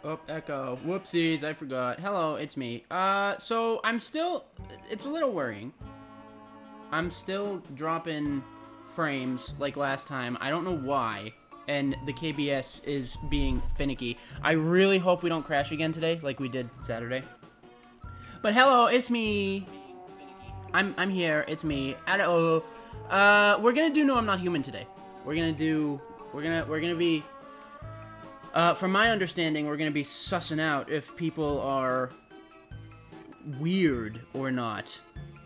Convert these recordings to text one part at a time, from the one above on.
Oh, echo. Whoopsies, I forgot. Hello, it's me. So I'm still... It's a little worrying. I'm still dropping frames like last time. I don't know why. And the KBS is being finicky. I really hope we don't crash again today like we did Saturday. But hello, it's me. I'm here. It's me. Hello. We're gonna do No I'm Not Human today. We're gonna be... from my understanding, we're gonna be sussing out if people are weird or not.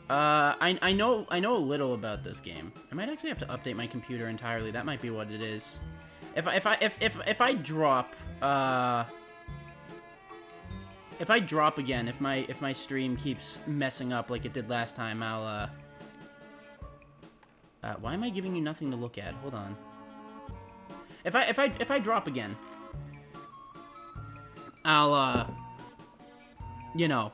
I know a little about this game. I might actually have to update my computer entirely. That might be what it is. If I drop if I drop again, if my stream keeps messing up like it did last time, I'll why am I giving you nothing to look at? Hold on. If I drop again, I'll you know,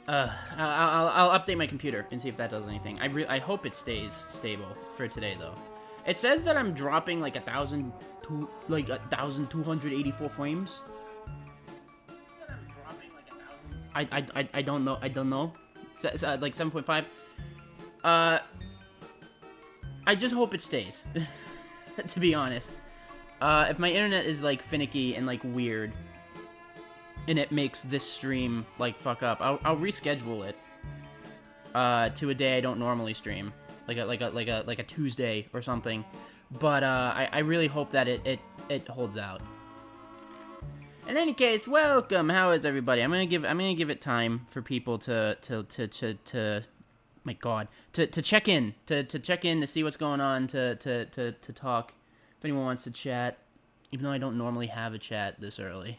I'll update my computer and see if that does anything. I hope it stays stable for today though. It says that I'm dropping like 1,284 frames. I don't know. Like 7.5. I just hope it stays. To be honest. If my internet is like finicky and like weird, and it makes this stream like fuck up, I'll reschedule it to a day I don't normally stream, like a Tuesday or something. But I really hope that it holds out. In any case, welcome. How is everybody? I'm gonna give it time for people to my God, to check in, to check in, to see what's going on, to talk. If anyone wants to chat, even though I don't normally have a chat this early.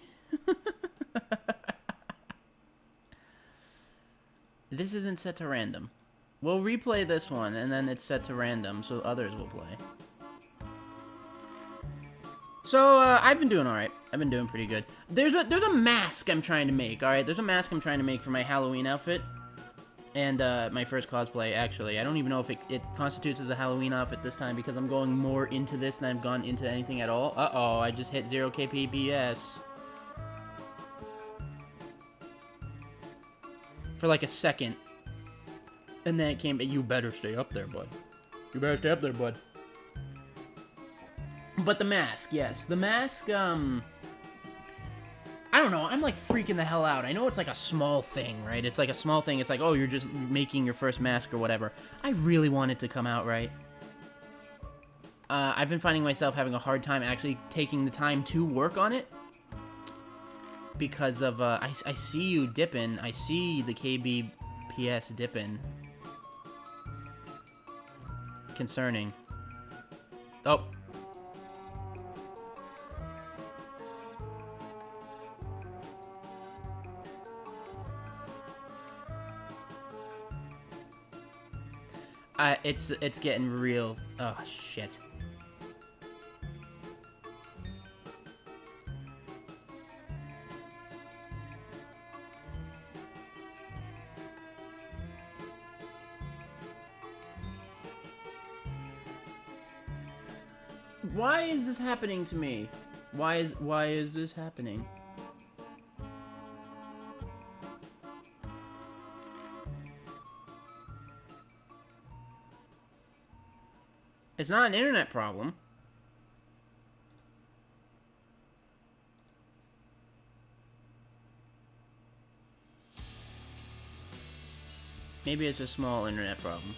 This isn't set to random. We'll replay this one, and then it's set to random, so others will play. So, I've been doing alright. I've been doing pretty good. There's a mask I'm trying to make, alright? There's a mask I'm trying to make for my Halloween outfit. And, my first cosplay, actually. I don't even know if it constitutes as a Halloween outfit this time, because I'm going more into this than I've gone into anything at all. Uh-oh, I just hit 0 kpbs. For like a second. And then it came, you better stay up there, bud. You better stay up there, bud. But the mask, yes. The mask, I don't know, I'm like freaking the hell out. I know it's like a small thing, right? It's like a small thing. It's like, oh, you're just making your first mask or whatever. I really want it to come out right. I've been finding myself having a hard time actually taking the time to work on it. Because of, I see you dipping. I see the KBPS dipping. Concerning. Oh. It's getting real. Oh, shit. Why is this happening to me? Why is this happening? It's not an internet problem. Maybe it's a small internet problem.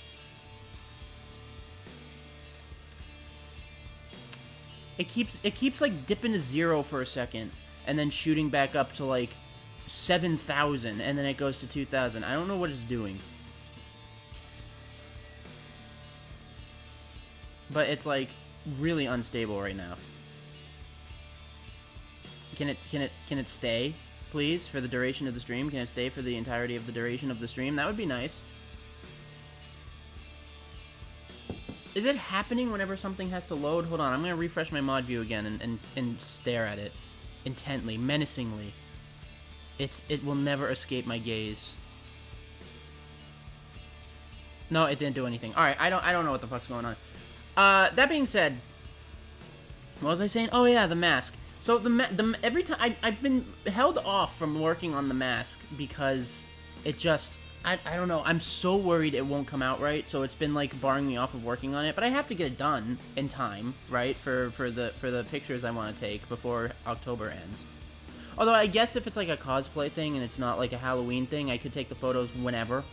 It keeps like dipping to 0 for a second and then shooting back up to like 7,000 and then it goes to 2,000. I don't know what it's doing. But it's like really unstable right now. Can it stay, please, for the duration of the stream? Can it stay for the entirety of the duration of the stream? That would be nice. Is it happening whenever something has to load? Hold on, I'm gonna refresh my mod view again and stare at it intently, menacingly. It will never escape my gaze. No, it didn't do anything. Alright, I don't know what the fuck's going on. That being said, What was I saying? Oh yeah, the mask. So every time I've been held off from working on the mask because it just I don't know. I'm so worried it won't come out right, so it's been like barring me off of working on it. But I have to get it done in time, right? For the pictures I want to take before October ends. Although I guess if it's like a cosplay thing and it's not like a Halloween thing, I could take the photos whenever.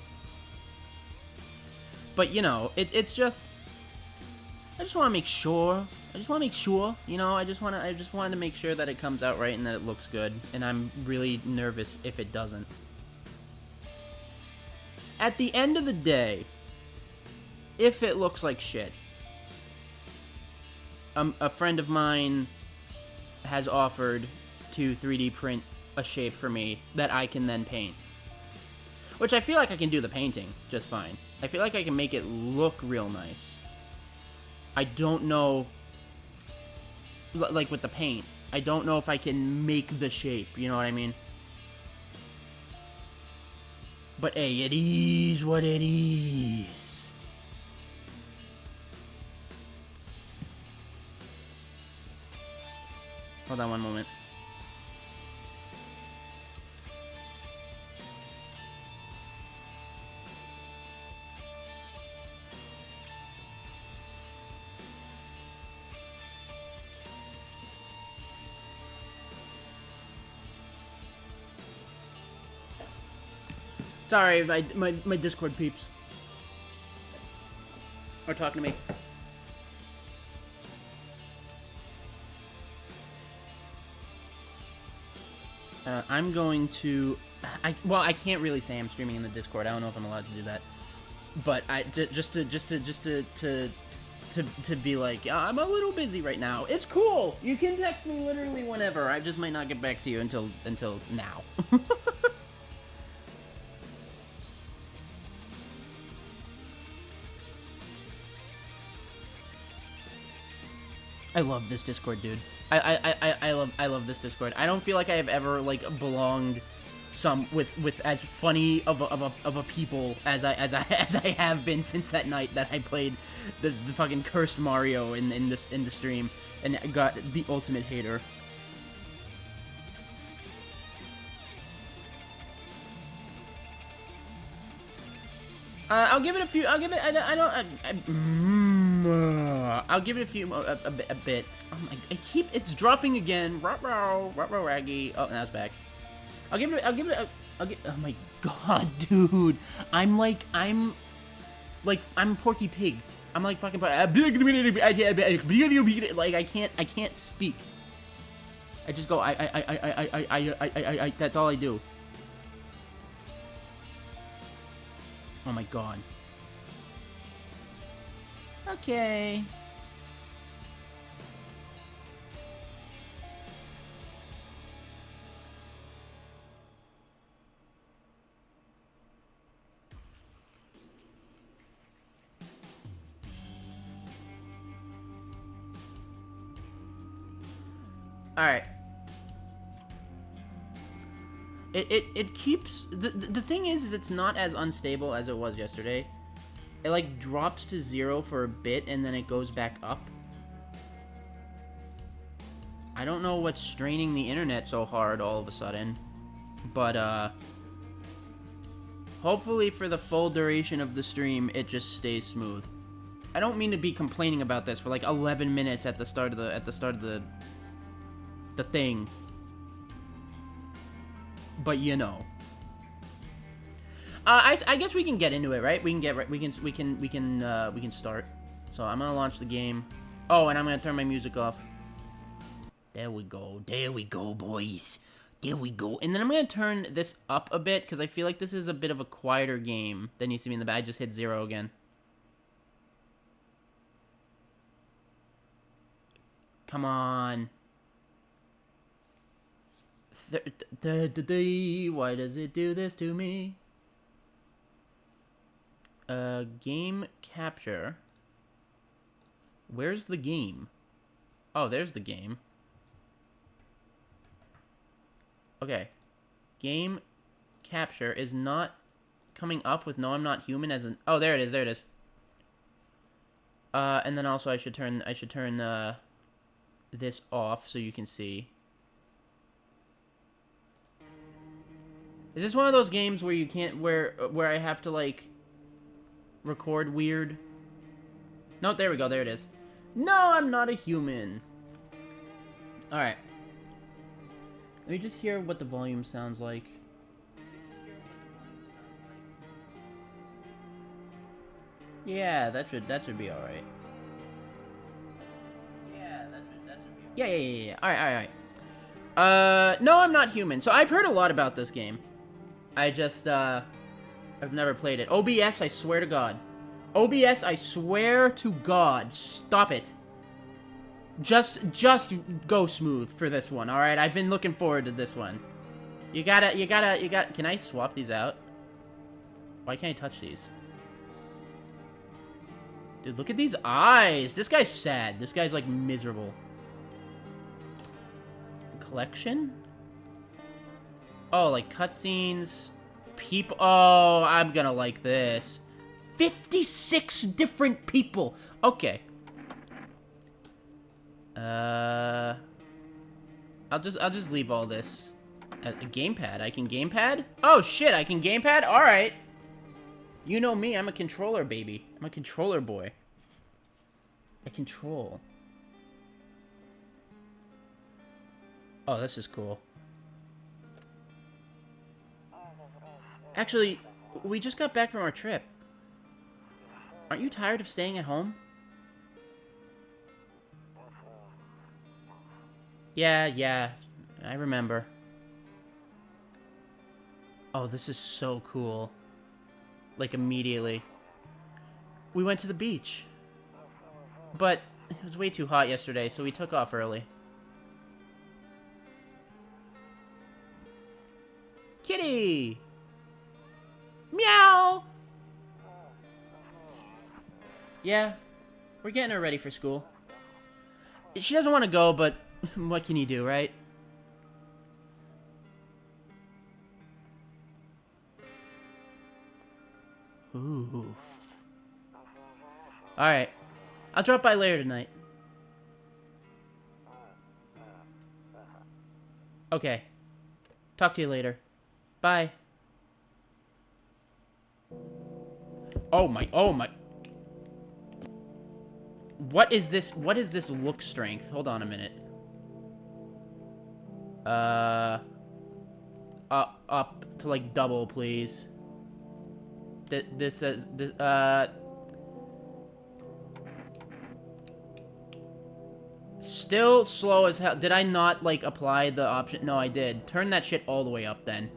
But you know, it's just I just want to make sure. You know, I just wanted to make sure that it comes out right and that it looks good. And I'm really nervous if it doesn't. At the end of the day, if it looks like shit, a friend of mine has offered to 3D print a shape for me that I can then paint. Which I feel like I can do the painting just fine. I feel like I can make it look real nice. I don't know, like with the paint, I don't know if I can make the shape, you know what I mean? But hey, it is what it is. Hold on one moment. Sorry, my Discord peeps are talking to me. I'm going to... well, I can't really say I'm streaming in the Discord. I don't know if I'm allowed to do that. But just to be like, I'm a little busy right now. It's cool. You can text me literally whenever. I just might not get back to you until now. I love this Discord, dude. I love this Discord. I don't feel like I have ever like belonged with as funny of a people as I have been since that night that I played the fucking cursed Mario in the stream and got the ultimate hater. I'll give it a few. I'll give it. I'll give it a few. A bit. Oh my! It's dropping again. Raggy. Oh, now it's back. I'll give it. Oh my god, dude! I'm Porky Pig. I'm like fucking. Like I can't speak. I just go. I. That's all I do. Oh my god. Okay. Alright. It keeps... The thing is it's not as unstable as it was yesterday. It, like, drops to 0 for a bit, and then it goes back up. I don't know what's straining the internet so hard all of a sudden. But, hopefully for the full duration of the stream, it just stays smooth. I don't mean to be complaining about this for, like, 11 minutes at the start of the thing. But you know, I guess we can get into it, right? We can start. So I'm gonna launch the game. Oh, and I'm gonna turn my music off. There we go, boys. There we go. And then I'm gonna turn this up a bit because I feel like this is a bit of a quieter game than you see me in the back. I just hit 0 again. Come on. Why does it do this to me? Game capture. Where's the game? Oh, there's the game. Okay. Game capture is not coming up with No I'm Not Human as an... Oh, there it is. And then also I should turn this off so you can see. Is this one of those games where you can't, where I have to, like, record weird? No, there we go, there it is. No, I'm not a human. Alright. Let me just hear what the volume sounds like. Yeah, that should be alright. Yeah, that should be alright. Yeah. Alright. No, I'm not human. So I've heard a lot about this game. I just, I've never played it. OBS, I swear to God. OBS, I swear to God. Stop it. Just go smooth for this one, alright? I've been looking forward to this one. You gotta, can I swap these out? Why can't I touch these? Dude, look at these eyes. This guy's sad. This guy's, like, miserable. Collection? Oh, like, cutscenes. People. Oh, I'm gonna like this. 56 different people. Okay. I'll just leave all this. A gamepad. I can gamepad? Oh, shit, I can gamepad? Alright. You know me, I'm a controller baby. I'm a controller boy. I control. Oh, this is cool. Actually, we just got back from our trip. Aren't you tired of staying at home? Yeah, I remember. Oh, this is so cool. Like, immediately. We went to the beach. But it was way too hot yesterday, so we took off early. Kitty! Meow! Yeah, we're getting her ready for school. She doesn't want to go, but what can you do, right? Ooh. Alright. I'll drop by later tonight. Okay. Talk to you later. Bye. Oh my. What is this look strength? Hold on a minute. Up to, like, double, please. This says, still slow as hell. Did I not, like, apply the option? No, I did. Turn that shit all the way up, then.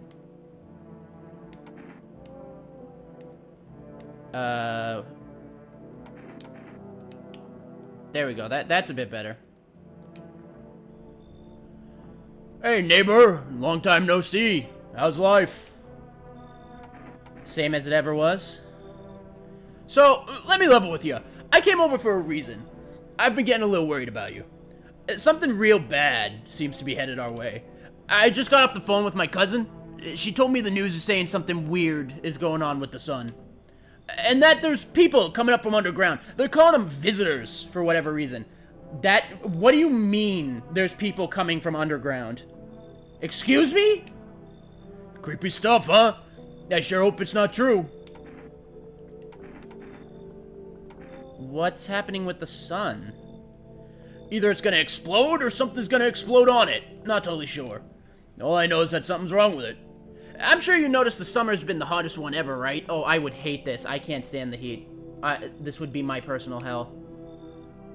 There we go. That's a bit better. Hey, neighbor. Long time no see. How's life? Same as it ever was. So, let me level with you. I came over for a reason. I've been getting a little worried about you. Something real bad seems to be headed our way. I just got off the phone with my cousin. She told me the news is saying something weird is going on with the sun. And that there's people coming up from underground. They're calling them visitors for whatever reason. What do you mean there's people coming from underground? Excuse me? Creepy stuff, huh? I sure hope it's not true. What's happening with the sun? Either it's gonna explode or something's gonna explode on it. Not totally sure. All I know is that something's wrong with it. I'm sure you noticed the summer's been the hottest one ever, right? Oh, I would hate this. I can't stand the heat. This would be my personal hell.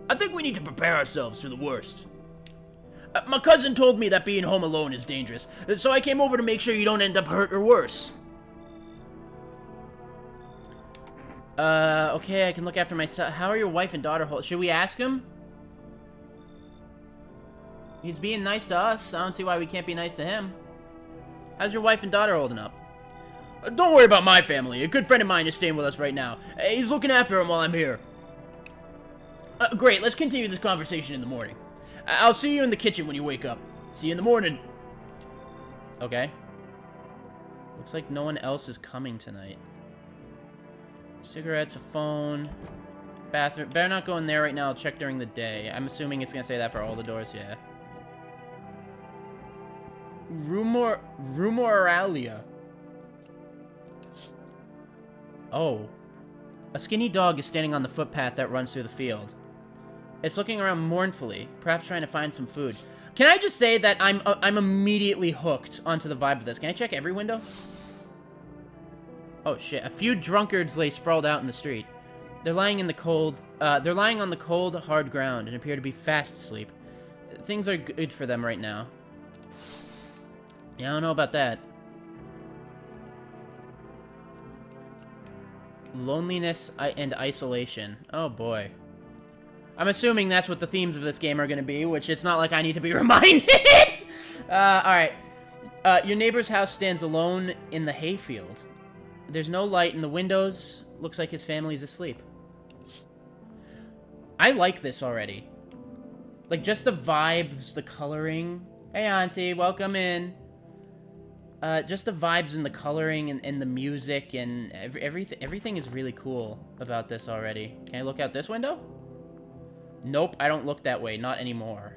I think we need to prepare ourselves for the worst. My cousin told me that being home alone is dangerous, so I came over to make sure you don't end up hurt or worse. Okay, I can look after myself. How are your wife and daughter should we ask him? He's being nice to us. I don't see why we can't be nice to him. How's your wife and daughter holding up? Don't worry about my family. A good friend of mine is staying with us right now. He's looking after him while I'm here. Great, let's continue this conversation in the morning. I'll see you in the kitchen when you wake up. See you in the morning. Okay. Looks like no one else is coming tonight. Cigarettes, a phone. Bathroom. Better not go in there right now. I'll check during the day. I'm assuming it's gonna say that for all the doors, yeah. Rumoralia. Oh. A skinny dog is standing on the footpath that runs through the field. It's looking around mournfully, perhaps trying to find some food. Can I just say that I'm immediately hooked onto the vibe of this? Can I check every window? Oh shit! A few drunkards lay sprawled out in the street. They're lying in the cold. They're lying on the cold, hard ground and appear to be fast asleep. Things are good for them right now. Yeah, I don't know about that. Loneliness and isolation. Oh boy. I'm assuming that's what the themes of this game are going to be, which it's not like I need to be reminded. Alright. Your neighbor's house stands alone in the hayfield. There's no light in the windows. Looks like his family's asleep. I like this already. Like, just the vibes, the coloring. Hey, Auntie, welcome in. Just the vibes and the coloring and the music and everything is really cool about this already. Can I look out this window? Nope, I don't look that way. Not anymore.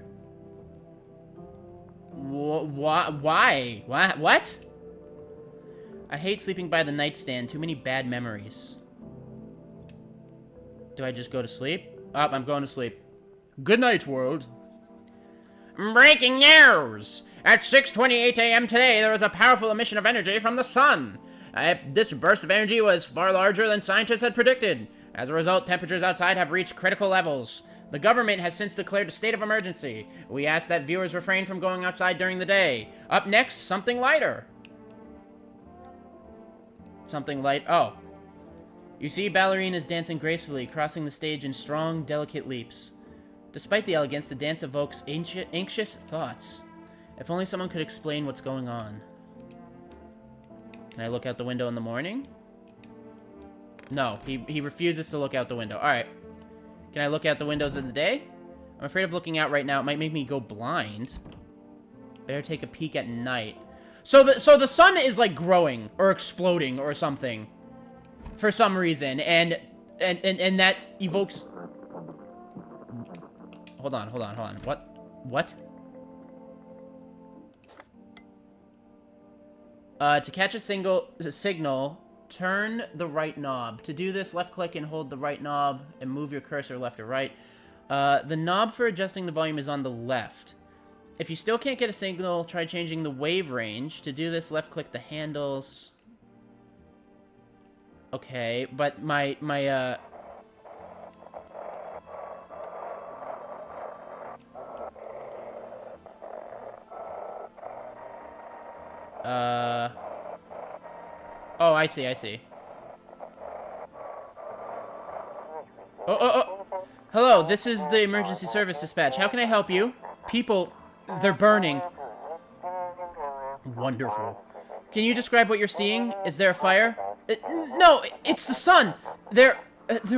Why? What? I hate sleeping by the nightstand. Too many bad memories. Do I just go to sleep? Oh, I'm going to sleep. Good night, world. Breaking news! At 6:28 a.m. today, there was a powerful emission of energy from the sun. This burst of energy was far larger than scientists had predicted. As a result, temperatures outside have reached critical levels. The government has since declared a state of emergency. We ask that viewers refrain from going outside during the day. Up next, something lighter. Something light. Oh. You see ballerinas dancing gracefully, crossing the stage in strong, delicate leaps. Despite the elegance, the dance evokes anxious thoughts. If only someone could explain what's going on. Can I look out the window in the morning? No, he refuses to look out the window. Alright. Can I look out the windows of the day? I'm afraid of looking out right now. It might make me go blind. Better take a peek at night. So the sun is like growing or exploding or something for some reason, and that evokes. Hold on. What? To catch a signal, turn the right knob. To do this, left-click and hold the right knob and move your cursor left or right. The knob for adjusting the volume is on the left. If you still can't get a signal, try changing the wave range. To do this, left-click the handles. Okay, but my oh, I see. Oh. Hello, this is the emergency service dispatch. How can I help you? People, they're burning. Wonderful. Can you describe what you're seeing? Is there a fire? No, it's the sun. They're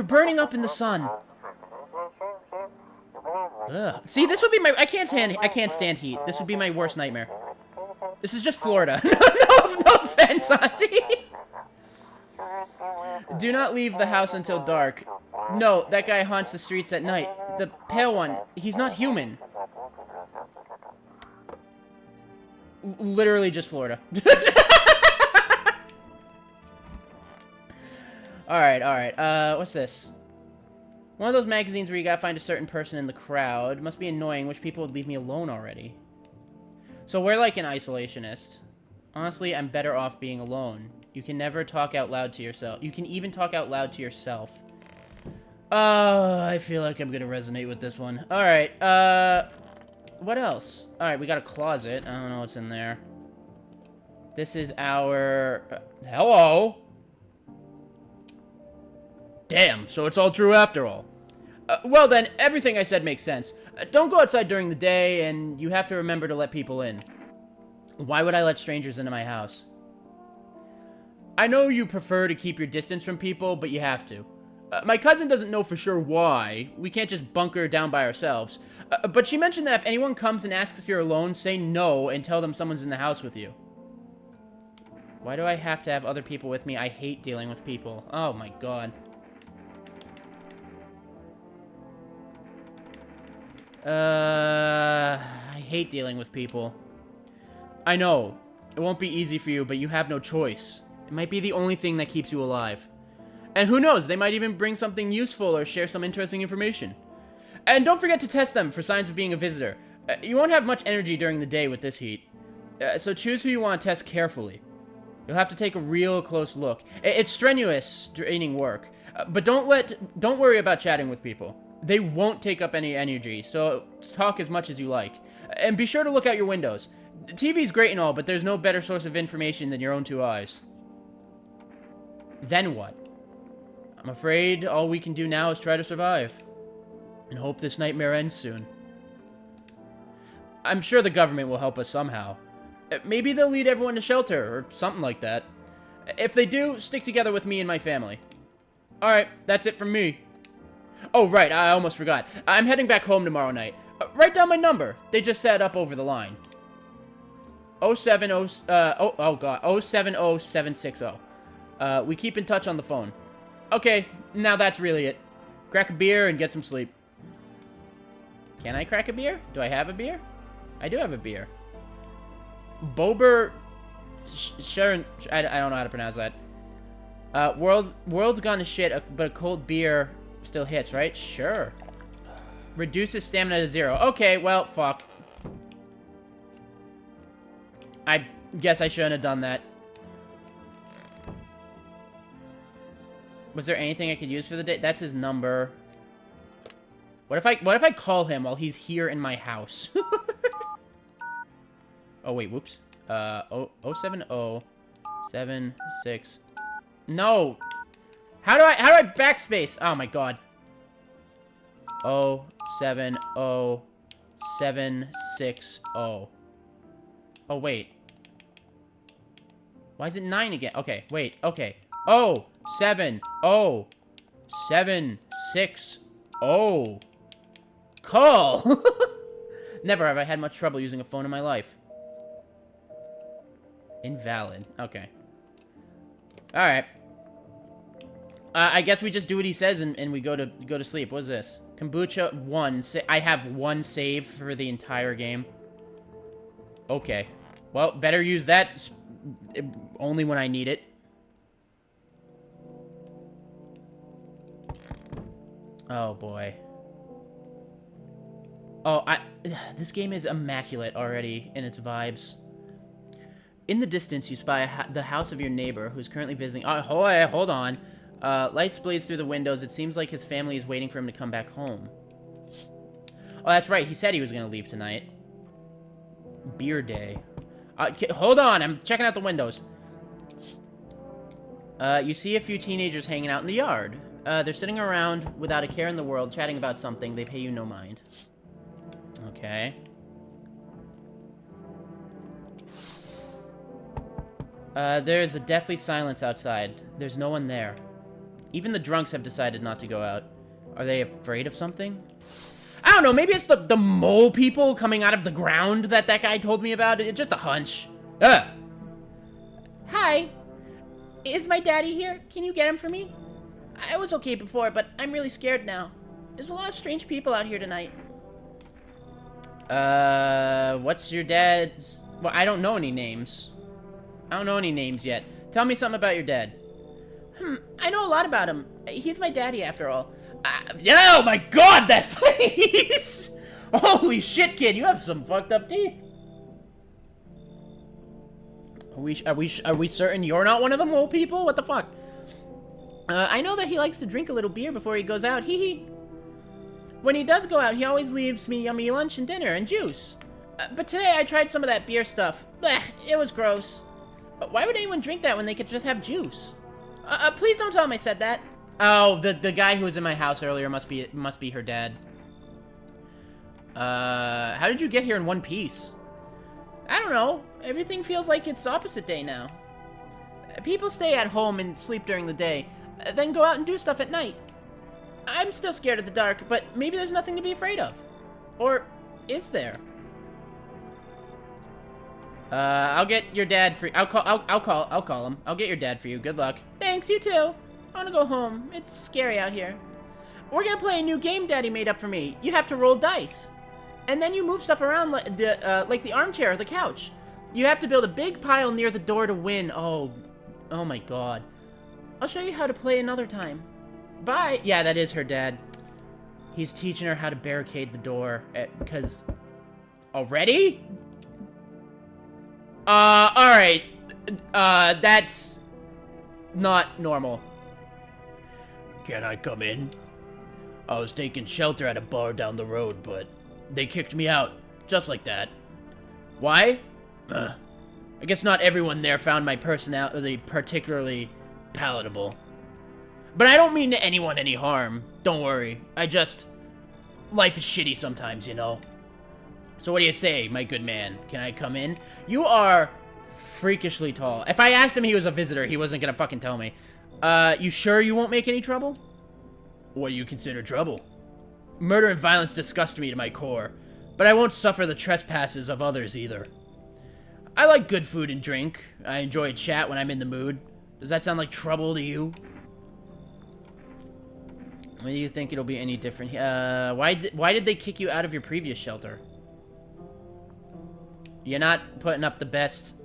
burning up in the sun. Ugh. See, this would be my. I can't stand heat. This would be my worst nightmare. This is just Florida. No offense, Auntie. Do not leave the house until dark. No, that guy haunts the streets at night. The pale one, he's not human. Literally just Florida. Alright. What's this? One of those magazines where you gotta find a certain person in the crowd. Must be annoying. Wish people would leave me alone already. So we're like an isolationist. Honestly, I'm better off being alone. You can never talk out loud to yourself. You can even talk out loud to yourself. I feel like I'm gonna resonate with this one. Alright, what else? Alright, we got a closet. I don't know what's in there. This is our... hello? Damn, so it's all true after all. Well then, everything I said makes sense. Don't go outside during the day, and you have to remember to let people in. Why would I let strangers into my house? I know you prefer to keep your distance from people, but you have to. My cousin doesn't know for sure why. We can't just bunker down by ourselves. But she mentioned that if anyone comes and asks if you're alone, say no and tell them someone's in the house with you. Why do I have to have other people with me? I hate dealing with people. Oh my god. I hate dealing with people. I know. It won't be easy for you, but you have no choice. It might be the only thing that keeps you alive. And who knows, they might even bring something useful or share some interesting information. And don't forget to test them for signs of being a visitor. You won't have much energy during the day with this heat. So choose who you want to test carefully. You'll have to take a real close look. It's strenuous, draining work. But don't worry about chatting with people. They won't take up any energy, so talk as much as you like. And be sure to look out your windows. TV's great and all, but there's no better source of information than your own two eyes. Then what? I'm afraid all we can do now is try to survive. And hope this nightmare ends soon. I'm sure the government will help us somehow. Maybe they'll lead everyone to shelter, or something like that. If they do, stick together with me and my family. Alright, that's it from me. Oh, right, I almost forgot. I'm heading back home tomorrow night. Write down my number. They just set up over the line. 070760. We keep in touch on the phone. Okay, now that's really it. Crack a beer and get some sleep. Can I crack a beer? Do I have a beer? I do have a beer. Bober Sharon, I don't know how to pronounce that. World's gone to shit, but a cold beer still hits, right? Sure. Reduces stamina to 0. Okay, well, fuck. I guess I shouldn't have done that. Was there anything I could use for the day? That's his number. What if I call him while he's here in my house? Oh wait, whoops. 07076. No. How do I backspace? Oh my god. 070760. Oh wait. Why is it 9 again? Okay, wait. Okay. 07076. Call. Never have I had much trouble using a phone in my life. Invalid. Okay. Alright. I guess we just do what he says and we go to sleep. What's this? Kombucha 1. I have 1 save for the entire game. Okay. Well, better use that only when I need it. Oh boy. Oh, this game is immaculate already in its vibes. In the distance, you spy the house of your neighbor, who's currently visiting. Oh, hold on. Lights blaze through the windows. It seems like his family is waiting for him to come back home. Oh, that's right. He said he was going to leave tonight. Beer day. Hold on. I'm checking out the windows. You see a few teenagers hanging out in the yard. They're sitting around without a care in the world, chatting about something. They pay you no mind. Okay. There's a deathly silence outside. There's no one there. Even the drunks have decided not to go out. Are they afraid of something? I don't know, maybe it's the mole people coming out of the ground that guy told me about. It's just a hunch. Hi. Is my daddy here? Can you get him for me? I was okay before, but I'm really scared now. There's a lot of strange people out here tonight. What's your dad's... Well, I don't know any names. I don't know any names yet. Tell me something about your dad. I know a lot about him. He's my daddy, after all. Oh my god, that face! Holy shit, kid, you have some fucked up teeth. Are we certain you're not one of the mole people? What the fuck? I know that he likes to drink a little beer before he goes out. Hee hee. When he does go out, he always leaves me yummy lunch and dinner and juice. But today I tried some of that beer stuff. Blech, it was gross. Why would anyone drink that when they could just have juice? Please don't tell him I said that. Oh, the guy who was in my house earlier must be her dad. How did you get here in one piece? I don't know. Everything feels like it's opposite day now. People stay at home and sleep during the day, then go out and do stuff at night. I'm still scared of the dark, but maybe there's nothing to be afraid of. Or is there? I'll get your dad for... I'll call him. I'll get your dad for you. Good luck. Thanks, you too. I want to go home. It's scary out here. We're gonna play a new game Daddy made up for me. You have to roll dice. and then you move stuff around like the armchair or the couch. You have to build a big pile near the door to win. Oh my god. I'll show you how to play another time. Bye. Yeah, that is her dad. He's teaching her how to barricade the door, because... Already? Alright. That's... not normal. Can I come in? I was taking shelter at a bar down the road, but they kicked me out. Just like that. Why? I guess not everyone there found my personality particularly palatable. But I don't mean to anyone any harm. Don't worry. Life is shitty sometimes, you know? So what do you say, my good man? Can I come in? You are freakishly tall. If I asked him he was a visitor, he wasn't gonna fucking tell me. You sure you won't make any trouble? What do you consider trouble? Murder and violence disgust me to my core, but I won't suffer the trespasses of others either. I like good food and drink. I enjoy a chat when I'm in the mood. Does that sound like trouble to you? When do you think it'll be any different? Why did they kick you out of your previous shelter? You're not putting up the best,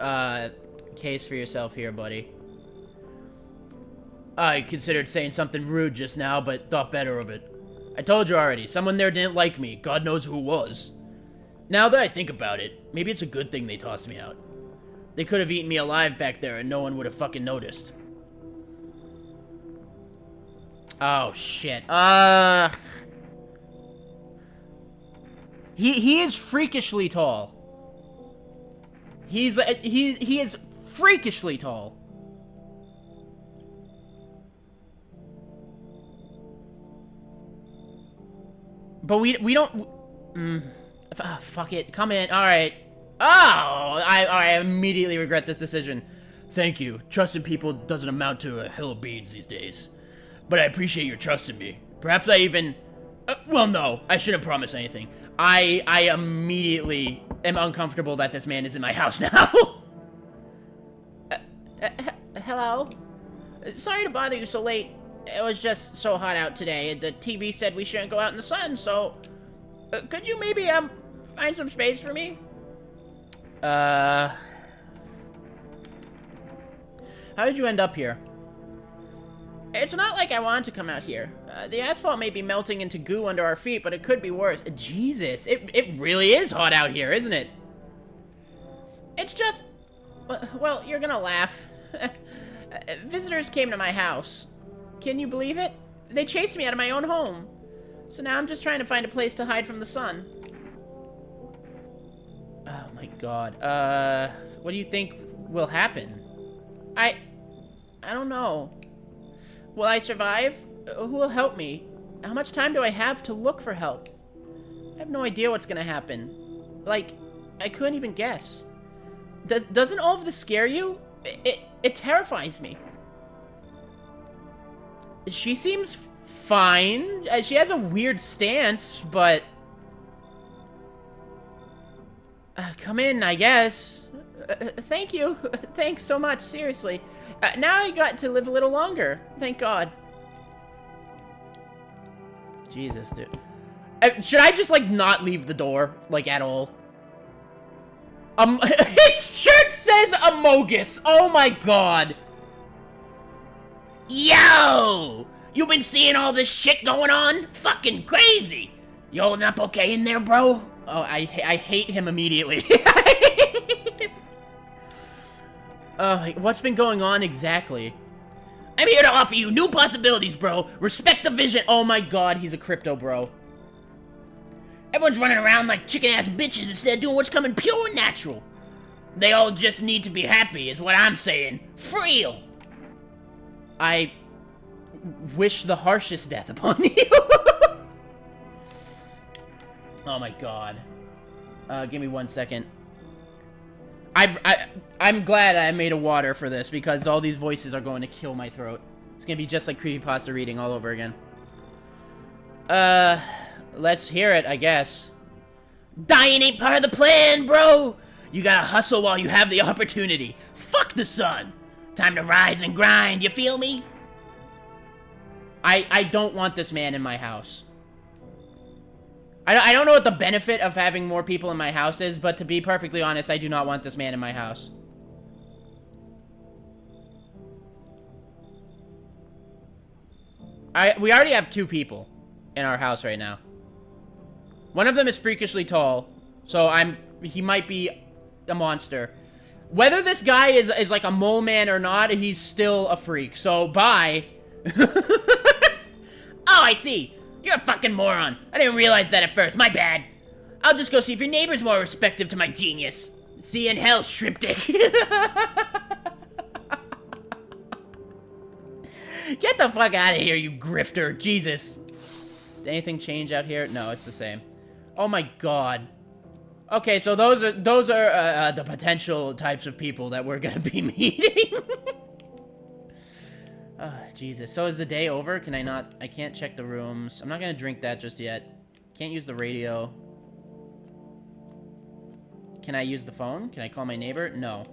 case for yourself here, buddy. I considered saying something rude just now, but thought better of it. I told you already, someone there didn't like me. God knows who was. Now that I think about it, maybe it's a good thing they tossed me out. They could have eaten me alive back there and no one would have fucking noticed. Oh, shit. He is freakishly tall. He is freakishly tall. But we don't... fuck it. Come in. Alright. Oh! I immediately regret this decision. Thank you. Trusting people doesn't amount to a hill of beans these days. But I appreciate your trust in me. Perhaps I even... well, no. I shouldn't promise anything. I immediately am uncomfortable that this man is in my house now. Hello? Sorry to bother you so late. It was just so hot out today. The TV said we shouldn't go out in the sun, so... could you maybe, find some space for me? How did you end up here? It's not like I wanted to come out here. The asphalt may be melting into goo under our feet, but it could be worse. Jesus, it really is hot out here, isn't it? It's just... well, you're gonna laugh. Visitors came to my house. Can you believe it? They chased me out of my own home. So now I'm just trying to find a place to hide from the sun. Oh my god. What do you think will happen? I don't know. Will I survive? Who will help me? How much time do I have to look for help? I have no idea what's gonna happen. Like, I couldn't even guess. Doesn't all of this scare you? It terrifies me. She seems fine. She has a weird stance, but... come in, I guess. Thank you. Thanks so much, seriously. Now I got to live a little longer. Thank God. Jesus, dude. Should I just, like, not leave the door? Like, at all? His shirt says Amogus. Oh my god. Yo! You been seeing all this shit going on? Fucking crazy! You holding up okay in there, bro? Oh, I hate him immediately. What's been going on exactly? I'm here to offer you new possibilities, bro. Respect the vision. Oh my god, he's a crypto bro. Everyone's running around like chicken-ass bitches instead of doing what's coming pure and natural. They all just need to be happy, is what I'm saying. Freel! I wish the harshest death upon you. Oh my god. Give me 1 second. I'm glad I made a water for this, because all these voices are going to kill my throat. It's gonna be just like creepypasta reading all over again. Let's hear it, I guess. Dying ain't part of the plan, bro! You gotta hustle while you have the opportunity. Fuck the sun! Time to rise and grind, you feel me? I don't want this man in my house. I don't know what the benefit of having more people in my house is, but to be perfectly honest, I do not want this man in my house. We already have 2 people in our house right now. One of them is freakishly tall, so he might be a monster. Whether this guy is like a mole man or not, he's still a freak, so bye. Oh, I see. You're a fucking moron. I didn't realize that at first. My bad. I'll just go see if your neighbor's more receptive to my genius. See you in hell, shrimp dick. Get the fuck out of here, you grifter. Jesus. Did anything change out here? No, it's the same. Oh my god. Okay, so those are the potential types of people that we're gonna be meeting. Oh, Jesus. So is the day over? Can I not... I can't check the rooms. I'm not gonna drink that just yet. Can't use the radio. Can I use the phone? Can I call my neighbor? No.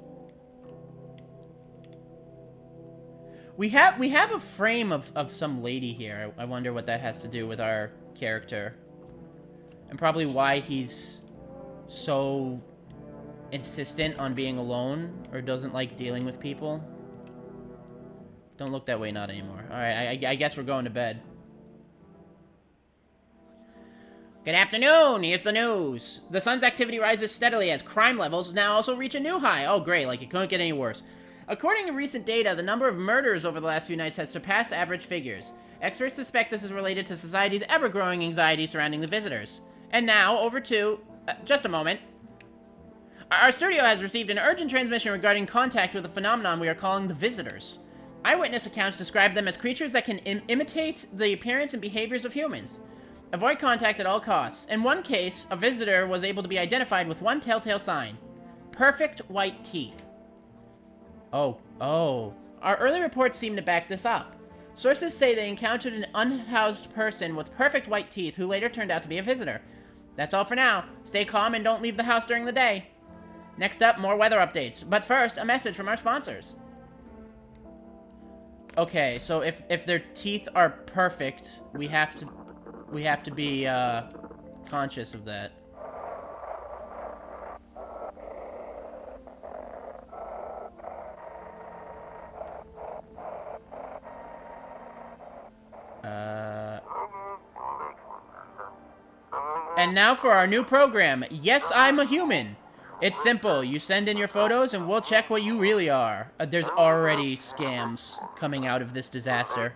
We have a frame of some lady here. I wonder what that has to do with our character. And probably why he's so insistent on being alone or doesn't like dealing with people. Don't look that way, not anymore. Alright, I guess we're going to bed. Good afternoon, here's the news. The sun's activity rises steadily as crime levels now also reach a new high. Oh, great, like it couldn't get any worse. According to recent data, the number of murders over the last few nights has surpassed average figures. Experts suspect this is related to society's ever-growing anxiety surrounding the visitors. And now, over to... just a moment. Our studio has received an urgent transmission regarding contact with a phenomenon we are calling the visitors. Eyewitness accounts describe them as creatures that can imitate the appearance and behaviors of humans. Avoid contact at all costs. In one case, a visitor was able to be identified with one telltale sign. Perfect white teeth. Oh. Our early reports seem to back this up. Sources say they encountered an unhoused person with perfect white teeth who later turned out to be a visitor. That's all for now. Stay calm and don't leave the house during the day. Next up, more weather updates. But first, a message from our sponsors. Okay, so if their teeth are perfect, we have to be conscious of that. And now for our new program, Yes, I'm a Human. It's simple. You send in your photos and we'll check what you really are. There's already scams coming out of this disaster.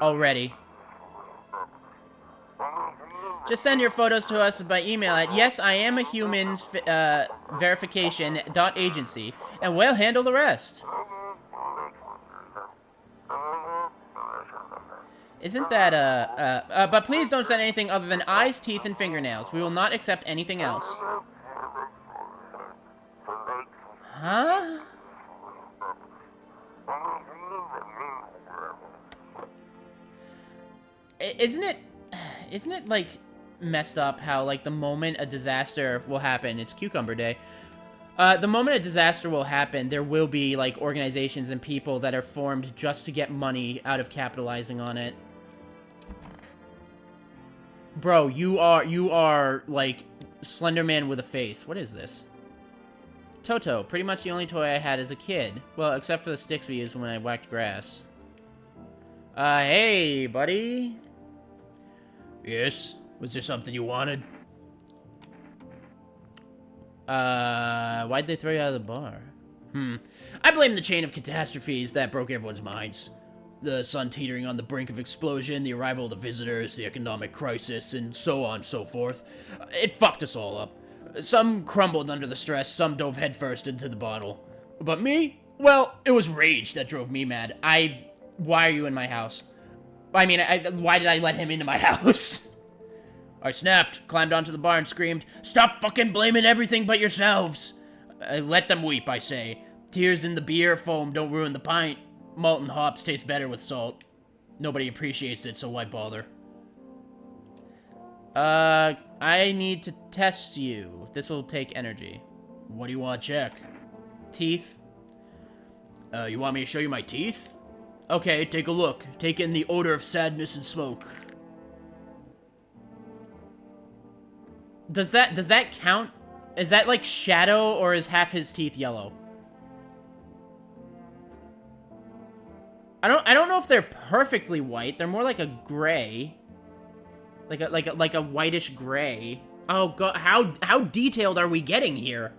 Already. Just send your photos to us by email at yesiamahuman verification.agency and we'll handle the rest. Isn't that, but please don't send anything other than eyes, teeth, and fingernails. We will not accept anything else. Huh? Isn't it, like, messed up how, like, the moment a disaster will happen, it's Cucumber Day, the moment a disaster will happen, there will be, like, organizations and people that are formed just to get money out of capitalizing on it. Bro, you are, like, Slender Man with a face. What is this? Toto, pretty much the only toy I had as a kid. Well, except for the sticks we used when I whacked grass. Hey, buddy. Yes? Was there something you wanted? Why'd they throw you out of the bar? I blame the chain of catastrophes that broke everyone's minds. The sun teetering on the brink of explosion, the arrival of the visitors, the economic crisis, and so on and so forth. It fucked us all up. Some crumbled under the stress, some dove headfirst into the bottle. But me? Well, it was rage that drove me mad. Why are you in my house? I mean, why did I let him into my house? I snapped, climbed onto the bar and screamed, "Stop fucking blaming everything but yourselves!" Let them weep, I say. Tears in the beer foam don't ruin the pint. Malt and hops taste better with salt. Nobody appreciates it, so why bother? I need to test you. This'll take energy. What do you want to check? Teeth. You want me to show you my teeth? Okay, take a look. Take in the odor of sadness and smoke. Does that count? Is that like shadow, or is half his teeth yellow? I don't know if they're perfectly white. They're more like a gray. Like a whitish gray. Oh god, how detailed are we getting here?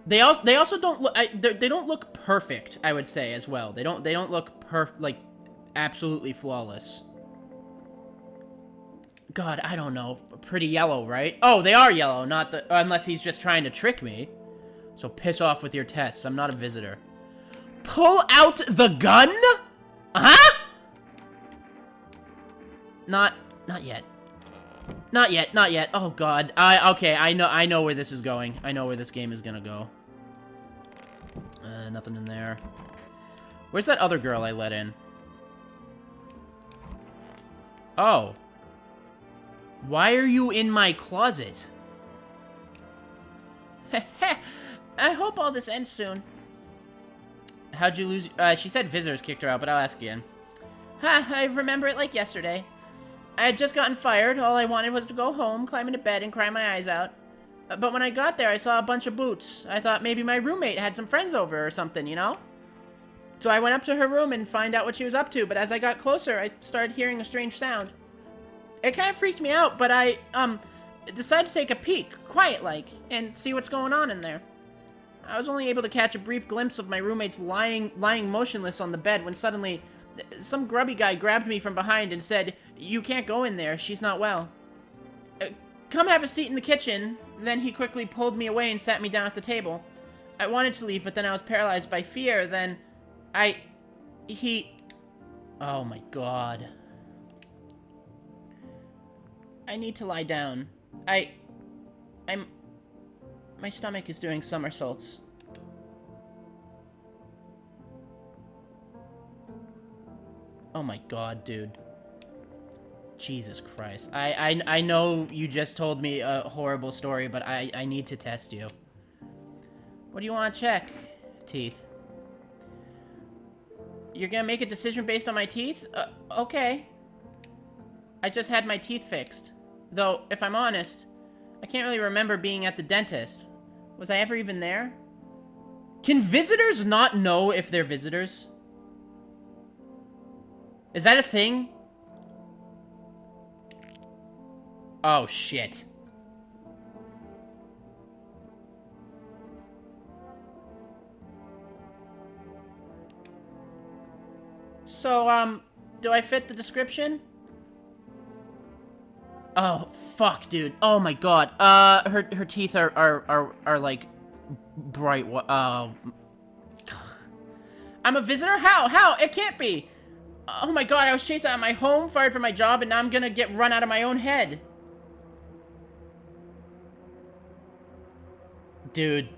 They also don't look they don't look perfect, I would say, as well. They don't look like absolutely flawless. God, I don't know. Pretty yellow, right? Oh, they are yellow, not the unless he's just trying to trick me. So piss off with your tests. I'm not a visitor. Pull out the gun? Huh? Not yet. Not yet. Oh god. Okay, I know where this is going. I know where this game is gonna go. Nothing in there. Where's that other girl I let in? Oh. Why are you in my closet? I hope all this ends soon. How'd you lose? She said visitors kicked her out, but I'll ask again. Ha, I remember it like yesterday. I had just gotten fired. All I wanted was to go home, climb into bed, and cry my eyes out. But when I got there, I saw a bunch of boots. I thought maybe my roommate had some friends over or something, you know? So I went up to her room and find out what she was up to, but as I got closer, I started hearing a strange sound. It kind of freaked me out, but I, decided to take a peek, quiet-like, and see what's going on in there. I was only able to catch a brief glimpse of my roommates lying motionless on the bed when suddenly some grubby guy grabbed me from behind and said, "You can't go in there, she's not well. Come have a seat in the kitchen." Then he quickly pulled me away and sat me down at the table. I wanted to leave, but then I was paralyzed by fear. Then oh my god. I need to lie down. My stomach is doing somersaults. Oh my god, dude. Jesus Christ. I know you just told me a horrible story, but I need to test you. What do you want to check? Teeth. You're gonna make a decision based on my teeth? Okay. I just had my teeth fixed. Though, if I'm honest, I can't really remember being at the dentist. Was I ever even there? Can visitors not know if they're visitors? Is that a thing? Oh, shit. So, do I fit the description? Oh, fuck, dude. Oh my god. Her teeth are like bright. I'm a visitor? How? It can't be. Oh my god, I was chased out of my home, fired from my job, and now I'm gonna get run out of my own head. Dude,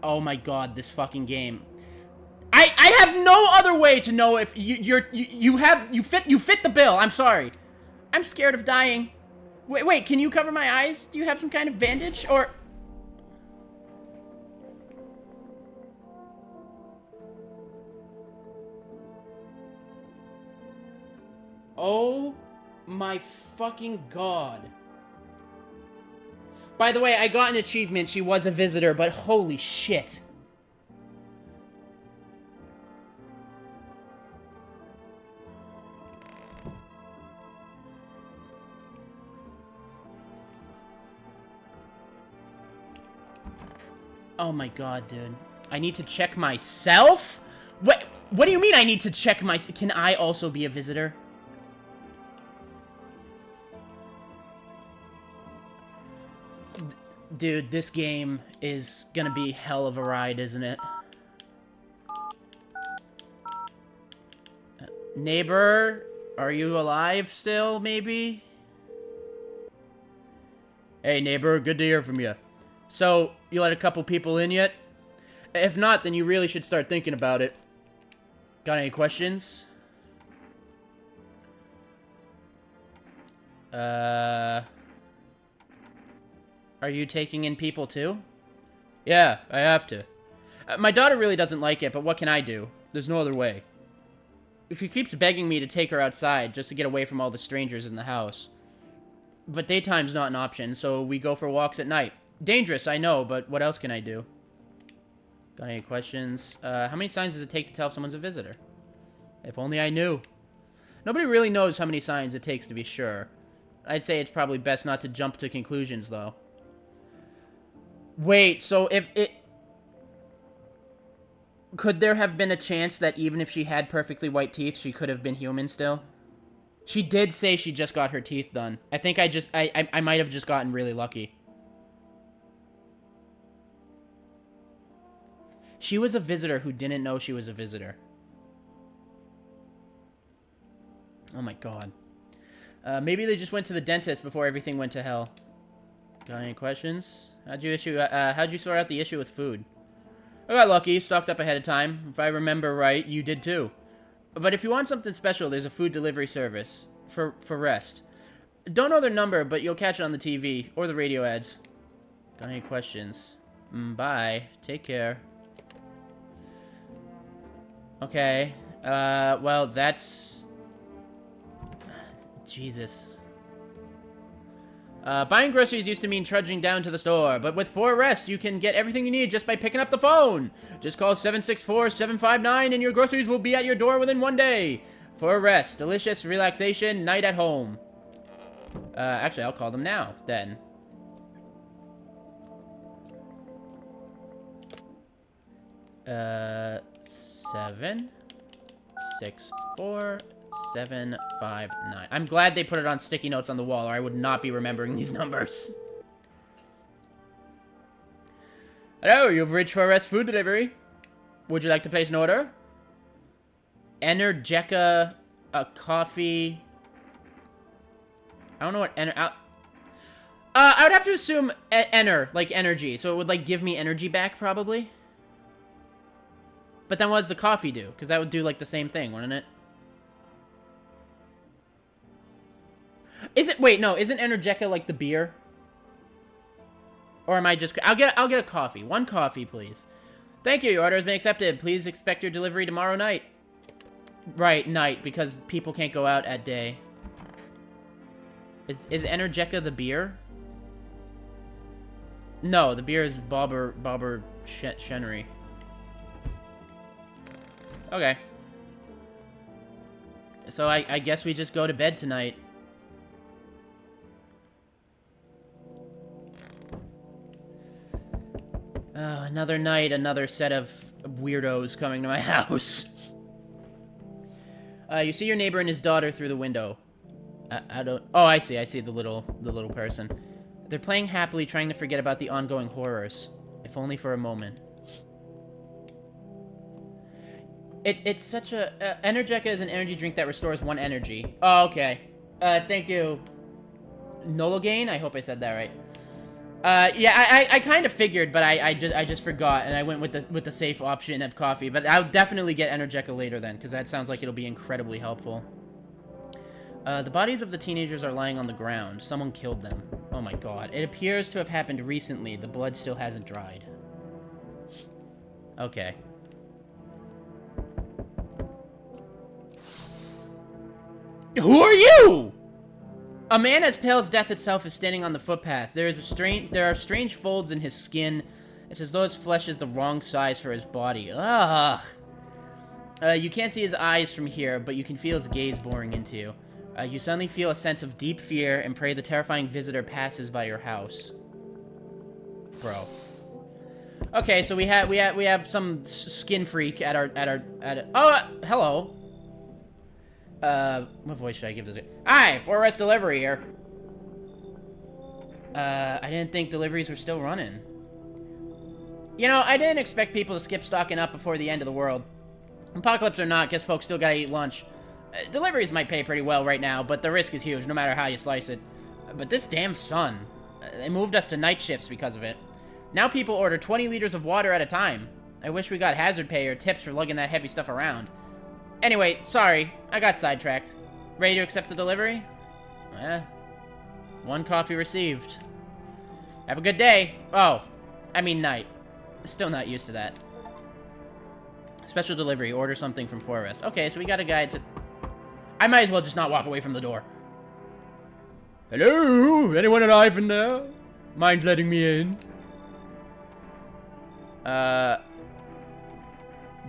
oh my god, this fucking game. I have no other way to know if you fit the bill. I'm sorry. I'm scared of dying. Wait, can you cover my eyes? Do you have some kind of bandage or Oh my fucking god. By the way, I got an achievement. She was a visitor, but holy shit. Oh my god, dude. I need to check myself? What do you mean I need to check myself? Can I also be a visitor? Dude, this game is gonna be hell of a ride, isn't it? Neighbor, are you alive still, maybe? Hey, neighbor, good to hear from you. So, you let a couple people in yet? If not, then you really should start thinking about it. Got any questions? Are you taking in people too? Yeah, I have to. My daughter really doesn't like it, but what can I do? There's no other way. She keeps begging me to take her outside just to get away from all the strangers in the house. But daytime's not an option, so we go for walks at night. Dangerous, I know, but what else can I do? Got any questions? How many signs does it take to tell if someone's a visitor? If only I knew. Nobody really knows how many signs it takes to be sure. I'd say it's probably best not to jump to conclusions, though. Wait, so if it... Could there have been a chance that even if she had perfectly white teeth, she could have been human still? She did say she just got her teeth done. I think I might have just gotten really lucky. She was a visitor who didn't know she was a visitor. Oh my god. Maybe they just went to the dentist before everything went to hell. Got any questions? How'd you sort out the issue with food? I got lucky, stocked up ahead of time. If I remember right, you did too. But if you want something special, there's a food delivery service. For rest. Don't know their number, but you'll catch it on the TV. Or the radio ads. Got any questions? Bye. Take care. Okay. Well, that's... Jesus. Buying groceries used to mean trudging down to the store, but with 4 Rest, you can get everything you need just by picking up the phone. Just call 764-759 and your groceries will be at your door within 1 day. 4 Rest, delicious relaxation, night at home. Actually, I'll call them now, then. Uh, 764-759. I'm glad they put it on sticky notes on the wall, or I would not be remembering these numbers. Hello, you've reached for Rest Food Delivery. Would you like to place an order? Energeca, a coffee. I don't know what I would have to assume like energy, so it would like give me energy back probably. But then what does the coffee do? Because that would do like the same thing, wouldn't it? Wait, no, isn't Energeca like the beer? Or am I just... I'll get a coffee. 1 coffee, please. Thank you, your order has been accepted. Please expect your delivery tomorrow night. Right, night, because people can't go out at day. Is Energeca the beer? No, the beer is Bobber Chenery. Okay. So I guess we just go to bed tonight. Oh, another night, another set of weirdos coming to my house. You see your neighbor and his daughter through the window. I don't... Oh, I see the little person. They're playing happily, trying to forget about the ongoing horrors. If only for a moment. It's such a... Energeca is an energy drink that restores 1 energy. Oh, okay. Thank you. Nologain? I hope I said that right. Yeah, I kind of figured, but I just forgot, and I went with the safe option of coffee. But I'll definitely get Energeca later then, because that sounds like it'll be incredibly helpful. The bodies of the teenagers are lying on the ground. Someone killed them. Oh my god. It appears to have happened recently. The blood still hasn't dried. Okay. Who are you? A man as pale as death itself is standing on the footpath. There are strange folds in his skin. It's as though his flesh is the wrong size for his body. Ugh. You can't see his eyes from here, but you can feel his gaze boring into you. You suddenly feel a sense of deep fear and pray the terrifying visitor passes by your house. Bro. Okay, so we have some skin freak at our oh, hello. What voice should I give this? Hi, 4 Rest Delivery here. I didn't think deliveries were still running. You know, I didn't expect people to skip stocking up before the end of the world. Apocalypse or not, guess folks still gotta eat lunch. Deliveries might pay pretty well right now, but the risk is huge, no matter how you slice it. But this damn sun. They moved us to night shifts because of it. Now people order 20 liters of water at a time. I wish we got hazard pay or tips for lugging that heavy stuff around. Anyway, sorry, I got sidetracked. Ready to accept the delivery? 1 coffee received. Have a good day. Oh, I mean night. Still not used to that. Special delivery. Order something from Forest. Okay, so we got a guy to... I might as well just not walk away from the door. Hello? Anyone alive in there? Mind letting me in?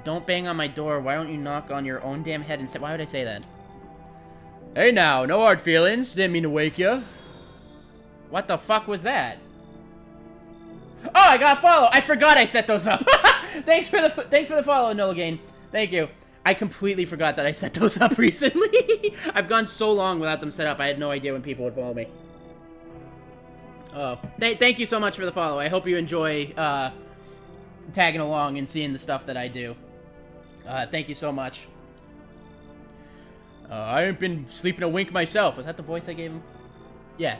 Don't bang on my door. Why don't you knock on your own damn head and say... Why would I say that? Hey now, no hard feelings. Didn't mean to wake you. What the fuck was that? Oh, I got a follow. I forgot I set those up. Thanks for the follow, Nolagain. Thank you. I completely forgot that I set those up recently. I've gone so long without them set up. I had no idea when people would follow me. Oh, thank you so much for the follow. I hope you enjoy tagging along and seeing the stuff that I do. Thank you so much. I ain't been sleeping a wink myself. Was that the voice I gave him? Yeah.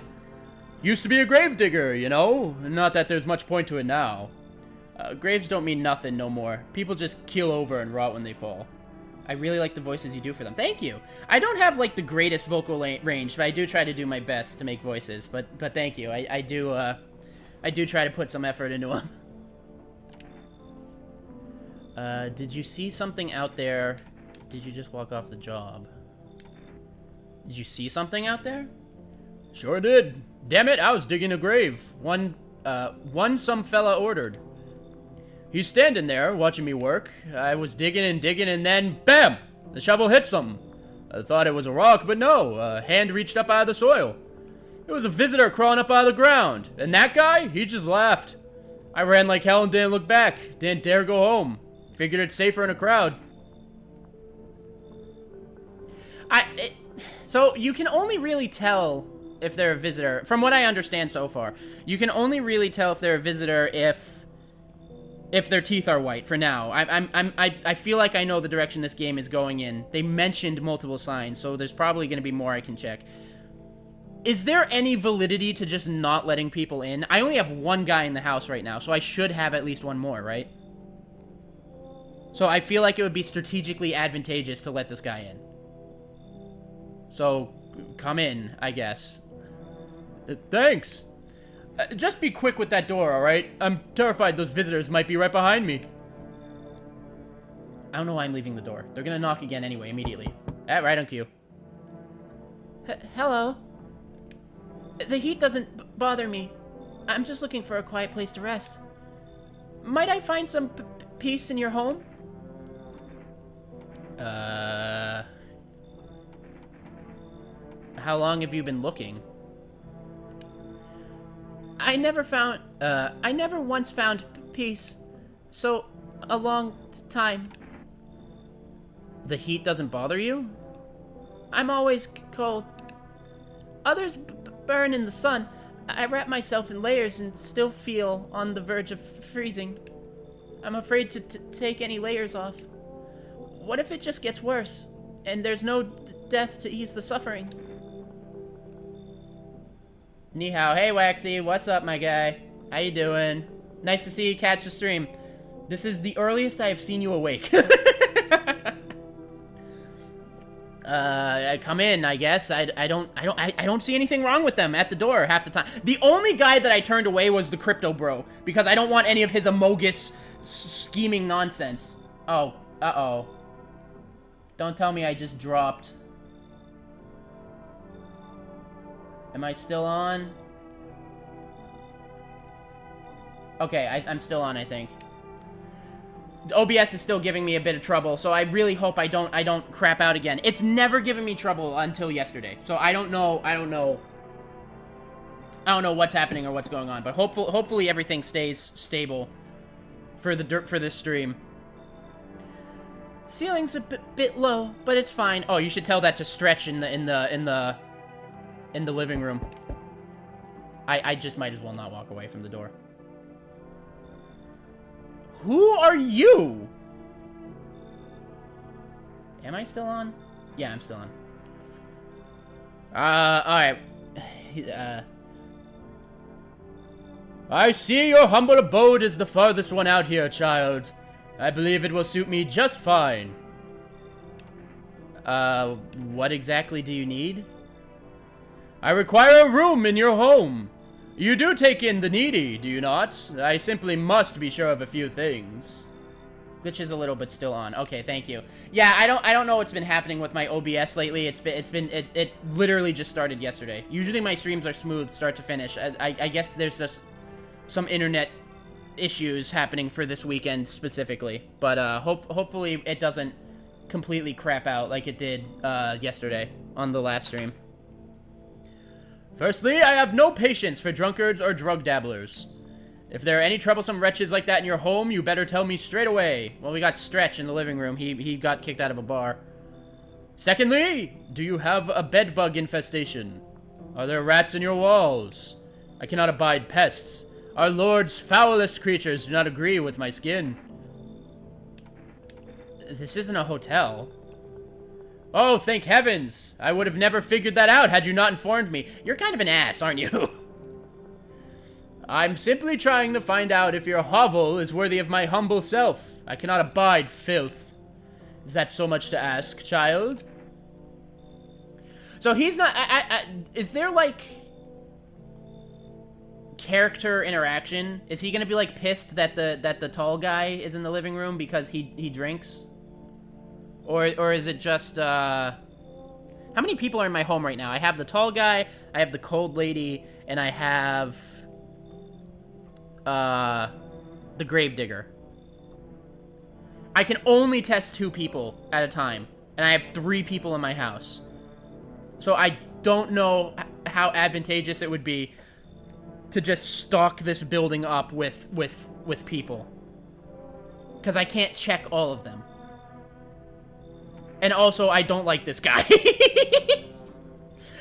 Used to be a gravedigger, you know? Not that there's much point to it now. Graves don't mean nothing no more. People just keel over and rot when they fall. I really like the voices you do for them. Thank you! I don't have, like, the greatest vocal range, but I do try to do my best to make voices. But thank you. I do try to put some effort into them. Did you see something out there? Did you just walk off the job? Did you see something out there? Sure did. Damn it, I was digging a grave. One some fella ordered. He's standing there, watching me work. I was digging, and then, BAM! The shovel hit something. I thought it was a rock, but no. A hand reached up out of the soil. It was a visitor crawling up out of the ground. And that guy, he just laughed. I ran like hell and didn't look back. Didn't dare go home. Figured it's safer in a crowd. So, you can only really tell if they're a visitor, from what I understand so far, you can only really tell if they're a visitor if their teeth are white, for now. I feel like I know the direction this game is going in. They mentioned multiple signs, so there's probably going to be more I can check. Is there any validity to just not letting people in? I only have one guy in the house right now, so I should have at least one more, right? So I feel like it would be strategically advantageous to let this guy in. So, come in, I guess. Thanks. Just be quick with that door, alright? I'm terrified those visitors might be right behind me. I don't know why I'm leaving the door. They're gonna knock again anyway, immediately. Right on cue. Hello. The heat doesn't bother me. I'm just looking for a quiet place to rest. Might I find some peace in your home? How long have you been looking? I never once found peace. So, a long time. The heat doesn't bother you? I'm always cold. Others burn in the sun. I wrap myself in layers and still feel on the verge of freezing. I'm afraid to take any layers off. What if it just gets worse, and there's no death to ease the suffering? Ni hao. Hey, Waxy. What's up, my guy? How you doing? Nice to see you catch the stream. This is the earliest I have seen you awake. Come in, I guess. I don't see anything wrong with them at the door half the time. The only guy that I turned away was the crypto bro, because I don't want any of his amogus scheming nonsense. Oh, uh-oh. Don't tell me I just dropped. Am I still on? Okay, I'm still on, I think. OBS is still giving me a bit of trouble, so I really hope I don't crap out again. It's never given me trouble until yesterday, so I don't know what's happening or what's going on, but hopefully everything stays stable for this stream. Ceiling's a bit low, but it's fine. Oh, you should tell that to Stretch in the living room. I just might as well not walk away from the door. Who are you? Am I still on? Yeah, I'm still on. Alright. I see your humble abode is the farthest one out here, child. I believe it will suit me just fine. What exactly do you need? I require a room in your home. You do take in the needy, do you not? I simply must be sure of a few things. Glitch is a little bit still on. Okay, thank you. Yeah, I don't know what's been happening with my OBS lately. It literally just started yesterday. Usually my streams are smooth start to finish. I guess there's just some internet issues happening for this weekend specifically. But hopefully it doesn't completely crap out like it did yesterday on the last stream. Firstly, I have no patience for drunkards or drug dabblers. If there are any troublesome wretches like that in your home, you better tell me straight away. Well, we got Stretch in the living room. He got kicked out of a bar. Secondly, do you have a bedbug infestation? Are there rats in your walls? I cannot abide pests. Our Lord's foulest creatures do not agree with my skin. This isn't a hotel. Oh, thank heavens! I would have never figured that out had you not informed me. You're kind of an ass, aren't you? I'm simply trying to find out if your hovel is worthy of my humble self. I cannot abide filth. Is that so much to ask, child? So he's not... is there, like... character interaction? Is he gonna be, like, pissed that the tall guy is in the living room because he drinks? Or is it just, How many people are in my home right now? I have the tall guy, I have the cold lady, and I have... the Gravedigger. I can only test 2 people at a time, and I have 3 people in my house. So I don't know how advantageous it would be to just stock this building up with people. Because I can't check all of them. And also, I don't like this guy.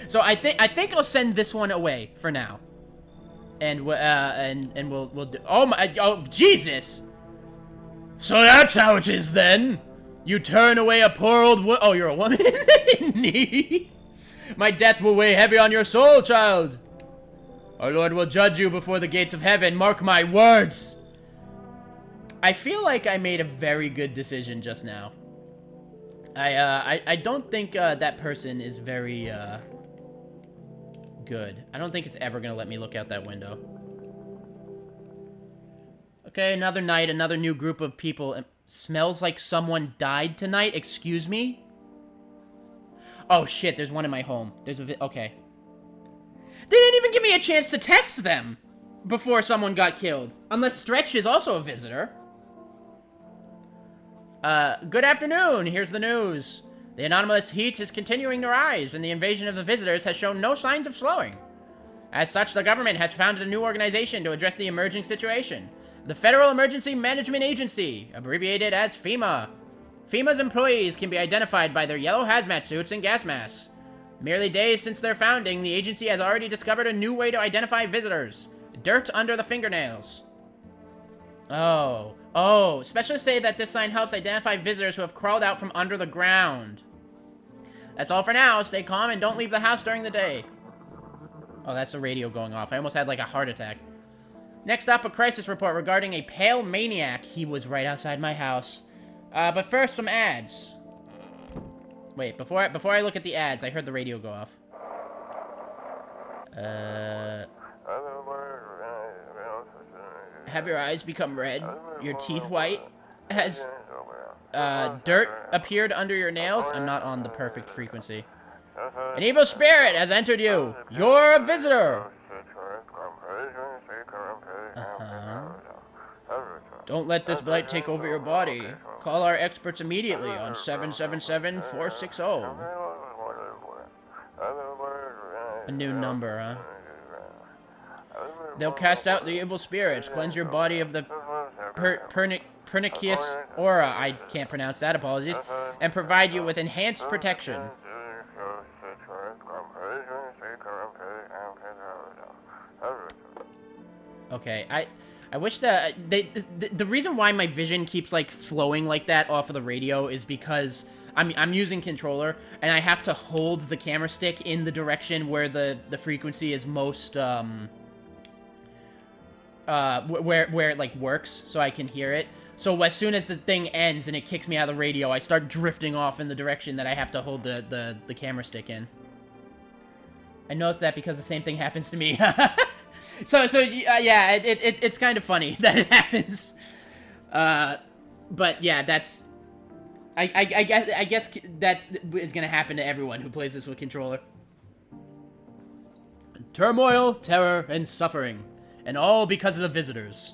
So I think I'll send this one away for now. And we'll do... Oh, Jesus! So that's how it is, then? You turn away a poor old oh, you're a woman? My death will weigh heavy on your soul, child. Our Lord will judge you before the gates of heaven. Mark my words! I feel like I made a very good decision just now. I don't think, that person is very, good. I don't think it's ever gonna let me look out that window. Okay, another night, another new group of people. It smells like someone died tonight. Excuse me? Oh, shit, there's one in my home. There's a okay. They didn't even give me a chance to test them before someone got killed. Unless Stretch is also a visitor. Good afternoon. Here's the news. The anomalous heat is continuing to rise, and the invasion of the visitors has shown no signs of slowing. As such, the government has founded a new organization to address the emerging situation. The Federal Emergency Management Agency, abbreviated as FEMA. FEMA's employees can be identified by their yellow hazmat suits and gas masks. Merely days since their founding, the agency has already discovered a new way to identify visitors. Dirt under the fingernails. Oh, specialists say that this sign helps identify visitors who have crawled out from under the ground. That's all for now. Stay calm and don't leave the house during the day. Oh, that's the radio going off. I almost had, like, a heart attack. Next up, a crisis report regarding a pale maniac. He was right outside my house. But first, some ads. Wait, before I look at the ads, I heard the radio go off. Have your eyes become red? Your teeth white? Has, dirt appeared under your nails? I'm not on the perfect frequency. An evil spirit has entered you. You're a visitor. Don't let this blight take over your body. Call our experts immediately on 777-460. A new number, huh? They'll cast out the evil spirits, cleanse your body of the pernicious aura, I can't pronounce that, apologies, and provide you with enhanced protection. Okay, I wish that the reason why my vision keeps like flowing like that off of the radio is because I'm using controller and I have to hold the camera stick in the direction where the frequency is most where it like works so I can hear it. So as soon as the thing ends and it kicks me out of the radio, I start drifting off in the direction that I have to hold the camera stick in. I noticed that because the same thing happens to me. So yeah, it's kind of funny that it happens. But yeah, that's... I guess that is gonna happen to everyone who plays this with controller. Turmoil, terror, and suffering. And all because of the visitors.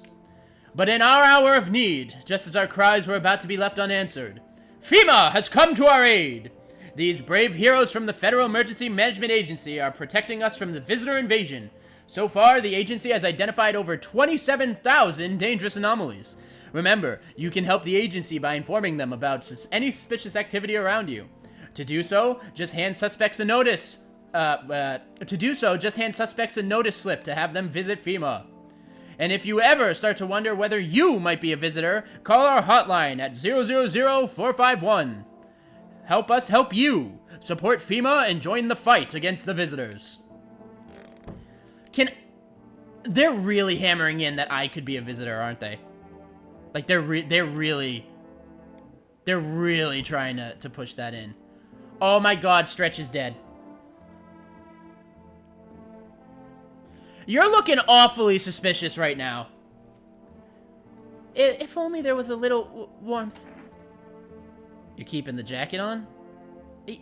But in our hour of need, just as our cries were about to be left unanswered, FEMA has come to our aid! These brave heroes from the Federal Emergency Management Agency are protecting us from the visitor invasion. So far, the agency has identified over 27,000 dangerous anomalies. Remember, you can help the agency by informing them about any suspicious activity around you. To do so, just hand suspects a notice. Just hand suspects a notice slip to have them visit FEMA. And if you ever start to wonder whether you might be a visitor, call our hotline at 000-451. Help us help you. Support FEMA and join the fight against the visitors. They're really hammering in that I could be a visitor, aren't they? Like, they're really trying to push that in. Oh my god, Stretch is dead. You're looking awfully suspicious right now. If only there was a little warmth. You're keeping the jacket on?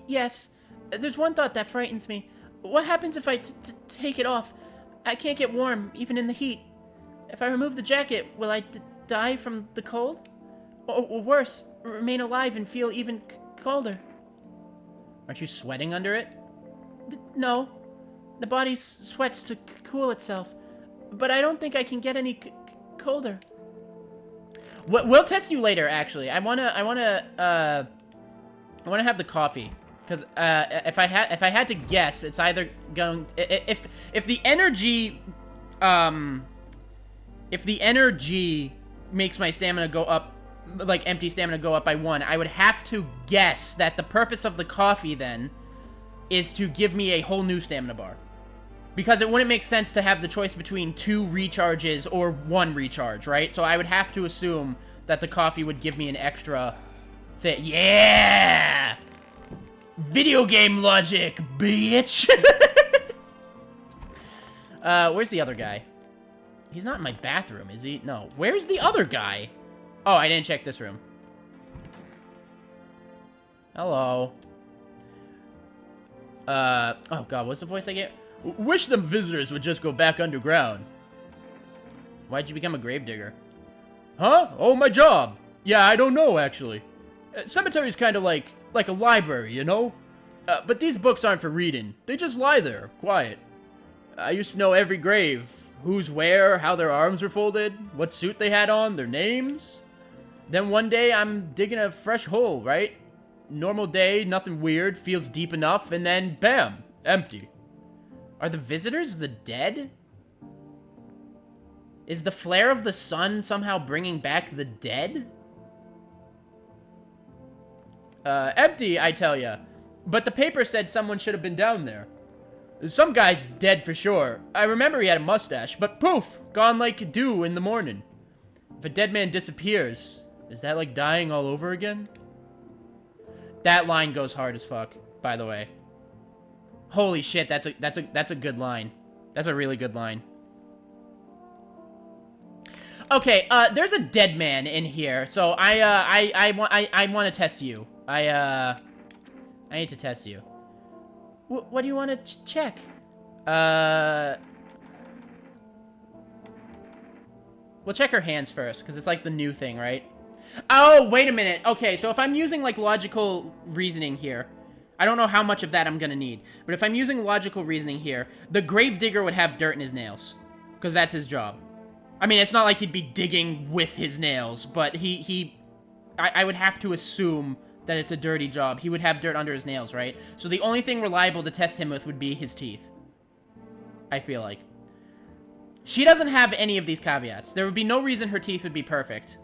Yes. There's one thought that frightens me. What happens if I take it off? I can't get warm, even in the heat. If I remove the jacket, will I die from the cold? Or worse, remain alive and feel even colder? Aren't you sweating under it? No. The body sweats to cool itself. But I don't think I can get any colder. We'll test you later, actually. I wanna have the coffee. Because if I had to guess, it's either going if the energy makes my stamina go up, like empty stamina go up by 1, I would have to guess that the purpose of the coffee then is to give me a whole new stamina bar. Because it wouldn't make sense to have the choice between 2 recharges or 1 recharge, right? So I would have to assume that the coffee would give me an extra thing. Yeah! Video game logic, bitch! Where's the other guy? He's not in my bathroom, is he? No. Where's the other guy? Oh, I didn't check this room. Hello. Oh god, what's the voice I get? Wish them visitors would just go back underground. Why'd you become a gravedigger? Huh? Oh, my job. Yeah, I don't know, actually. Cemetery's kind of like a library, you know? But these books aren't for reading. They just lie there, quiet. I used to know every grave. Who's where, how their arms were folded, what suit they had on, their names. Then one day, I'm digging a fresh hole, right? Normal day, nothing weird, feels deep enough, and then, bam, empty. Are the visitors the dead? Is the flare of the sun somehow bringing back the dead? Empty, I tell ya. But the paper said someone should have been down there. Some guy's dead for sure. I remember he had a mustache, but poof, gone like dew in the morning. If a dead man disappears, is that like dying all over again? That line goes hard as fuck, by the way. Holy shit, that's a good line. That's a really good line. Okay, there's a dead man in here, so I want to test you. I need to test you. What do you want to check? We'll check her hands first, because it's like the new thing, right? Oh, wait a minute. Okay, so if I'm using like logical reasoning here, I don't know how much of that I'm gonna need, but if I'm using logical reasoning here, the gravedigger would have dirt in his nails, because that's his job. I mean, it's not like he'd be digging with his nails, but I would have to assume that it's a dirty job. He would have dirt under his nails, right? So the only thing reliable to test him with would be his teeth. I feel like. She doesn't have any of these caveats. There would be no reason her teeth would be perfect.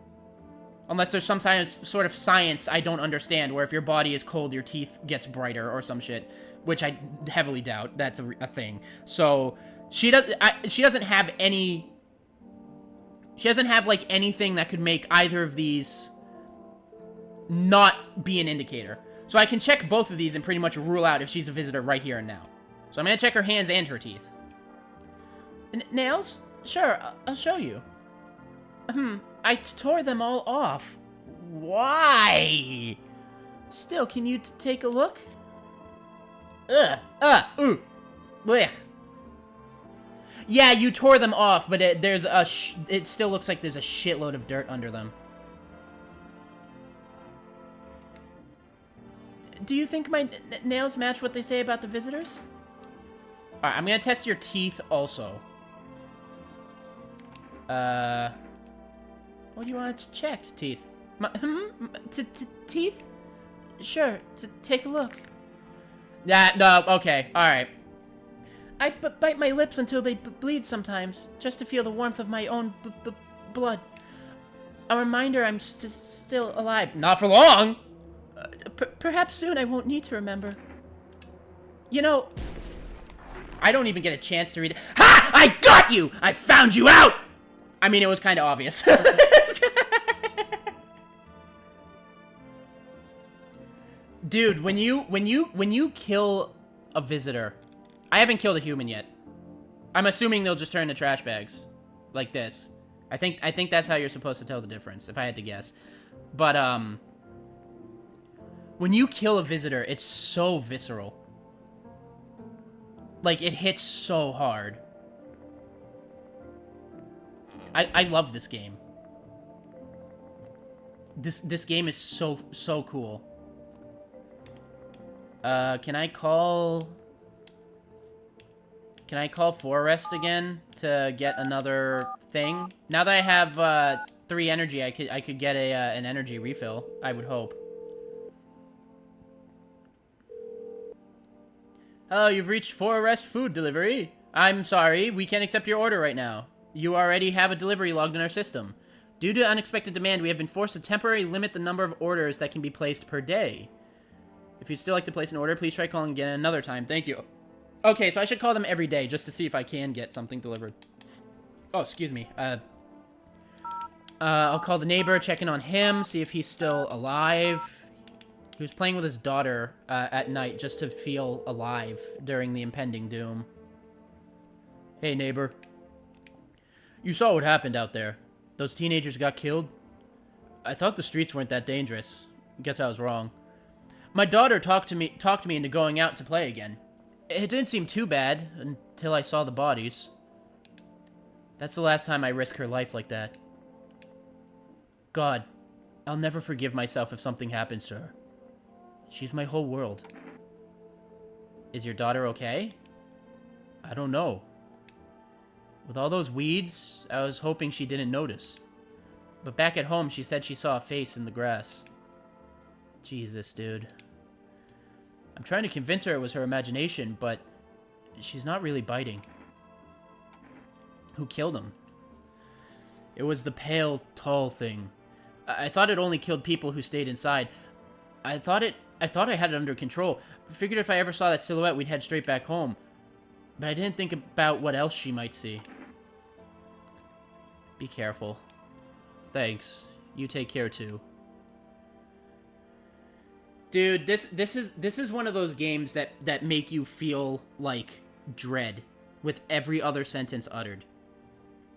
Unless there's some sort of science I don't understand, where if your body is cold, your teeth gets brighter or some shit. Which I heavily doubt that's a thing. So, she doesn't have any... She doesn't have, like, anything that could make either of these not be an indicator. So I can check both of these and pretty much rule out if she's a visitor right here and now. So I'm gonna check her hands and her teeth. Nails? Sure, I'll show you. I tore them all off. Why? Still, can you take a look? Ooh. Blech. Yeah, you tore them off, but it still looks like there's a shitload of dirt under them. Do you think my nails match what they say about the visitors? Alright, I'm gonna test your teeth also. What do you want to check? Teeth. Teeth? Sure, take a look. No, okay, alright. I bite my lips until they bleed sometimes, just to feel the warmth of my own blood. A reminder I'm still alive. Not for long! Perhaps soon I won't need to remember. You know, I don't even get a chance to read it. Ha! I got you! I found you out! I mean, it was kind of obvious. Dude, when you kill a visitor, I haven't killed a human yet. I'm assuming they'll just turn into trash bags, like this. I think that's how you're supposed to tell the difference, if I had to guess. But when you kill a visitor, it's so visceral. Like, it hits so hard. I love this game. This game is so cool. Can I call Forest again to get another thing? Now that I have 3 energy, I could get an energy refill, I would hope. Hello, you've reached Forest Food Delivery. I'm sorry, we can't accept your order right now. You already have a delivery logged in our system. Due to unexpected demand, we have been forced to temporarily limit the number of orders that can be placed per day. If you'd still like to place an order, please try calling again another time. Thank you. Okay, so I should call them every day just to see if I can get something delivered. Oh, excuse me. I'll call the neighbor, check in on him, see if he's still alive. He was playing with his daughter at night just to feel alive during the impending doom. Hey, neighbor. You saw what happened out there. Those teenagers got killed. I thought the streets weren't that dangerous. Guess I was wrong. My daughter talked me into going out to play again. It didn't seem too bad until I saw the bodies. That's the last time I risk her life like that. God, I'll never forgive myself if something happens to her. She's my whole world. Is your daughter okay? I don't know. With all those weeds, I was hoping she didn't notice. But back at home, she said she saw a face in the grass. Jesus, dude. I'm trying to convince her it was her imagination, but she's not really biting. Who killed him? It was the pale, tall thing. I thought it only killed people who stayed inside. I thought I had it under control. Figured if I ever saw that silhouette, we'd head straight back home. But I didn't think about what else she might see. Be careful. Thanks. You take care too. Dude, this is one of those games that make you feel like dread with every other sentence uttered.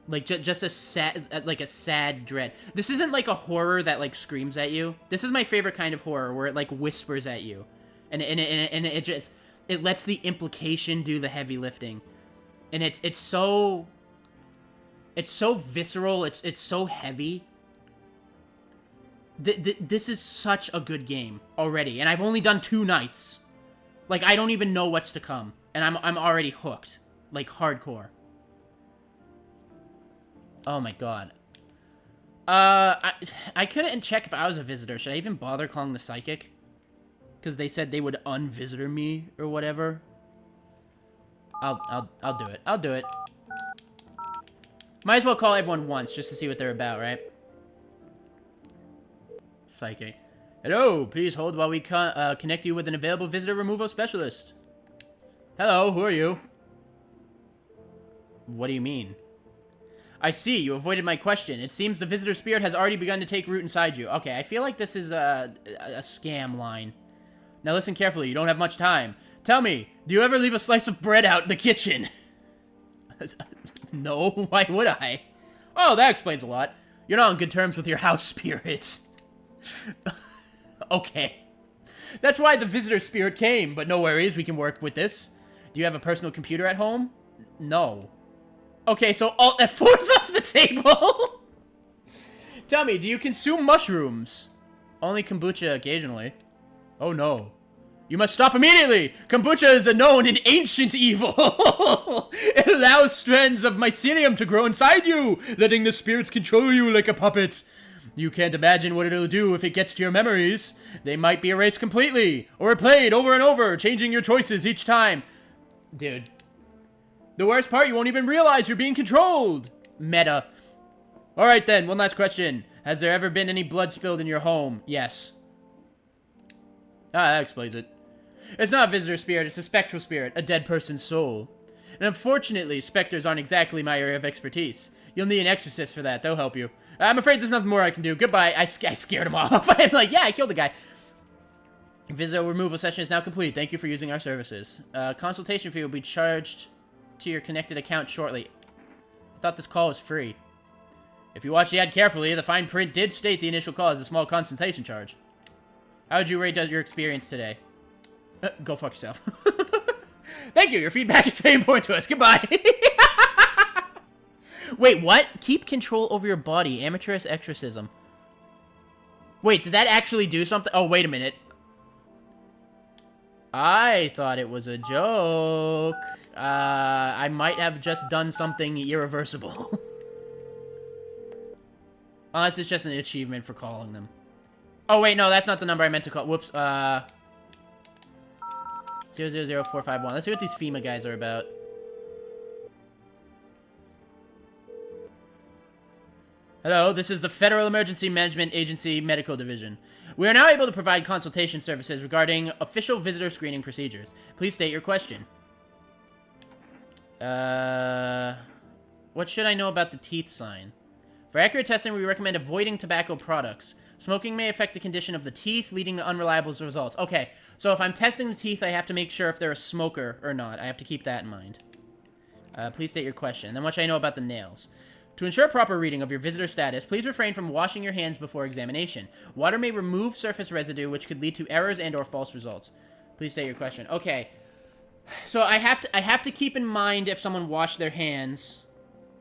Like just a sad dread. This isn't like a horror that like screams at you. This is my favorite kind of horror where it like whispers at you, and it lets the implication do the heavy lifting, and it's so visceral. It's so heavy. This is such a good game already, and I've only done 2 nights. Like, I don't even know what's to come, and I'm already hooked, like hardcore. Oh my god. I couldn't check if I was a visitor. Should I even bother calling the psychic? Because they said they would unvisitor me or whatever. I'll do it. I'll do it. Might as well call everyone once just to see what they're about, right? Psychic. Hello, please hold while we connect you with an available visitor removal specialist. Hello, who are you? What do you mean? I see, you avoided my question. It seems the visitor spirit has already begun to take root inside you. Okay, I feel like this is a scam line. Now listen carefully, you don't have much time. Tell me, do you ever leave a slice of bread out in the kitchen? No, why would I? Oh, that explains a lot. You're not on good terms with your house spirits. Okay. That's why the visitor spirit came, but no worries, we can work with this. Do you have a personal computer at home? No. Okay, so Alt F4's off the table. Tell me, do you consume mushrooms? Only kombucha occasionally. Oh no. You must stop immediately! Kombucha is a known and ancient evil! It allows strands of mycelium to grow inside you, letting the spirits control you like a puppet. You can't imagine what it'll do if it gets to your memories. They might be erased completely, or replayed over and over, changing your choices each time. Dude. The worst part, you won't even realize you're being controlled! Meta. Alright then, one last question. Has there ever been any blood spilled in your home? Yes. Ah, that explains it. It's not a visitor spirit, it's a spectral spirit, a dead person's soul. And unfortunately, specters aren't exactly my area of expertise. You'll need an exorcist for that, they'll help you. I'm afraid there's nothing more I can do. Goodbye. I scared him off. I'm like, yeah, I killed the guy. Visitor removal session is now complete. Thank you for using our services. Consultation fee will be charged to your connected account shortly. I thought this call was free. If you watch the ad carefully, the fine print did state the initial call as a small consultation charge. How would you rate your experience today? Go fuck yourself. Thank you. Your feedback is very important to us. Goodbye. Wait, what? Keep control over your body. Amateurist exorcism. Wait, did that actually do something? Oh, wait a minute. I thought it was a joke. I might have just done something irreversible. Unless it's just an achievement for calling them. Oh, wait, no, that's not the number I meant to call. Whoops, 000451. Let's see what these FEMA guys are about. Hello, this is the Federal Emergency Management Agency Medical Division. We are now able to provide consultation services regarding official visitor screening procedures. Please state your question. What should I know about the teeth sign? For accurate testing, we recommend avoiding tobacco products. Smoking may affect the condition of the teeth, leading to unreliable results. Okay, so if I'm testing the teeth, I have to make sure if they're a smoker or not. I have to keep that in mind. Please state your question. And then what should I know about the nails? To ensure proper reading of your visitor status, please refrain from washing your hands before examination. Water may remove surface residue, which could lead to errors and or false results. Please state your question. Okay, so I have to keep in mind if someone washed their hands.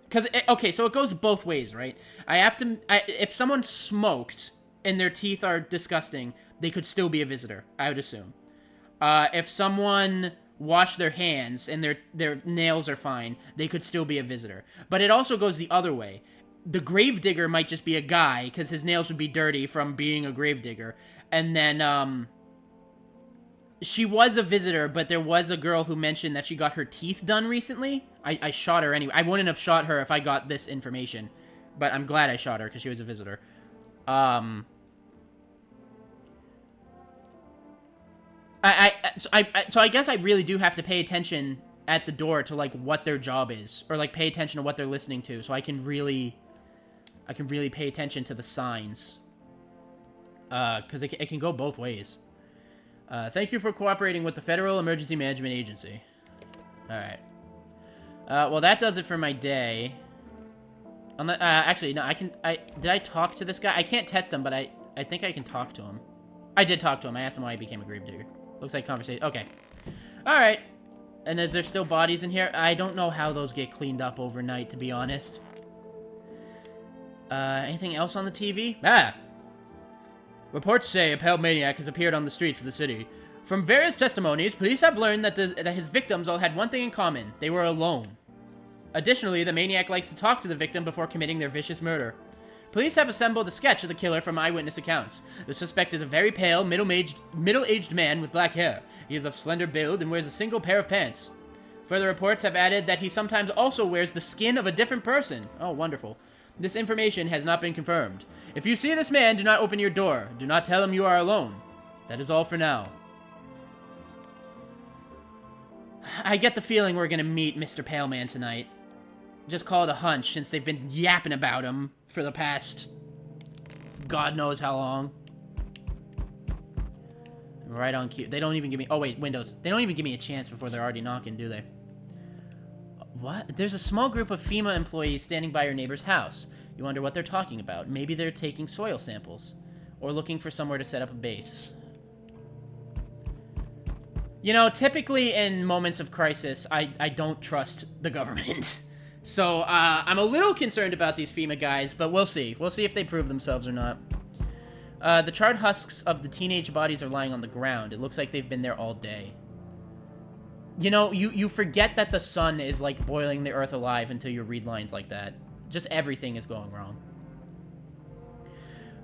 Because, okay, so it goes both ways, right? If someone smoked and their teeth are disgusting, they could still be a visitor, I would assume. If someone washed their hands and their nails are fine, they could still be a visitor. But it also goes the other way. The gravedigger might just be a guy, because his nails would be dirty from being a gravedigger. And then, she was a visitor, but there was a girl who mentioned that she got her teeth done recently. I shot her anyway. I wouldn't have shot her if I got this information. But I'm glad I shot her, because she was a visitor. So I guess I really do have to pay attention at the door to, like, what their job is. Or, like, pay attention to what they're listening to. So I can really pay attention to the signs. Because it can go both ways. Thank you for cooperating with the Federal Emergency Management Agency. Alright. Well, that does it for my day. Actually, no, did I talk to this guy? I can't test him, but I think I can talk to him. I did talk to him. I asked him why he became a gravedigger. Looks like conversation. Okay. Alright. And is there still bodies in here? I don't know how those get cleaned up overnight, to be honest. Anything else on the TV? Ah! Reports say a pale maniac has appeared on the streets of the city. From various testimonies, police have learned that his victims all had one thing in common. They were alone. Additionally, the maniac likes to talk to the victim before committing their vicious murder. Police have assembled a sketch of the killer from eyewitness accounts. The suspect is a very pale, middle-aged man with black hair. He is of slender build and wears a single pair of pants. Further reports have added that he sometimes also wears the skin of a different person. Oh, wonderful. This information has not been confirmed. If you see this man, do not open your door. Do not tell him you are alone. That is all for now. I get the feeling we're gonna meet Mr. Pale Man tonight. Just call it a hunch, since they've been yapping about him for the past God knows how long. Right on cue. They don't even give me... Oh, wait, Windows. They don't even give me a chance before they're already knocking, do they? What? There's a small group of FEMA employees standing by your neighbor's house. You wonder what they're talking about. Maybe they're taking soil samples. or looking for somewhere to set up a base. You know, typically in moments of crisis, I don't trust the government. So, I'm a little concerned about these FEMA guys, but we'll see. We'll see if they prove themselves or not. The charred husks of the teenage bodies are lying on the ground. It looks like they've been there all day. You know, you forget that the sun is, like, boiling the earth alive until you read lines like that. Just everything is going wrong.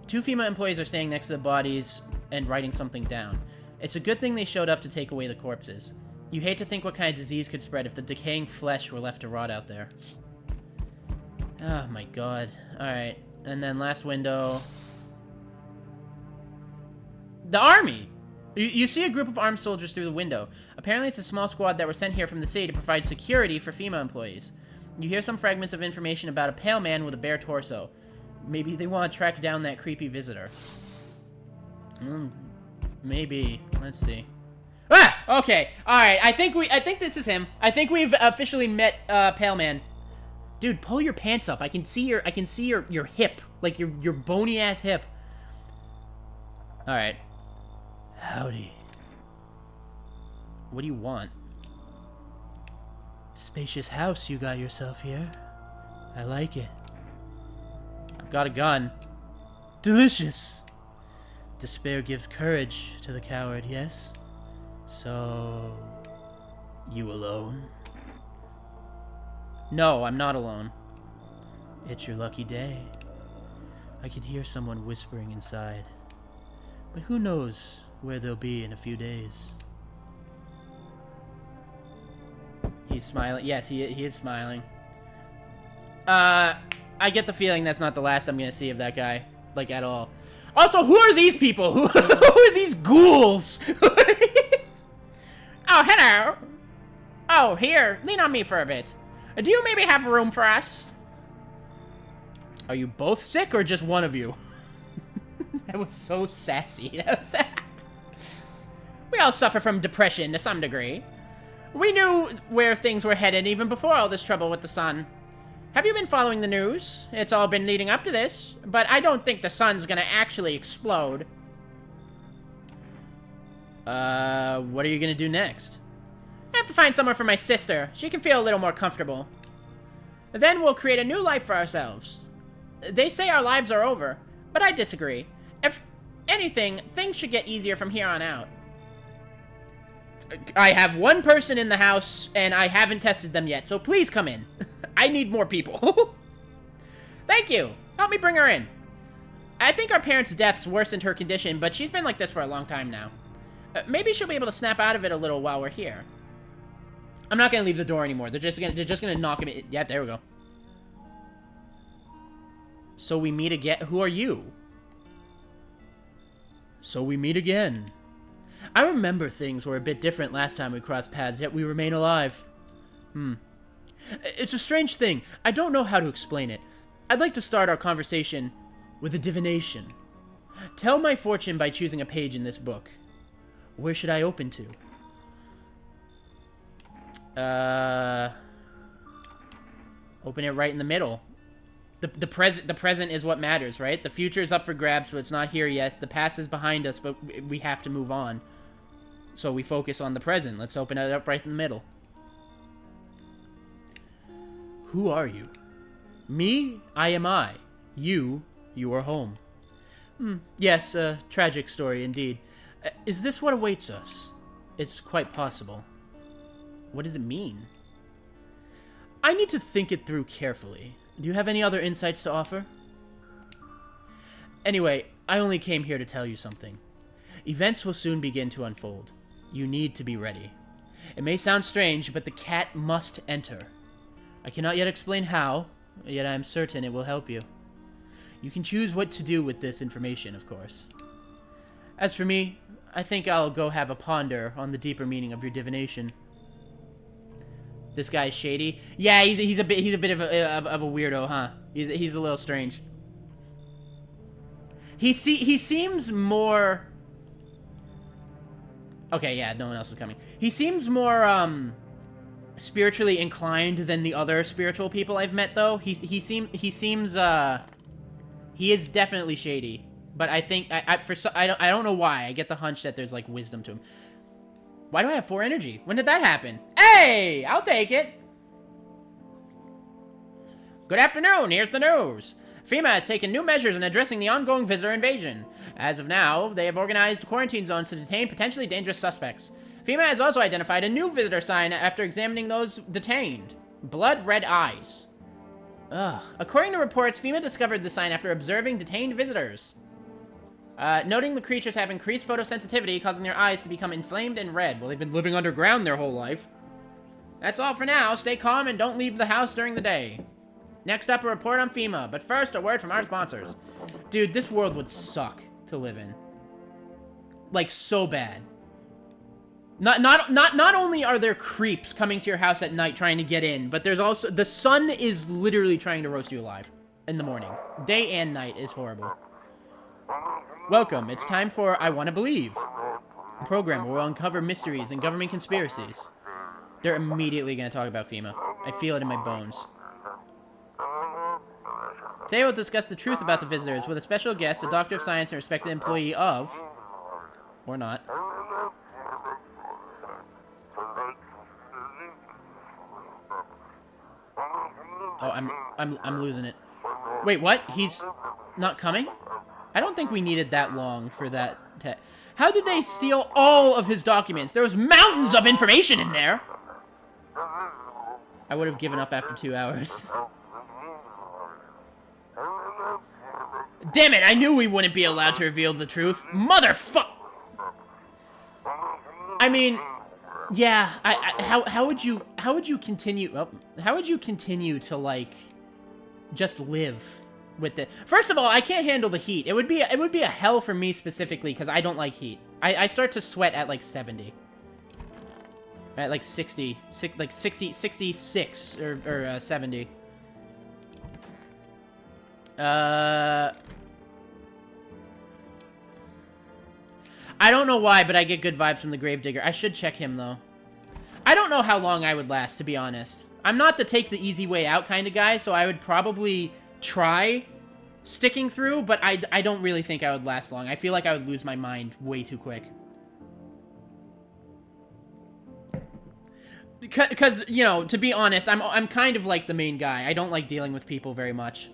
2 FEMA employees are standing next to the bodies and writing something down. It's a good thing they showed up to take away the corpses. You hate to think what kind of disease could spread if the decaying flesh were left to rot out there. Oh my god. Alright. And then last window. The army! You see a group of armed soldiers through the window. Apparently it's a small squad that were sent here from the city to provide security for FEMA employees. You hear some fragments of information about a pale man with a bare torso. Maybe they want to track down that creepy visitor. Maybe. Let's see. Ah! Okay. Alright, I think this is him. I think we've officially met, Pale Man. Dude, pull your pants up. I can see your hip. Like, your bony-ass hip. Alright. Howdy. What do you want? Spacious house you got yourself here. I like it. I've got a gun. Delicious. Despair gives courage to the coward, yes? So... you alone? No, I'm not alone. It's your lucky day. I can hear someone whispering inside. But who knows where they'll be in a few days. He's smiling. Yes, he is smiling. I get the feeling that's not the last I'm gonna see of that guy. Like, at all. Also, who are these people? Who are these ghouls? Oh, hello. Oh, here. Lean on me for a bit. Do you maybe have room for us? Are you both sick or just one of you? That was so sassy. We all suffer from depression to some degree. We knew where things were headed even before all this trouble with the sun. Have you been following the news? It's all been leading up to this, but I don't think the sun's gonna actually explode. What are you gonna do next? I have to find somewhere for my sister. She can feel a little more comfortable. Then we'll create a new life for ourselves. They say our lives are over, but I disagree. If anything, things should get easier from here on out. I have one person in the house, and I haven't tested them yet, so please come in. I need more people. Thank you. Help me bring her in. I think our parents' deaths worsened her condition, but she's been like this for a long time now. Maybe she'll be able to snap out of it a little while we're here. I'm not gonna leave the door anymore. They're just gonna knock him in. Yeah, there we go. So we meet again. Who are you? So we meet again. I remember things were a bit different last time we crossed paths, yet we remain alive. It's a strange thing. I don't know how to explain it. I'd like to start our conversation with a divination. Tell my fortune by choosing a page in this book. Where should I open to? Open it right in the middle. The present is what matters, right? The future is up for grabs, so it's not here yet. The past is behind us, but we have to move on. So we focus on the present. Let's open it up right in the middle. Who are you? Me, I am I. You are home. Yes, a tragic story indeed. Is this what awaits us? It's quite possible. What does it mean? I need to think it through carefully. Do you have any other insights to offer? Anyway, I only came here to tell you something. Events will soon begin to unfold. You need to be ready. It may sound strange, but the cat must enter. I cannot yet explain how, yet I am certain it will help you. You can choose what to do with this information, of course. As for me, I think I'll go have a ponder on the deeper meaning of your divination. This guy's shady. Yeah, he's a bit of a weirdo, huh? He's a little strange. He seems more. Okay, yeah, no one else is coming. He seems more spiritually inclined than the other spiritual people I've met, though. He is definitely shady. But I think I don't know why. I get the hunch that there's like wisdom to him. Why do I have 4 energy? When did that happen? Hey, I'll take it. Good afternoon. Here's the news. FEMA has taken new measures in addressing the ongoing visitor invasion. As of now, they have organized quarantine zones to detain potentially dangerous suspects. FEMA has also identified a new visitor sign after examining those detained. Blood red eyes. Ugh. According to reports, FEMA discovered the sign after observing detained visitors. Noting the creatures have increased photosensitivity, causing their eyes to become inflamed and red. Well, they've been living underground their whole life. That's all for now. Stay calm and don't leave the house during the day. Next up, a report on FEMA. But first, a word from our sponsors. Dude, this world would suck to live in. Like, so bad. Not only are there creeps coming to your house at night trying to get in, but there's also... The sun is literally trying to roast you alive in the morning. Day and night is horrible. Welcome. It's time for I Want to Believe, a program where we'll uncover mysteries and government conspiracies. They're immediately going to talk about FEMA. I feel it in my bones. Today we'll discuss the truth about the visitors with a special guest, a doctor of science and respected employee of... Or not. Oh, I'm losing it. Wait, what? He's not coming? I don't think we needed that long for that. How did they steal all of his documents? There was mountains of information in there. I would have given up after 2 hours. Damn it, I knew we wouldn't be allowed to reveal the truth. Motherfuck! I mean, yeah, how would you continue, how would you continue to, like, just live with it? First of all, I can't handle the heat. It would be a hell for me specifically, because I don't like heat. I start to sweat at, like, 70. At, like, 60, like, 66, or 70. I don't know why, but I get good vibes from the Gravedigger. I should check him, though. I don't know how long I would last, to be honest. I'm not the take the easy way out kind of guy, so I would probably try sticking through, but I don't really think I would last long. I feel like I would lose my mind way too quick. Because, you know, to be honest, I'm kind of like the main guy. I don't like dealing with people very much.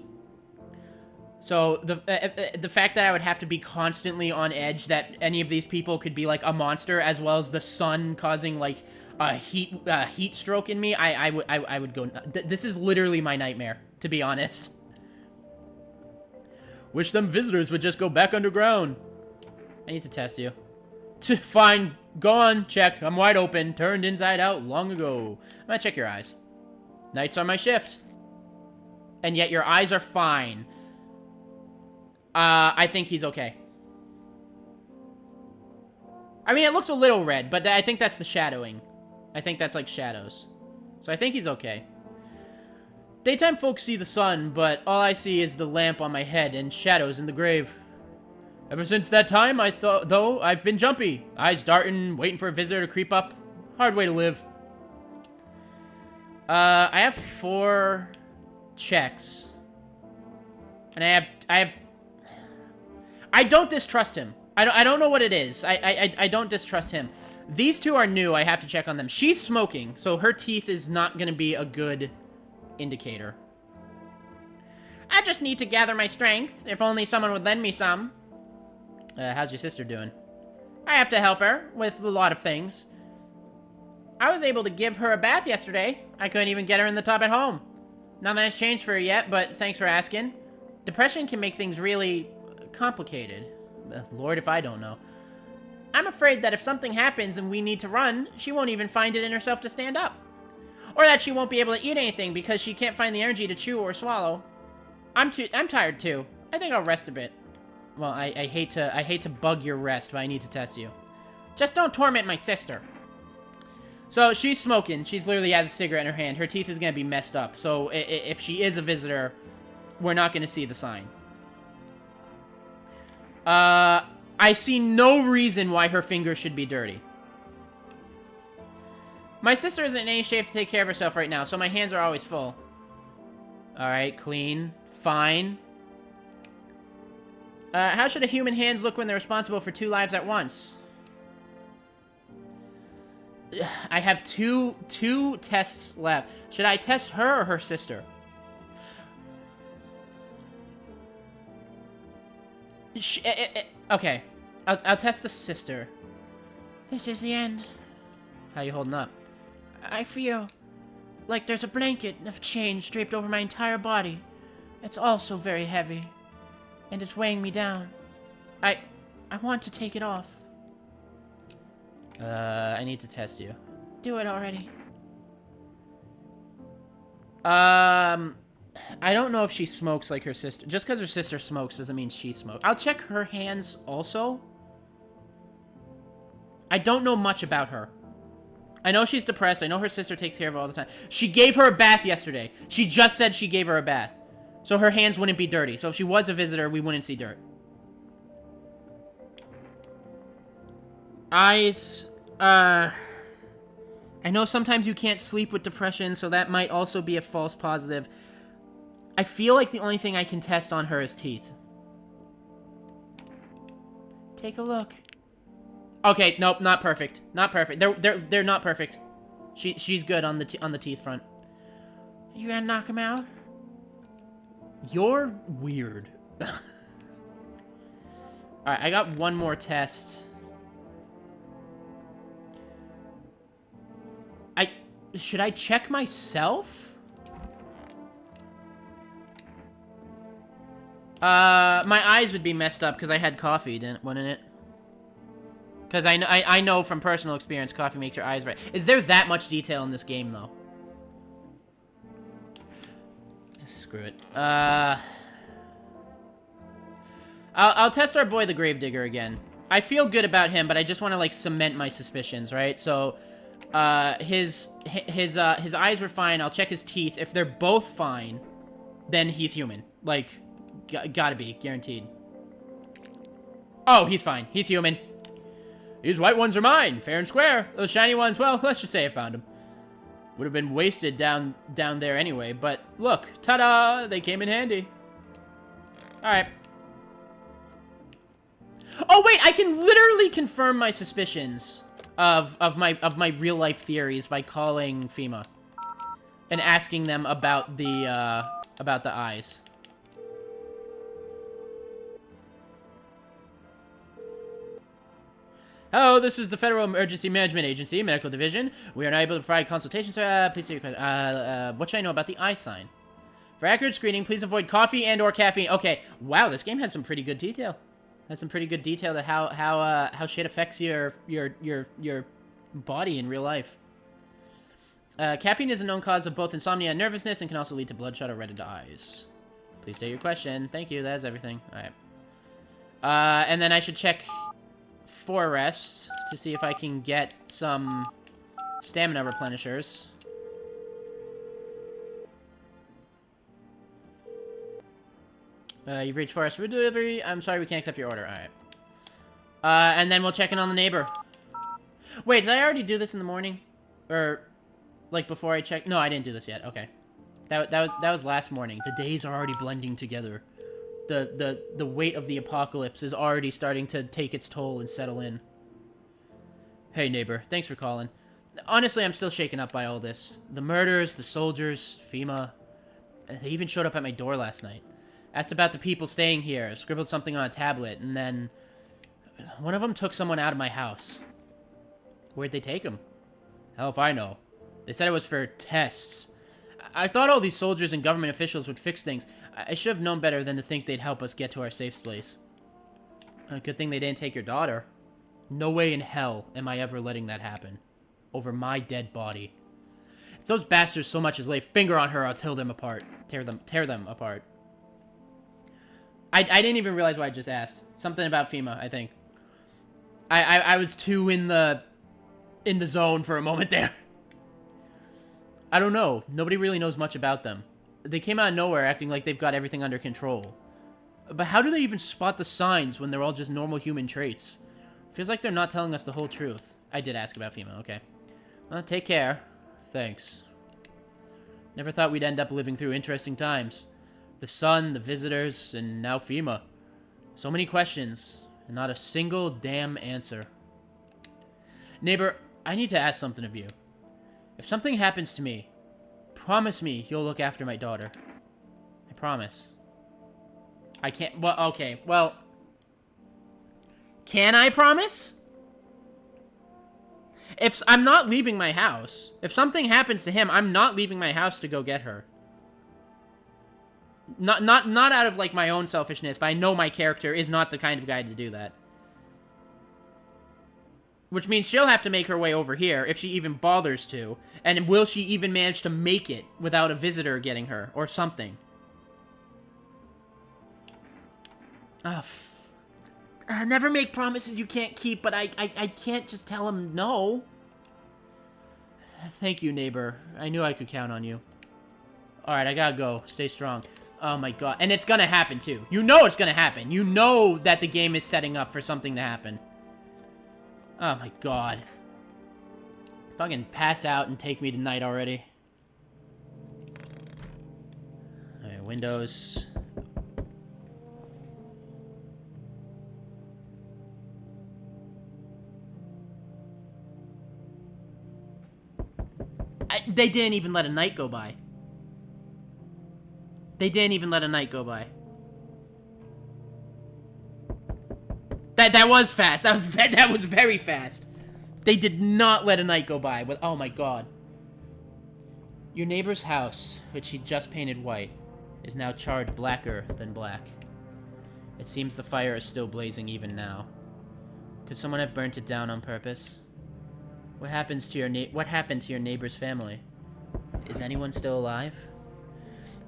So, the fact that I would have to be constantly on edge, that any of these people could be, like, a monster, as well as the sun causing, like, a heat stroke in me, I would go... This is literally my nightmare, to be honest. Wish them visitors would just go back underground. I need to test you. Fine, go on, check. I'm wide open, turned inside out long ago. I'm gonna check your eyes. Nights are my shift. And yet your eyes are fine. I think he's okay. I mean, it looks a little red, but I think that's the shadowing. I think that's like shadows. So I think he's okay. Daytime folks see the sun, but all I see is the lamp on my head and shadows in the grave. Ever since that time, though, I've been jumpy. Eyes darting, waiting for a visitor to creep up. Hard way to live. I have 4 checks. And I don't distrust him. I don't know what it is. I don't distrust him. These 2 are new. I have to check on them. She's smoking, so her teeth is not going to be a good indicator. I just need to gather my strength. If only someone would lend me some. How's your sister doing? I have to help her with a lot of things. I was able to give her a bath yesterday. I couldn't even get her in the tub at home. Nothing has changed for her yet, but thanks for asking. Depression can make things really complicated. Lord, if I don't know. I'm afraid that if something happens and we need to run, she won't even find it in herself to stand up. Or that she won't be able to eat anything because she can't find the energy to chew or swallow. I'm tired too. I think I'll rest a bit. Well, I hate to bug your rest, but I need to test you. Just don't torment my sister. So she's smoking. She's literally has a cigarette in her hand. Her teeth is gonna be messed up. So if she is a visitor, we're not gonna see the sign. I see no reason why her fingers should be dirty. My sister isn't in any shape to take care of herself right now, so my hands are always full. Alright, clean. Fine. How should a human hands look when they're responsible for 2 lives at once? I have two tests left. Should I test her or her sister? Okay. I'll test the sister. This is the end. How you holding up? I feel like there's a blanket of chains draped over my entire body. It's also very heavy. And it's weighing me down. I want to take it off. I need to test you. Do it already. I don't know if she smokes like her sister. Just because her sister smokes doesn't mean she smokes. I'll check her hands also. I don't know much about her. I know she's depressed. I know her sister takes care of her all the time. She gave her a bath yesterday. She just said she gave her a bath. So her hands wouldn't be dirty. So if she was a visitor, we wouldn't see dirt. Eyes. I know sometimes you can't sleep with depression, so that might also be a false positive. I feel like the only thing I can test on her is teeth. Take a look. Okay, nope, not perfect. Not perfect. They're not perfect. She's good on the teeth front. You gonna knock him out? You're weird. Alright, I got one more test. Should I check myself? My eyes would be messed up because I had coffee, wouldn't it? Because I know from personal experience coffee makes your eyes red. Is there that much detail in this game, though? Screw it. I'll test our boy the Gravedigger again. I feel good about him, but I just want to, like, cement my suspicions, right? So, his eyes were fine. I'll check his teeth. If they're both fine, then he's human. Like, gotta be. Guaranteed. Oh, he's fine. He's human. These white ones are mine. Fair and square. Those shiny ones, well, let's just say I found them. Would have been wasted down there anyway, but look. Ta-da! They came in handy. Alright. Oh, wait! I can literally confirm my suspicions of my real-life theories by calling FEMA. And asking them about the eyes. Hello, this is the Federal Emergency Management Agency, Medical Division. We are not able to provide consultations. Please say your question. What should I know about the eye sign? For accurate screening, please avoid coffee and/or caffeine. Okay, wow, this game has some pretty good detail. Has some pretty good detail to how shit affects your body in real life. Caffeine is a known cause of both insomnia and nervousness, and can also lead to bloodshot or reddened eyes. Please state your question. Thank you. That's everything. All right. And then I should check for rest to see if I can get some stamina replenishers. You've reached Forest Food Delivery. I'm sorry, we can't accept your order. Alright. And then we'll check in on the neighbor. Wait, did I already do this in the morning? Or, like, before I checked? No, I didn't do this yet. Okay. That was last morning. The days are already blending together. The weight of the apocalypse is already starting to take its toll and settle in. Hey, neighbor. Thanks for calling. Honestly, I'm still shaken up by all this. The murders, the soldiers, FEMA. They even showed up at my door last night. Asked about the people staying here, scribbled something on a tablet, and then one of them took someone out of my house. Where'd they take him? Hell if I know. They said it was for tests. I thought all these soldiers and government officials would fix things. I should have known better than to think they'd help us get to our safe place. Good thing they didn't take your daughter. No way in hell am I ever letting that happen. Over my dead body. If those bastards so much as lay a finger on her, I'll tear them apart. Tear them apart. I didn't even realize what I just asked. Something about FEMA, I think. I was too in the zone for a moment there. I don't know. Nobody really knows much about them. They came out of nowhere acting like they've got everything under control. But how do they even spot the signs when they're all just normal human traits? Feels like they're not telling us the whole truth. I did ask about FEMA, okay. Well, take care. Thanks. Never thought we'd end up living through interesting times. The sun, the visitors, and now FEMA. So many questions, and not a single damn answer. Neighbor, I need to ask something of you. If something happens to me, promise me you'll look after my daughter. I promise. I can't... Well, okay. Well... Can I promise? If I'm not leaving my house. If something happens to him, I'm not leaving my house to go get her. Not out of, like, my own selfishness, but I know my character is not the kind of guy to do that. Which means she'll have to make her way over here, if she even bothers to. And will she even manage to make it without a visitor getting her, or something? Never make promises you can't keep, but I can't just tell him no. Thank you, neighbor. I knew I could count on you. Alright, I gotta go. Stay strong. Oh my god. And it's gonna happen, too. You know it's gonna happen. You know that the game is setting up for something to happen. Oh my god. Fucking pass out and take me to night already. Alright, Windows. They didn't even let a night go by. They didn't even let a night go by. That was fast. That was very fast. They did not let a night go by. With, oh my god. Your neighbor's house, which he just painted white, is now charred blacker than black. It seems the fire is still blazing even now. Could someone have burnt it down on purpose? What happened to your neighbor's family? Is anyone still alive?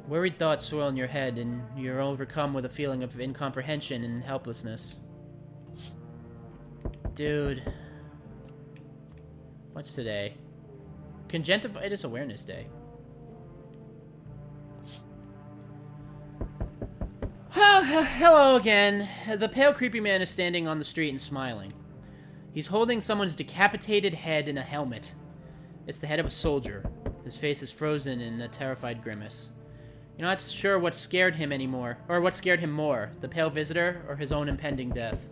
Worried thoughts swirl in your head, and you're overcome with a feeling of incomprehension and helplessness. Dude. What's today? Conjunctivitis Awareness Day. Hello again. The pale, creepy man is standing on the street and smiling. He's holding someone's decapitated head in a helmet. It's the head of a soldier. His face is frozen in a terrified grimace. You're not sure what scared him anymore, or what scared him more, the pale visitor or his own impending death.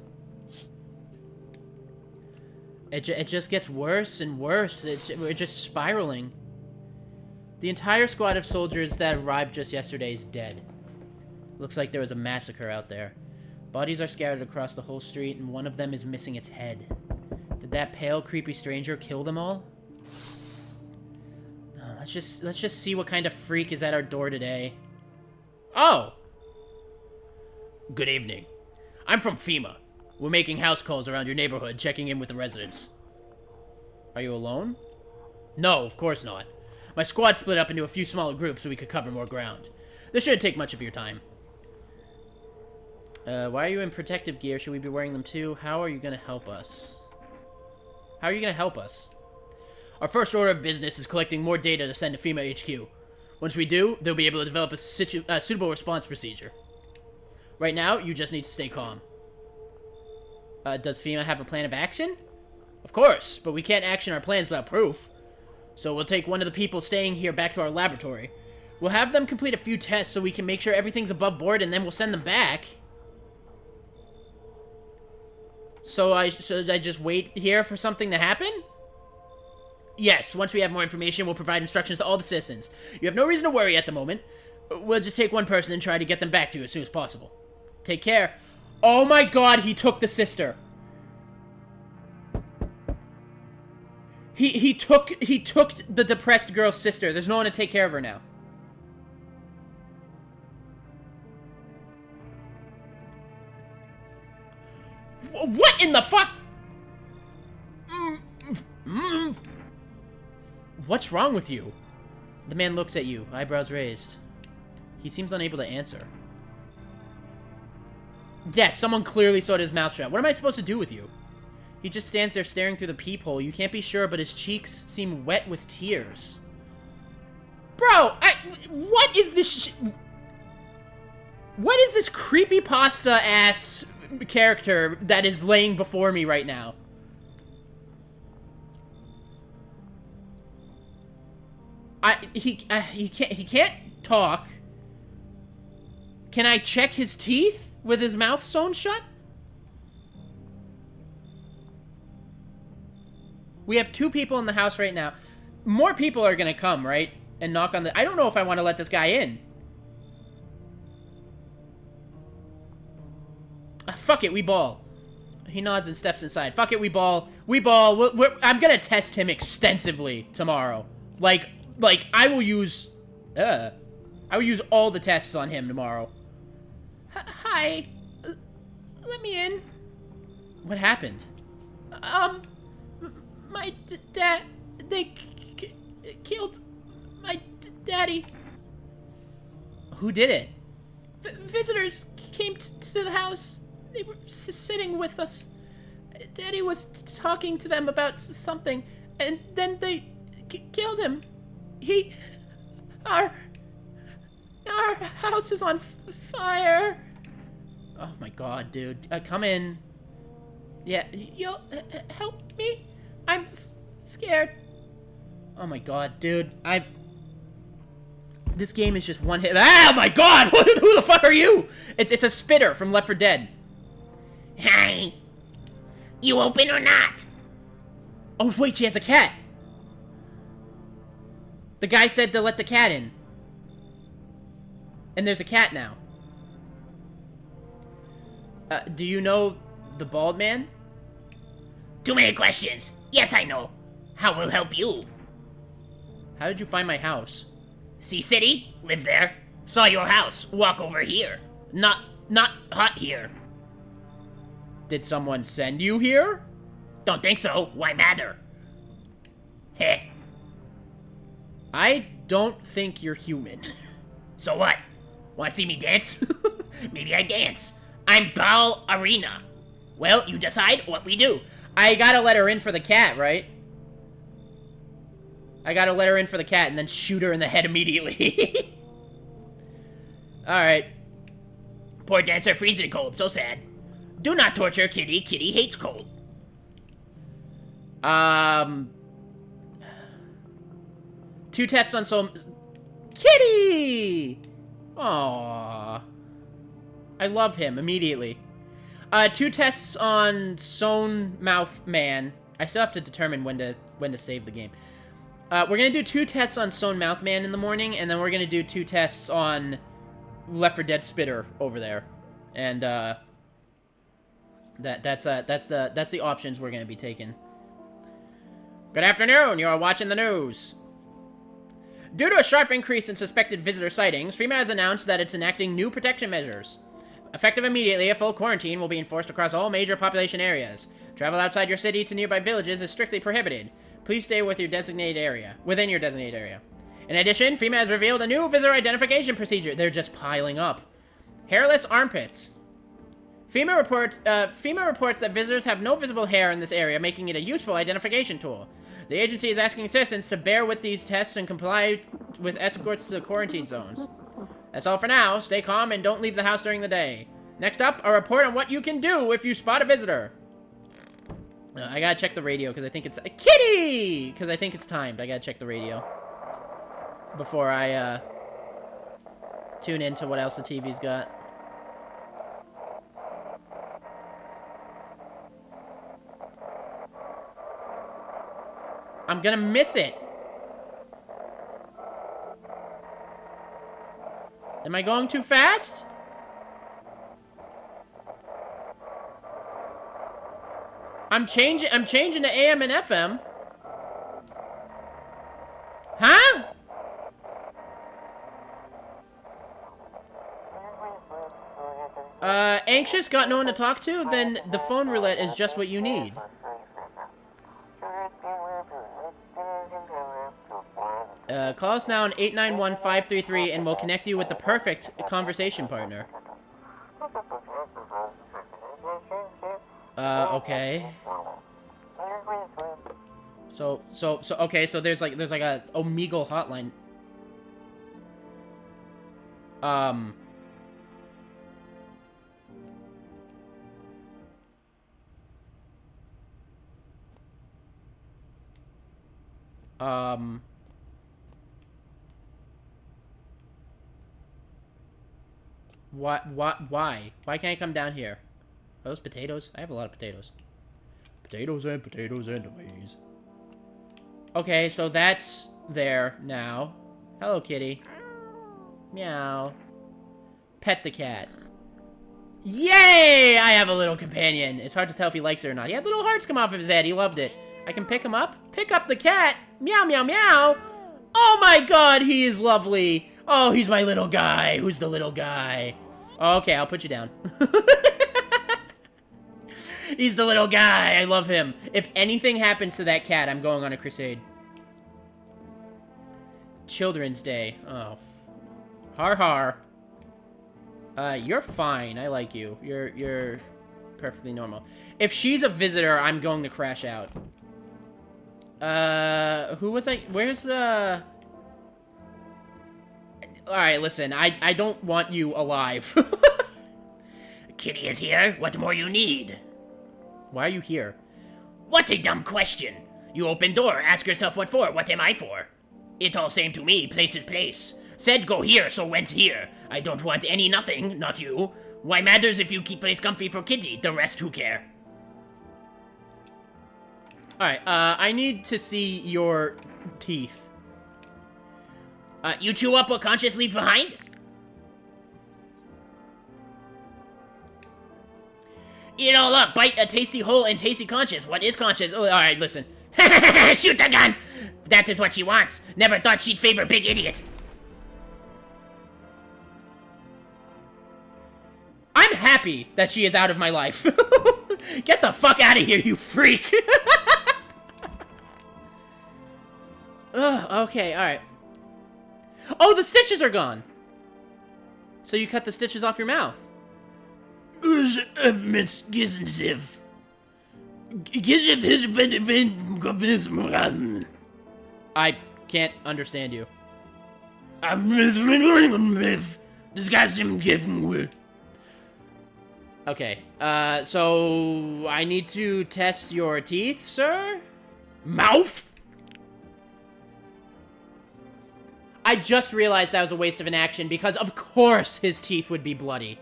It just gets worse and worse. We're just spiraling. The entire squad of soldiers that arrived just yesterday is dead. Looks like there was a massacre out there. Bodies are scattered across the whole street, and one of them is missing its head. Did that pale, creepy stranger kill them all? Let's just see what kind of freak is at our door today. Oh! Good evening. I'm from FEMA. We're making house calls around your neighborhood, checking in with the residents. Are you alone? No, of course not. My squad split up into a few smaller groups so we could cover more ground. This shouldn't take much of your time. Why are you in protective gear? Should we be wearing them too? How are you gonna help us? How are you gonna help us? Our first order of business is collecting more data to send to FEMA HQ. Once we do, they'll be able to develop a suitable response procedure. Right now, you just need to stay calm. Does FEMA have a plan of action? Of course, but we can't action our plans without proof. So we'll take one of the people staying here back to our laboratory. We'll have them complete a few tests so we can make sure everything's above board, and then we'll send them back. So should I just wait here for something to happen? Yes, once we have more information, we'll provide instructions to all the citizens. You have no reason to worry at the moment. We'll just take one person and try to get them back to you as soon as possible. Take care. Oh my god, he took the sister. He took the depressed girl's sister. There's no one to take care of her now. What in the fuck? What's wrong with you? The man looks at you, eyebrows raised. He seems unable to answer. Yes, someone clearly sewed his mouth shut. What am I supposed to do with you? He just stands there staring through the peephole. You can't be sure, but his cheeks seem wet with tears. Bro, what is this what is this creepypasta-ass character that is laying before me right now? He can't talk. Can I check his teeth? With his mouth sewn shut? We have 2 people in the house right now. More people are gonna come, right? And knock on the... I don't know if I want to let this guy in. Fuck it, we ball. He nods and steps inside. Fuck it, we ball. We ball. I'm gonna test him extensively tomorrow. Like, I will use... I will use all the tests on him tomorrow. Hi. Let me in. What happened? My dad... They killed my daddy. Who did it? Visitors came to the house. They were sitting with us. Daddy was talking to them about something, and then they killed him. Our house is on fire. Oh my god, dude. Come in. Yeah, you'll help me? I'm scared. Oh my god, dude. This game is just one hit. Oh my god! Who the fuck are you? It's a spitter from Left 4 Dead. Hi. You open or not? Oh wait, she has a cat. The guy said to let the cat in. And there's a cat now. Do you know the bald man? Too many questions. Yes, I know. How will help you? How did you find my house? See city? Live there. Saw your house. Walk over here. Not hot here. Did someone send you here? Don't think so. Why matter? Heh. I don't think you're human. So what? Want to see me dance? Maybe I dance. I'm Ball Arena. Well, you decide what we do. I gotta let her in for the cat, right? I gotta let her in for the cat and then shoot her in the head immediately. Alright. Poor dancer freezing cold. So sad. Do not torture Kitty. Kitty hates cold. 2 tests on some... Kitty! Aww. I love him immediately. 2 tests on Sewn Mouth Man. I still have to determine when to save the game. We're gonna do 2 tests on Sewn Mouth Man in the morning, and then we're gonna do 2 tests on Left 4 Dead Spitter over there. And that's the options we're gonna be taking. Good afternoon. You are watching the news. Due to a sharp increase in suspected visitor sightings, FEMA has announced that it's enacting new protection measures. Effective immediately, a full quarantine will be enforced across all major population areas. Travel outside your city to nearby villages is strictly prohibited. Please stay within your designated area. In addition, FEMA has revealed a new visitor identification procedure. They're just piling up. Hairless armpits. FEMA reports that visitors have no visible hair in this area, making it a useful identification tool. The agency is asking citizens to bear with these tests and comply with escorts to the quarantine zones. That's all for now. Stay calm and don't leave the house during the day. Next up, a report on what you can do if you spot a visitor. I gotta check the radio because I think it's... Kitty! Because I think it's timed. I gotta check the radio before I tune into what else the TV's got. I'm gonna miss it. Am I going too fast? I'm changing to AM and FM. Huh? Anxious, got no one to talk to? Then the phone roulette is just what you need. Call us now on 891-533 and we'll connect you with the perfect conversation partner. Okay. Okay, so there's like a Omegle hotline. Why? Why can't I come down here? Are those potatoes? I have a lot of potatoes. Potatoes and maize. Okay, so that's there now. Hello, kitty. Meow. Pet the cat. Yay! I have a little companion. It's hard to tell if he likes it or not. He had little hearts come off of his head. He loved it. I can pick him up. Pick up the cat. Meow, meow, meow. Oh my god, he is lovely. Oh, he's my little guy. Who's the little guy? Okay, I'll put you down. He's the little guy. I love him. If anything happens to that cat, I'm going on a crusade. Children's Day. Oh. Har har. You're fine. I like you. You're perfectly normal. If she's a visitor, I'm going to crash out. Who was I? Where's the... Alright, listen. I don't want you alive. Kitty is here. What more you need? Why are you here? What a dumb question. You open door, ask yourself what for. What am I for? It all same to me. Place is place. Said go here, so went here. I don't want any nothing, not you. Why matters if you keep place comfy for Kitty? The rest who care? Alright, I need to see your teeth. You chew up what conscious leaves behind? Eat it all up, bite a tasty hole and tasty conscious. What is conscious? Oh, alright, listen. Shoot the gun! That is what she wants. Never thought she'd favor big idiot. I'm happy that she is out of my life. Get the fuck out of here, you freak! Ugh, okay, alright. Oh, the stitches are gone! So you cut the stitches off your mouth. I can't understand you. Okay, so I need to test your teeth, sir? Mouth? I just realized that was a waste of an action because of course his teeth would be bloody.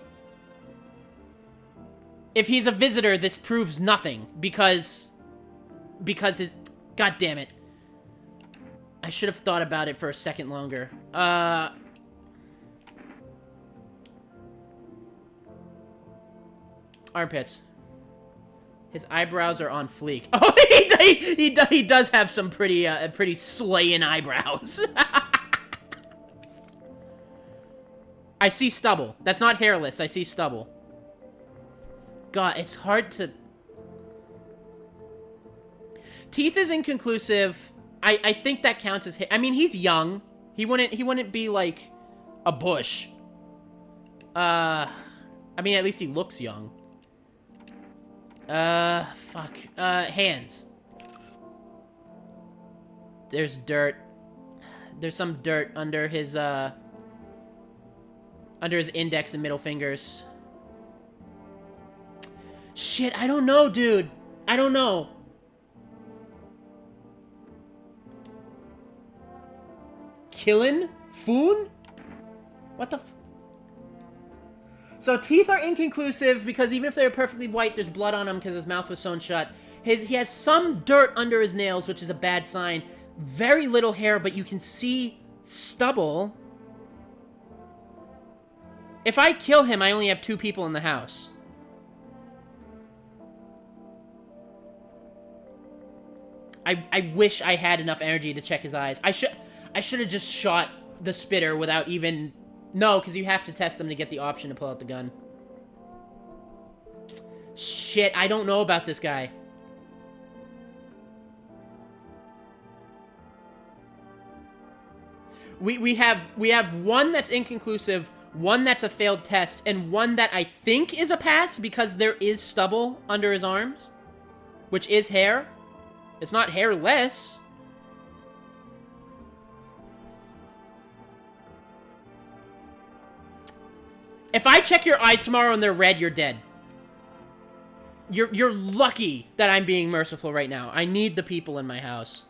If he's a visitor, this proves nothing because his... God damn it. I should have thought about it for a second longer. Armpits. His eyebrows are on fleek. Oh, he does have some pretty slaying eyebrows. I see stubble. That's not hairless. I see stubble. God, it's hard to... Teeth is inconclusive. I think that counts as... I mean, he's young. He wouldn't be, like, a bush. I mean, at least he looks young. Fuck. Hands. There's dirt. There's some dirt under his index and middle fingers. Shit, I don't know, dude. I don't know. Killin? Foon? What the f... So teeth are inconclusive because even if they're perfectly white, there's blood on them because his mouth was sewn shut. He has some dirt under his nails, which is a bad sign. Very little hair, but you can see stubble. If I kill him, I only have 2 people in the house. I wish I had enough energy to check his eyes. I should have just shot the spitter without even... No, because you have to test them to get the option to pull out the gun. Shit, I don't know about this guy. We have one that's inconclusive, one that's a failed test, and one that I think is a pass because there is stubble under his arms, which is hair. It's not hairless. If I check your eyes tomorrow and they're red, you're dead. You're lucky that I'm being merciful right now. I need the people in my house.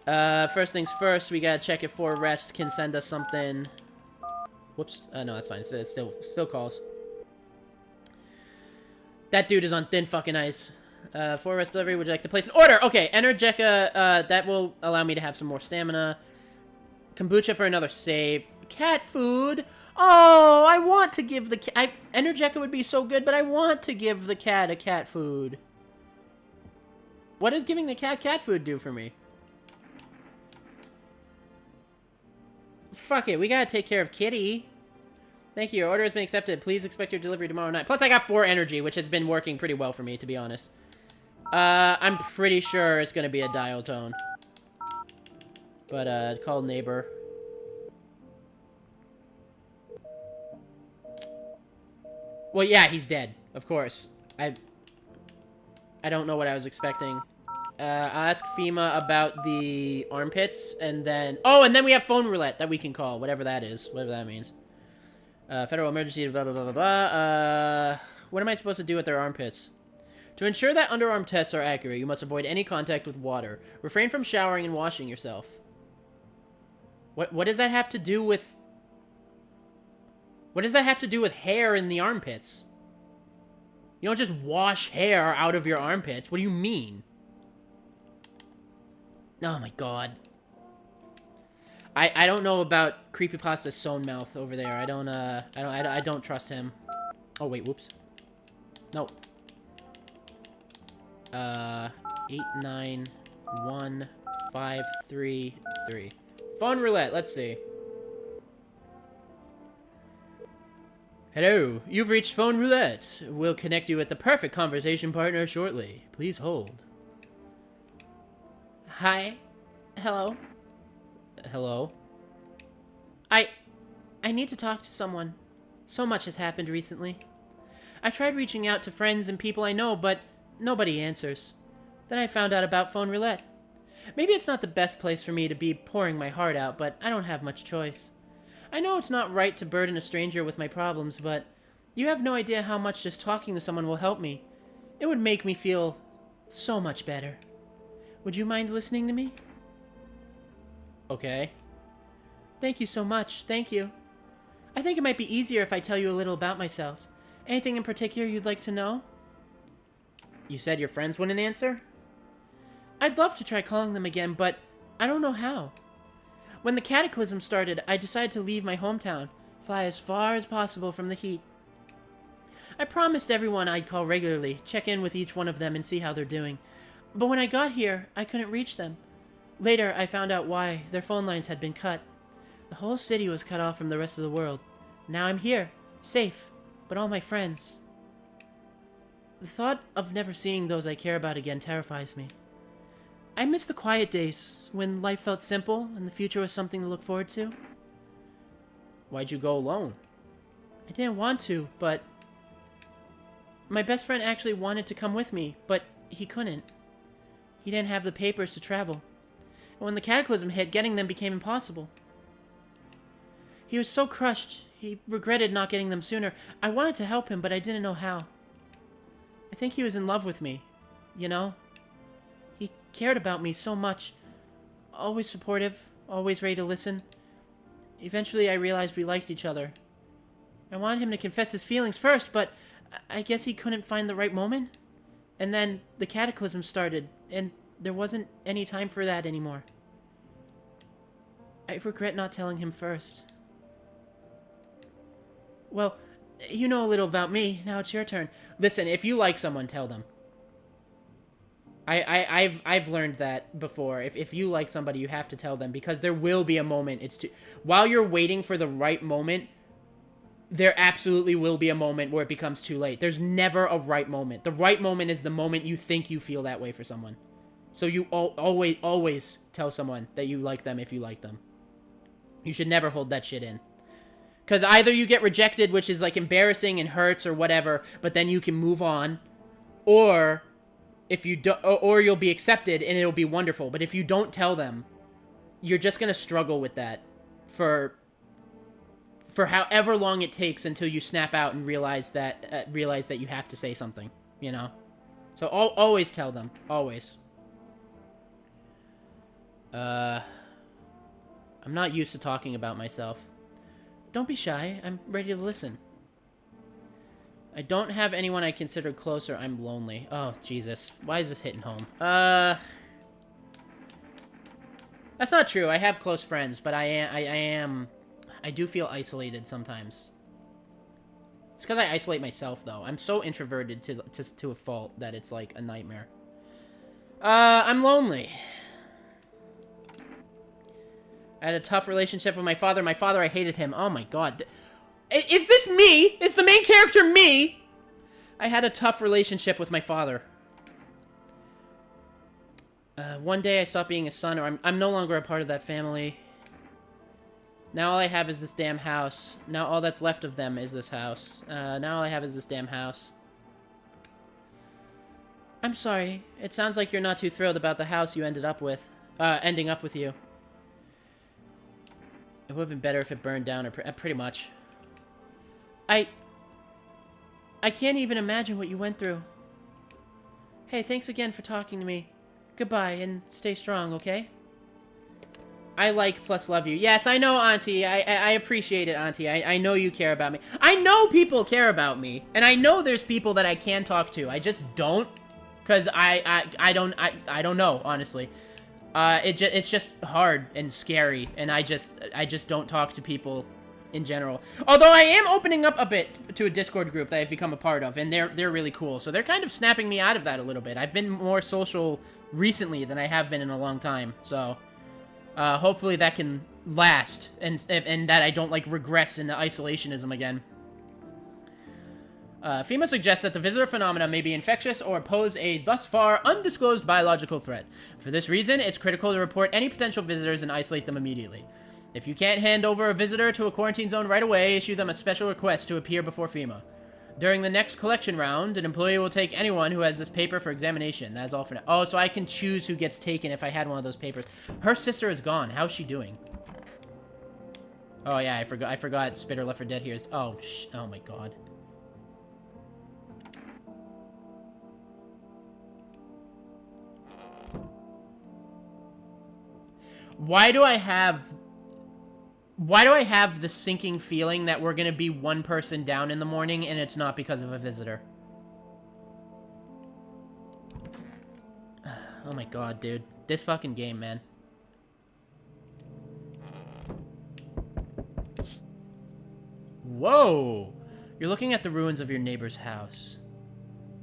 First things first, we gotta check if 4 Rest can send us something. Whoops. No, that's fine. It still calls. That dude is on thin fucking ice. 4 rest delivery. Would you like to place an order? Okay, Energeca. That will allow me to have some more stamina. Kombucha for another save. Cat food. Oh, I want to give the cat... Energeca would be so good, but I want to give the cat a cat food. What does giving the cat food do for me? Fuck it, we gotta take care of Kitty. Thank you, your order has been accepted. Please expect your delivery tomorrow night. Plus, I got 4 energy, which has been working pretty well for me, to be honest. I'm pretty sure it's gonna be a dial tone. But, call neighbor. Well, yeah, he's dead, of course. I don't know what I was expecting. I'll ask FEMA about the armpits, and then... Oh, and then we have phone roulette that we can call, whatever that is, whatever that means. Federal emergency, blah, blah, blah, blah, blah. What am I supposed to do with their armpits? To ensure that underarm tests are accurate, you must avoid any contact with water. Refrain from showering and washing yourself. What does that have to do with... What does that have to do with hair in the armpits? You don't just wash hair out of your armpits. What do you mean? Oh my god. I don't know about Creepypasta Sonemouth over there. I don't trust him. Oh wait, whoops. No. 891533. Phone roulette, let's see. Hello, you've reached Phone Roulette. We'll connect you with the perfect conversation partner shortly. Please hold. Hi. Hello. Hello. I need to talk to someone. So much has happened recently. I tried reaching out to friends and people I know, but nobody answers. Then I found out about Phone Roulette. Maybe it's not the best place for me to be pouring my heart out, but I don't have much choice. I know it's not right to burden a stranger with my problems, but you have no idea how much just talking to someone will help me. It would make me feel so much better. Would you mind listening to me? Okay. Thank you so much. Thank you. I think it might be easier if I tell you a little about myself. Anything in particular you'd like to know? You said your friends wouldn't answer? I'd love to try calling them again, but I don't know how. When the cataclysm started, I decided to leave my hometown, fly as far as possible from the heat. I promised everyone I'd call regularly, check in with each one of them and see how they're doing. But when I got here, I couldn't reach them. Later, I found out why. Their phone lines had been cut. The whole city was cut off from the rest of the world. Now I'm here, safe, but all my friends... The thought of never seeing those I care about again terrifies me. I miss the quiet days, when life felt simple and the future was something to look forward to. Why'd you go alone? I didn't want to, but... My best friend actually wanted to come with me, but he couldn't. He didn't have the papers to travel. And when the cataclysm hit, getting them became impossible. He was so crushed, he regretted not getting them sooner. I wanted to help him, but I didn't know how. I think he was in love with me, you know? He cared about me so much. Always supportive, always ready to listen. Eventually, I realized we liked each other. I wanted him to confess his feelings first, but I guess he couldn't find the right moment. And then the cataclysm started, and there wasn't any time for that anymore. I regret not telling him first. Well, you know a little about me. Now it's your turn. Listen, if you like someone, tell them. I've learned that before. If you like somebody, you have to tell them, because there will be a moment. While you're waiting for the right moment, there absolutely will be a moment where it becomes too late. There's never a right moment. The right moment is the moment you think you feel that way for someone. So you always tell someone that you like them if you like them. You should never hold that shit in. Because either you get rejected, which is like embarrassing and hurts or whatever, but then you can move on, or if you don't, or you'll be accepted and it'll be wonderful. But if you don't tell them, you're just gonna struggle with that for however long it takes until you snap out and realize that you have to say something, you know. So always tell them, always. I'm not used to talking about myself. don't be shy. I'm ready to listen. I don't have anyone I consider close, or I'm lonely. Oh, Jesus. Why is this hitting home? That's not true. I have close friends, but I do feel isolated sometimes. It's because I isolate myself, though. I'm so introverted to a fault that it's like a nightmare. I'm lonely. I had a tough relationship with my father. My father, I hated him. Oh my god. Is this me? Is the main character me? I had a tough relationship with my father. One day I stopped being a son, or I'm no longer a part of that family. Now all I have is this damn house. Now all that's left of them is this house. Now all I have is this damn house. I'm sorry. It sounds like you're not too thrilled about the house you ending up with you. It would have been better if it burned down, or pretty much. I can't even imagine what you went through. Hey, thanks again for talking to me. Goodbye, and stay strong, okay? I like plus love you. Yes, I know, Auntie. I appreciate it, Auntie. I know you care about me. I know people care about me. And I know there's people that I can talk to. I just don't. Because I don't know, honestly. It's just hard and scary. And I just don't talk to people in general. Although I am opening up a bit to a Discord group that I've become a part of. And they're really cool. So they're kind of snapping me out of that a little bit. I've been more social recently than I have been in a long time. So... hopefully that can last, and that I don't, like, regress into isolationism again. FEMA suggests that the visitor phenomena may be infectious or pose a thus far undisclosed biological threat. For this reason, it's critical to report any potential visitors and isolate them immediately. If you can't hand over a visitor to a quarantine zone right away, issue them a special request to appear before FEMA. During the next collection round, an employee will take anyone who has this paper for examination. That is all for now. Oh, so I can choose who gets taken if I had one of those papers. Her sister is gone. How's she doing? Oh, yeah, I forgot Spitter Left 4 Dead here is... Oh, oh my god. Why do I have the sinking feeling that we're gonna be one person down in the morning and it's not because of a visitor? Oh my god, dude. This fucking game, man. Whoa! You're looking at the ruins of your neighbor's house.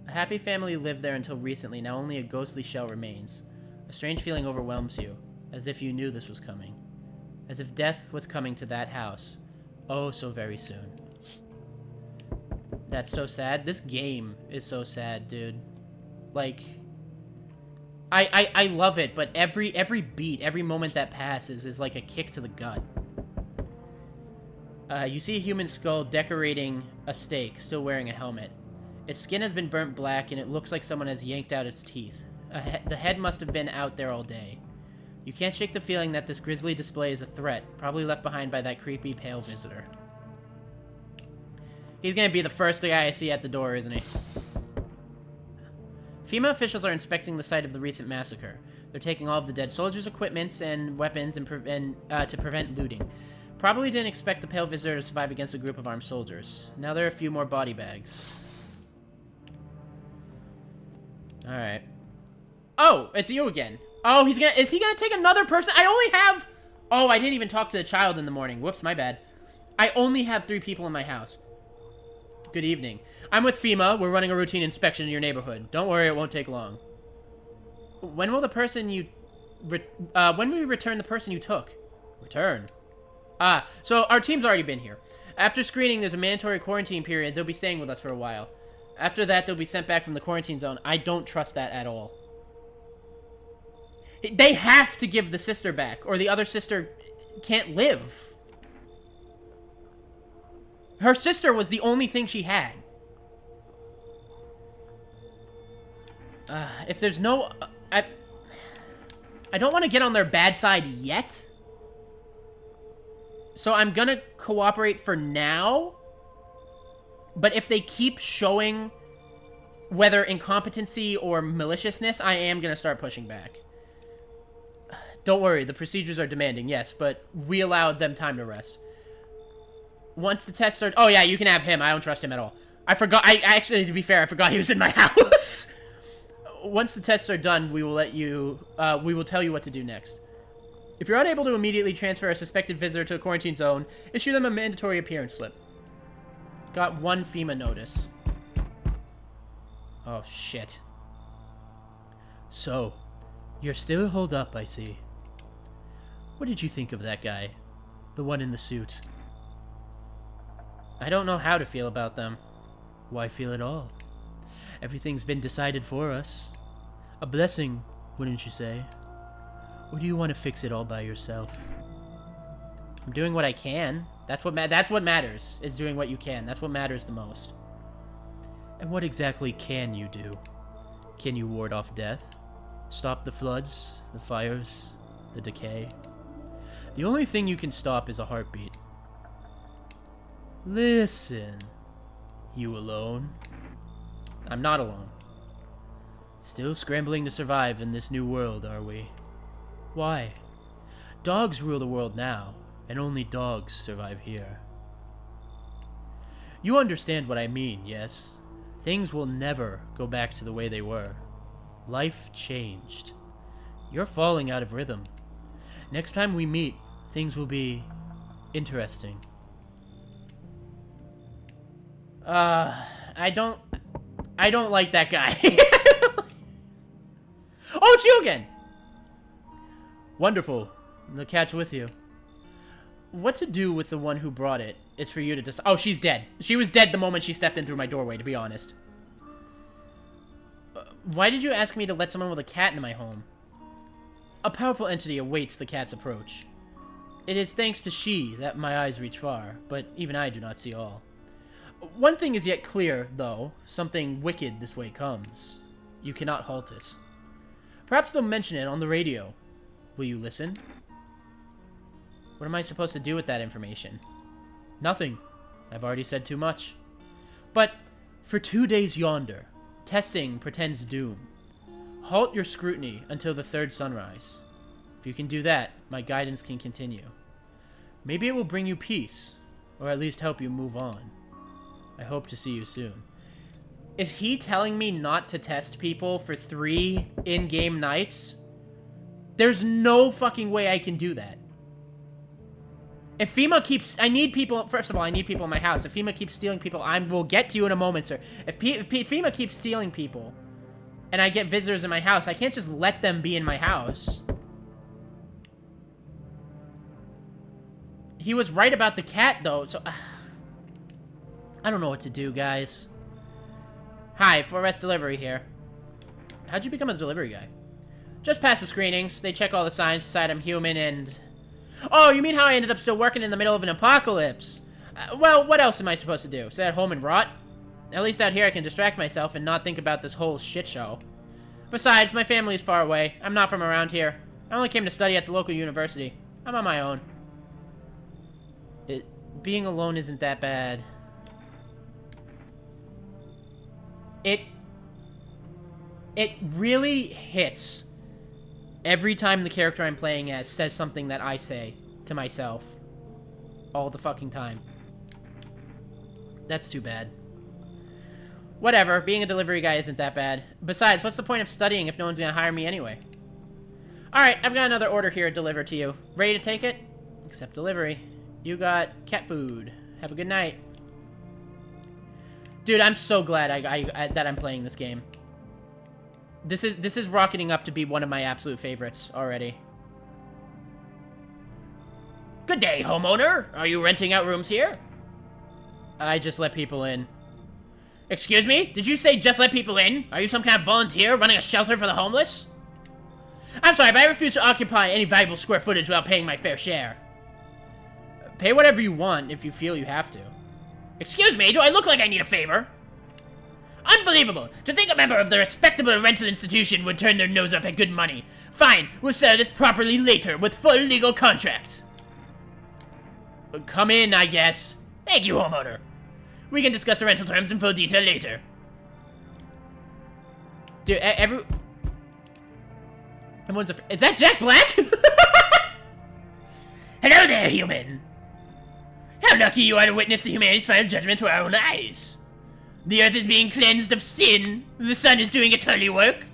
A happy family lived there until recently. Now only a ghostly shell remains. A strange feeling overwhelms you, as if you knew this was coming. As if death was coming to that house. Oh, so very soon. That's so sad. This game is so sad, dude. Like... I love it, but every beat, every moment that passes is like a kick to the gut. You see a human skull decorating a stake, still wearing a helmet. Its skin has been burnt black, and it looks like someone has yanked out its teeth. The head must have been out there all day. You can't shake the feeling that this grisly display is a threat, probably left behind by that creepy, pale visitor. He's gonna be the first guy I see at the door, isn't he? FEMA officials are inspecting the site of the recent massacre. They're taking all of the dead soldiers' equipments and weapons to prevent looting. Probably didn't expect the pale visitor to survive against a group of armed soldiers. Now there are a few more body bags. Alright. Oh, it's you again. Oh, is he gonna take another person? I only have... Oh, I didn't even talk to the child in the morning. Whoops, my bad. I only have 3 people in my house. Good evening. I'm with FEMA. We're running a routine inspection in your neighborhood. Don't worry, it won't take long. When will the person you... when will you return the person you took? Return? Ah, so our team's already been here. After screening, there's a mandatory quarantine period. They'll be staying with us for a while. After that, they'll be sent back from the quarantine zone. I don't trust that at all. They have to give the sister back, or the other sister can't live. Her sister was the only thing she had. If there's no... I don't want to get on their bad side yet. So I'm gonna cooperate for now. But if they keep showing whether incompetency or maliciousness, I am gonna start pushing back. Don't worry, the procedures are demanding, yes, but we allowed them time to rest. Once the tests are... Oh, yeah, you can have him. I don't trust him at all. I forgot... I actually, to be fair, I forgot he was in my house. Once the tests are done, we will let you... we will tell you what to do next. If you're unable to immediately transfer a suspected visitor to a quarantine zone, issue them a mandatory appearance slip. Got 1 FEMA notice. Oh, shit. So, you're still holed up, I see. What did you think of that guy? The one in the suit? I don't know how to feel about them. Why feel at all? Everything's been decided for us. A blessing, wouldn't you say? Or do you want to fix it all by yourself? I'm doing what I can. That's what matters, is doing what you can. That's what matters the most. And what exactly can you do? Can you ward off death? Stop the floods, the fires, the decay? The only thing you can stop is a heartbeat. Listen. You alone? I'm not alone. Still scrambling to survive in this new world, are we? Why? Dogs rule the world now, and only dogs survive here. You understand what I mean, yes? Things will never go back to the way they were. Life changed. You're falling out of rhythm. Next time we meet, things will be interesting. I don't like that guy. Oh, it's you again! Wonderful. The cat's with you. What to do with the one who brought it is for you to decide. Oh, she's dead. She was dead the moment she stepped in through my doorway, to be honest. Why did you ask me to let someone with a cat into my home? A powerful entity awaits the cat's approach. It is thanks to she that my eyes reach far, but even I do not see all. One thing is yet clear, though. Something wicked this way comes. You cannot halt it. Perhaps they'll mention it on the radio. Will you listen? What am I supposed to do with that information? Nothing. I've already said too much. But for 2 days yonder, testing pretends doom. Halt your scrutiny until the 3rd sunrise. If you can do that, my guidance can continue. Maybe it will bring you peace, or at least help you move on. I hope to see you soon. Is he telling me not to test people for 3 in-game nights? There's no fucking way I can do that. If FEMA keeps... I need people... First of all, I need people in my house. If FEMA keeps stealing people, we'll get to you in a moment, sir. If FEMA keeps stealing people, and I get visitors in my house, I can't just let them be in my house. He was right about the cat, though, so... I don't know what to do, guys. Hi, 4S Delivery here. How'd you become a delivery guy? Just past the screenings. They check all the signs, decide I'm human, and... Oh, you mean how I ended up still working in the middle of an apocalypse? Well, what else am I supposed to do? Stay at home and rot? At least out here I can distract myself and not think about this whole shit show. Besides, my family's far away. I'm not from around here. I only came to study at the local university. I'm on my own. Being alone isn't that bad. It really hits every time the character I'm playing as says something that I say to myself. All the fucking time. That's too bad. Whatever, being a delivery guy isn't that bad. Besides, what's the point of studying if no one's gonna hire me anyway? Alright, I've got another order here delivered to you. Ready to take it? Accept delivery. You got cat food. Have a good night. Dude, I'm so glad that I'm playing this game. This is rocketing up to be one of my absolute favorites already. Good day, homeowner. Are you renting out rooms here? I just let people in. Excuse me? Did you say just let people in? Are you some kind of volunteer running a shelter for the homeless? I'm sorry, but I refuse to occupy any valuable square footage without paying my fair share. Pay whatever you want if you feel you have to. Excuse me, do I look like I need a favor? Unbelievable! To think a member of the respectable rental institution would turn their nose up at good money. Fine, we'll settle this properly later with full legal contract. Come in, I guess. Thank you, homeowner. We can discuss the rental terms in full detail later. Dude, everyone's is that Jack Black? Hello there, human. How lucky you are to witness the humanity's final judgment to our own eyes. The earth is being cleansed of sin. The sun is doing its holy work.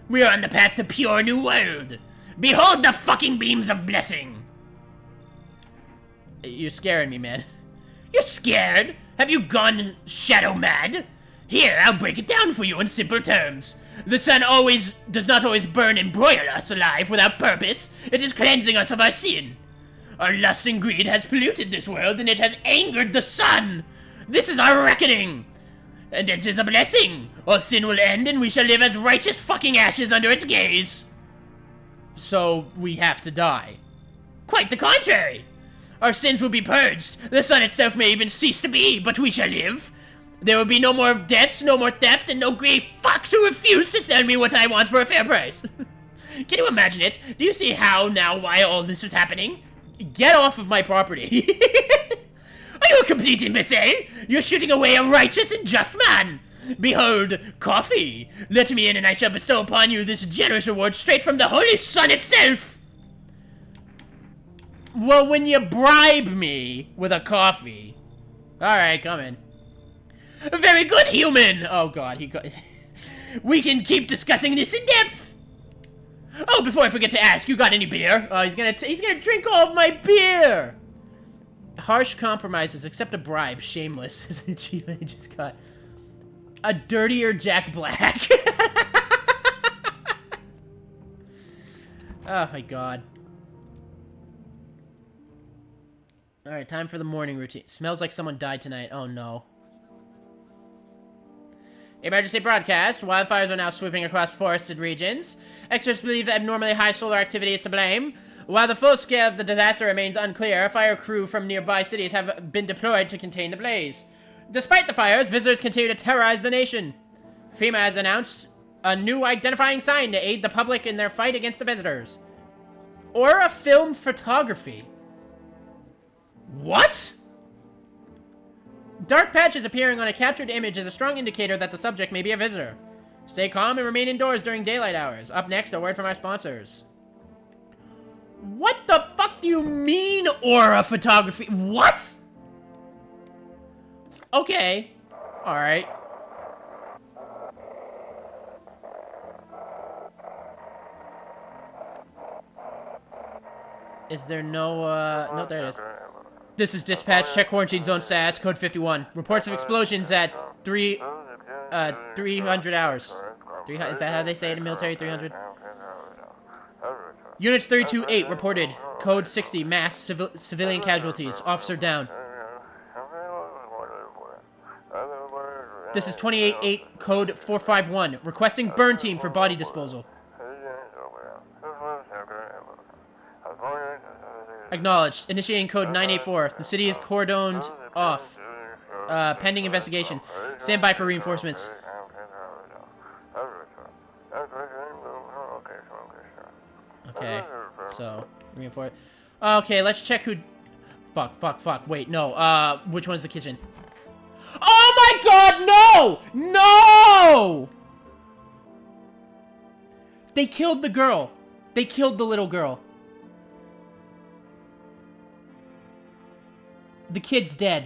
We are on the path to pure new world. Behold the fucking beams of blessing. You're scaring me, man. You're scared? Have you gone shadow mad? Here, I'll break it down for you in simple terms. The sun does not always burn and broil us alive without purpose. It is cleansing us of our sin. Our lust and greed has polluted this world, and it has angered the sun. This is our reckoning. And it is a blessing. All sin will end, and we shall live as righteous fucking ashes under its gaze. So, we have to die. Quite the contrary. Our sins will be purged. The sun itself may even cease to be, but we shall live. There will be no more deaths, no more theft, and no grave fucks who refuse to sell me what I want for a fair price. Can you imagine it? Do you see how, now, why all this is happening? Get off of my property. Are you a complete imbecile? You're shooting away a righteous and just man. Behold, coffee. Let me in and I shall bestow upon you this generous reward straight from the holy sun itself. Well, when you bribe me with a coffee. Alright, come in. Very good, human. Oh god, he got... We can keep discussing this in depth. Oh, before I forget to ask, you got any beer? Oh, he's gonna drink all of my beer! Harsh compromises, accept a bribe, shameless is an achievement I just got. A dirtier Jack Black. Oh my god. Alright, time for the morning routine. Smells like someone died tonight. Oh no. Emergency broadcast. Wildfires are now sweeping across forested regions. Experts believe that abnormally high solar activity is to blame. While the full scale of the disaster remains unclear, a fire crew from nearby cities have been deployed to contain the blaze. Despite the fires, visitors continue to terrorize the nation. FEMA has announced a new identifying sign to aid the public in their fight against the visitors. Aura Film Photography. What? Dark patches appearing on a captured image is a strong indicator that the subject may be a visitor. Stay calm and remain indoors during daylight hours. Up next, a word from our sponsors. What the fuck do you mean, aura photography? What? Okay. Alright. Is there no, no, there it is. This is dispatch, check quarantine zone SAS, code 51. Reports of explosions at 300 hours. 300, is that how they say it in military, 300? Units 328 reported, code 60, mass civilian casualties, officer down. This is 28-8, code 451, requesting burn team for body disposal. Acknowledged. Initiating code 984. The city is cordoned off. Pending investigation. Stand by for reinforcements. Okay, so reinforce. Okay, let's check who. Fuck. Wait, no. Which one's the kitchen? Oh my God! No! No! They killed the girl. They killed the little girl. The kid's dead.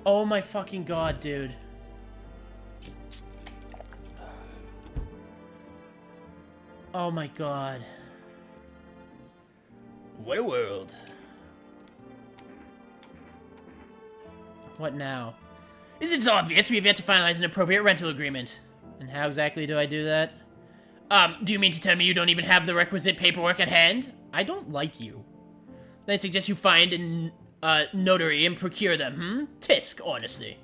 Oh my fucking God, dude. Oh my God. What a world. What now? Isn't it obvious we have yet to finalize an appropriate rental agreement? And how exactly do I do that? Do you mean to tell me you don't even have the requisite paperwork at hand? I don't like you. Then I suggest you find a notary and procure them, Tisk, honestly.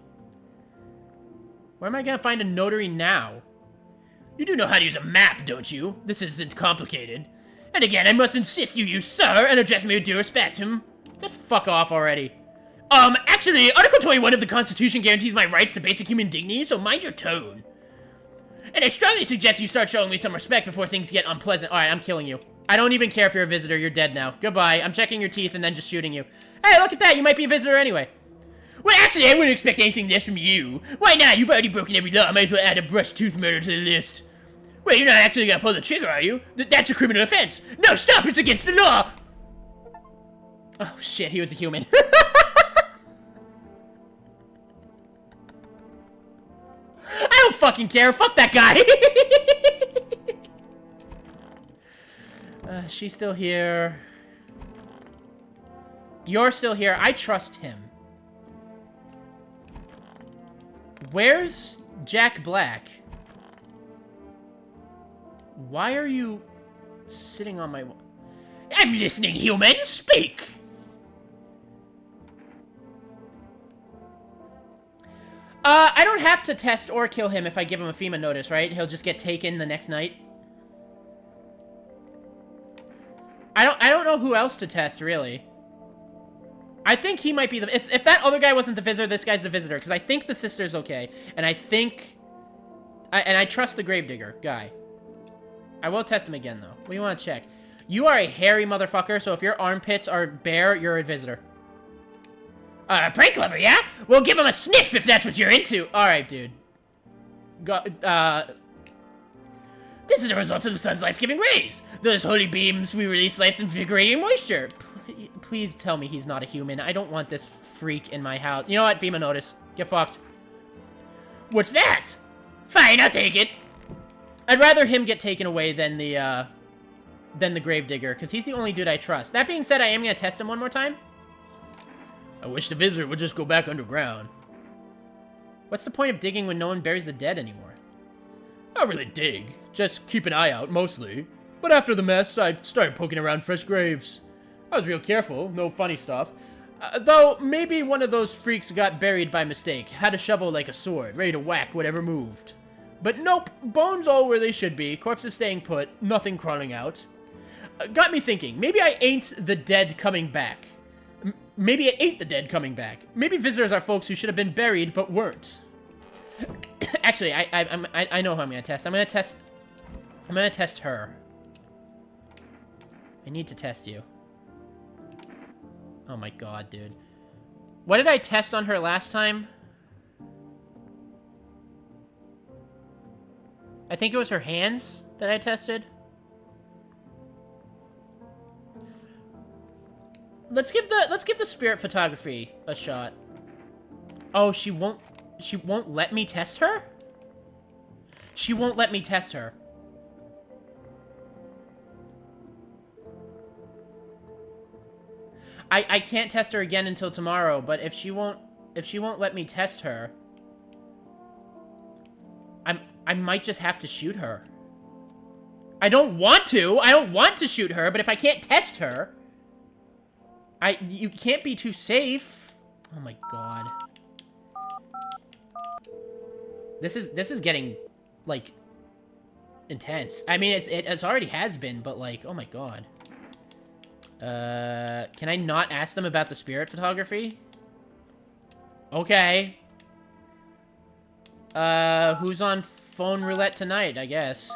Where am I gonna find a notary now? You do know how to use a map, don't you? This isn't complicated. And again, I must insist you use sir and address me with due respect, Just fuck off already. Actually, Article 21 of the Constitution guarantees my rights to basic human dignity, so mind your tone. And I strongly suggest you start showing me some respect before things get unpleasant. Alright, I'm killing you. I don't even care if you're a visitor, you're dead now. Goodbye, I'm checking your teeth and then just shooting you. Hey, look at that, you might be a visitor anyway. Well, actually, I wouldn't expect anything less from you. Why not? You've already broken every law, might as well add a brush tooth murder to the list. Wait, you're not actually gonna pull the trigger, are you? That's a criminal offense. No, stop, it's against the law. Oh, shit, he was a human. I don't fucking care. Fuck that guy. She's still here. You're still here. I trust him. Where's Jack Black? Why are you sitting on my... I'm listening, human. Speak. I don't have to test or kill him if I give him a FEMA notice, right? He'll just get taken the next night. I don't know who else to test, really. I think he might be the... If that other guy wasn't the visitor, this guy's the visitor. Because I think the sister's okay. And I think... I trust the gravedigger guy. I will test him again, though. What do you want to check? You are a hairy motherfucker, so if your armpits are bare, you're a visitor. Prank lover, yeah? We'll give him a sniff if that's what you're into. Alright, dude. This is the result of the sun's life-giving rays. Those holy beams, we release life's invigorating moisture. Please tell me he's not a human. I don't want this freak in my house. You know what? FEMA notice. Get fucked. What's that? Fine, I'll take it. I'd rather him get taken away than the gravedigger, because he's the only dude I trust. That being said, I am going to test him one more time. I wish the visitor would just go back underground. What's the point of digging when no one buries the dead anymore? Not really dig. Just keep an eye out, mostly. But after the mess, I started poking around fresh graves. I was real careful, no funny stuff. Though, maybe one of those freaks got buried by mistake. Had a shovel like a sword, ready to whack whatever moved. But nope, bones all where they should be, corpses staying put, nothing crawling out. Got me thinking, maybe I ain't the dead coming back. Maybe it ain't the dead coming back. Maybe visitors are folks who should have been buried but weren't. Actually, I know who I'm gonna test. I'm gonna test her. I need to test you. Oh my god, dude. What did I test on her last time? I think it was her hands that I tested. Let's give the spirit photography a shot. Oh, she won't let me test her? She won't let me test her. I can't test her again until tomorrow, but if she won't let me test her, I might just have to shoot her. I don't want to shoot her, but if I can't test her, you can't be too safe. Oh my god. This is getting, like, intense. I mean, it's already has been, but, like, oh my god. Can I not ask them about the spirit photography? Okay. Who's on phone roulette tonight, I guess?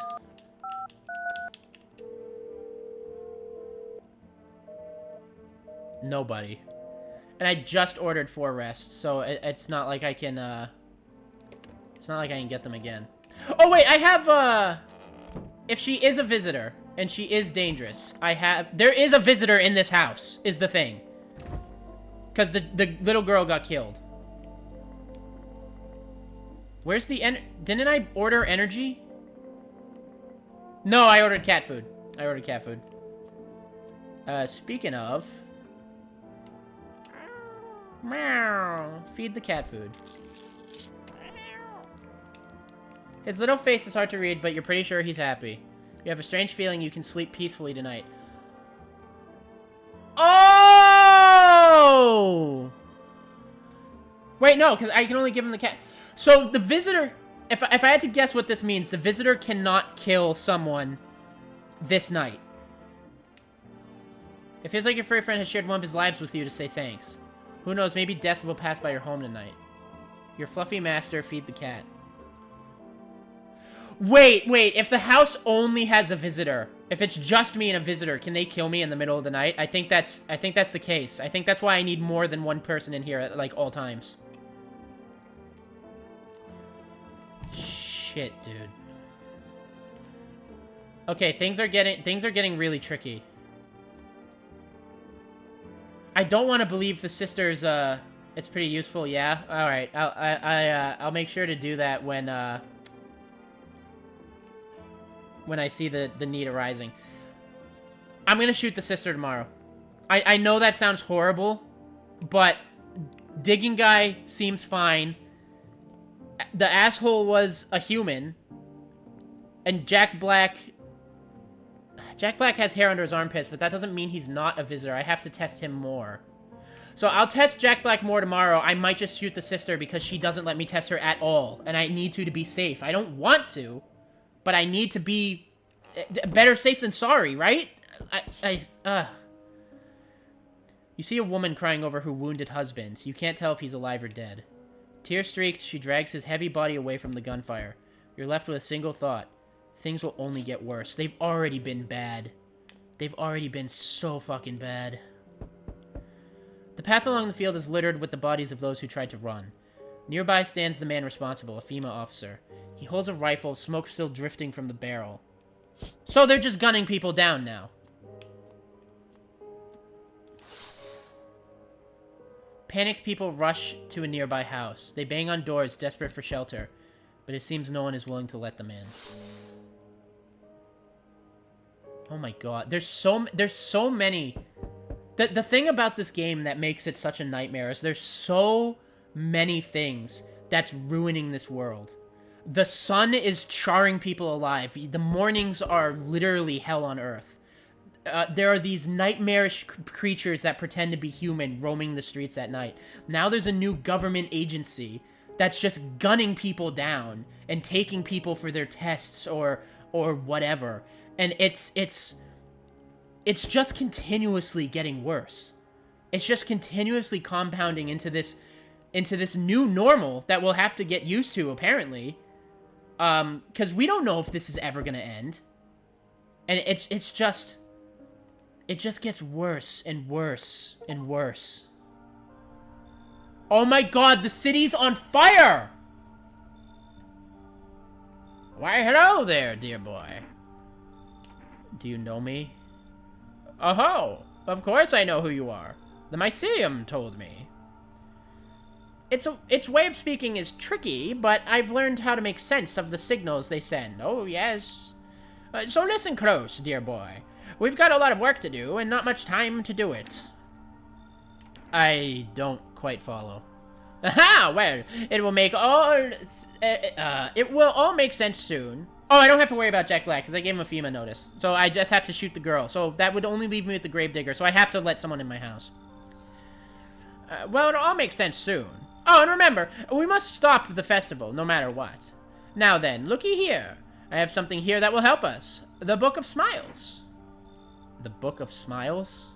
Nobody. And I just ordered 4 rests, so it's not like I can, it's not like I can get them again. Oh, wait, I have, if she is a visitor, and she is dangerous, there is a visitor in this house, is the thing. Because the little girl got killed. Where's the didn't I order energy? No, I ordered cat food. Speaking of... Meow. Feed the cat food. His little face is hard to read, but you're pretty sure he's happy. You have a strange feeling you can sleep peacefully tonight. Oh! Wait, no, because I can only give him the cat. So the visitor, if I had to guess what this means, the visitor cannot kill someone this night. It feels like your furry friend has shared one of his lives with you to say thanks. Who knows, maybe death will pass by your home tonight. Your fluffy master, feed the cat. Wait, if the house only has a visitor, if it's just me and a visitor, can they kill me in the middle of the night? I think that's the case. I think that's why I need more than one person in here at, like, all times. Shit, dude. Okay, things are getting really tricky. I don't want to believe the sisters, it's pretty useful, yeah? Alright, I'll make sure to do that when I see the need arising. I'm gonna shoot the sister tomorrow. I know that sounds horrible, but Digging Guy seems fine. The asshole was a human. And Jack Black has hair under his armpits, but that doesn't mean he's not a visitor. I have to test him more. So I'll test Jack Black more tomorrow. I might just shoot the sister because she doesn't let me test her at all. And I need to be safe. I don't want to, but I need to be better safe than sorry, right? You see a woman crying over her wounded husband. You can't tell if he's alive or dead. Tear-streaked, she drags his heavy body away from the gunfire. You're left with a single thought. Things will only get worse. They've already been bad. They've already been so fucking bad. The path along the field is littered with the bodies of those who tried to run. Nearby stands the man responsible, a FEMA officer. He holds a rifle, smoke still drifting from the barrel. So they're just gunning people down now. Panicked people rush to a nearby house. They bang on doors, desperate for shelter, but it seems no one is willing to let them in. Oh my god. There's so many... The thing about this game that makes it such a nightmare is there's so many things that's ruining this world. The sun is charring people alive. The mornings are literally hell on earth. There are these nightmarish creatures that pretend to be human roaming the streets at night. Now there's a new government agency that's just gunning people down and taking people for their tests or whatever. And it's just continuously getting worse. It's just continuously compounding into this new normal that we'll have to get used to, apparently. Because we don't know if this is ever gonna end. And it just gets worse and worse and worse. Oh my god, the city's on fire! Why, hello there, dear boy. Do you know me? Oh, of course I know who you are. The Mycelium told me. Its way of speaking is tricky, but I've learned how to make sense of the signals they send. Oh, yes. So listen close, dear boy. We've got a lot of work to do, and not much time to do it. I don't quite follow. Aha! Well, it will all make sense soon. Oh, I don't have to worry about Jack Black, because I gave him a FEMA notice. So I just have to shoot the girl. So that would only leave me with the Gravedigger, so I have to let someone in my house. Well, it'll all make sense soon. Oh, and remember, we must stop the festival, no matter what. Now then, looky here. I have something here that will help us. The Book of Smiles. The Book of Smiles?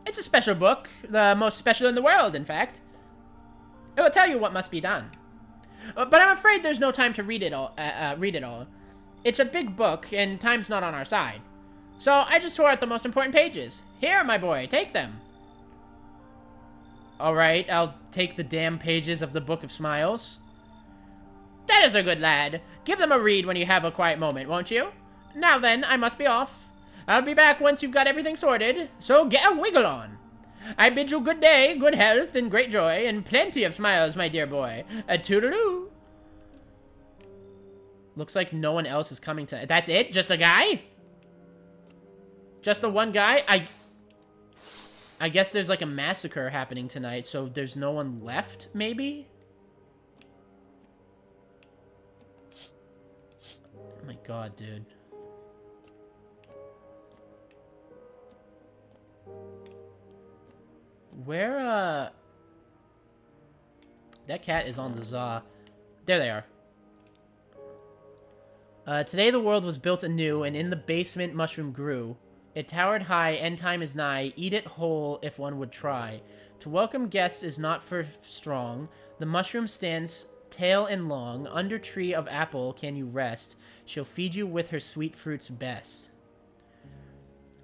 It's a special book. The most special in the world, in fact. It will tell you what must be done. But I'm afraid there's no time to read it all. It's a big book, and time's not on our side. So I just tore out the most important pages. Here, my boy, take them. Alright, I'll take the damn pages of the Book of Smiles. That is a good lad. Give them a read when you have a quiet moment, won't you? Now then, I must be off. I'll be back once you've got everything sorted, so get a wiggle on. I bid you good day, good health, and great joy, and plenty of smiles, my dear boy. A toodaloo. Looks like no one else is coming to... That's it? Just a guy? Just the one guy? I guess there's like a massacre happening tonight, so there's no one left, maybe? Oh my god, dude. Where, that cat is on the za. There they are. Today the world was built anew, and in the basement mushroom grew. It towered high, end time is nigh, eat it whole if one would try. To welcome guests is not for strong. The mushroom stands tail and long, under tree of apple can you rest. She'll feed you with her sweet fruits best.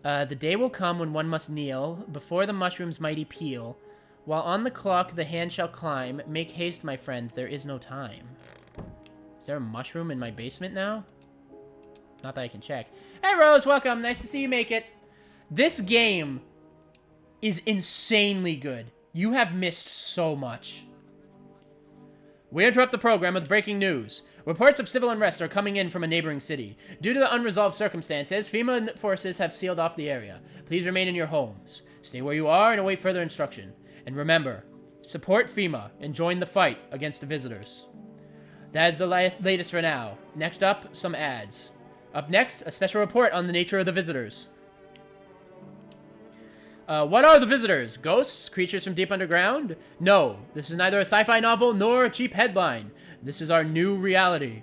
The day will come when one must kneel before the mushroom's mighty peel. While on the clock the hand shall climb. Make haste, my friend, there is no time. Is there a mushroom in my basement now? Not that I can check. Hey, Rose, welcome. Nice to see you make it. This game is insanely good. You have missed so much. We interrupt the program with breaking news. Reports of civil unrest are coming in from a neighboring city. Due to the unresolved circumstances, FEMA forces have sealed off the area. Please remain in your homes. Stay where you are and await further instruction. And remember, support FEMA and join the fight against the visitors. That is the latest for now. Next up, some ads. Up next, a special report on the nature of the visitors. What are the visitors? Ghosts? Creatures from deep underground? No, this is neither a sci-fi novel nor a cheap headline. This is our new reality.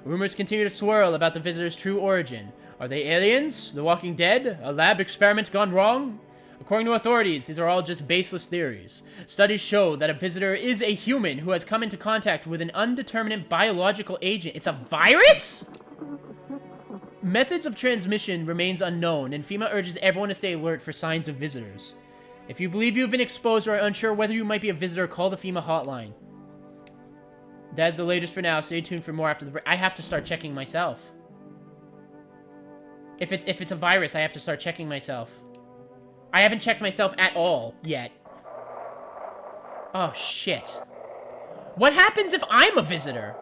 Rumors continue to swirl about the visitors' true origin. Are they aliens? The Walking Dead? A lab experiment gone wrong? According to authorities, these are all just baseless theories. Studies show that a visitor is a human who has come into contact with an undetermined biological agent. It's a virus? Methods of transmission remains unknown, and FEMA urges everyone to stay alert for signs of visitors. If you believe you have been exposed or are unsure whether you might be a visitor, call the FEMA hotline. That is the latest for now. Stay tuned for more after the break. I have to start checking myself. If it's a virus, I have to start checking myself. I haven't checked myself at all yet. Oh, shit. What happens if I'm a visitor?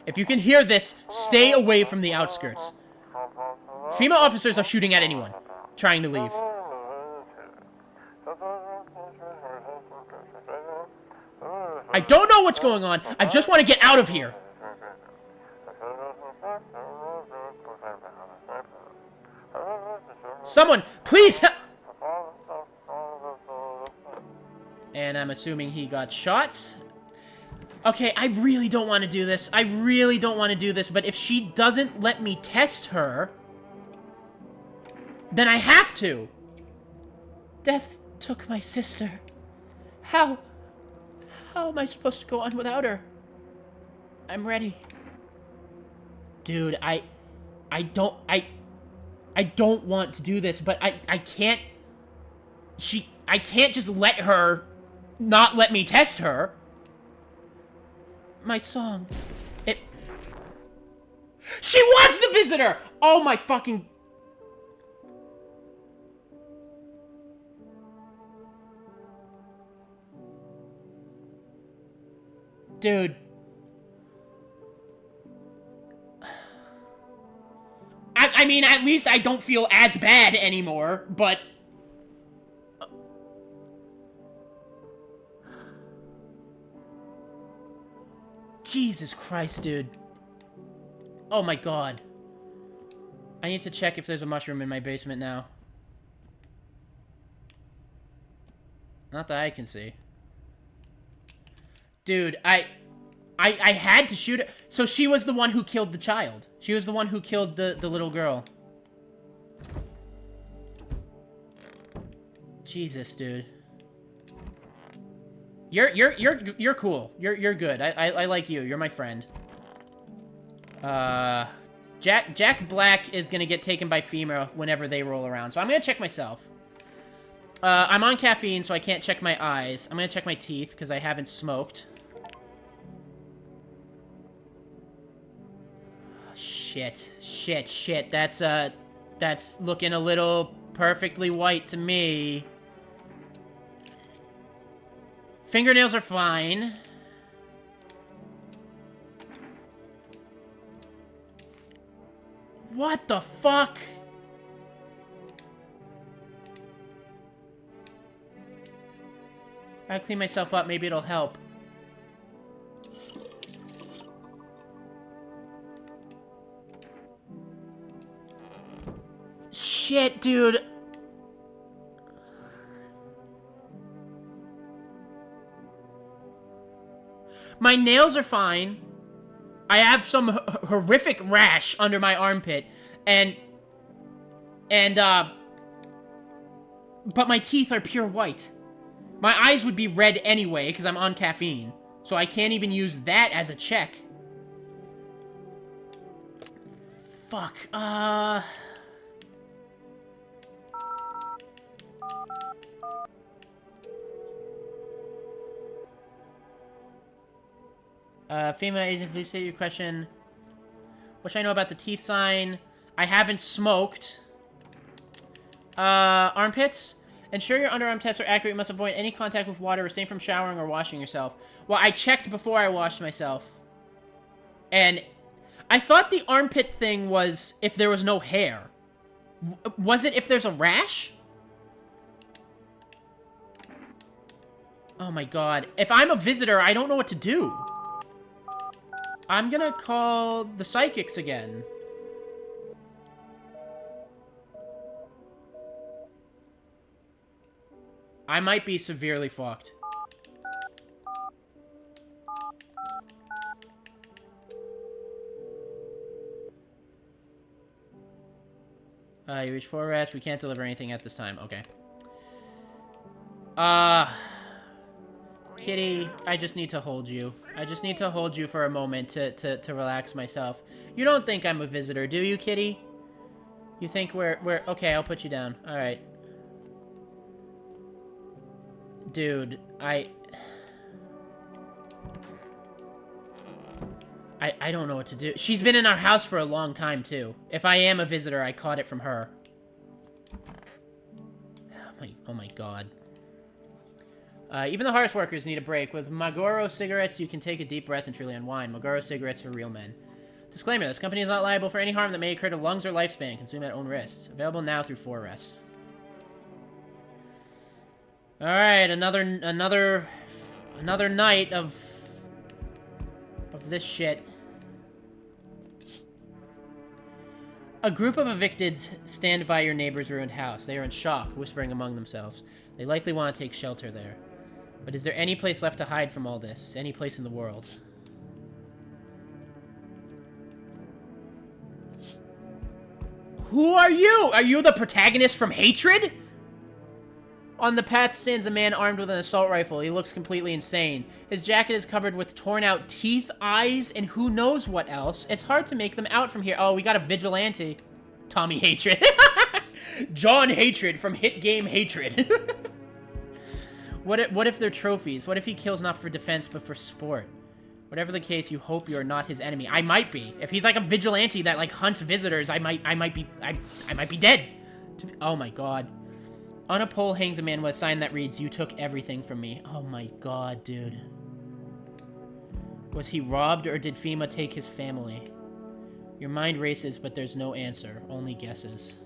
If you can hear this, stay away from the outskirts. FEMA officers are shooting at anyone trying to leave. I don't know what's going on. I just want to get out of here. Someone, please help. And I'm assuming he got shot. Okay, I really don't want to do this. I really don't want to do this, but if she doesn't let me test her, then I have to. Death took my sister. How am I supposed to go on without her? I'm ready. Dude, I don't want to do this, but I can't. I can't just let her not let me test her. My song. She was the visitor! Oh my fucking... Dude. I mean, at least I don't feel as bad anymore, but... Jesus Christ, dude. Oh my god. I need to check if there's a mushroom in my basement now. Not that I can see. Dude, I had to shoot her. So she was the one who killed the child. She was the one who killed the little girl. Jesus, dude. You're cool. You're good. I like you. You're my friend. Jack Black is gonna get taken by FEMA whenever they roll around, so I'm gonna check myself. I'm on caffeine, so I can't check my eyes. I'm gonna check my teeth because I haven't smoked. Shit. That's looking a little perfectly white to me. Fingernails are fine. What the fuck? I'll clean myself up, maybe it'll help. Shit, dude. My nails are fine. I have some horrific rash under my armpit, but my teeth are pure white. My eyes would be red anyway, because I'm on caffeine, so I can't even use that as a check. Fuck, Female agent, please state your question. What should I know about the teeth sign? I haven't smoked. Armpits? Ensure your underarm tests are accurate. You must avoid any contact with water. Refrain from showering or washing yourself. Well, I checked before I washed myself. And I thought the armpit thing was if there was no hair. Was it if there's a rash? Oh my god. If I'm a visitor, I don't know what to do. I'm gonna call the psychics again. I might be severely fucked. You reach for rest. We can't deliver anything at this time. Okay. Kitty, I just need to hold you. I just need to hold you for a moment to relax myself. You don't think I'm a visitor, do you, Kitty? You think we're... Okay, I'll put you down. Alright. Dude, I don't know what to do. She's been in our house for a long time, too. If I am a visitor, I caught it from her. Oh my god. Even the hardest workers need a break. With Marlboro cigarettes, you can take a deep breath and truly unwind. Marlboro cigarettes for real men. Disclaimer, this company is not liable for any harm that may occur to lungs or lifespan. Consume at own risk. Available now through 4S. Alright, another night of this shit. A group of evicteds stand by your neighbor's ruined house. They are in shock, whispering among themselves. They likely want to take shelter there. But is there any place left to hide from all this? Any place in the world? Who are you? Are you the protagonist from Hatred? On the path stands a man armed with an assault rifle. He looks completely insane. His jacket is covered with torn out teeth, eyes, and who knows what else. It's hard to make them out from here. Oh, we got a vigilante. Tommy Hatred. John Hatred from hit game Hatred. What if they're trophies? What if he kills not for defense but for sport? Whatever the case, you hope you are not his enemy. I might be. If he's like a vigilante that like hunts visitors, I might be dead. Oh my god. On a pole hangs a man with a sign that reads, "You took everything from me." Oh my god, dude. Was he robbed or did FEMA take his family? Your mind races, but there's no answer. Only guesses.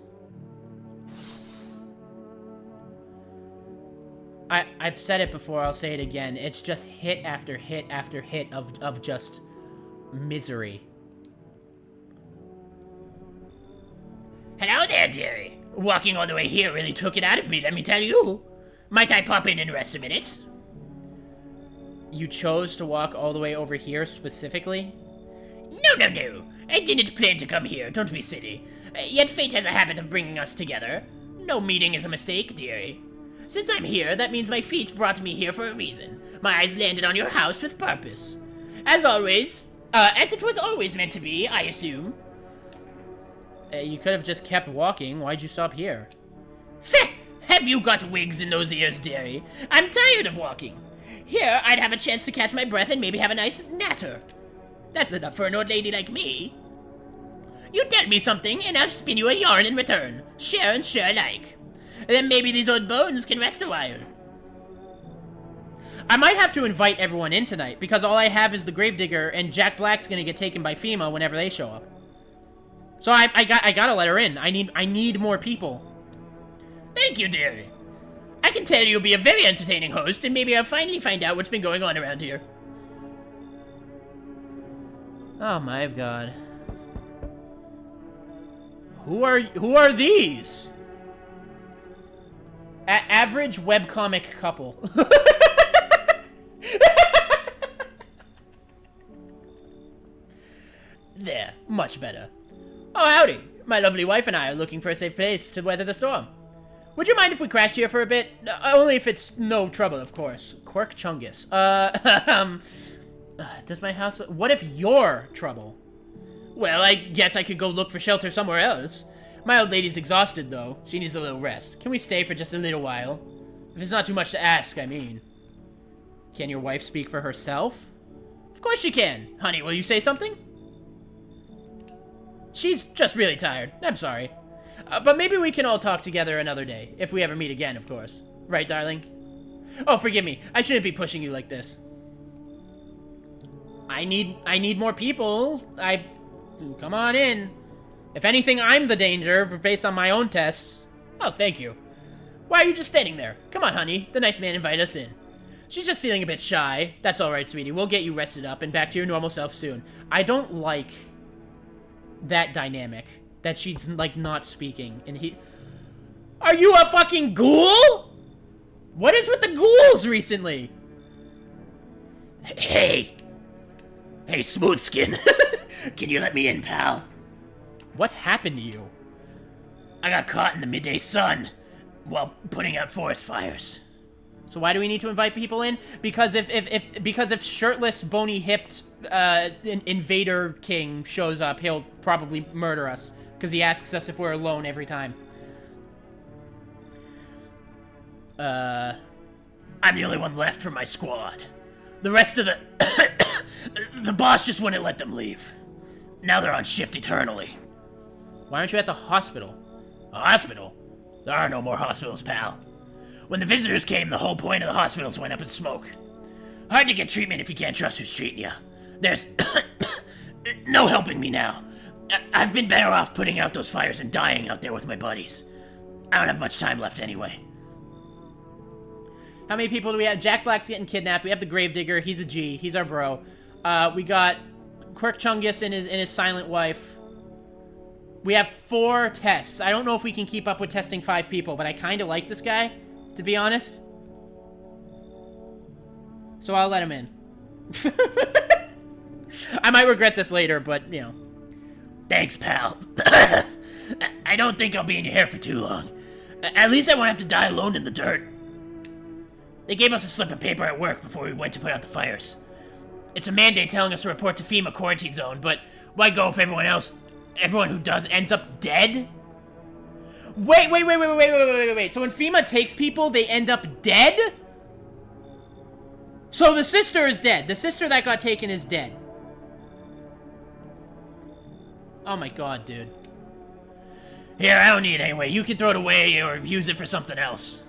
I've said it before, I'll say it again. It's just hit after hit after hit of just misery. Hello there, dearie. Walking all the way here really took it out of me, let me tell you. Might I pop in and rest a minute? You chose to walk all the way over here specifically? No. I didn't plan to come here, don't be silly. Yet fate has a habit of bringing us together. No meeting is a mistake, dearie. Since I'm here, that means my feet brought me here for a reason. My eyes landed on your house with purpose. As always, as it was always meant to be, I assume. You could have just kept walking. Why'd you stop here? Feh! Have you got wigs in those ears, dearie? I'm tired of walking. Here, I'd have a chance to catch my breath and maybe have a nice natter. That's enough for an old lady like me. You tell me something, and I'll spin you a yarn in return. Share and share alike. Then maybe these old bones can rest a while. I might have to invite everyone in tonight, because all I have is the Gravedigger, and Jack Black's gonna get taken by FEMA whenever they show up. So I gotta let her in. I need more people. Thank you, dearie. I can tell you'll be a very entertaining host, and maybe I'll finally find out what's been going on around here. Oh my god. Who are these? Average webcomic couple. There, much better. Oh, howdy. My lovely wife and I are looking for a safe place to weather the storm. Would you mind if we crashed here for a bit? Only if it's no trouble, of course. Quirk Chungus. Does my house... What if you're trouble? Well, I guess I could go look for shelter somewhere else. My old lady's exhausted, though. She needs a little rest. Can we stay for just a little while? If it's not too much to ask, I mean. Can your wife speak for herself? Of course she can. Honey, will you say something? She's just really tired. I'm sorry. But maybe we can all talk together another day. If we ever meet again, of course. Right, darling? Oh, forgive me. I shouldn't be pushing you like this. I need more people. Come on in. If anything, I'm the danger based on my own tests. Oh, thank you. Why are you just standing there? Come on, honey. The nice man invited us in. She's just feeling a bit shy. That's alright, sweetie. We'll get you rested up and back to your normal self soon. I don't like that dynamic. That she's, like, not speaking. And he... Are you a fucking ghoul? What is with the ghouls recently? Hey, Smooth Skin. Can you let me in, pal? What happened to you? I got caught in the midday sun while putting out forest fires. So why do we need to invite people in? Because if shirtless, bony-hipped Invader King shows up, he'll probably murder us. Because he asks us if we're alone every time. I'm the only one left from my squad. The rest of the... the boss just wouldn't let them leave. Now they're on shift eternally. Why aren't you at the hospital? A hospital? There are no more hospitals, pal. When the visitors came, the whole point of the hospitals went up in smoke. Hard to get treatment if you can't trust who's treating you. There's no helping me now. I've been better off putting out those fires and dying out there with my buddies. I don't have much time left anyway. How many people do we have? Jack Black's getting kidnapped. We have the Gravedigger. He's a G. He's our bro. We got Quirk Chungus and his silent wife. We have 4 tests. I don't know if we can keep up with testing 5 people, but I kind of like this guy, to be honest. So I'll let him in. I might regret this later, but, you know. Thanks, pal. I don't think I'll be in your hair for too long. At least I won't have to die alone in the dirt. They gave us a slip of paper at work before we went to put out the fires. It's a mandate telling us to report to FEMA quarantine zone, but why go if everyone who does ends up dead? Wait. So when FEMA takes people, they end up dead? So the sister is dead. The sister that got taken is dead. Oh my god, dude. Here, I don't need it anyway. You can throw it away or use it for something else.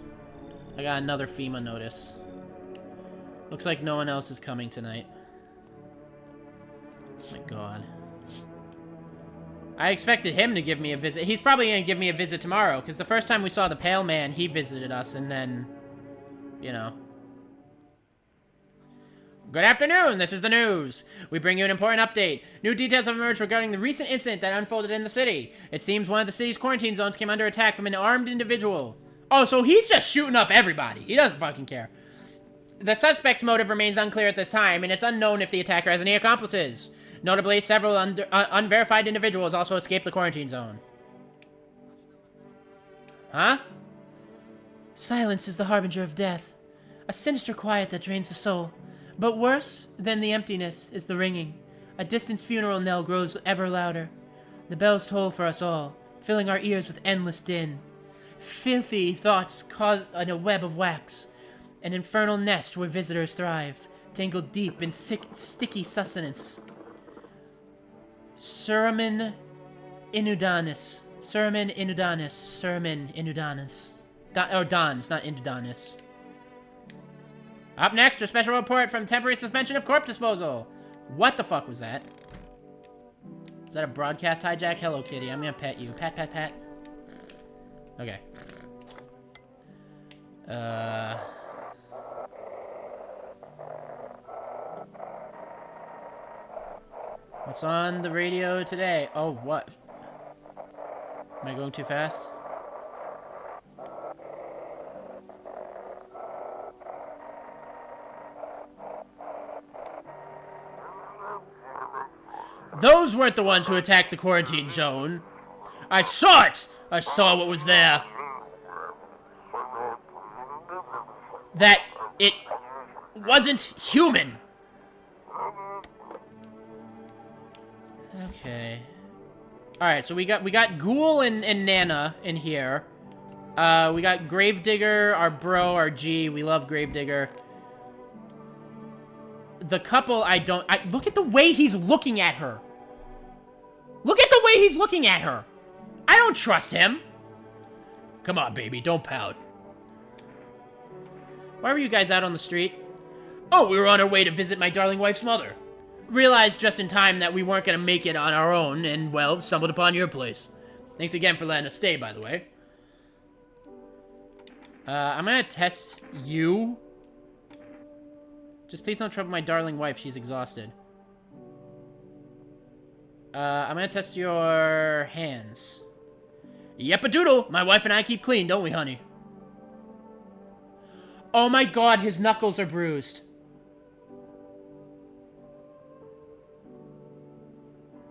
I got another FEMA notice. Looks like no one else is coming tonight. Oh my god. I expected him to give me a visit. He's probably gonna give me a visit tomorrow, because the first time we saw the Pale Man, he visited us, and then, you know. Good afternoon, this is the news. We bring you an important update. New details have emerged regarding the recent incident that unfolded in the city. It seems one of the city's quarantine zones came under attack from an armed individual. Oh, so he's just shooting up everybody. He doesn't fucking care. The suspect's motive remains unclear at this time, and it's unknown if the attacker has any accomplices. Notably, several unverified individuals also escaped the quarantine zone. Huh? Silence is the harbinger of death. A sinister quiet that drains the soul. But worse than the emptiness is the ringing. A distant funeral knell grows ever louder. The bells toll for us all, filling our ears with endless din. Filthy thoughts cause in a web of wax. An infernal nest where visitors thrive, tangled deep in sticky sustenance. Suramin Inudanis. Suramin Inudanis. Suramin Inudanis. Dans, not Inudanis. Up next, a special report from temporary suspension of corpse disposal. What the fuck was that? Is that a broadcast hijack? Hello, kitty. I'm gonna pet you. Pat, pat, pat. Okay. What's on the radio today? Oh, what? Am I going too fast? Those weren't the ones who attacked the quarantine zone. I saw it! I saw what was there. That it wasn't human. Okay. Alright, so we got Ghoul and Nana in here. We got Gravedigger, our bro, our G. We love Gravedigger. the couple I don't... look at the way he's looking at her. Look at the way he's looking at her. I don't trust him. Come on, baby, don't pout. Why were you guys out on the street? Oh, we were on our way to visit my darling wife's mother. Realized just in time that we weren't gonna make it on our own, and, well, Stumbled upon your place. thanks again for letting us stay, by the way. I'm gonna test you. Just please don't trouble my darling wife, she's exhausted. I'm gonna test your hands. Yep-a-doodle! My wife and I keep clean, don't we, honey? Oh my god, his knuckles are bruised.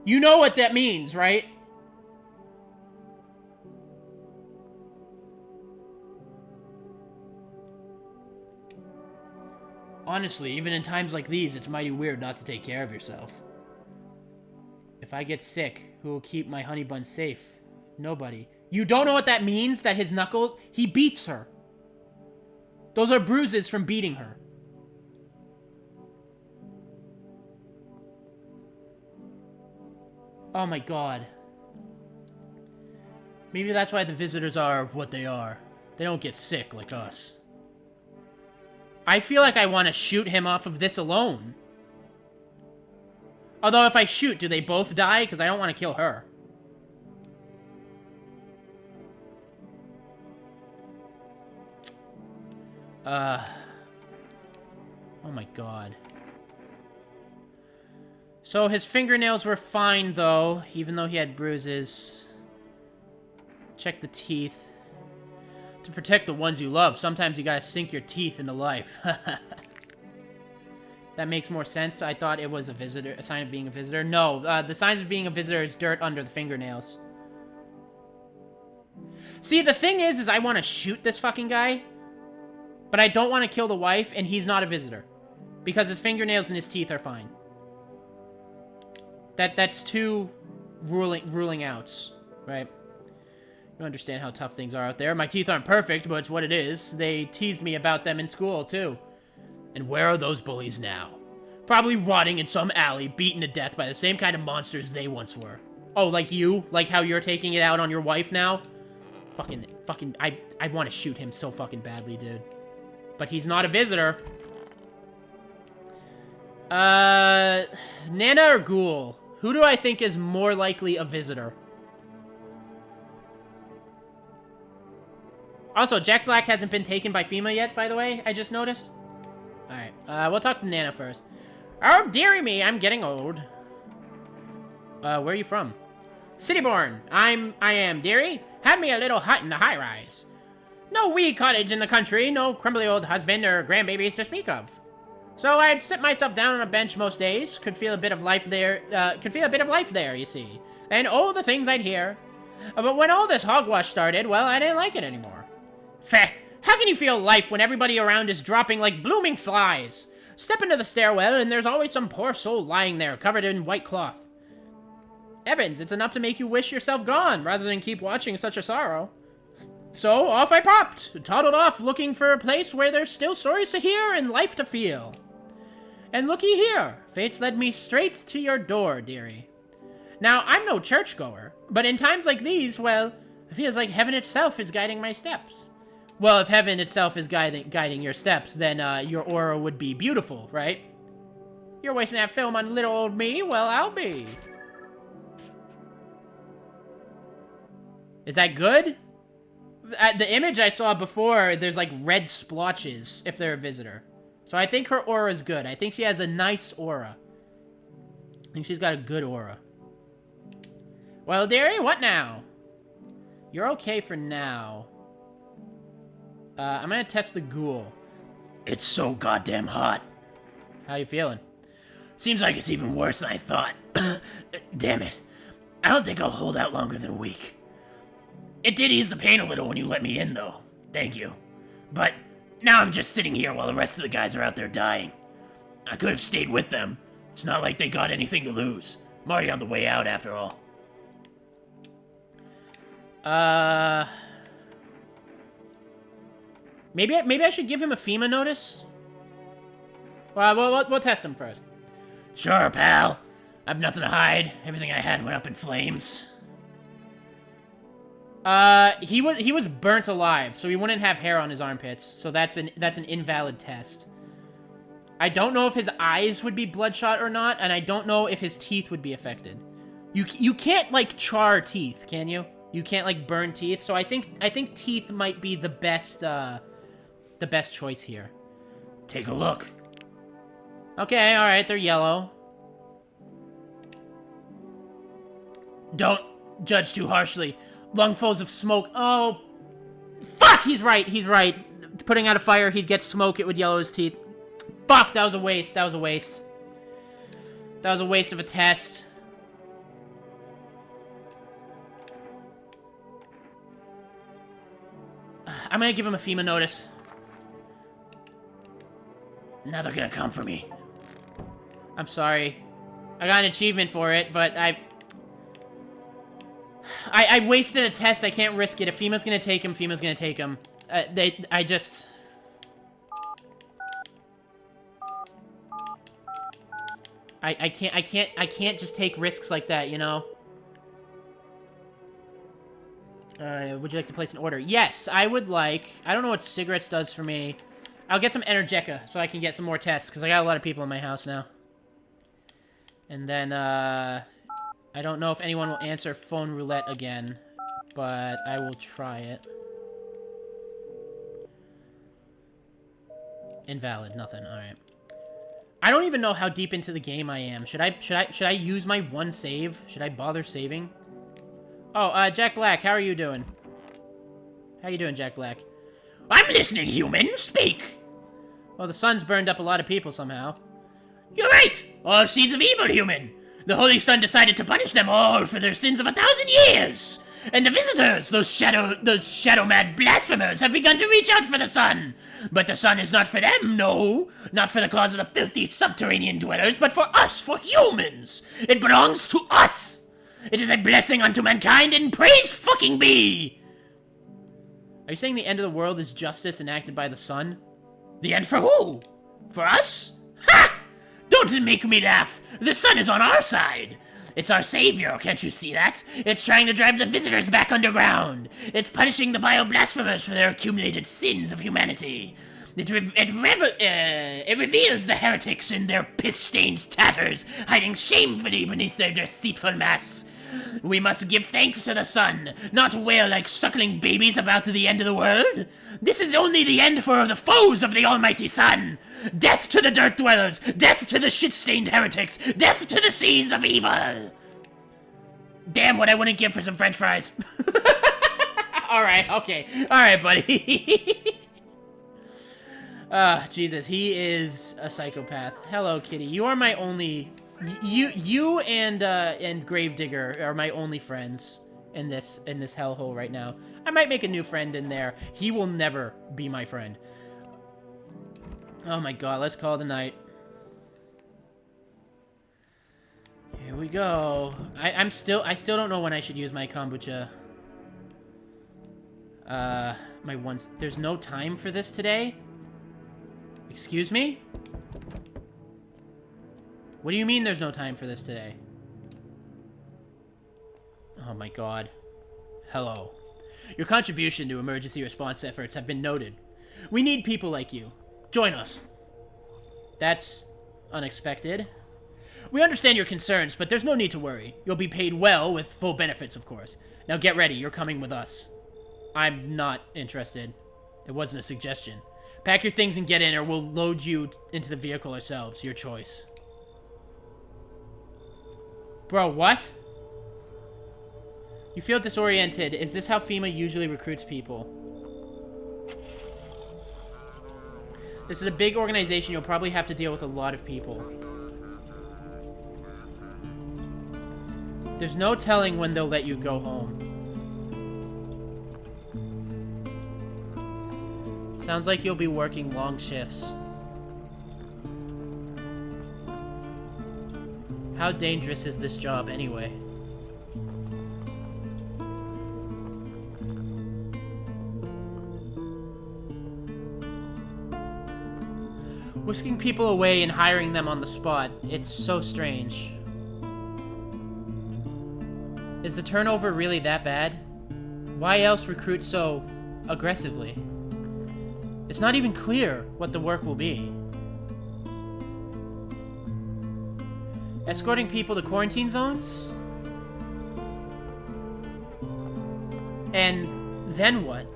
You know what that means, right? Honestly, even in times like these, it's mighty weird not to take care of yourself. If I get sick, who will keep my honey bun safe? Nobody. You don't know what that means? That his knuckles... He beats her. Those are bruises from beating her. Oh my god. Maybe that's why the visitors are what they are. They don't get sick like us. I feel like I want to shoot him off of this alone. Although if I shoot, do they both die? Because I don't want to kill her. Oh my god. So his fingernails were fine, though, even though he had bruises. Check the teeth. To protect the ones you love, sometimes you gotta sink your teeth into life. That makes more sense. I thought it was a visitor, a sign of being a visitor. No, the signs of being a visitor is dirt under the fingernails. See, the thing is I want to shoot this fucking guy, but I don't want to kill the wife, and he's not a visitor. Because his fingernails and his teeth are fine. That's two ruling outs, right? You understand how tough things are out there. My teeth aren't perfect, but it's what it is. They teased me about them in school, too. And where are those bullies now? Probably rotting in some alley, beaten to death by the same kind of monsters they once were. Oh, like you? Like how you're taking it out on your wife now? Fucking, I want to shoot him so fucking badly, dude. But he's not a visitor. Nana or Ghoul? Who do I think is more likely a visitor? Also, Jack Black hasn't been taken by FEMA yet, by the way, I just noticed. Alright, we'll talk to Nana first. Oh, dearie me, I'm getting old. Where are you from? Cityborn. I am, dearie. Had me a little hut in the high-rise. No wee cottage in the country, no crumbly old husband or grandbabies to speak of. So I'd sit myself down on a bench most days, could feel a bit of life there, you see. And oh, the things I'd hear. But when all this hogwash started, well, I didn't like it anymore. Feh, how can you feel life when everybody around is dropping like blooming flies? Step into the stairwell and there's always some poor soul lying there, covered in white cloth. Evans, it's enough to make you wish yourself gone, rather than keep watching such a sorrow. So, off I popped, toddled off, looking for a place where there's still stories to hear and life to feel. And looky here, fate's led me straight to your door, dearie. Now, I'm no churchgoer, but in times like these, well, it feels like heaven itself is guiding my steps. Well, if heaven itself is guiding your steps, then your aura would be beautiful, right? You're wasting that film on little old me? Well, I'll be. Is that good? The image I saw before, there's like red splotches if they're a visitor. So I think her aura is good. I think she has a nice aura. I think she's got a good aura. Well, dearie, what now? You're okay for now. I'm gonna test the Ghoul. It's so goddamn hot. How you feeling? Seems like it's even worse than I thought. Damn it. I don't think I'll hold out longer than a week. It did ease the pain a little when you let me in, though. Thank you. But now I'm just sitting here while the rest of the guys are out there dying. I could have stayed with them. It's not like they got anything to lose. I'm already on the way out, after all. Maybe I should give him a FEMA notice? Well, we'll test him first. Sure, pal. I've nothing to hide. Everything I had went up in flames. He was burnt alive, so he wouldn't have hair on his armpits. So that's an invalid test. I don't know if his eyes would be bloodshot or not, and I don't know if his teeth would be affected. You can't like char teeth, can you? You can't like burn teeth. So I think teeth might be the best choice here. Take a look. Okay, all right, they're yellow. Don't judge too harshly. Lungfuls of smoke. Oh, fuck! He's right. Putting out a fire, he'd get smoke. It would yellow his teeth. Fuck! That was a waste. That was a waste of a test. I'm gonna give him a FEMA notice. Now they're gonna come for me. I'm sorry. I got an achievement for it, but I wasted a test. I can't risk it. If FEMA's gonna take him, FEMA's gonna take him. I can't just take risks like that, you know? Would you like to place an order? Yes, I would like. I don't know what cigarettes does for me. I'll get some Energeca so I can get some more tests, because I got a lot of people in my house now. And then, I don't know if anyone will answer phone roulette again, but I will try it. Invalid, nothing, alright. I don't even know how deep into the game I am. Should I use my one save? Should I bother saving? Oh, Jack Black, how are you doing? How you doing, Jack Black? I'm listening, human. Speak. Well, the sun's burned up a lot of people somehow. You're right. All seeds of evil, human. The Holy Sun decided to punish them all for their sins of 1,000 years. And the visitors, those shadow-mad blasphemers, have begun to reach out for the sun. But the sun is not for them, no. Not for the claws of the filthy subterranean dwellers, but for us, for humans. It belongs to us. It is a blessing unto mankind, and praise fucking be! Are you saying the end of the world is justice enacted by the sun? The end for who? For us? Ha! Don't make me laugh! The sun is on our side! It's our savior, can't you see that? It's trying to drive the visitors back underground! It's punishing the vile blasphemers for their accumulated sins of humanity! It reveals the heretics in their piss-stained tatters, hiding shamefully beneath their deceitful masks. We must give thanks to the sun, not wail like suckling babies about the end of the world. This is only the end for the foes of the almighty sun. Death to the dirt dwellers, death to the shit-stained heretics, death to the seeds of evil. Damn what I wouldn't give for some french fries. Alright, okay. Alright, buddy. Jesus, he is a psychopath. Hello, kitty. You are my only... You and Gravedigger are my only friends in this hellhole right now. I might make a new friend in there. He will never be my friend. Oh my god, let's call it a night. Here we go. I still don't know when I should use my kombucha. There's no time for this today? Excuse me? What do you mean there's no time for this today? Oh my god. Hello. Your contribution to emergency response efforts have been noted. We need people like you. Join us. That's unexpected. We understand your concerns, but there's no need to worry. You'll be paid well with full benefits, of course. Now get ready, you're coming with us. I'm not interested. It wasn't a suggestion. Pack your things and get in, or we'll load you into the vehicle ourselves. Your choice. Bro, what? You feel disoriented. Is this how FEMA usually recruits people? This is a big organization. You'll probably have to deal with a lot of people. There's no telling when they'll let you go home. Sounds like you'll be working long shifts. How dangerous is this job anyway? Whisking people away and hiring them on the spot. It's so strange. Is the turnover really that bad? Why else recruit so aggressively? It's not even clear what the work will be. Escorting people to quarantine zones? And then what?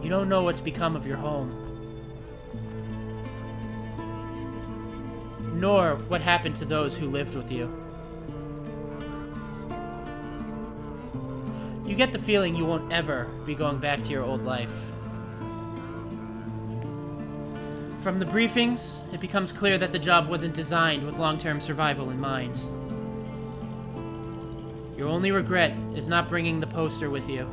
You don't know what's become of your home. Nor what happened to those who lived with you. You get the feeling you won't ever be going back to your old life. From the briefings, it becomes clear that the job wasn't designed with long-term survival in mind. Your only regret is not bringing the poster with you.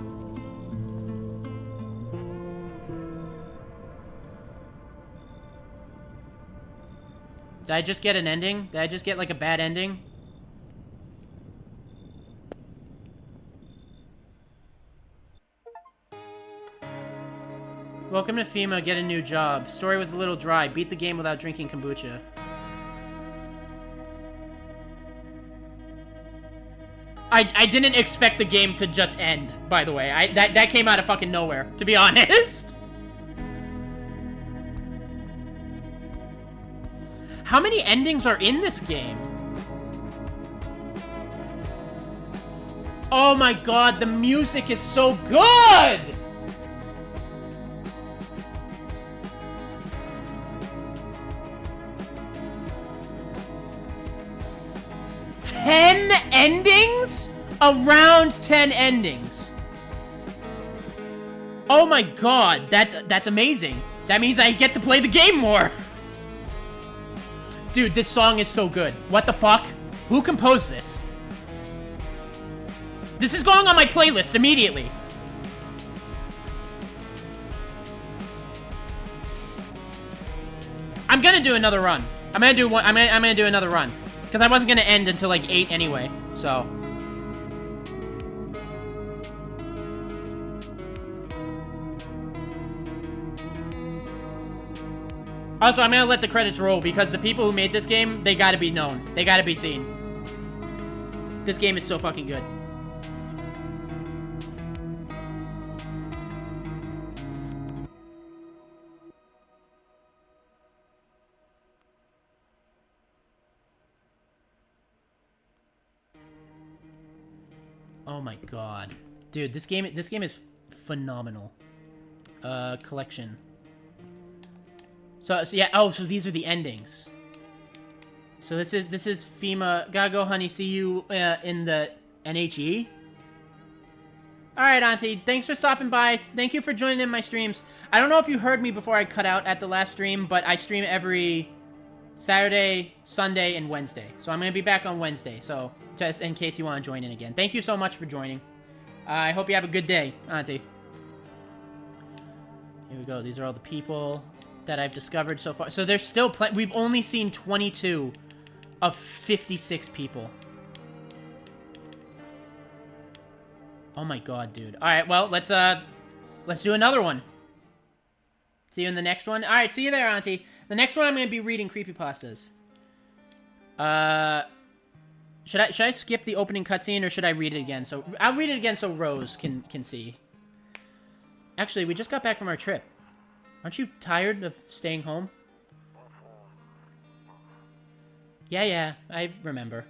Did I just get an ending? Did I just get, like, a bad ending? Welcome to FEMA, get a new job. Story was a little dry. Beat the game without drinking kombucha. I didn't expect the game to just end, by the way. That came out of fucking nowhere, to be honest. How many endings are in this game? Oh my god, the music is so good! Ten endings? Around 10 endings. Oh my god, that's amazing. That means I get to play the game more. Dude, this song is so good. What the fuck? Who composed this? This is going on my playlist immediately. I'm gonna do another run. I'm gonna do another run. Because I wasn't gonna end until like 8 anyway, so. Also, I'm gonna let the credits roll because the people who made this game, they gotta be known. They gotta be seen. This game is so fucking good. Oh my god. Dude, this game is phenomenal. Collection. So yeah, oh, so these are the endings. So this is FEMA. Gotta go, honey. See you in the NHE. Alright, Auntie. Thanks for stopping by. Thank you for joining in my streams. I don't know if you heard me before I cut out at the last stream, but I stream every Saturday, Sunday, and Wednesday. So I'm gonna be back on Wednesday, so just in case you want to join in again. Thank you so much for joining. I hope you have a good day, Auntie. Here we go. These are all the people that I've discovered so far. So there's still we've only seen 22 of 56 people. Oh my god, dude. All right, well, let's do another one. See you in the next one. All right, see you there, Auntie. The next one I'm going to be reading creepypastas. Should I skip the opening cutscene or should I read it again? So I'll read it again so Rose can see. Actually, we just got back from our trip. Aren't you tired of staying home? Yeah, I remember.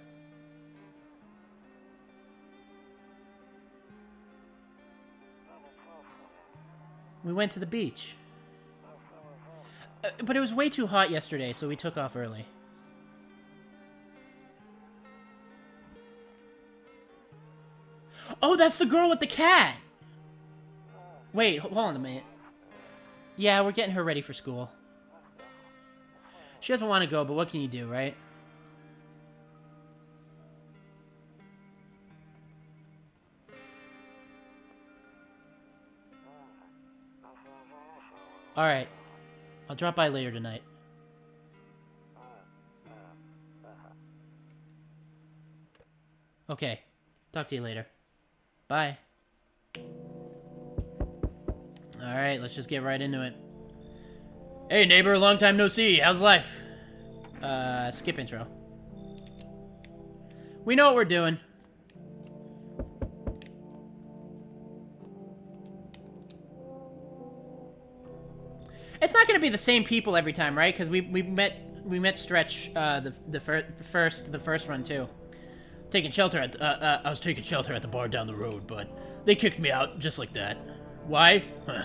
We went to the beach. But it was way too hot yesterday, so we took off early. Oh, that's the girl with the cat! Wait, hold on a minute. Yeah, we're getting her ready for school. She doesn't want to go, but what can you do, right? Alright. I'll drop by later tonight. Okay. Talk to you later. Bye. Alright, let's just get right into it. Hey, neighbor, long time no see. How's life? Skip intro. We know what we're doing. It's not gonna be the same people every time, right? Because we met Stretch the first run too. Taking shelter at I was taking shelter at the bar down the road, but they kicked me out just like that. Why? Huh.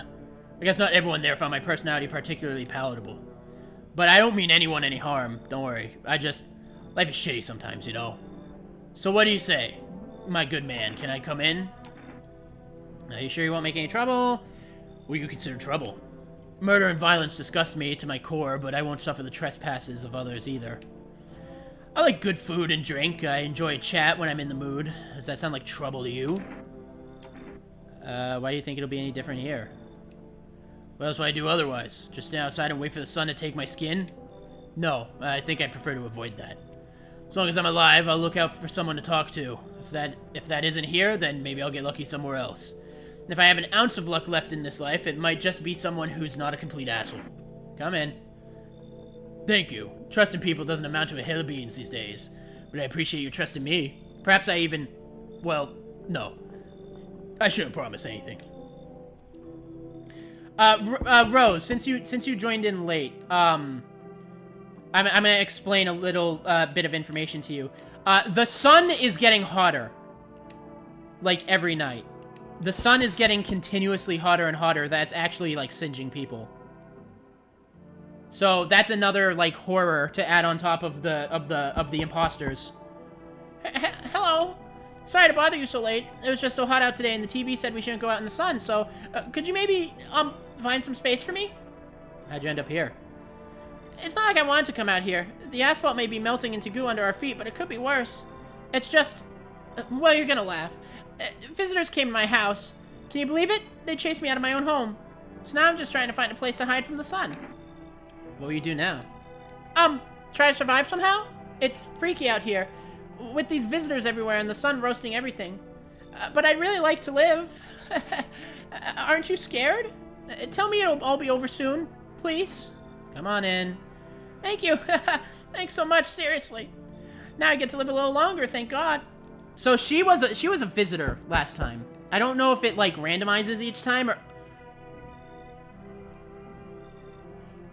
I guess not everyone there found my personality particularly palatable. But I don't mean anyone any harm. Don't worry. Life is shitty sometimes, you know. So what do you say, my good man? Can I come in? Are you sure you won't make any trouble? What do you consider trouble? Murder and violence disgust me to my core, but I won't suffer the trespasses of others either. I like good food and drink. I enjoy a chat when I'm in the mood. Does that sound like trouble to you? Why do you think it'll be any different here? What else would I do otherwise? Just stand outside and wait for the sun to take my skin? No, I think I prefer to avoid that. As long as I'm alive, I'll look out for someone to talk to. If that isn't here, then maybe I'll get lucky somewhere else. And if I have an ounce of luck left in this life, it might just be someone who's not a complete asshole. Come in. Thank you. Trusting people doesn't amount to a hill of beans these days. But I appreciate you trusting me. Perhaps I even... Well, no. I shouldn't promise anything. Rose, since you joined in late, I'm gonna explain a little bit of information to you. The sun is getting hotter. Like, every night. The sun is getting continuously hotter and hotter. That's actually, like, singeing people. So that's another, like, horror to add on top of the imposters. Hello. Sorry to bother you so late. It was just so hot out today, and the TV said we shouldn't go out in the sun. So, could you maybe find some space for me? How'd you end up here? It's not like I wanted to come out here. The asphalt may be melting into goo under our feet, but it could be worse. It's just... Well, you're gonna laugh. Visitors came to my house. Can you believe it? They chased me out of my own home. So now I'm just trying to find a place to hide from the sun. What will you do now? Try to survive somehow? It's freaky out here, with these visitors everywhere and the sun roasting everything. But I'd really like to live. Aren't you scared? Tell me it'll all be over soon, please. Come on in. Thank you. Thanks so much, seriously. Now I get to live a little longer, thank God. So she was a visitor last time. I don't know if it, like, randomizes each time, or...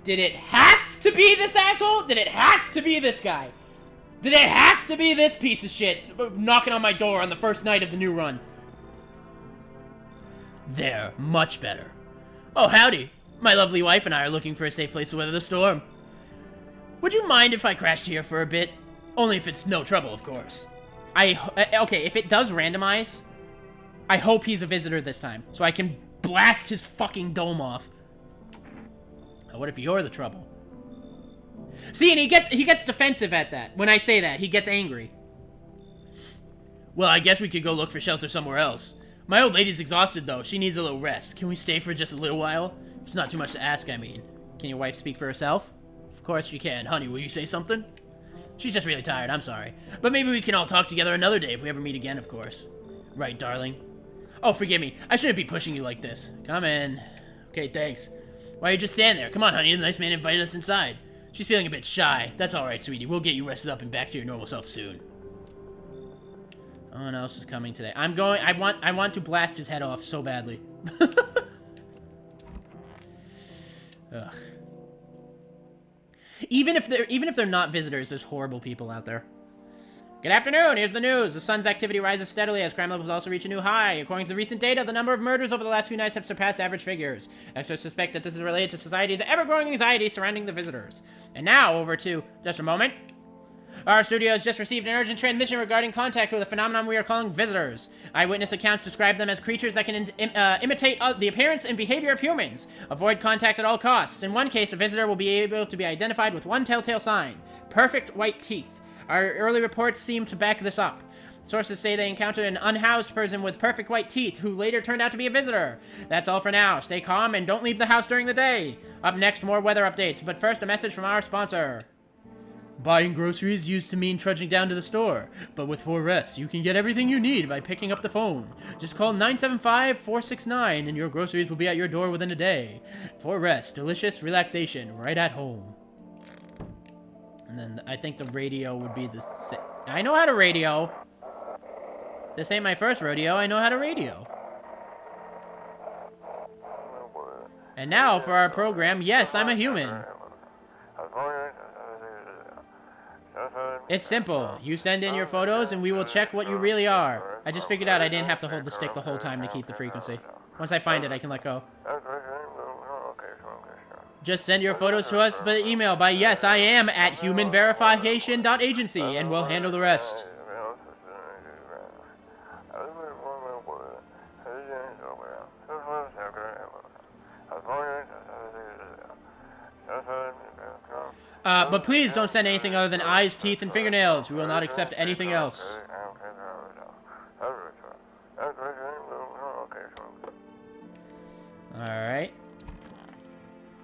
Did it have to be this asshole? Did it have to be this guy? Did it have to be this piece of shit knocking on my door on the first night of the new run? There, much better. Oh, howdy. My lovely wife and I are looking for a safe place to weather the storm. Would you mind if I crashed here for a bit? Only if it's no trouble, of course. Okay, if it does randomize, I hope he's a visitor this time, so I can blast his fucking dome off. What if you're the trouble? See, and he gets defensive at that. When I say that, he gets angry. Well, I guess we could go look for shelter somewhere else. My old lady's exhausted, though. She needs a little rest. Can we stay for just a little while? It's not too much to ask, I mean. Can your wife speak for herself? Of course she can. Honey, will you say something? She's just really tired, I'm sorry. But maybe we can all talk together another day if we ever meet again, of course. Right, darling? Oh, forgive me. I shouldn't be pushing you like this. Come in. Okay, thanks. Why you just stand there? Come on, honey. The nice man invited us inside. She's feeling a bit shy. That's alright, sweetie. We'll get you rested up and back to your normal self soon. No one else is coming today. I want to blast his head off so badly. Ugh. Even if they're not visitors, there's horrible people out there. Good afternoon, here's the news. The sun's activity rises steadily as crime levels also reach a new high. According to the recent data, the number of murders over the last few nights have surpassed average figures. Experts suspect that this is related to society's ever-growing anxiety surrounding the visitors. And now, over to... Just a moment. Our studio has just received an urgent transmission regarding contact with a phenomenon we are calling visitors. Eyewitness accounts describe them as creatures that can imitate the appearance and behavior of humans. Avoid contact at all costs. In one case, a visitor will be able to be identified with one telltale sign. Perfect white teeth. Our early reports seem to back this up. Sources say they encountered an unhoused person with perfect white teeth who later turned out to be a visitor. That's all for now. Stay calm and don't leave the house during the day. Up next, more weather updates. But first, a message from our sponsor. Buying groceries used to mean trudging down to the store, but with 4S, you can get everything you need by picking up the phone. Just call 975-469 and your groceries will be at your door within a day. 4S, delicious relaxation right at home. And then I think the radio would be the same. I know how to radio. This ain't my first rodeo, I know how to radio. And now for our program, Yes, I'm a Human. It's simple. You send in your photos and we will check what you really are. I just figured out I didn't have to hold the stick the whole time to keep the frequency. Once I find it, I can let go. Just send your photos to us by email by yesiam@humanverification.agency and we'll handle the rest. But please don't send anything other than eyes, teeth, and fingernails. We will not accept anything else. Alright.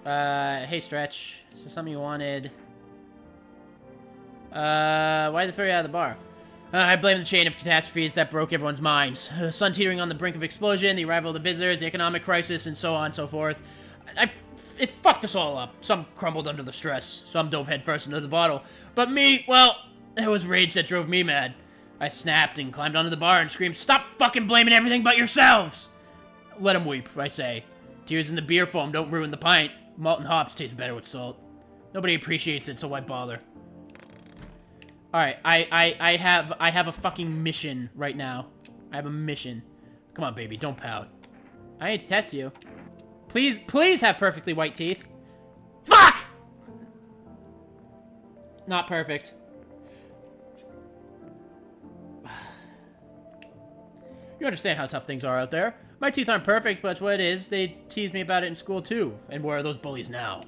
Hey, Stretch. Is there something you wanted? Why the throw you out of the bar? I blame the chain of catastrophes that broke everyone's minds. The sun teetering on the brink of explosion, the arrival of the visitors, the economic crisis, and so on and so forth. It fucked us all up. Some crumbled under the stress. Some dove headfirst into the bottle. But me, well, it was rage that drove me mad. I snapped and climbed onto the bar and screamed, "Stop fucking blaming everything but yourselves!" Let them weep, I say. Tears in the beer foam don't ruin the pint. Malt and hops taste better with salt. Nobody appreciates it, so why bother? Alright, I have a fucking mission right now. I have a mission. Come on, baby, don't pout. I need to test you. Please have perfectly white teeth. Fuck! Not perfect. You understand how tough things are out there. My teeth aren't perfect, but it's what it is. They tease me about it in school, too. And where are those bullies now?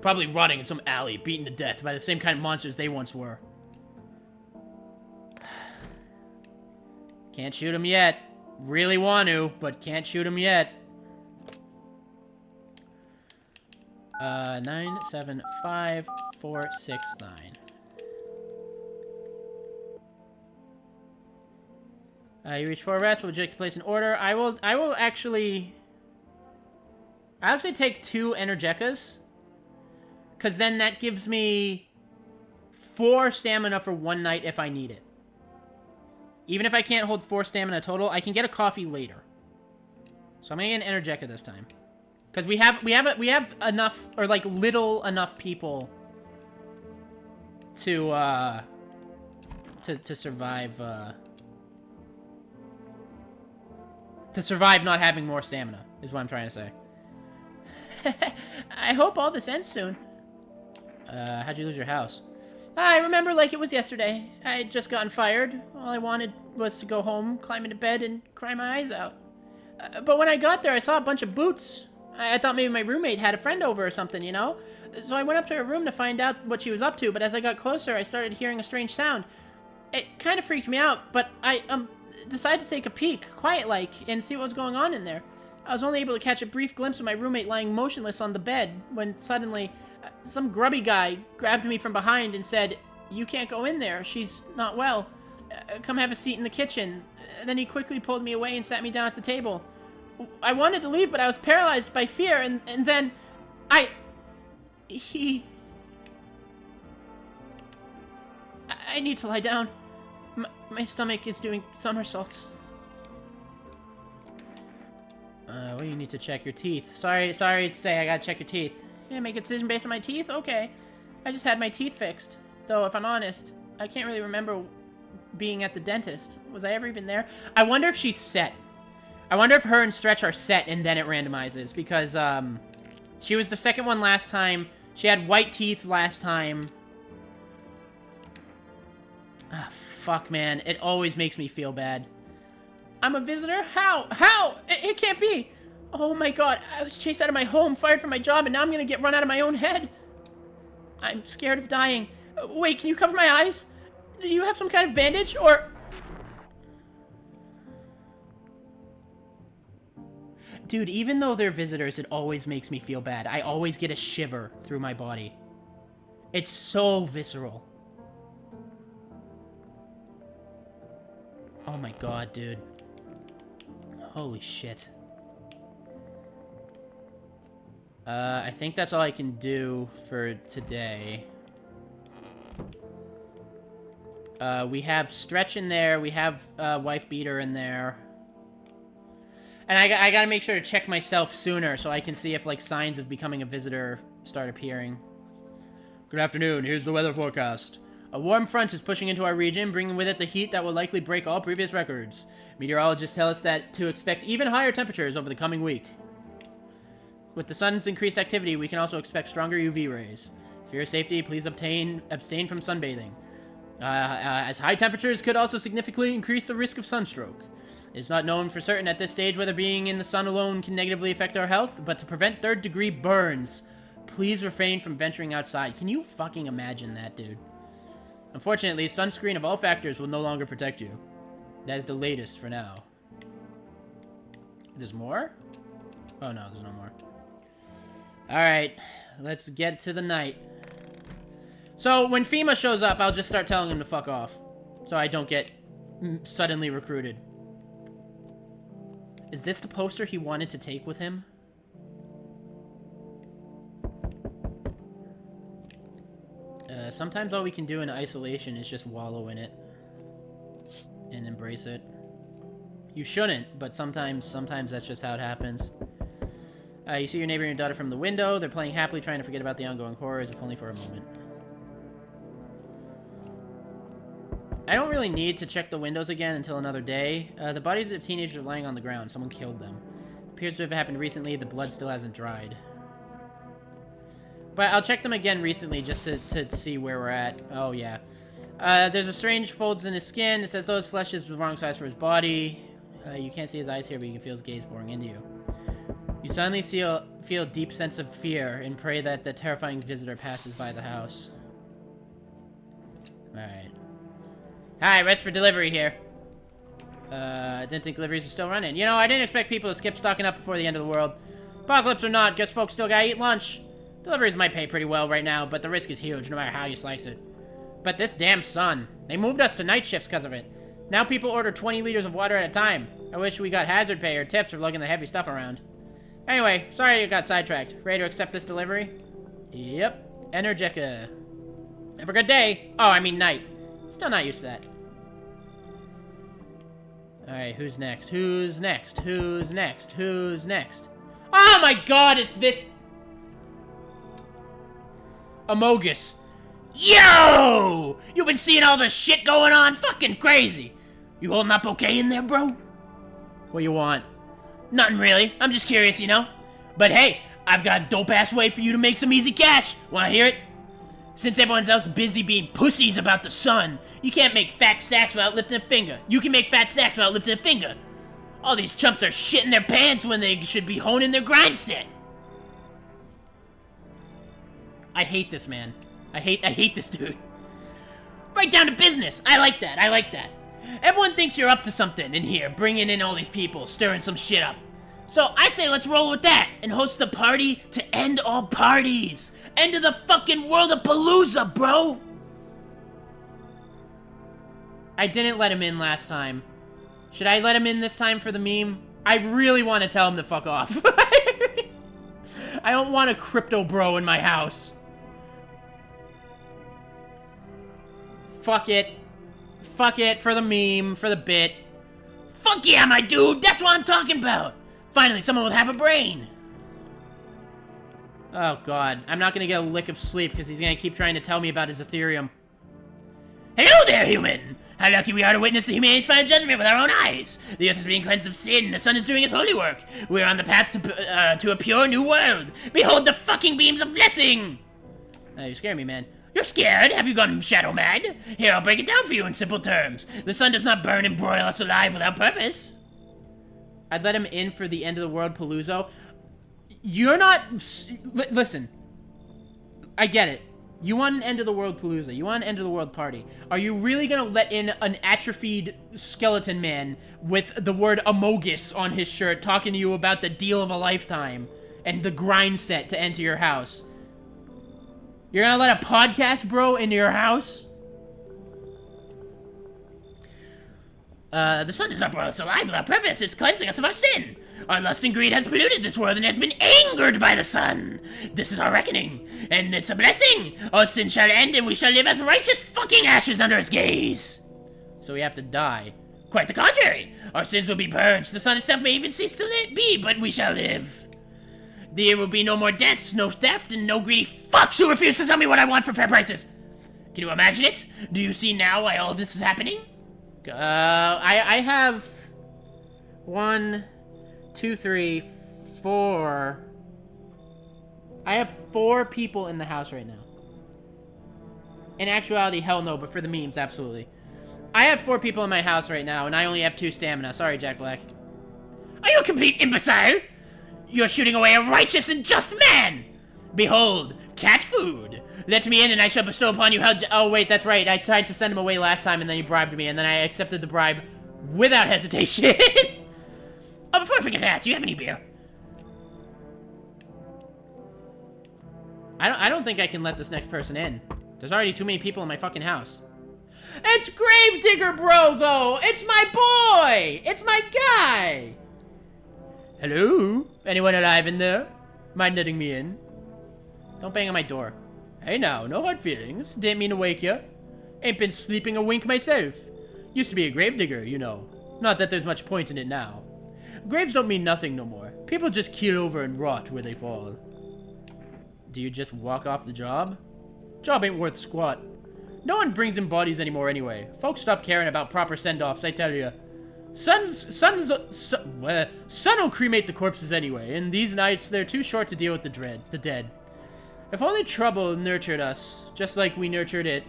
Probably rotting in some alley, beaten to death by the same kind of monsters they once were. Can't shoot them yet. Really want to, but can't shoot them yet. 975469. You reach for a rest. Would you like to place an order? I will actually... I'll actually take 2 Energecas. Because then that gives me 4 stamina for one night if I need it. Even if I can't hold 4 stamina total, I can get a coffee later. So I'm gonna get an Energeca this time. Because we have enough, or like little enough people to survive, not having more stamina, is what I'm trying to say. I hope all this ends soon. How'd you lose your house? I remember like it was yesterday. I had just gotten fired. All I wanted was to go home, climb into bed, and cry my eyes out. But when I got there, I saw a bunch of boots. I thought maybe my roommate had a friend over or something, you know? So I went up to her room to find out what she was up to, but as I got closer, I started hearing a strange sound. It kind of freaked me out, but I decided to take a peek, quiet-like, and see what was going on in there. I was only able to catch a brief glimpse of my roommate lying motionless on the bed, when suddenly, some grubby guy grabbed me from behind and said, "You can't go in there, she's not well. Come have a seat in the kitchen." And then he quickly pulled me away and sat me down at the table. I wanted to leave, but I was paralyzed by fear, and then I need to lie down. My stomach is doing somersaults. Well, you need to check your teeth. Sorry to say, I gotta check your teeth. You make a decision based on my teeth? Okay. I just had my teeth fixed. Though, if I'm honest, I can't really remember being at the dentist. Was I ever even there? I wonder if she's set. I wonder if her and Stretch are set and then it randomizes, because, she was the second one last time. She had white teeth last time. Ah, fuck, man. It always makes me feel bad. I'm a visitor? How? How? It can't be. Oh my god, I was chased out of my home, fired from my job, and now I'm gonna get run out of my own head. I'm scared of dying. Wait, can you cover my eyes? Do you have some kind of bandage, or... Dude, even though they're visitors, it always makes me feel bad. I always get a shiver through my body. It's so visceral. Oh my god, dude. Holy shit. I think that's all I can do for today. We have Stretch in there. We have Wife Beater in there. And I gotta make sure to check myself sooner so I can see if, like, signs of becoming a visitor start appearing. Good afternoon. Here's the weather forecast. A warm front is pushing into our region, bringing with it the heat that will likely break all previous records. Meteorologists tell us that to expect even higher temperatures over the coming week. With the sun's increased activity, we can also expect stronger UV rays. For your safety, please abstain from sunbathing, as high temperatures could also significantly increase the risk of sunstroke. It is not known for certain at this stage whether being in the sun alone can negatively affect our health, but to prevent third-degree burns, please refrain from venturing outside. Can you fucking imagine that, dude? Unfortunately, sunscreen of all factors will no longer protect you. That is the latest for now. There's more? Oh no, there's no more. Alright, let's get to the night. So, when FEMA shows up, I'll just start telling him to fuck off. So I don't get suddenly recruited. Is this the poster he wanted to take with him? Sometimes all we can do in isolation is just wallow in it. And embrace it. You shouldn't, but sometimes that's just how it happens. You see your neighbor and your daughter from the window. They're playing happily, trying to forget about the ongoing horrors, if only for a moment. I don't really need to check the windows again until another day. The bodies of teenagers are lying on the ground. Someone killed them. Appears to have happened recently. The blood still hasn't dried. But I'll check them again recently just to see where we're at. Oh, yeah. There's a strange folds in his skin. It says though his flesh is the wrong size for his body. You can't see his eyes here, but you can feel his gaze boring into you. You suddenly feel a deep sense of fear and pray that the terrifying visitor passes by the house. Alright. Hi, rest for delivery here. I didn't think deliveries were still running. You know, I didn't expect people to skip stocking up before the end of the world. Apocalypse or not, guess folks still gotta eat lunch. Deliveries might pay pretty well right now, but the risk is huge no matter how you slice it. But this damn sun. They moved us to night shifts because of it. Now people order 20 liters of water at a time. I wish we got hazard pay or tips for lugging the heavy stuff around. Anyway, sorry you got sidetracked. Ready to accept this delivery? Yep. Energica. Have a good day. Oh, I mean night. Still not used to that. Alright, who's next? Who's next? Who's next? Who's next? Oh my god, it's this... Amogus. Yo! You been seeing all this shit going on? Fucking crazy. You holding up okay in there, bro? What you want? Nothing really. I'm just curious, you know? But hey, I've got a dope-ass way for you to make some easy cash. Wanna hear it? Since everyone else is busy being pussies about the sun, you can't make fat stacks without lifting a finger. You can make fat stacks without lifting a finger. All these chumps are shitting their pants when they should be honing their grind set. I hate this man. I hate this dude. Right down to business. I like that. I like that. Everyone thinks you're up to something in here, bringing in all these people, stirring some shit up. So I say let's roll with that and host a party to end all parties. End of the fucking world of Palooza, bro. I didn't let him in last time. Should I let him in this time for the meme? I really want to tell him to fuck off. I don't want a crypto bro in my house. Fuck it. Fuck it for the meme, for the bit. Fuck yeah, my dude! That's what I'm talking about! Finally, someone with half a brain! Oh god, I'm not gonna get a lick of sleep because he's gonna keep trying to tell me about his Ethereum. Hello there, human! How lucky we are to witness the humanity's final judgment with our own eyes! The earth is being cleansed of sin, the sun is doing its holy work! We're on the path to a pure new world! Behold the fucking beams of blessing! You scare me, man. You're scared? Have you gone shadow mad? Here, I'll break it down for you in simple terms. The sun does not burn and broil us alive without purpose. I'd let him in for the end of the world Palooza. You're not... Listen. I get it. You want an end of the world Palooza. You want an end of the world party. Are you really gonna let in an atrophied skeleton man with the word Amogus on his shirt talking to you about the deal of a lifetime and the grind set to enter your house? You're gonna let a podcast bro into your house? The sun does not boil us alive without purpose. It's cleansing us of our sin. Our lust and greed has polluted this world and has been angered by the sun. This is our reckoning, and it's a blessing. All sin shall end, and we shall live as righteous fucking ashes under its gaze. So we have to die. Quite the contrary. Our sins will be purged. The sun itself may even cease to be, but we shall live. There will be no more deaths, no theft, and no greedy fucks who refuse to sell me what I want for fair prices. Can you imagine it? Do you see now why all of this is happening? I have 1, 2, 3, 4. I have 4 people in the house right now. In actuality, hell no, but for the memes, absolutely. I have 4 people in my house right now, and I only have 2 stamina. Sorry, Jack Black. Are you a complete imbecile? You're shooting away a righteous and just man! Behold, cat food. Let me in and I shall bestow upon you how... Oh, wait, that's right. I tried to send him away last time, and then he bribed me, and then I accepted the bribe without hesitation. Oh, before I forget to ask, do you have any beer? I don't think I can let this next person in. There's already too many people in my fucking house. It's Gravedigger Bro, though! It's my boy! It's my guy! Hello? Anyone alive in there? Mind letting me in? Don't bang on my door. Hey now, no hard feelings. Didn't mean to wake you. Ain't been sleeping a wink myself. Used to be a gravedigger, you know. Not that there's much point in it now. Graves don't mean nothing no more. People just keel over and rot where they fall. Do you just walk off the job? Job ain't worth squat. No one brings in bodies anymore anyway. Folks stop caring about proper send-offs, I tell you. Sun will cremate the corpses anyway, and these nights they're too short to deal with the dead. If only trouble nurtured us, just like we nurtured it.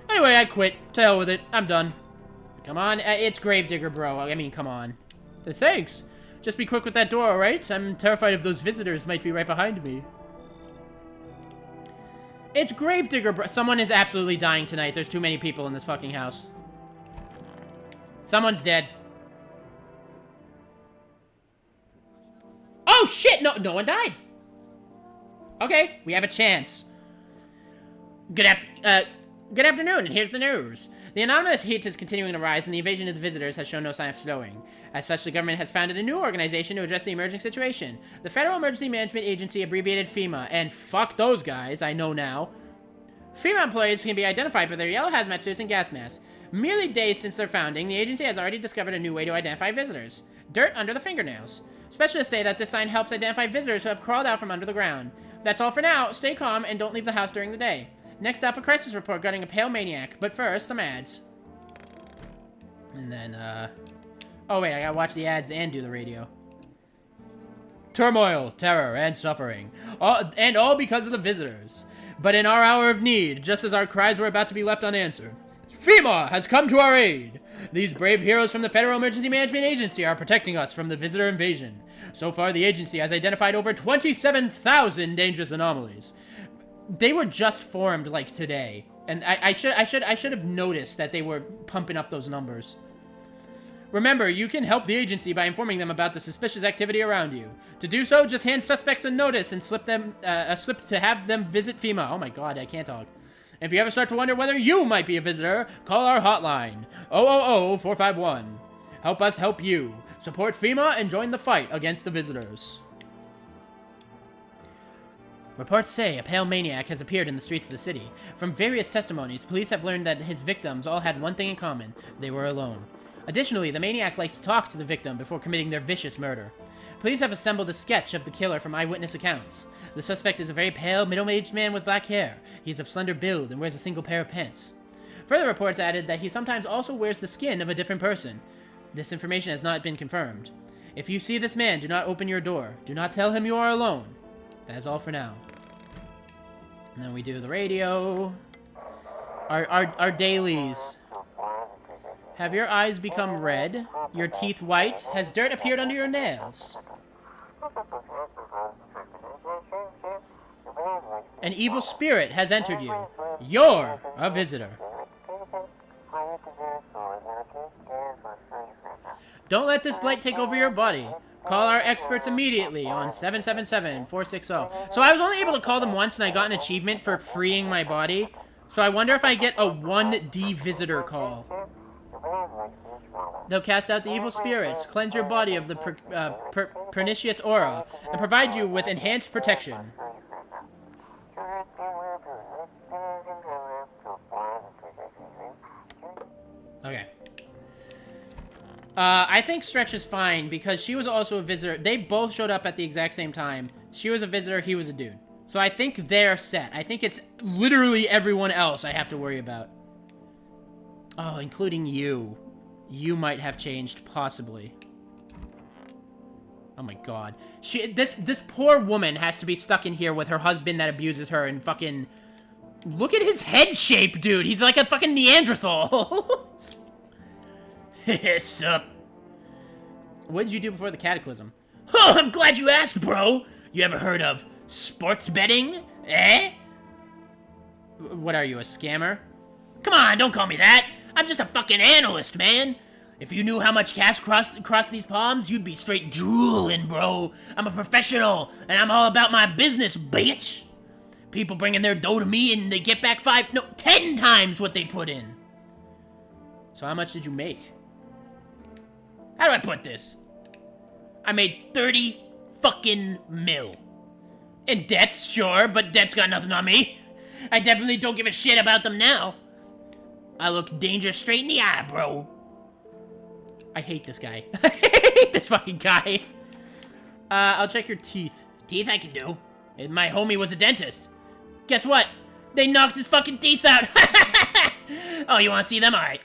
Anyway, I quit. To hell with it. I'm done. Come on, it's Gravedigger, bro. I mean, come on. Thanks. Just be quick with that door, alright? I'm terrified of those visitors might be right behind me. It's Gravedigger, bro. Someone is absolutely dying tonight. There's too many people in this fucking house. Someone's dead. Oh, shit! No one died. Okay, we have a chance. Good afternoon, and here's the news. The anonymous heat is continuing to rise, and the invasion of the visitors has shown no sign of slowing. As such, the government has founded a new organization to address the emerging situation. The Federal Emergency Management Agency, abbreviated FEMA, and fuck those guys, I know now. FEMA employees can be identified by their yellow hazmat suits and gas masks. Merely days since their founding, the agency has already discovered a new way to identify visitors. Dirt under the fingernails. Specialists say that this sign helps identify visitors who have crawled out from under the ground. That's all for now. Stay calm and don't leave the house during the day. Next up, a crisis report regarding a pale maniac. But first, some ads. And then, oh wait, I gotta watch the ads and do the radio. Turmoil, terror, and suffering. All because of the visitors. But in our hour of need, just as our cries were about to be left unanswered, FEMA has come to our aid. These brave heroes from the Federal Emergency Management Agency are protecting us from the visitor invasion. So far, the agency has identified over 27,000 dangerous anomalies. They were just formed like today, and I should have noticed that they were pumping up those numbers. Remember, you can help the agency by informing them about the suspicious activity around you. To do so, just hand suspects a notice and slip them a slip to have them visit FEMA. Oh my god, I can't talk. If you ever start to wonder whether you might be a visitor, call our hotline, 000-451. Help us help you. Support FEMA and join the fight against the visitors. Reports say a pale maniac has appeared in the streets of the city. From various testimonies, police have learned that his victims all had one thing in common. They were alone. Additionally, the maniac likes to talk to the victim before committing their vicious murder. Police have assembled a sketch of the killer from eyewitness accounts. The suspect is a very pale, middle-aged man with black hair. He is of slender build and wears a single pair of pants. Further reports added that he sometimes also wears the skin of a different person. This information has not been confirmed. If you see this man, do not open your door. Do not tell him you are alone. That is all for now. And then we do the radio. Our dailies. Have your eyes become red? Your teeth white? Has dirt appeared under your nails? An evil spirit has entered you. You're a visitor. Don't let this blight take over your body. Call our experts immediately on 777-460. So I was only able to call them once, and I got an achievement for freeing my body. So I wonder if I get a 1D visitor call. They'll cast out the evil spirits, cleanse your body of the pernicious aura, and provide you with enhanced protection. Okay. I think Stretch is fine because she was also a visitor. They both showed up at the exact same time. She was a visitor, he was a dude. So I think they're set. I think it's literally everyone else I have to worry about. Oh, including you. You might have changed, possibly. Oh my god. This poor woman has to be stuck in here with her husband that abuses her and fucking... Look at his head shape, dude. He's like a fucking Neanderthal. Sup? What did you do before the cataclysm? Oh, I'm glad you asked, bro. You ever heard of sports betting? Eh? What are you, a scammer? Come on, don't call me that. I'm just a fucking analyst, man. If you knew how much cash crossed these palms, you'd be straight drooling, bro. I'm a professional, and I'm all about my business, bitch. People bringing their dough to me, and they get back 10 times what they put in. So how much did you make? How do I put this? I made 30 fucking mil. In debts, sure, but debt's got nothing on me. I definitely don't give a shit about them now. I look danger straight in the eye, bro. I hate this guy. I hate this fucking guy. I'll check your teeth. Teeth I can do. And my homie was a dentist. Guess what? They knocked his fucking teeth out. Oh, you want to see them? All right.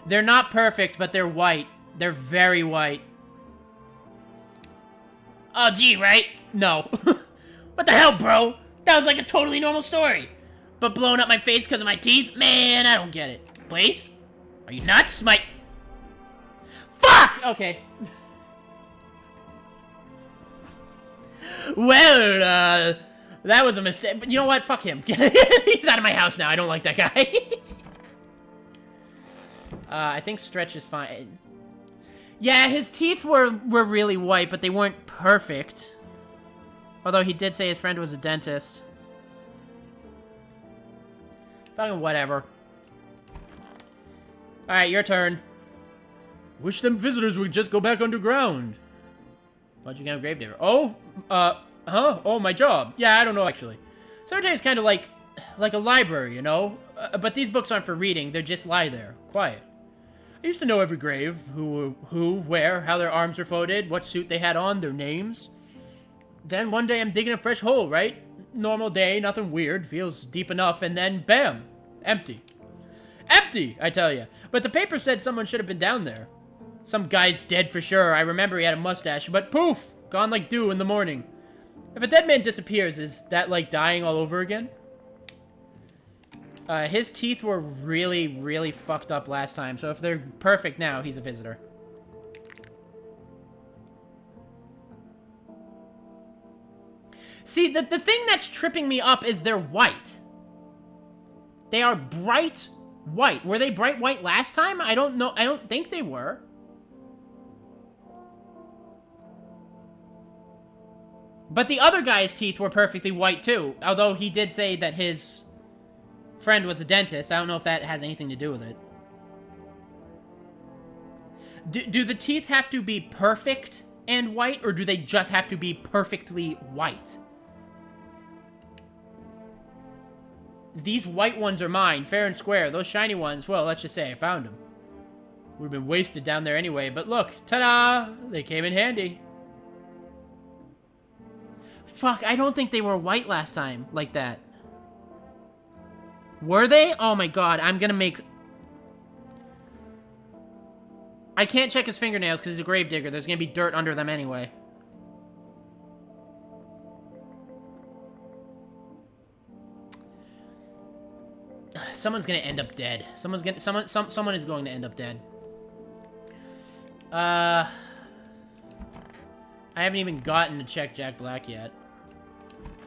They're not perfect, but they're white. They're very white. Oh, gee, right? No. What the hell, bro? That was like a totally normal story. But blowing up my face because of my teeth? Man, I don't get it. Please? Are you nuts? Fuck! Okay. Well, that was a mistake. But you know what? Fuck him. He's out of my house now. I don't like that guy. I think Stretch is fine. Yeah, his teeth were really white, but they weren't perfect. Although he did say his friend was a dentist. Fucking whatever. Alright, your turn. Wish them visitors would just go back underground. Why'd you get a gravedigger? Oh, huh? Oh, my job. Yeah, I don't know, actually. Cemetery is kind of like a library, you know? But these books aren't for reading. They just lie there, quiet. I used to know every grave, who, where, how their arms were folded, what suit they had on, their names. Then one day I'm digging a fresh hole, right? Normal day, nothing weird, feels deep enough, and then bam, empty. Empty, I tell you. But the paper said someone should have been down there. Some guy's dead for sure. I remember he had a mustache, but poof, gone like dew in the morning. If a dead man disappears, is that like dying all over again? His teeth were really, really fucked up last time, so if they're perfect now, he's a visitor. See, the thing that's tripping me up is they're white. They are bright white. Were they bright white last time? I don't know. I don't think they were. But the other guy's teeth were perfectly white, too. Although he did say that his friend was a dentist. I don't know if that has anything to do with it. Do the teeth have to be perfect and white, or do they just have to be perfectly white? These white ones are mine, fair and square. Those shiny ones, well, let's just say I found them. Would have been wasted down there anyway, but look, ta-da! They came in handy. Fuck, I don't think they were white last time, like that. Were they? Oh my god, I'm gonna make... I can't check his fingernails because he's a gravedigger. There's gonna be dirt under them anyway. Someone's gonna end up dead. Someone is going to end up dead. I haven't even gotten to check Jack Black yet.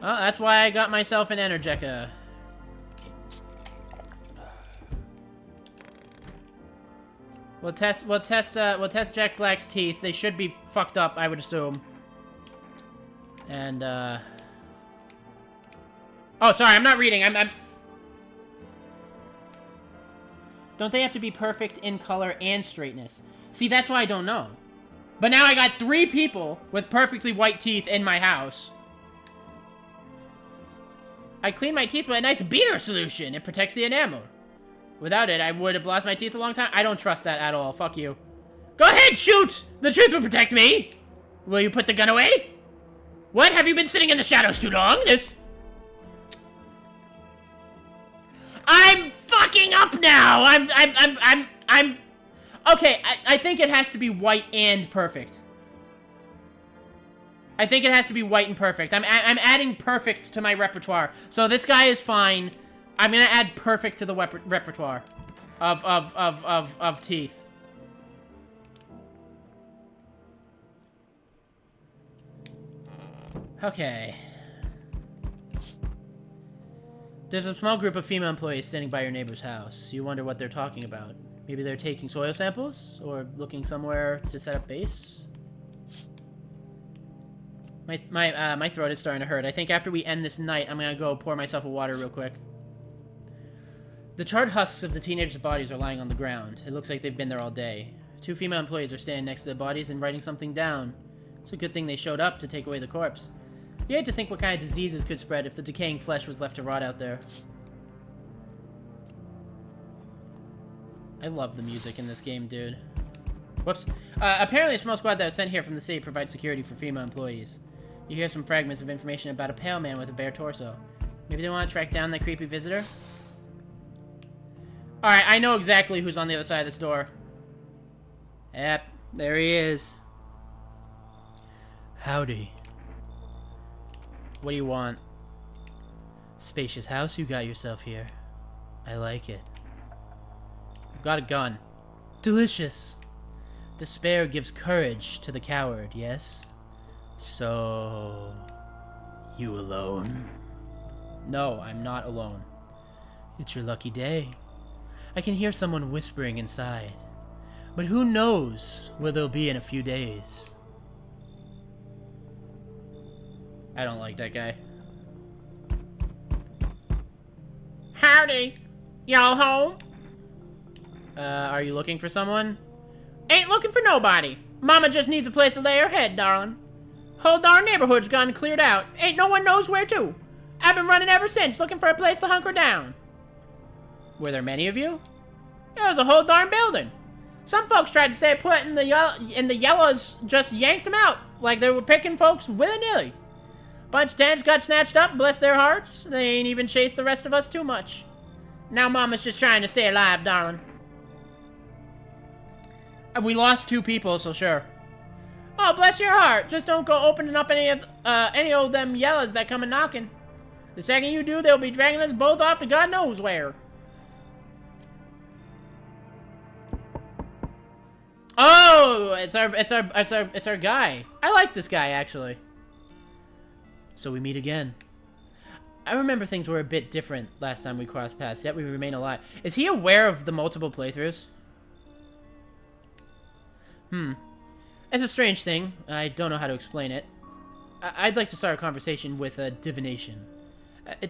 Oh, that's why I got myself an Energeca. We'll test Jack Black's teeth. They should be fucked up, I would assume. And, oh, sorry, I'm not reading. Don't they have to be perfect in color and straightness? See, that's why I don't know. But now I got 3 people with perfectly white teeth in my house. I clean my teeth with a nice beater solution. It protects the enamel. Without it, I would have lost my teeth a long time. I don't trust that at all. Fuck you. Go ahead, shoot! The truth will protect me! Will you put the gun away? What? Have you been sitting in the shadows too long? I'm fucking up now! I'm... Okay, I think it has to be white and perfect. I think it has to be white and perfect. I'm adding perfect to my repertoire. So this guy is fine. I'm gonna add perfect to the repertoire of teeth. Okay. There's a small group of female employees standing by your neighbor's house. You wonder what they're talking about. Maybe they're taking soil samples? Or looking somewhere to set up base? My throat is starting to hurt. I think after we end this night, I'm gonna go pour myself a water real quick. The charred husks of the teenagers' bodies are lying on the ground. It looks like they've been there all day. 2 female employees are standing next to the bodies and writing something down. It's a good thing they showed up to take away the corpse. You hate to think what kind of diseases could spread if the decaying flesh was left to rot out there. I love the music in this game, dude. Whoops. Apparently a small squad that was sent here from the city provides security for female employees. You hear some fragments of information about a pale man with a bare torso. Maybe they want to track down that creepy visitor? Alright, I know exactly who's on the other side of this door. Yep, there he is. Howdy. What do you want? Spacious house you got yourself here. I like it. I've got a gun. Delicious. Despair gives courage to the coward, yes? So... you alone? No, I'm not alone. It's your lucky day. I can hear someone whispering inside. But who knows where they'll be in a few days. I don't like that guy. Howdy. Y'all home? Are you looking for someone? Ain't looking for nobody. Mama just needs a place to lay her head, darling. Whole darn neighborhood's gone cleared out. Ain't no one knows where to. I've been running ever since, looking for a place to hunker down. Were there many of you? It was a whole darn building. Some folks tried to stay put, and the yellows just yanked them out, like they were picking folks willy-nilly. Bunch of tenants got snatched up, bless their hearts. They ain't even chased the rest of us too much. Now Mama's just trying to stay alive, darling. We lost 2 people, so sure. Oh, bless your heart. Just don't go opening up any of them yellows that come a knocking. The second you do, they'll be dragging us both off to God knows where. Oh, it's our guy. I like this guy, actually. So we meet again. I remember things were a bit different last time we crossed paths, yet we remain alive. Is he aware of the multiple playthroughs? It's a strange thing. I don't know how to explain it. I'd like to start a conversation with a divination.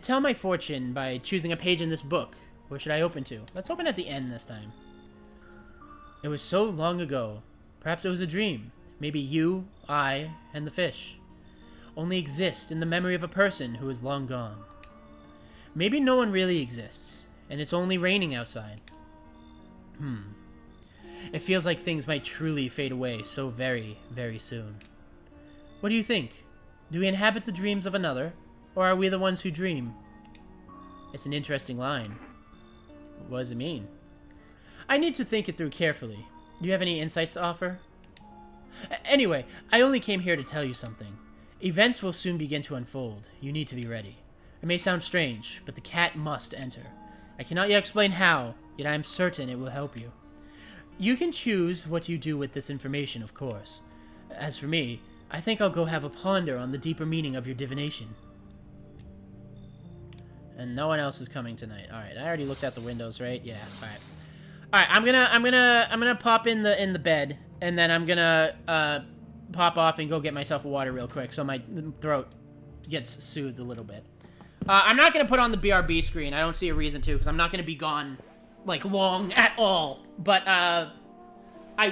Tell my fortune by choosing a page in this book. Where should I open to? Let's open at the end this time. It was so long ago. Perhaps it was a dream. Maybe you, I, and the fish only exist in the memory of a person who is long gone. Maybe no one really exists, and it's only raining outside. It feels like things might truly fade away so very, very soon. What do you think? Do we inhabit the dreams of another, or are we the ones who dream? It's an interesting line. What does it mean? I need to think it through carefully. Do you have any insights to offer? Anyway, I only came here to tell you something. Events will soon begin to unfold. You need to be ready. It may sound strange, but the cat must enter. I cannot yet explain how, yet I am certain it will help you. You can choose what you do with this information, of course. As for me, I think I'll go have a ponder on the deeper meaning of your divination. And no one else is coming tonight. All right, I already looked out the windows, right? Yeah. All right. All right. I'm gonna pop in the bed, and then I'm gonna pop off and go get myself a water real quick, so my throat gets soothed a little bit. I'm not gonna put on the BRB screen. I don't see a reason to, because I'm not gonna be gone like, long at all. But, I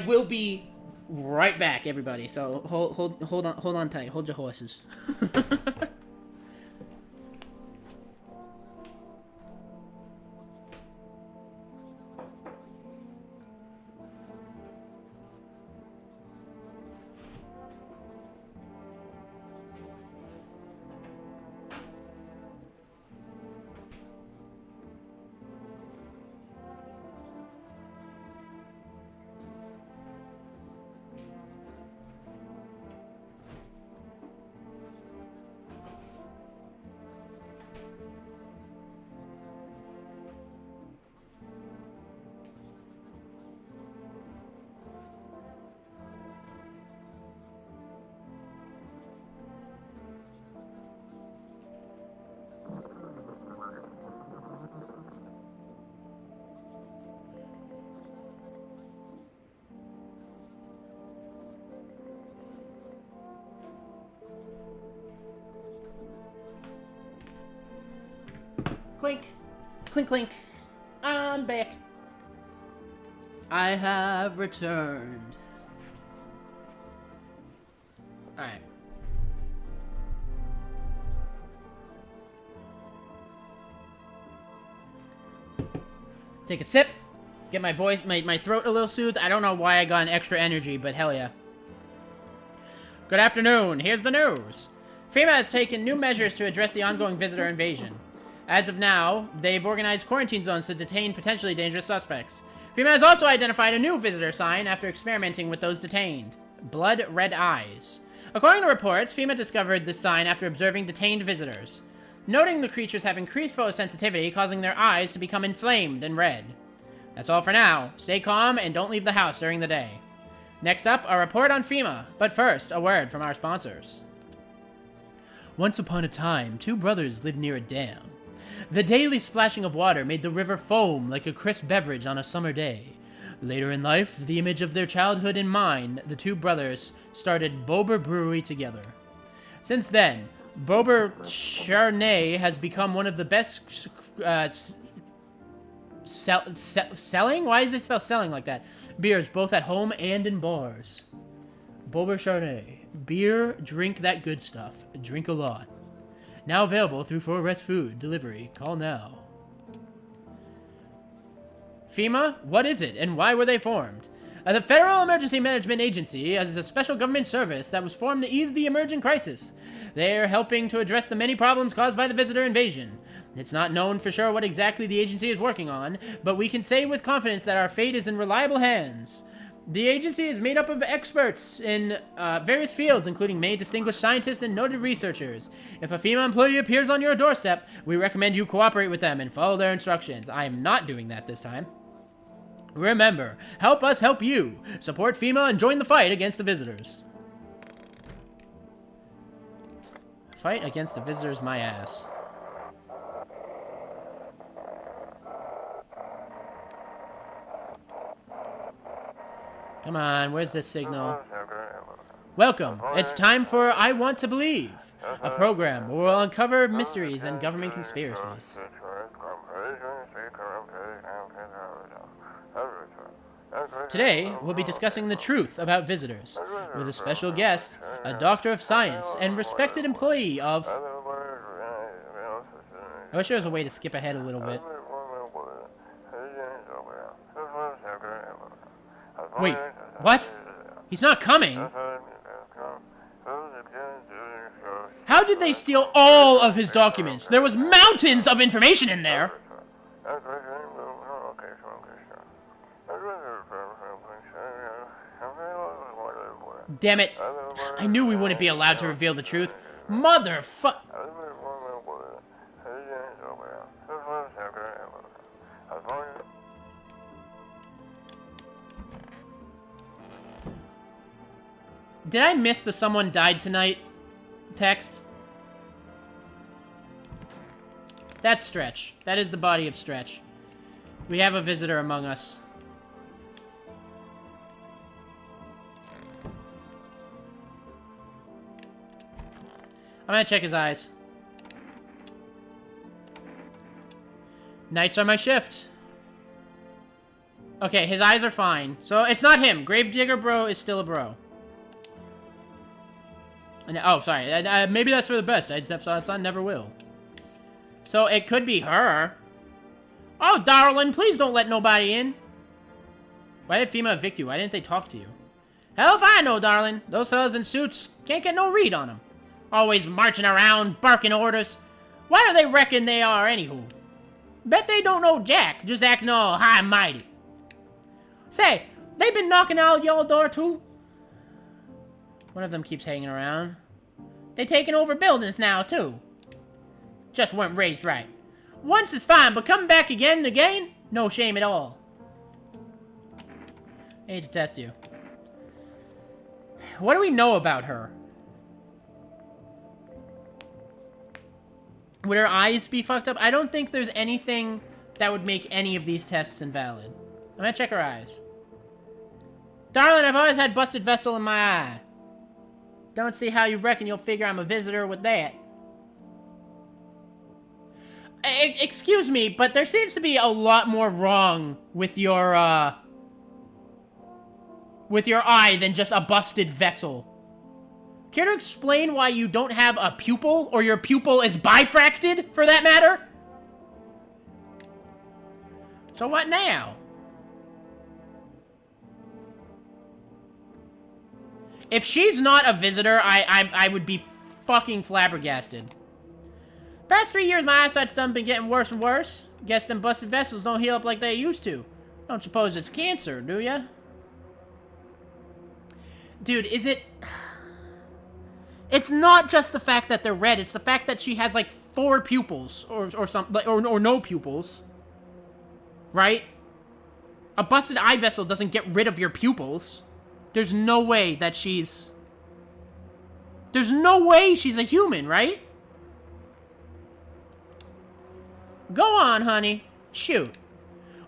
will be right back, everybody. So, hold on tight. Hold your horses. Clink. Clink, clink. I'm back. I have returned. Alright. Take a sip. Get my voice, my throat a little soothed. I don't know why I got an extra energy, but hell yeah. Good afternoon. Here's the news. FEMA has taken new measures to address the ongoing visitor invasion. As of now, they've organized quarantine zones to detain potentially dangerous suspects. FEMA has also identified a new visitor sign after experimenting with those detained. Blood Red Eyes. According to reports, FEMA discovered this sign after observing detained visitors, noting the creatures have increased photosensitivity, causing their eyes to become inflamed and red. That's all for now. Stay calm and don't leave the house during the day. Next up, a report on FEMA. But first, a word from our sponsors. Once upon a time, two brothers lived near a dam. The daily splashing of water made the river foam like a crisp beverage on a summer day. Later in life, the image of their childhood in mind, the two brothers started Bober Brewery together. Since then, Bober Chardonnay has become one of the best selling? Why is they spell selling like that? Beers, both at home and in bars. Bober Chardonnay. Beer, drink that good stuff. Drink a lot. Now available through 4Rest Food Delivery. Call now. FEMA? What is it, and why were they formed? The Federal Emergency Management Agency is a special government service that was formed to ease the emerging crisis. They are helping to address the many problems caused by the visitor invasion. It's not known for sure what exactly the agency is working on, but we can say with confidence that our fate is in reliable hands. The agency is made up of experts in various fields, including many distinguished scientists and noted researchers. If a FEMA employee appears on your doorstep, we recommend you cooperate with them and follow their instructions. I am not doing that this time. Remember, help us help you. Support FEMA and join the fight against the visitors. Fight against the visitors, my ass. Come on, where's this signal? Welcome. It's time for I Want to Believe, a program where we'll uncover mysteries and government conspiracies. Today, we'll be discussing the truth about visitors, with a special guest, a doctor of science, and respected employee of... I wish there was a way to skip ahead a little bit. Wait, what? He's not coming? How did they steal all of his documents? There was mountains of information in there! Damn it. I knew we wouldn't be allowed to reveal the truth. Motherfuck... Did I miss the someone died tonight text? That's Stretch. That is the body of Stretch. We have a visitor among us. I'm gonna check his eyes. Nights are my shift. Okay, his eyes are fine. So it's not him. Gravedigger bro is still a bro. And, oh, sorry. Maybe that's for the best. Son never will. So it could be her. Oh, darling, please don't let nobody in. Why did FEMA evict you? Why didn't they talk to you? Hell if I know, darling. Those fellas in suits can't get no read on them. Always marching around, barking orders. Why do they reckon they are, anywho? Bet they don't know jack, just acting all high and mighty. Say, they been knocking out your door, too? One of them keeps hanging around. They taking over buildings now, too. Just weren't raised right. Once is fine, but coming back again and again? No shame at all. I hate to test you. What do we know about her? Would her eyes be fucked up? I don't think there's anything that would make any of these tests invalid. I'm gonna check her eyes. Darling, I've always had busted vessel in my eye. Don't see how you reckon you'll figure I'm a visitor with that. Excuse me, but there seems to be a lot more wrong with your eye than just a busted vessel. Care to explain why you don't have a pupil, or your pupil is bifracted, for that matter? So what now? If she's not a visitor, I would be fucking flabbergasted. Past 3 years, my eyesight's done been getting worse and worse. Guess them busted vessels don't heal up like they used to. Don't suppose it's cancer, do ya? Dude, is it... It's not just the fact that they're red, it's the fact that she has, like, 4 pupils, or something, or no pupils. Right? A busted eye vessel doesn't get rid of your pupils. There's no way that she's... There's no way she's a human, right? Go on, honey. Shoot.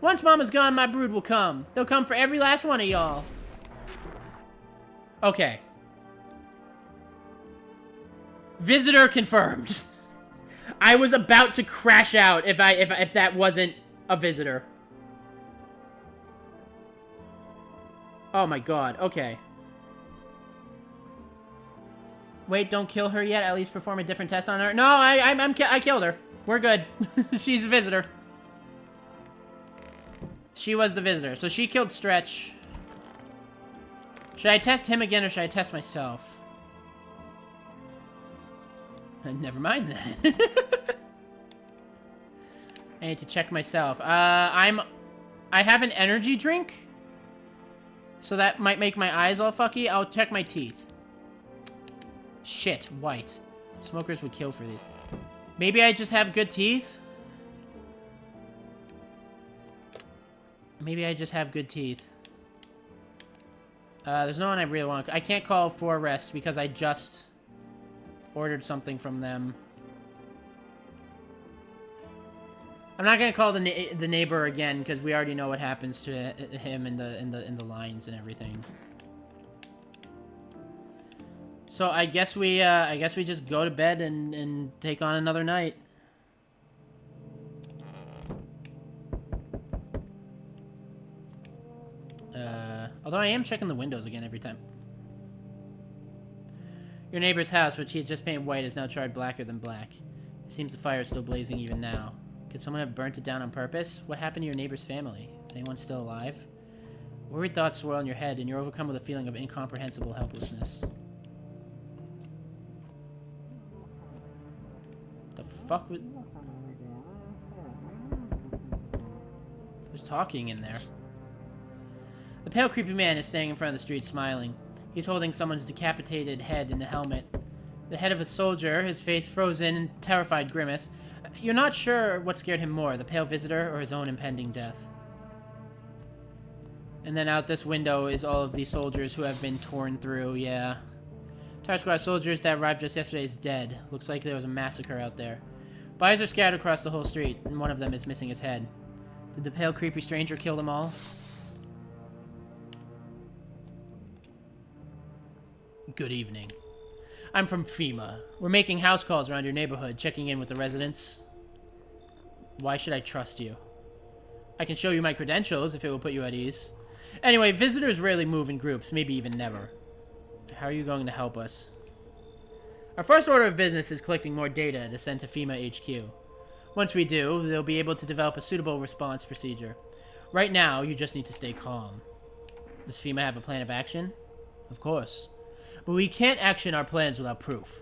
Once Mama's gone, my brood will come. They'll come for every last one of y'all. Okay. Visitor confirmed. I was about to crash out if that wasn't a visitor. Oh my god, okay. Wait, don't kill her yet. At least perform a different test on her. No, I killed her. We're good. She's a visitor. She was the visitor. So she killed Stretch. Should I test him again or should I test myself? Never mind that. I need to check myself. I have an energy drink. So that might make my eyes all fucky. I'll check my teeth. Shit, white. Smokers would kill for these. Maybe I just have good teeth? Maybe I just have good teeth. There's no one I really want. I can't call for rest because I just ordered something from them. I'm not gonna call the neighbor again because we already know what happens to him in the lines and everything. So I guess we just go to bed and take on another night. Although I am checking the windows again every time. Your neighbor's house, which he had just painted white, is now charred blacker than black. It seems the fire is still blazing even now. Could someone have burnt it down on purpose? What happened to your neighbor's family? Is anyone still alive? Worried thoughts swirl in your head, and you're overcome with a feeling of incomprehensible helplessness. The fuck was... Who's talking in there? The pale, creepy man is standing in front of the street, smiling. He's holding someone's decapitated head in a helmet. The head of a soldier, his face frozen in terrified grimace. You're not sure what scared him more, the pale visitor or his own impending death. And then out this window is all of these soldiers who have been torn through, yeah. Entire squad of soldiers that arrived just yesterday is dead. Looks like there was a massacre out there. Bodies are scattered across the whole street, and one of them is missing its head. Did the pale, creepy stranger kill them all? Good evening. I'm from FEMA. We're making house calls around your neighborhood, checking in with the residents. Why should I trust you? I can show you my credentials if it will put you at ease. Anyway, visitors rarely move in groups, maybe even never. How are you going to help us? Our first order of business is collecting more data to send to FEMA HQ. Once we do, they'll be able to develop a suitable response procedure. Right now, you just need to stay calm. Does FEMA have a plan of action? Of course. But we can't action our plans without proof.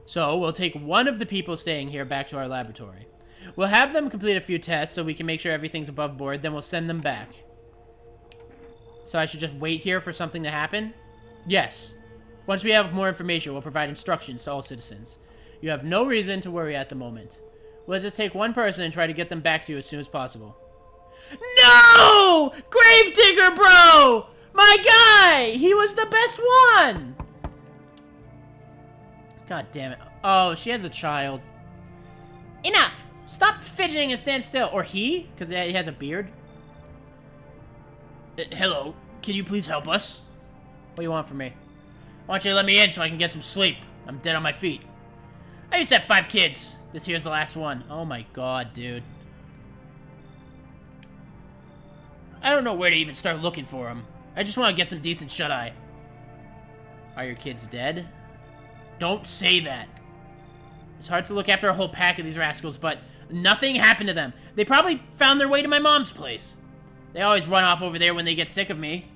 So, we'll take one of the people staying here back to our laboratory. We'll have them complete a few tests so we can make sure everything's above board, then we'll send them back. So I should just wait here for something to happen? Yes. Once we have more information, we'll provide instructions to all citizens. You have no reason to worry at the moment. We'll just take one person and try to get them back to you as soon as possible. No! Gravedigger, bro! My guy! He was the best one! God damn it. Oh, she has a child. Enough! Stop fidgeting and stand still. Or he? Because he has a beard. Hello. Can you please help us? What do you want from me? I want you to let me in so I can get some sleep. I'm dead on my feet. I used to have 5 kids. This here's the last one. Oh my god, dude. I don't know where to even start looking for them. I just want to get some decent shut-eye. Are your kids dead? Don't say that. It's hard to look after a whole pack of these rascals, but nothing happened to them. They probably found their way to my mom's place. They always run off over there when they get sick of me.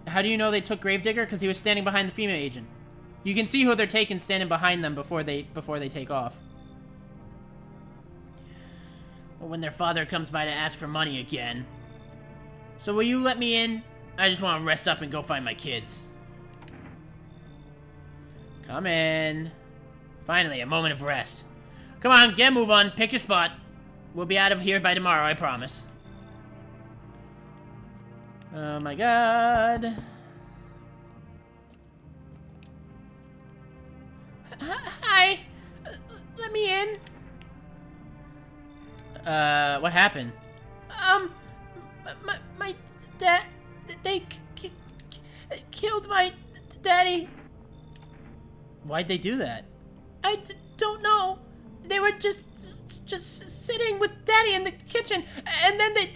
How do you know they took Gravedigger? Because he was standing behind the FEMA agent. You can see who they're taking standing behind them before they take off. Or when their father comes by to ask for money again. So will you let me in? I just want to rest up and go find my kids. Come in. Finally, a moment of rest. Come on, get a move on. Pick your spot. We'll be out of here by tomorrow, I promise. Oh my god. Hi. Let me in. What happened? My dad, they killed my daddy. Why'd they do that? I don't know. They were just sitting with daddy in the kitchen, and then they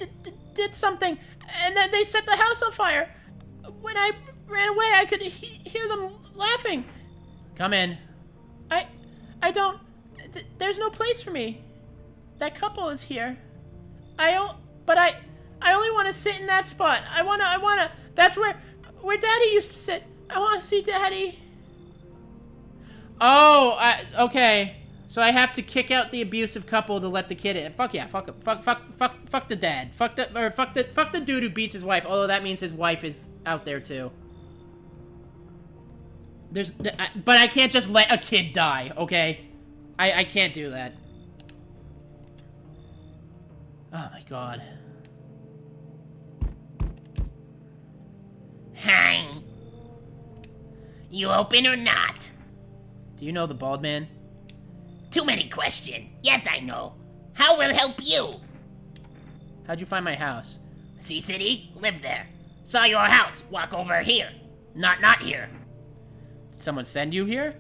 did something, and then they set the house on fire. When I ran away, I could hear them laughing. Come in. I don't, there's no place for me. That couple is here. But I only want to sit in that spot. I wanna, that's where daddy used to sit. I want to see daddy. Oh, okay. So I have to kick out the abusive couple to let the kid in. Fuck yeah, fuck the dad. Fuck the dude who beats his wife. Although that means his wife is out there too. But I can't just let a kid die, okay? I can't do that. Oh my god. Hi. You open or not? Do you know the bald man? Too many questions. Yes, I know. How will help you? How'd you find my house? Sea City? Live there. Saw your house. Walk over here. Not here. Did someone send you here?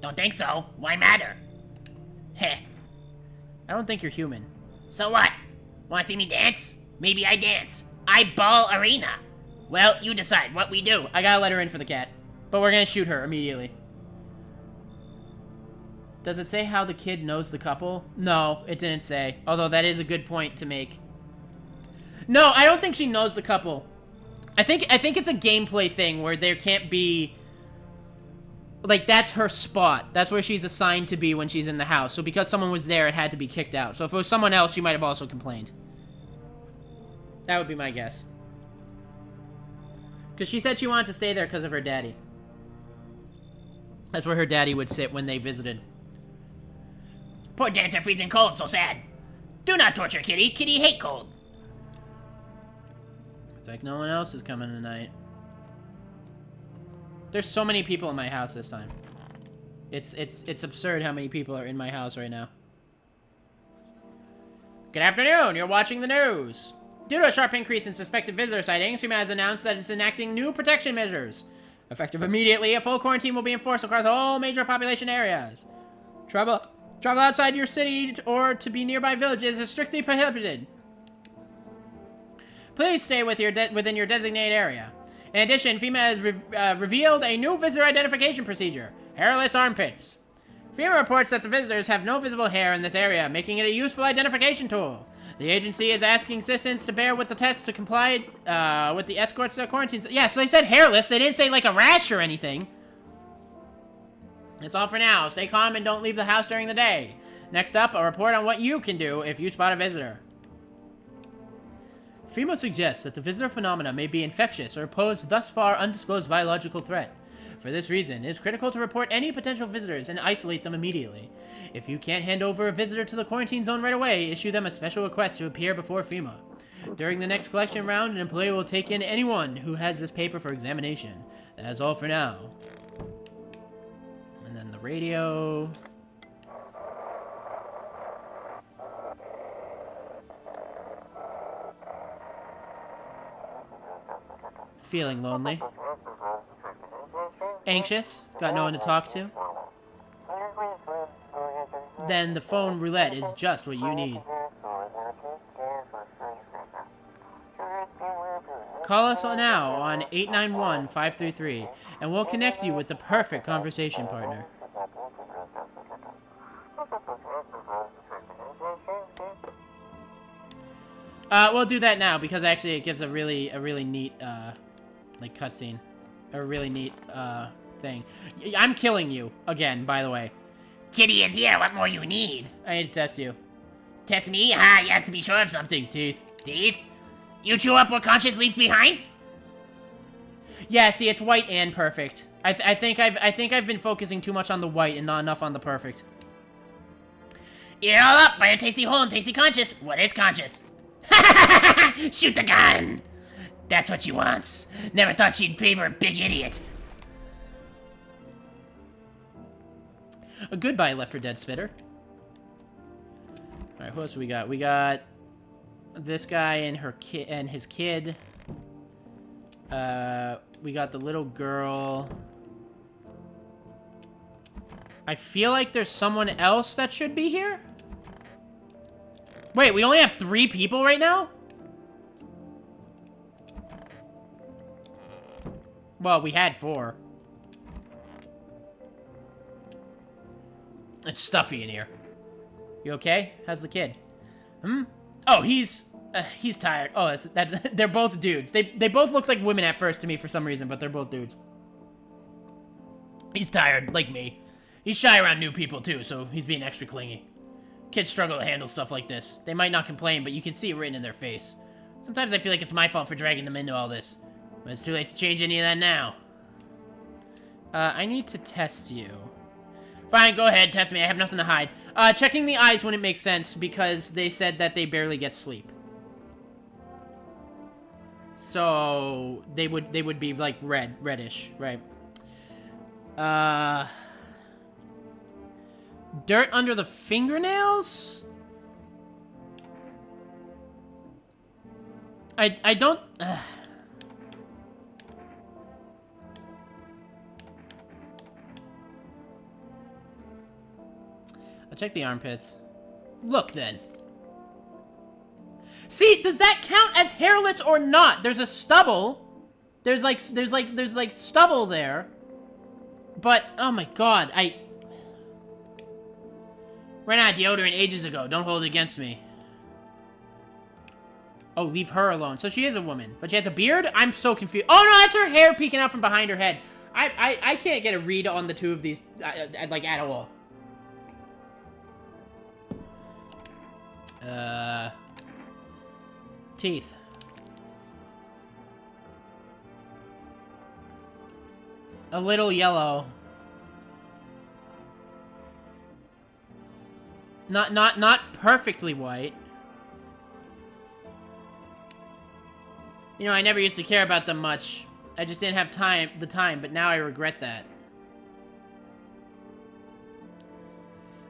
Don't think so. Why matter? Heh. I don't think you're human. So what? Want to see me dance? Maybe I dance. I ball arena. Well, you decide what we do. I gotta let her in for the cat. But we're gonna shoot her immediately. Does it say how the kid knows the couple? No, it didn't say. Although that is a good point to make. No, I don't think she knows the couple. I think it's a gameplay thing where there can't be... Like, that's her spot. That's where she's assigned to be when she's in the house. So because someone was there, it had to be kicked out. So if it was someone else, she might have also complained. That would be my guess. Because she said she wanted to stay there because of her daddy. That's where her daddy would sit when they visited. Poor dancer freezing cold, so sad. Do not torture Kitty. Kitty hate cold. It's like no one else is coming tonight. There's so many people in my house this time. It's absurd how many people are in my house right now. Good afternoon, you're watching the news. Due to a sharp increase in suspected visitor sightings, FEMA has announced that it's enacting new protection measures. Effective immediately, a full quarantine will be enforced across all major population areas. Travel outside your city or to be nearby villages is strictly prohibited. Please stay within your designated area. In addition, FEMA has revealed a new visitor identification procedure, hairless armpits. FEMA reports that the visitors have no visible hair in this area, making it a useful identification tool. The agency is asking citizens to bear with the tests to comply with the escorts to quarantines. Yeah, so they said hairless. They didn't say, like, a rash or anything. That's all for now. Stay calm and don't leave the house during the day. Next up, a report on what you can do if you spot a visitor. FEMA suggests that the visitor phenomena may be infectious or pose thus far undisclosed biological threat. For this reason, it is critical to report any potential visitors and isolate them immediately. If you can't hand over a visitor to the quarantine zone right away, issue them a special request to appear before FEMA. During the next collection round, an employee will take in anyone who has this paper for examination. That is all for now. And then the radio. Feeling lonely. Anxious. Got no one to talk to. Then the phone roulette is just what you need. Call us now on 891-533, and we'll connect you with the perfect conversation partner. We'll do that now, because actually it gives a really neat, like, cutscene. A really neat, thing. I'm killing you, again, by the way. Kitty is here, what more you need? I need to test you. Test me? Ha, you have to be sure of something. Teeth. Teeth? You chew up what conscious leaves behind? Yeah, see, it's white and perfect. I think I've been focusing too much on the white and not enough on the perfect. Eat it all up by your tasty hole and tasty conscious. What is conscious? Shoot the gun! That's what she wants. Never thought she'd favor a big idiot. A goodbye, Left 4 Dead Spitter. Alright, who else we got? We got this guy and her kid and his kid. We got the little girl. I feel like there's someone else that should be here. Wait, we only have 3 people right now? Well, we had 4. It's stuffy in here. You okay? How's the kid? Oh, he's tired. Oh, that's they're both dudes. They both look like women at first to me for some reason, but they're both dudes. He's tired, like me. He's shy around new people too, so he's being extra clingy. Kids struggle to handle stuff like this. They might not complain, but you can see it written in their face. Sometimes I feel like it's my fault for dragging them into all this, but it's too late to change any of that now. I need to test you. Fine, go ahead, test me. I have nothing to hide. Checking the eyes wouldn't make sense because they said that they barely get sleep. So they would be like reddish, right? Dirt under the fingernails? I don't... I'll check the armpits. Look, then. See, does that count as hairless or not? There's a stubble. There's like stubble there. But, oh my god, ran out of deodorant ages ago. Don't hold it against me. Oh, leave her alone. So she is a woman, but she has a beard? I'm so confused. Oh, no, that's her hair peeking out from behind her head. I can't get a read on the two of these, like, at all. Teeth. A little yellow. Not perfectly white. You know, I never used to care about them much. I just didn't have the time, but now I regret that.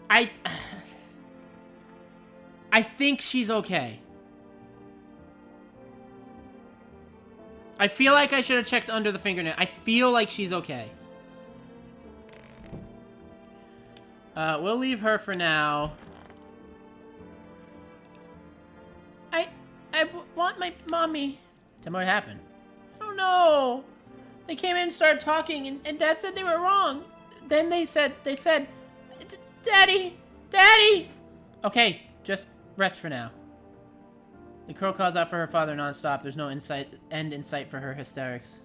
I think she's okay. I feel like I should have checked under the fingernail. I feel like she's okay. We'll leave her for now. I want my mommy. Tell me what happened. I don't know. They came in and started talking, and Dad said they were wrong. Then they said, Daddy, Daddy! Okay, just rest for now. The crow calls out for her father nonstop. There's no end in sight for her hysterics.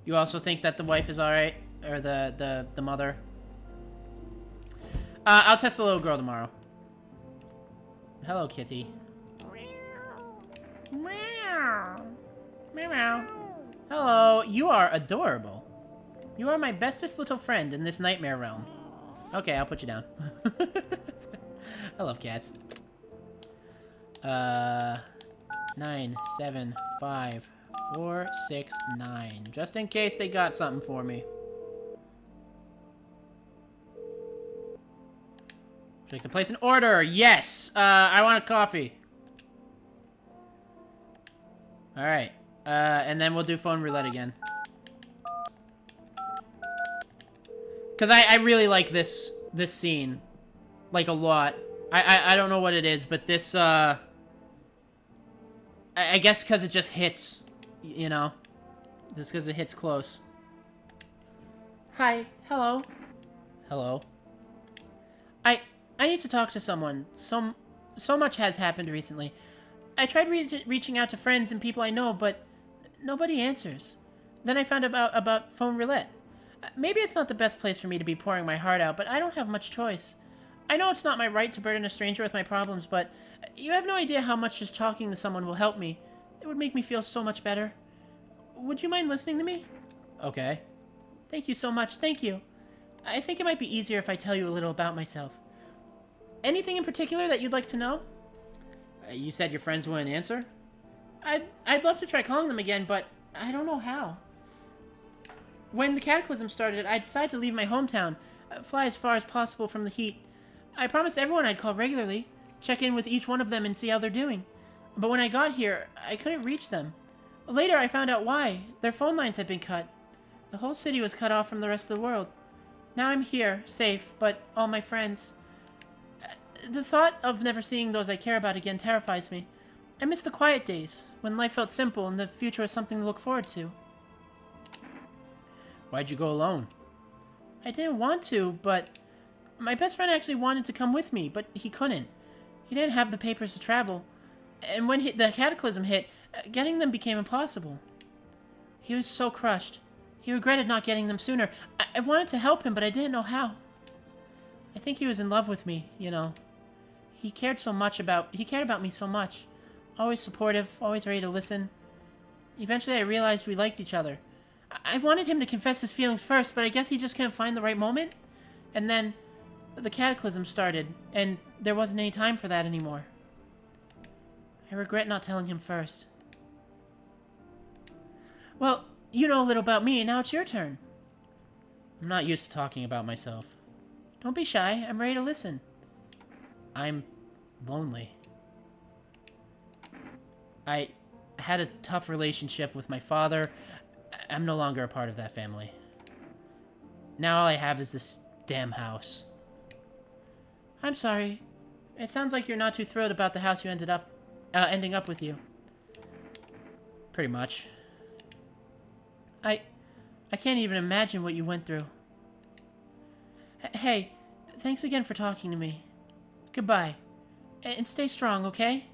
You also think that the wife is alright? Or the mother? I'll test the little girl tomorrow. Hello, kitty. Meow. Meow. Hello, you are adorable. You are my bestest little friend in this nightmare realm. Okay, I'll put you down. I love cats. 9, 7, 5, 4, 6, 9. Just in case they got something for me. Would you like to place an order? Yes! I want a coffee. Alright. And then we'll do phone roulette again. Because I really like this scene. Like, a lot. I don't know what it is, but this, I guess because it just hits, you know? Just because it hits close. Hi. Hello. Hello. I need to talk to someone. So much has happened recently. I tried reaching out to friends and people I know, but nobody answers. Then I found about phone roulette. Maybe it's not the best place for me to be pouring my heart out, but I don't have much choice. I know it's not my right to burden a stranger with my problems, but you have no idea how much just talking to someone will help me. It would make me feel so much better. Would you mind listening to me? Okay. Thank you so much. Thank you. I think it might be easier if I tell you a little about myself. Anything in particular that you'd like to know? You said your friends wouldn't answer? I'd love to try calling them again, but I don't know how. When the Cataclysm started, I decided to leave my hometown, fly as far as possible from the heat. I promised everyone I'd call regularly, check in with each one of them and see how they're doing. But when I got here, I couldn't reach them. Later, I found out why. Their phone lines had been cut. The whole city was cut off from the rest of the world. Now I'm here, safe, but all my friends... The thought of never seeing those I care about again terrifies me. I miss the quiet days, when life felt simple and the future was something to look forward to. Why'd you go alone? I didn't want to, but... My best friend actually wanted to come with me, but he couldn't. He didn't have the papers to travel. And when the Cataclysm hit, getting them became impossible. He was so crushed. He regretted not getting them sooner. I wanted to help him, but I didn't know how. I think he was in love with me, you know. He cared about me so much. Always supportive, always ready to listen. Eventually I realized we liked each other. I wanted him to confess his feelings first, but I guess he just couldn't find the right moment. And then the Cataclysm started, and there wasn't any time for that anymore. I regret not telling him first. Well, you know a little about me, and now it's your turn. I'm not used to talking about myself. Don't be shy. I'm ready to listen. I'm lonely. I had a tough relationship with my father. I'm no longer a part of that family. Now all I have is this damn house. I'm sorry. It sounds like you're not too thrilled about the house you ending up with you. Pretty much. I can't even imagine what you went through. Hey, thanks again for talking to me. Goodbye. And stay strong, okay?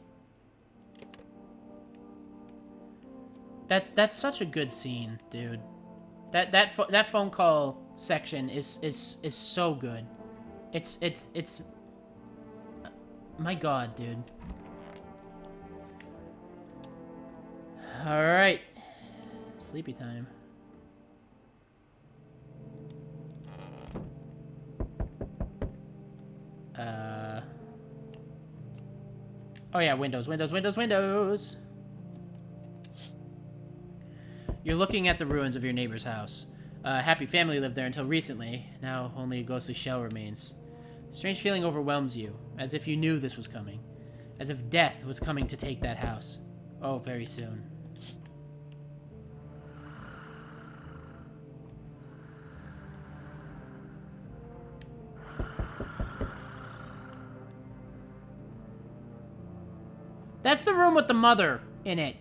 That's such a good scene, dude. That phone call section is so good. It's my god, dude. All right. Sleepy time. Oh yeah, windows. You're looking at the ruins of your neighbor's house. A happy family lived there until recently. Now only a ghostly shell remains. A strange feeling overwhelms you, as if you knew this was coming. As if death was coming to take that house. Oh, very soon. That's the room with the mother in it.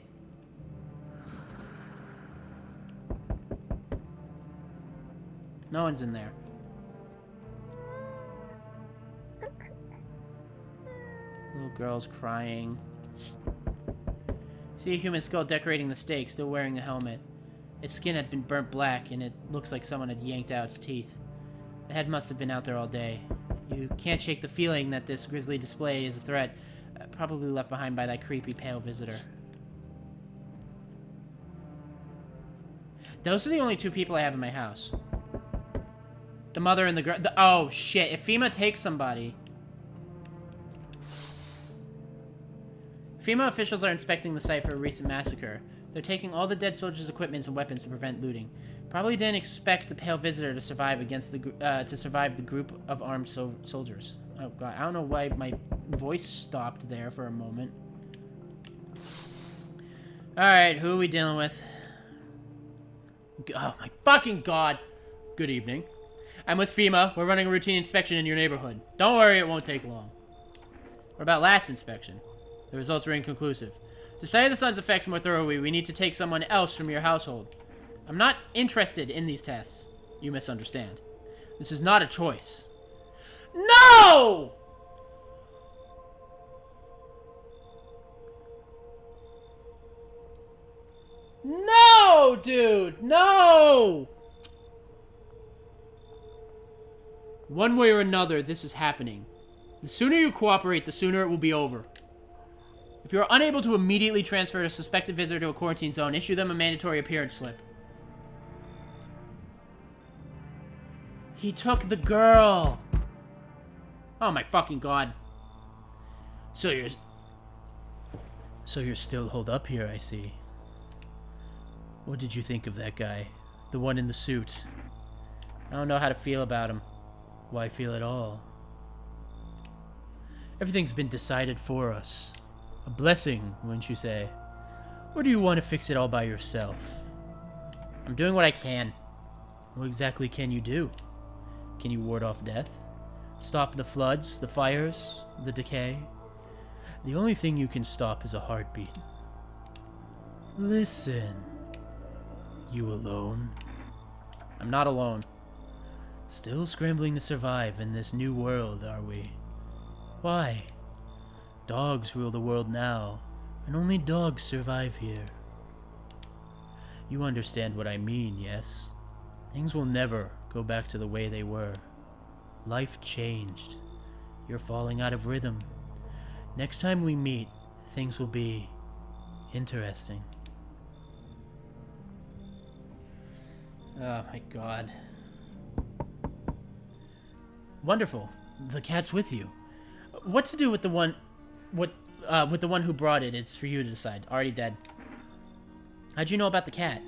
No one's in there. Little girl's crying. See a human skull decorating the stake, still wearing a helmet. Its skin had been burnt black, and it looks like someone had yanked out its teeth. The head must have been out there all day. You can't shake the feeling that this grisly display is a threat, probably left behind by that creepy pale visitor. Those are the only two people I have in my house. The mother and the girl. Oh, shit. If FEMA takes somebody... FEMA officials are inspecting the site for a recent massacre. They're taking all the dead soldiers' equipment and weapons to prevent looting. Probably didn't expect the pale visitor to survive against the group of armed soldiers. Oh god, I don't know why my voice stopped there for a moment. Alright, who are we dealing with? Oh my fucking god! Good evening. I'm with FEMA. We're running a routine inspection in your neighborhood. Don't worry, it won't take long. What about last inspection? The results were inconclusive. To study the sun's effects more thoroughly, we need to take someone else from your household. I'm not interested in these tests. You misunderstand. This is not a choice. No! No, dude! No! One way or another, this is happening. The sooner you cooperate, the sooner it will be over. If you are unable to immediately transfer a suspected visitor to a quarantine zone, issue them a mandatory appearance slip. He took the girl. Oh my fucking god. So you're still holed up here, I see. What did you think of that guy? The one in the suit. I don't know how to feel about him. Why feel at all? Everything's been decided for us. A blessing, wouldn't you say? Or do you want to fix it all by yourself? I'm doing what I can. What exactly can you do? Can you ward off death? Stop the floods, the fires, the decay? The only thing you can stop is a heartbeat. Listen. You alone? I'm not alone. Still scrambling to survive in this new world, are we? Why? Dogs rule the world now, and only dogs survive here. You understand what I mean, yes? Things will never go back to the way they were. Life changed. You're falling out of rhythm. Next time we meet, things will be interesting. Oh my god. Wonderful. The cat's with you. What to do with the one... with the one who brought it, it's for you to decide. Already dead. How'd you know about the cat?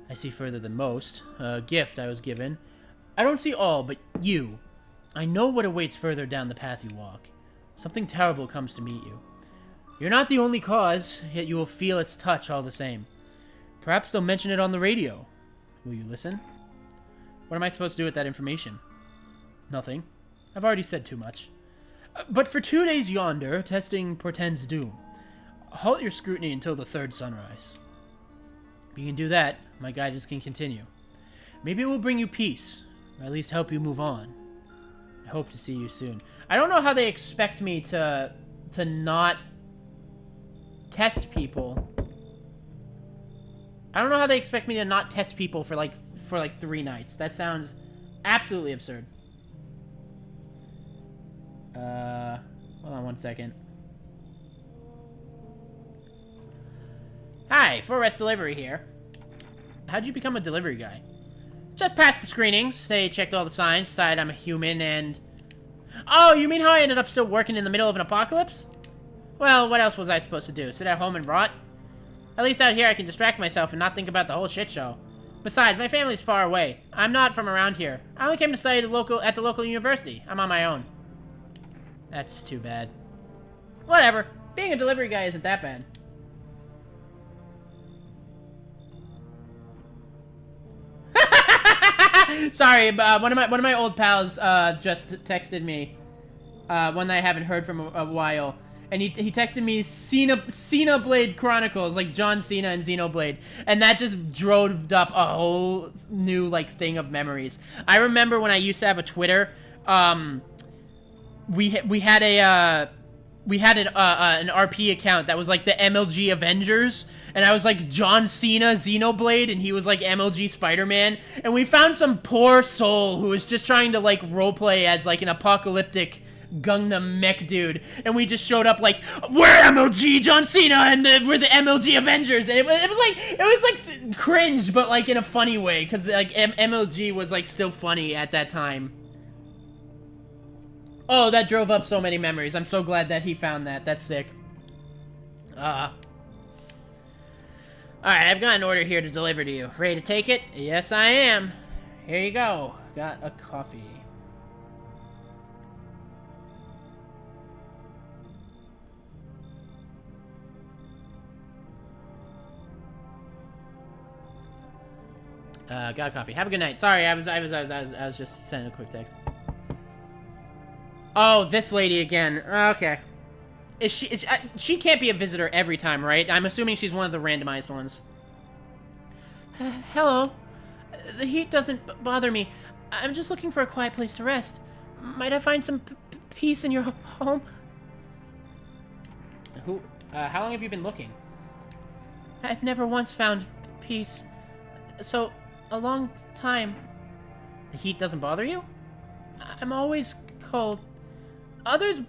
I see further than most. A gift I was given. I don't see all, but you. I know what awaits further down the path you walk. Something terrible comes to meet you. You're not the only cause, yet you will feel its touch all the same. Perhaps they'll mention it on the radio. Will you listen? What am I supposed to do with that information? Nothing. I've already said too much. But for 2 days yonder, testing portends doom. Halt your scrutiny until the third sunrise. If you can do that, my guidance can continue. Maybe it will bring you peace, or at least help you move on. I hope to see you soon. I don't know how they expect me to not test people. I don't know how they expect me to not test people for like 3 nights. That sounds absolutely absurd. Hold on 1 second. Hi, 4S Delivery here. How'd you become a delivery guy? Just passed the screenings. They checked all the signs, decided I'm a human, and... Oh, you mean how I ended up still working in the middle of an apocalypse? Well, what else was I supposed to do? Sit at home and rot? At least out here I can distract myself and not think about the whole shit show. Besides, my family's far away. I'm not from around here. I only came to study at the local university. I'm on my own. That's too bad. Whatever. Being a delivery guy isn't that bad. Sorry, one of my old pals just texted me, one that I haven't heard from a while, And he texted me Xenoblade Chronicles, like John Cena and Xenoblade. And that just drove up a whole new, like, thing of memories. I remember when I used to have a Twitter, we had an RP account that was like the MLG Avengers, and I was like John Cena Xenoblade, and he was like MLG Spider-Man, and we found some poor soul who was just trying to like roleplay as like an apocalyptic Gangnam mech dude, and we just showed up like, we're MLG John Cena, and we're the MLG Avengers, and it was like cringe, but like in a funny way, because like MLG was like still funny at that time. Oh, that drove up so many memories. I'm so glad that he found that. That's sick. Alright, I've got an order here to deliver to you. Ready to take it? Yes, I am. Here you go. Got a coffee. Got a coffee. Have a good night. Sorry, I was just sending a quick text. Oh, this lady again. Okay. She can't be a visitor every time, right? I'm assuming she's one of the randomized ones. Hello. The heat doesn't bother me. I'm just looking for a quiet place to rest. Might I find some peace in your home? How long have you been looking? I've never once found peace. So, a long time. The heat doesn't bother you? I'm always cold. Others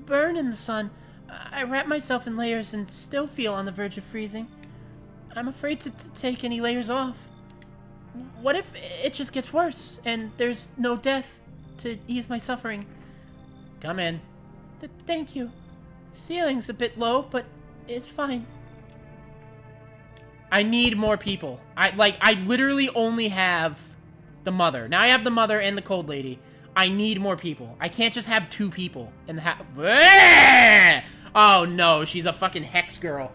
burn in the sun. I wrap myself in layers and still feel on the verge of freezing. I'm afraid to take any layers off. What if it just gets worse and there's no death to ease my suffering? Come in. Thank you. Ceiling's a bit low, but it's fine. I need more people. I literally only have the mother. Now I have the mother and the cold lady. I need more people. I can't just have 2 people in the house. Oh no, she's a fucking hex girl.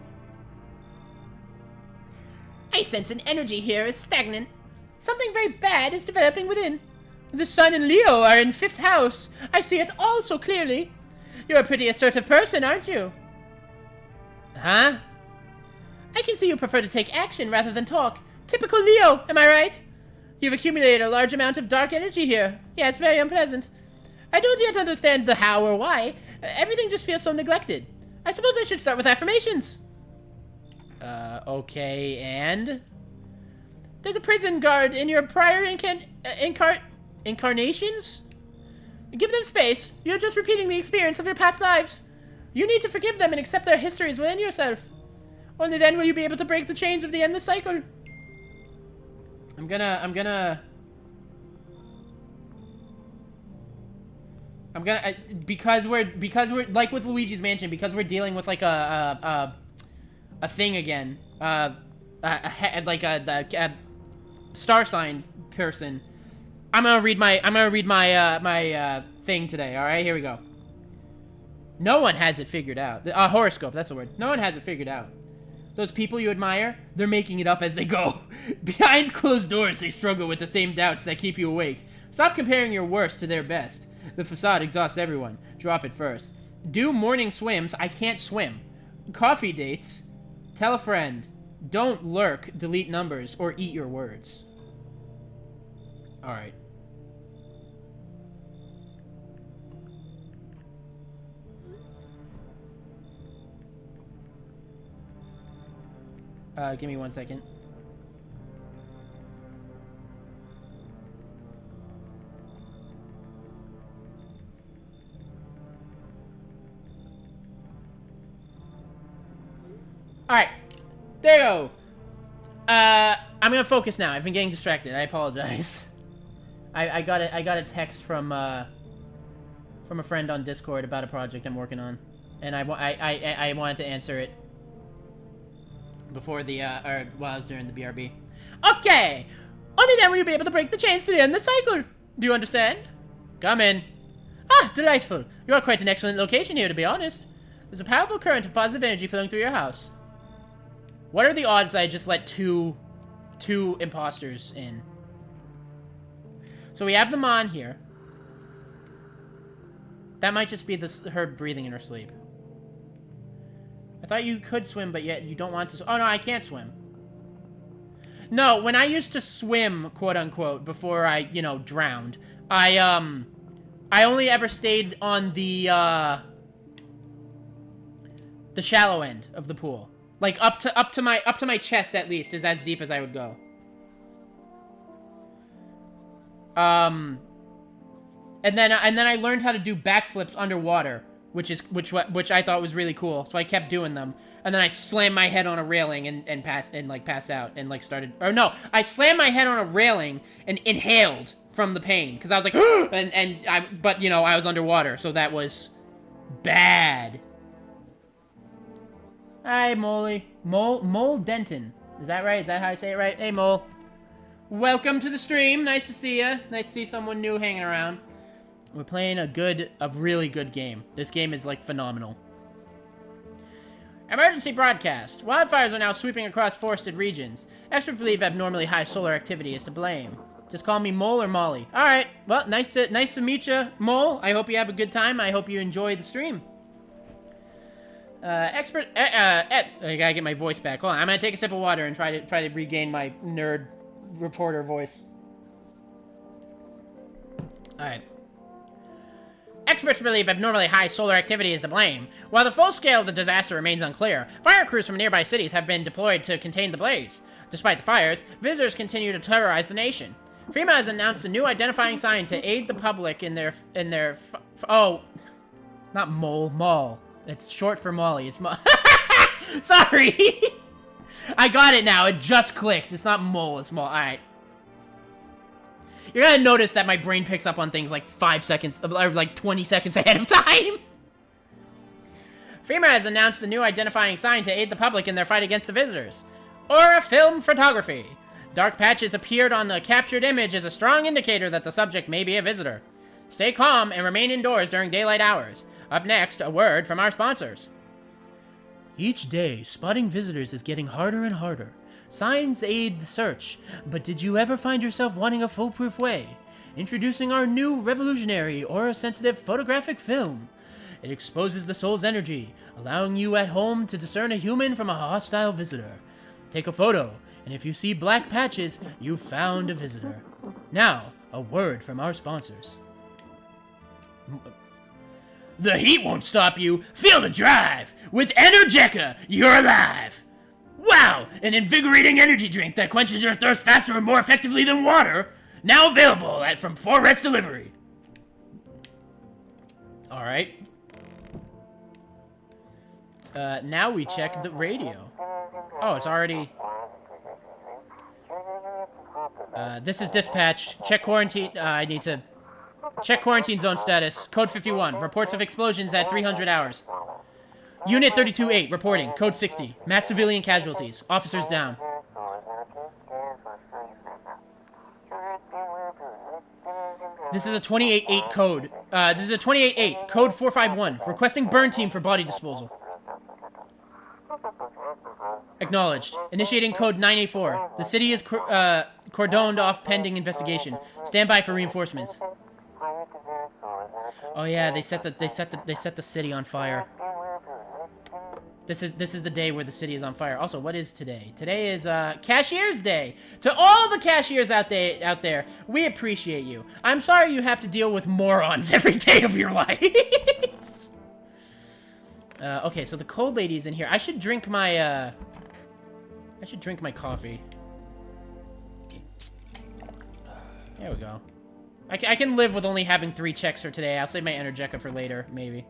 I sense an energy here is stagnant. Something very bad is developing within. The sun and Leo are in 5th house. I see it all so clearly. You're a pretty assertive person, aren't you? Huh? I can see you prefer to take action rather than talk. Typical Leo, am I right? You've accumulated a large amount of dark energy here. Yeah, it's very unpleasant. I don't yet understand the how or why. Everything just feels so neglected. I suppose I should start with affirmations. Okay, and? There's a prison guard in your prior incarnations? Give them space. You're just repeating the experience of your past lives. You need to forgive them and accept their histories within yourself. Only then will you be able to break the chains of the endless cycle. because we're like with Luigi's Mansion, because we're dealing with like a thing again, like a star sign person. I'm gonna read my thing today. All right, here we go. No one has it figured out. Horoscope, that's the word. No one has it figured out. Those people you admire, they're making it up as they go. Behind closed doors, they struggle with the same doubts that keep you awake. Stop comparing your worst to their best. The facade exhausts everyone. Drop it first. Do morning swims. I can't swim. Coffee dates. Tell a friend. Don't lurk, delete numbers, or eat your words. Alright. Give me 1 second. Alright. There you go. I'm gonna focus now. I've been getting distracted. I apologize. I got a text from a friend on Discord about a project I'm working on, and I wanted to answer it before the or while I was during the BRB. Okay. Only then will you be able to break the chains to the end of the cycle. Do you understand? Come in. Ah, delightful. You are quite an excellent location here, to be honest. There's a powerful current of positive energy flowing through your house. What are the odds that I just let two imposters in? So we have them on here. That might just be her breathing in her sleep. I thought you could swim, but yet you don't want to. Oh, no, I can't swim. No, when I used to swim, quote-unquote, before I, you know, drowned, I only ever stayed on the shallow end of the pool. Like, up to my chest, at least, is as deep as I would go. And then I learned how to do backflips underwater, which I thought was really cool. So I kept doing them, and then I slammed my head on a railing and passed out and like started. Or no, I slammed my head on a railing and inhaled from the pain because I was like, but you know I was underwater, so that was bad. Hi, Molly. Mole Denton. Is that right? Is that how I say it right? Hey, Mole. Welcome to the stream. Nice to see ya. Nice to see someone new hanging around. We're playing a really good game. This game is, like, phenomenal. Emergency broadcast. Wildfires are now sweeping across forested regions. Experts believe abnormally high solar activity is to blame. Just call me Mole or Molly. All right. Well, nice to meet you, Mole. I hope you have a good time. I hope you enjoy the stream. I gotta get my voice back. Hold on, I'm gonna take a sip of water and try to regain my nerd reporter voice. Alright. Experts believe abnormally high solar activity is to blame. While the full scale of the disaster remains unclear, fire crews from nearby cities have been deployed to contain the blaze. Despite the fires, visitors continue to terrorize the nation. FEMA has announced a new identifying sign to aid the public in their oh, not mall. It's short for Molly. It's Sorry. I got it now. It just clicked. It's not mole. It's mall. All right. You're gonna notice that my brain picks up on things like 5 seconds, or like 20 seconds ahead of time. FEMA has announced a new identifying sign to aid the public in their fight against the visitors. Aura Film Photography. Dark patches appeared on the captured image as a strong indicator that the subject may be a visitor. Stay calm and remain indoors during daylight hours. Up next, a word from our sponsors. Each day, spotting visitors is getting harder and harder. Signs aid the search, but did you ever find yourself wanting a foolproof way? Introducing our new revolutionary aura-sensitive photographic film. It exposes the soul's energy, allowing you at home to discern a human from a hostile visitor. Take a photo, and if you see black patches, you've found a visitor. Now, a word from our sponsors. The heat won't stop you. Feel the drive. With Energeca, you're alive. Wow, an invigorating energy drink that quenches your thirst faster and more effectively than water. Now available from 4Rest Delivery. All right. Now we check the radio. Oh, it's already... this is dispatch. Check quarantine. I need to... Check quarantine zone status. Code 51. Reports of explosions at 300 hours. Unit 32-8 reporting. Code 60. Mass civilian casualties. Officers down. This is a 28-8 code. This is a 28-8. Code 451. Requesting burn team for body disposal. Acknowledged. Initiating code 984. The city is cordoned off pending investigation. Stand by for reinforcements. Oh yeah, they set the city on fire. This is the day where the city is on fire. Also, what is today? Today is Cashier's Day. To all the cashiers out there, we appreciate you. I'm sorry you have to deal with morons every day of your life. Okay, so the cold lady's in here. I should drink my coffee. There we go. I can live with only having 3 checks for today. I'll save my Energeca for later, maybe.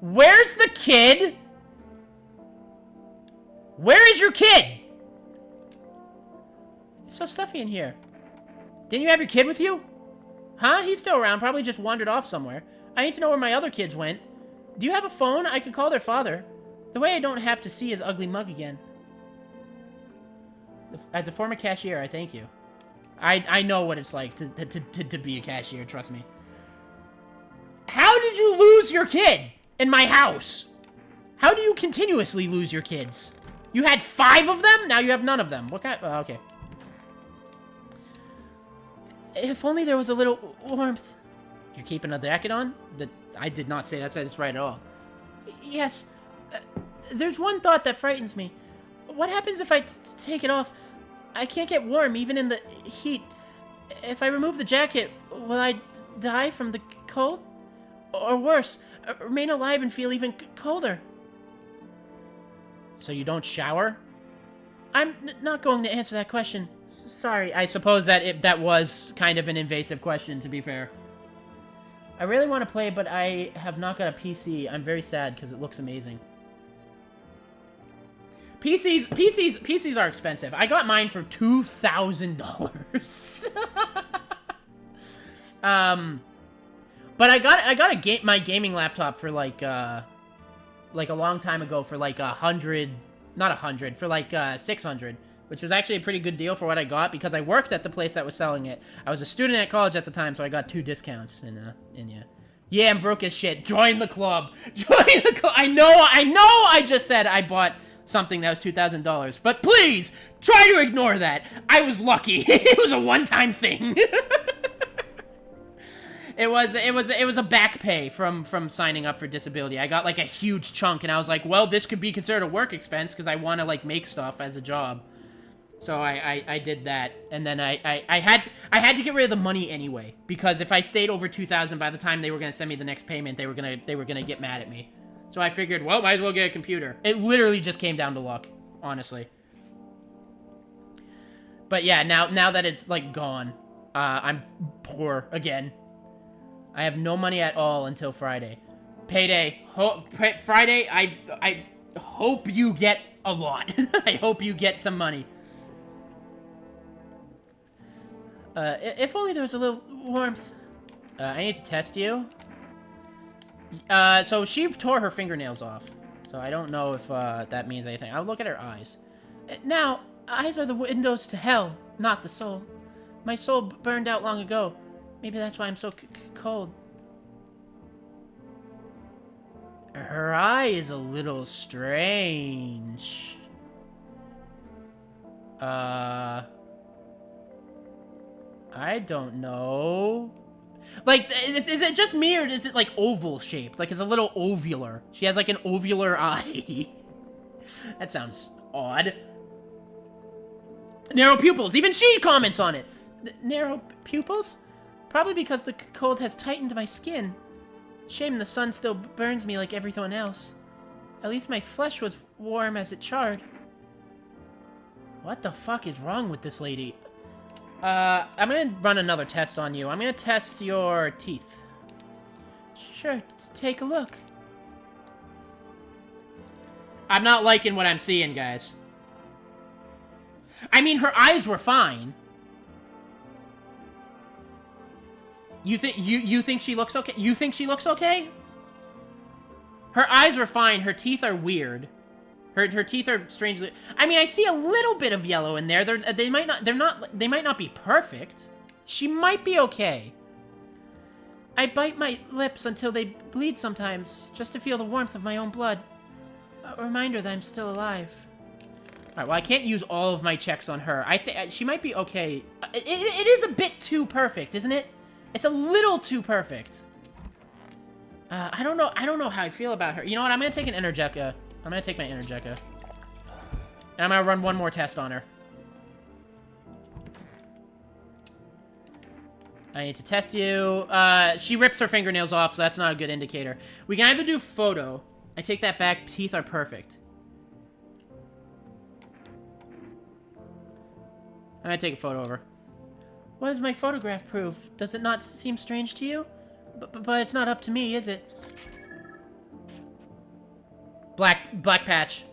Where's the kid? Where is your kid? It's so stuffy in here. Didn't you have your kid with you? Huh? He's still around. Probably just wandered off somewhere. I need to know where my other kids went. Do you have a phone? I could call their father. The way I don't have to see his ugly mug again. As a former cashier, I thank you. I know what it's like to be a cashier, trust me. How did you lose your kid in my house? How do you continuously lose your kids? You had 5 of them? Now you have none of them. What kind? Oh, okay. If only there was a little warmth. You're keeping a jacket on? I did not say that sentence right at all. Yes. There's one thought that frightens me. What happens if I take it off? I can't get warm even in the heat. If I remove the jacket, will I die from the cold? Or worse, remain alive and feel even colder? So you don't shower? I'm not going to answer that question. Sorry. I suppose that was kind of an invasive question, to be fair. I really want to play, but I have not got a PC. I'm very sad because it looks amazing. PCs are expensive. I got mine for $2,000. But I got my gaming laptop for like a long time ago for like for like 600, which was actually a pretty good deal for what I got because I worked at the place that was selling it. I was a student at college at the time, so I got 2 discounts yeah, I'm broke as shit. Join the club. Join the club. I know I just said I bought something that was $2,000, but please try to ignore that. I was lucky. It was a one-time thing. It was a back pay from signing up for disability. I got like a huge chunk, and I was like, well, this could be considered a work expense because I want to like make stuff as a job. So I did that, and then I had to get rid of the money anyway because if I stayed over 2,000 by the time they were gonna send me the next payment, they were gonna get mad at me. So I figured, well, might as well get a computer. It literally just came down to luck, honestly. But yeah, now that it's like gone, I'm poor again. I have no money at all until Friday. Payday. Friday, I hope you get a lot. I hope you get some money. If only there was a little warmth. I need to test you. So she tore her fingernails off. So I don't know if that means anything. I'll look at her eyes. Now, eyes are the windows to hell, not the soul. My soul burned out long ago. Maybe that's why I'm so cold. Her eye is a little strange. I don't know. Like, is it just me, or is it, like, oval-shaped? Like, it's a little ovular. She has, like, an ovular eye. That sounds odd. Narrow pupils. Even she comments on it. Narrow pupils? Probably because the cold has tightened my skin. Shame the sun still burns me like everyone else. At least my flesh was warm as it charred. What the fuck is wrong with this lady? I'm gonna run another test on you. I'm gonna test your teeth. Sure, let's take a look. I'm not liking what I'm seeing, guys. I mean, her eyes were fine. You think she looks okay? You think she looks okay? Her eyes were fine. Her teeth are weird. Her teeth are strangely. I mean, I see a little bit of yellow in there. They might not be perfect. She might be okay. I bite my lips until they bleed sometimes, just to feel the warmth of my own blood. A reminder that I'm still alive. All right, well, I can't use all of my checks on her. I think she might be okay. It is a bit too perfect, isn't it? It's a little too perfect. I don't know how I feel about her. You know what? I'm gonna take an Energeca. I'm gonna take my Energeca. And I'm gonna run one more test on her. I need to test you. She rips her fingernails off, so that's not a good indicator. We can either do photo. I take that back. Teeth are perfect. I'm gonna take a photo of her. What does my photograph prove? Does it not seem strange to you? But it's not up to me, is it? Black patch.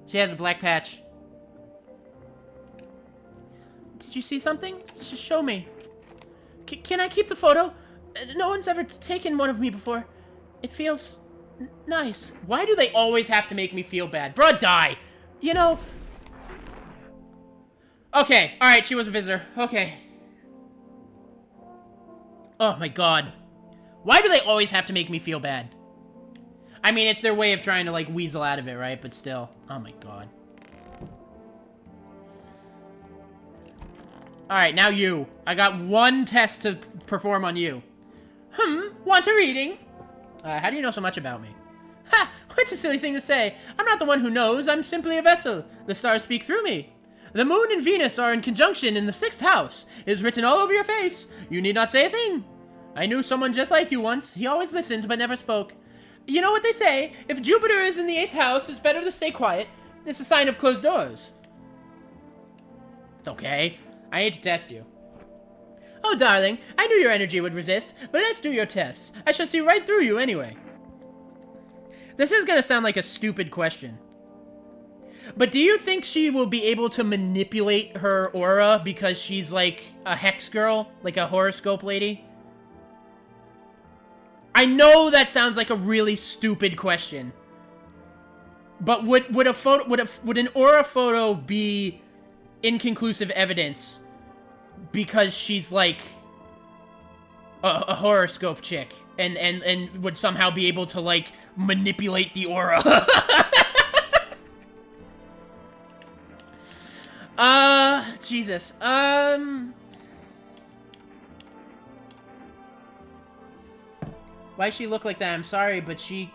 She has a black patch. Did you see something? Just show me. Can I keep the photo? No one's ever taken one of me before. It feels nice. Why do they always have to make me feel bad? Bruh, die! You know... Okay, alright, she was a visitor. Okay. Oh my god. Why do they always have to make me feel bad? I mean, it's their way of trying to, like, weasel out of it, right? But still. Oh my god. Alright, now you. I got one test to perform on you. Want a reading? How do you know so much about me? Ha! What's a silly thing to say? I'm not the one who knows, I'm simply a vessel. The stars speak through me. The moon and Venus are in conjunction in the 6th house. It is written all over your face. You need not say a thing. I knew someone just like you once. He always listened, but never spoke. You know what they say? If Jupiter is in the 8th house, it's better to stay quiet. It's a sign of closed doors. Okay, I hate to test you. Oh, darling, I knew your energy would resist, but let's do your tests. I shall see right through you anyway. This is gonna sound like a stupid question. But do you think she will be able to manipulate her aura because she's like a hex girl? Like a horoscope lady? I know that sounds like a really stupid question. But would an aura photo be inconclusive evidence because she's like a horoscope chick and would somehow be able to like manipulate the aura? Jesus. Why she look like that? I'm sorry, but she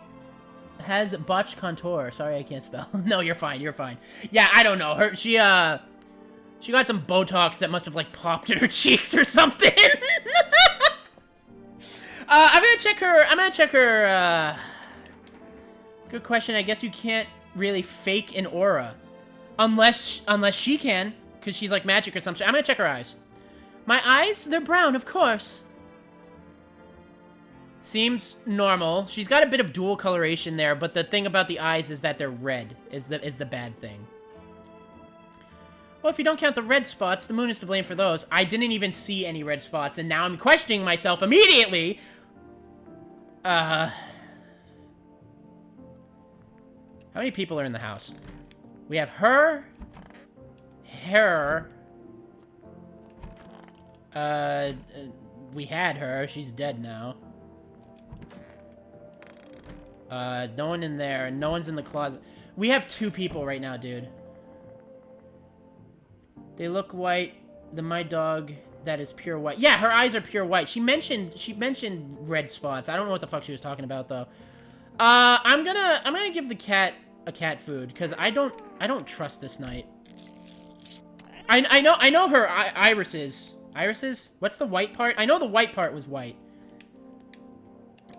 has botched contour. Sorry, I can't spell. No, you're fine. You're fine. Yeah, I don't know. She got some Botox that must have like popped in her cheeks or something. I'm gonna check her. Good question. I guess you can't really fake an aura, unless she can, because she's like magic or something. I'm gonna check her eyes. My eyes, they're brown, of course. Seems normal. She's got a bit of dual coloration there, but the thing about the eyes is that they're red, is the bad thing. Well, if you don't count the red spots, the moon is to blame for those. I didn't even see any red spots, and now I'm questioning myself immediately. How many people are in the house? We have her. We had her. She's dead now. No one in there. No one's in the closet. We have 2 people right now, dude. They look white. My dog, that is pure white. Yeah, her eyes are pure white. She mentioned red spots. I don't know what the fuck she was talking about though. I'm gonna give the cat a cat food because I don't trust this night. I know her irises. Irises? What's the white part? I know the white part was white.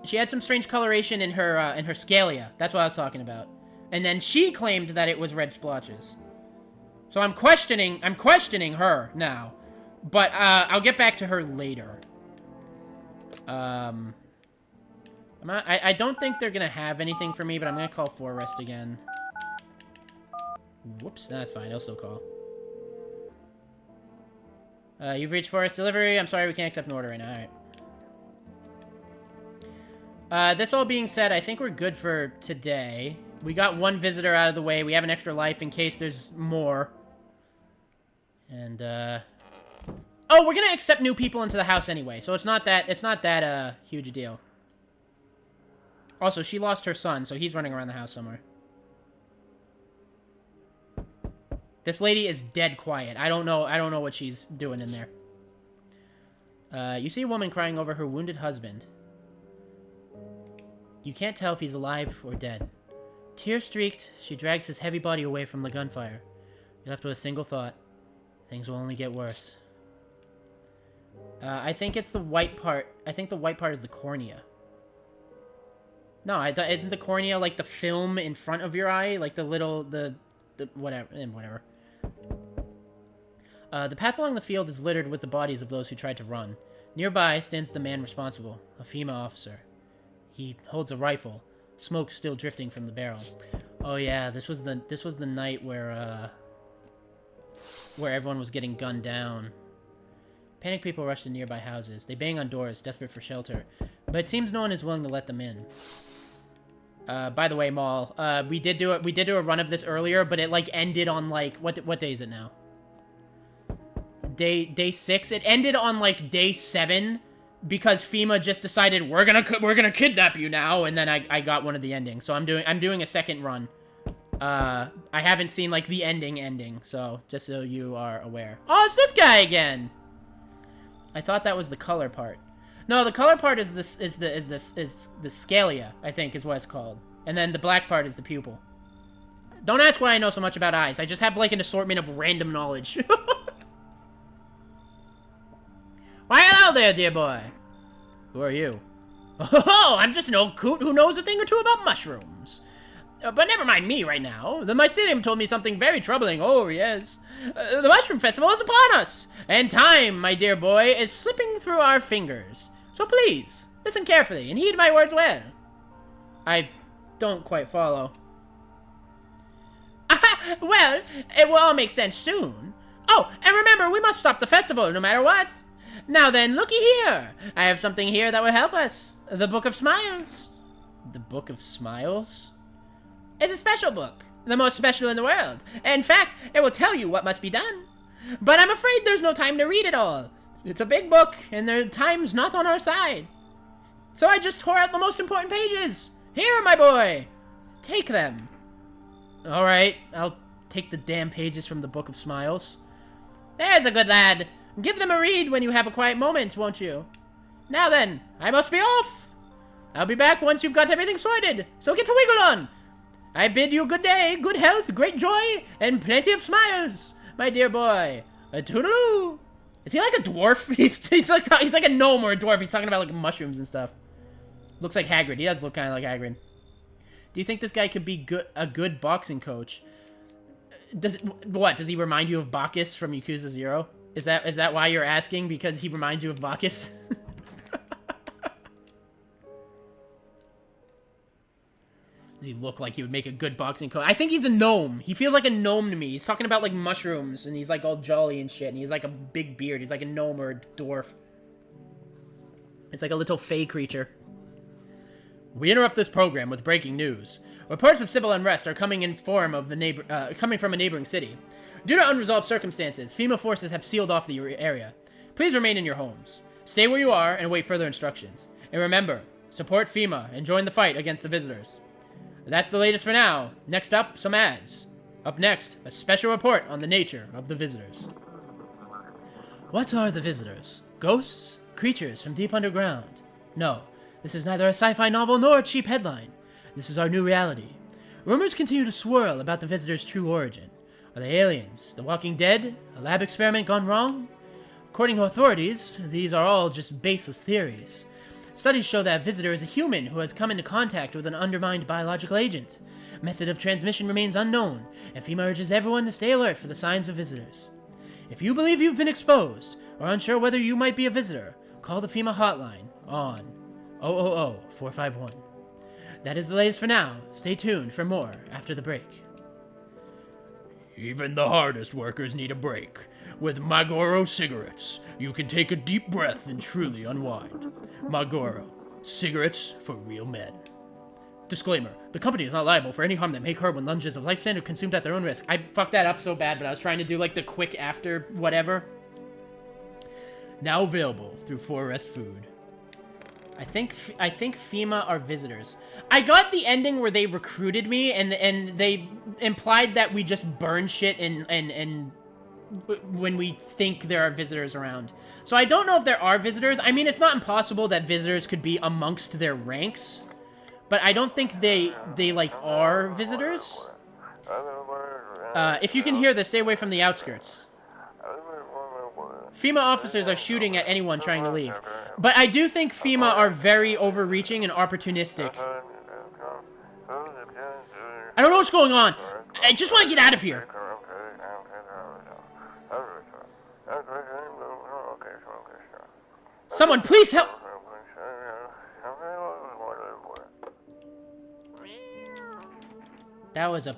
She had some strange coloration in her scalia. That's what I was talking about. And then she claimed that it was red splotches. So I'm questioning her now. But I'll get back to her later. I don't think they're gonna have anything for me, but I'm gonna call Forrest again. Whoops, that's fine. I'll still call. You've reached Forrest Delivery. I'm sorry we can't accept an order right now. Alright. This all being said, I think we're good for today. We got 1 visitor out of the way. We have an extra life in case there's more. And, oh, we're gonna accept new people into the house anyway, so it's not that huge a deal. Also, she lost her son, so he's running around the house somewhere. This lady is dead quiet. I don't know what she's doing in there. You see a woman crying over her wounded husband. You can't tell if he's alive or dead. Tear-streaked, she drags his heavy body away from the gunfire. You're left with a single thought. Things will only get worse. I think it's the white part. I think the white part is the cornea. No, isn't the cornea like the film in front of your eye? Like the little, the whatever. The path along the field is littered with the bodies of those who tried to run. Nearby stands the man responsible, a female officer. He holds a rifle, smoke still drifting from the barrel. Oh yeah, this was the night where everyone was getting gunned down. Panicked people rush to nearby houses. They bang on doors, desperate for shelter, but it seems no one is willing to let them in. By the way, Maul, we did do a run of this earlier, but it like ended on like what day is it now? Day 6. It ended on like day 7 because FEMA just decided we're gonna kidnap you now, and then I got one of the endings. So I'm doing a second run. I haven't seen like the ending, so just so you are aware. Oh, it's this guy again. I thought that was the color part. No, the color part is the scalia, I think is what it's called. And then the black part is the pupil. Don't ask why I know so much about eyes. I just have, like, an assortment of random knowledge. Why, hello there, dear boy. Who are you? Oh, I'm just an old coot who knows a thing or two about mushrooms. But never mind me right now. The mycelium told me something very troubling. Oh, yes. The Mushroom Festival is upon us. And time, my dear boy, is slipping through our fingers. So please, listen carefully and heed my words well. I don't quite follow. Well, it will all make sense soon. Oh, and remember, we must stop the festival no matter what. Now then, looky here. I have something here that will help us. The Book of Smiles. The Book of Smiles? It's a special book. The most special in the world. In fact, it will tell you what must be done. But I'm afraid there's no time to read it all. It's a big book, and the time's not on our side. So I just tore out the most important pages. Here, my boy. Take them. Alright, I'll take the damn pages from the Book of Smiles. There's a good lad. Give them a read when you have a quiet moment, won't you? Now then, I must be off. I'll be back once you've got everything sorted, so get to wiggle on. I bid you good day, good health, great joy, and plenty of smiles, my dear boy. A toodaloo. Is he like a dwarf? He's like a gnome or a dwarf. He's talking about like mushrooms and stuff. Looks like Hagrid. He does look kind of like Hagrid. Do you think this guy could be a good boxing coach? Does he remind you of Bacchus from Yakuza 0? Is that why you're asking? Because he reminds you of Bacchus? Does he look like he would make a good boxing coach? I think he's a gnome. He feels like a gnome to me. He's talking about, like, mushrooms, and he's, like, all jolly and shit, and he's, like, a big beard. He's like a gnome or a dwarf. It's like a little fey creature. We interrupt this program with breaking news. Reports of civil unrest are coming from a neighboring city. Due to unresolved circumstances, FEMA forces have sealed off the area. Please remain in your homes. Stay where you are and wait further instructions. And remember, support FEMA and join the fight against the visitors. That's the latest for now. Next up, some ads. Up next, a special report on the nature of the visitors. What are the visitors? Ghosts? Creatures from deep underground? No, this is neither a sci-fi novel nor a cheap headline. This is our new reality. Rumors continue to swirl about the visitors' true origin. Are they aliens? The Walking Dead? A lab experiment gone wrong? According to authorities, these are all just baseless theories. Studies show that a visitor is a human who has come into contact with an undermined biological agent. Method of transmission remains unknown, and FEMA urges everyone to stay alert for the signs of visitors. If you believe you've been exposed, or unsure whether you might be a visitor, call the FEMA hotline on 000-451. That is the latest for now. Stay tuned for more after the break. Even the hardest workers need a break. With Marlboro cigarettes, you can take a deep breath and truly unwind. Marlboro, cigarettes for real men. Disclaimer, the company is not liable for any harm that may occur when lunges of life are consumed at their own risk. I fucked that up so bad, but I was trying to do like the quick after whatever. Now available through Forest Food. I think FEMA are visitors. I got the ending where they recruited me and they implied that we just burn shit and when we think there are visitors around. So I don't know if there are visitors. I mean, it's not impossible that visitors could be amongst their ranks, but I don't think they like are visitors. If you can hear this, stay away from the outskirts. FEMA officers are shooting at anyone trying to leave. But I do think FEMA are very overreaching and opportunistic. I don't know what's going on. I just want to get out of here. Someone, please help! That was a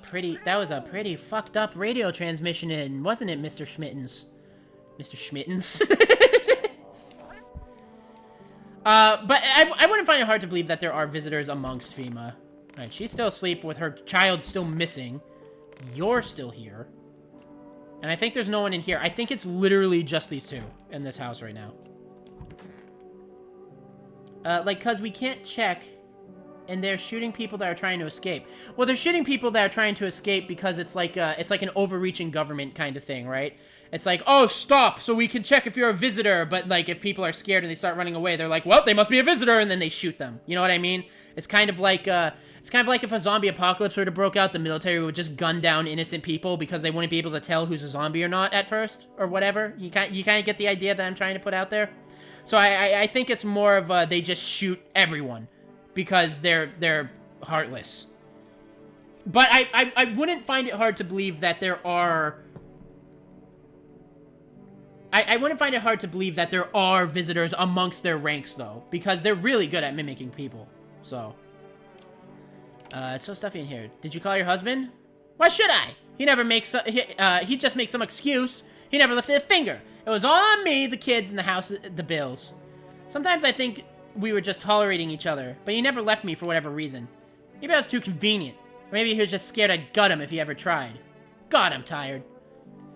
pretty fucked up radio transmission, wasn't it, Mr. Schmittens? Mr. Schmittens? But I wouldn't find it hard to believe that there are visitors amongst FEMA. Alright, she's still asleep with her child still missing. You're still here. And I think there's no one in here. I think it's literally just these two in this house right now. Cause we can't check, and they're shooting people that are trying to escape. Well, they're shooting people that are trying to escape because it's like an overreaching government kind of thing, right? It's like, oh, stop, so we can check if you're a visitor, but, like, if people are scared and they start running away, they're like, well, they must be a visitor, and then they shoot them. You know what I mean? It's kind of like if a zombie apocalypse were to broke out, the military would just gun down innocent people because they wouldn't be able to tell who's a zombie or not at first, or whatever. You kind of get the idea that I'm trying to put out there. So I think it's more of they just shoot everyone because they're heartless. But I wouldn't find it hard to believe that there are... I wouldn't find it hard to believe that there are visitors amongst their ranks, though, because they're really good at mimicking people. So, it's so stuffy in here. Did you call your husband? Why should I? He never makes. He just makes some excuse. He never lifted a finger. It was all on me, the kids, and the house, the bills. Sometimes I think we were just tolerating each other, but he never left me for whatever reason. Maybe I was too convenient. Or maybe he was just scared I'd gut him if he ever tried. God, I'm tired.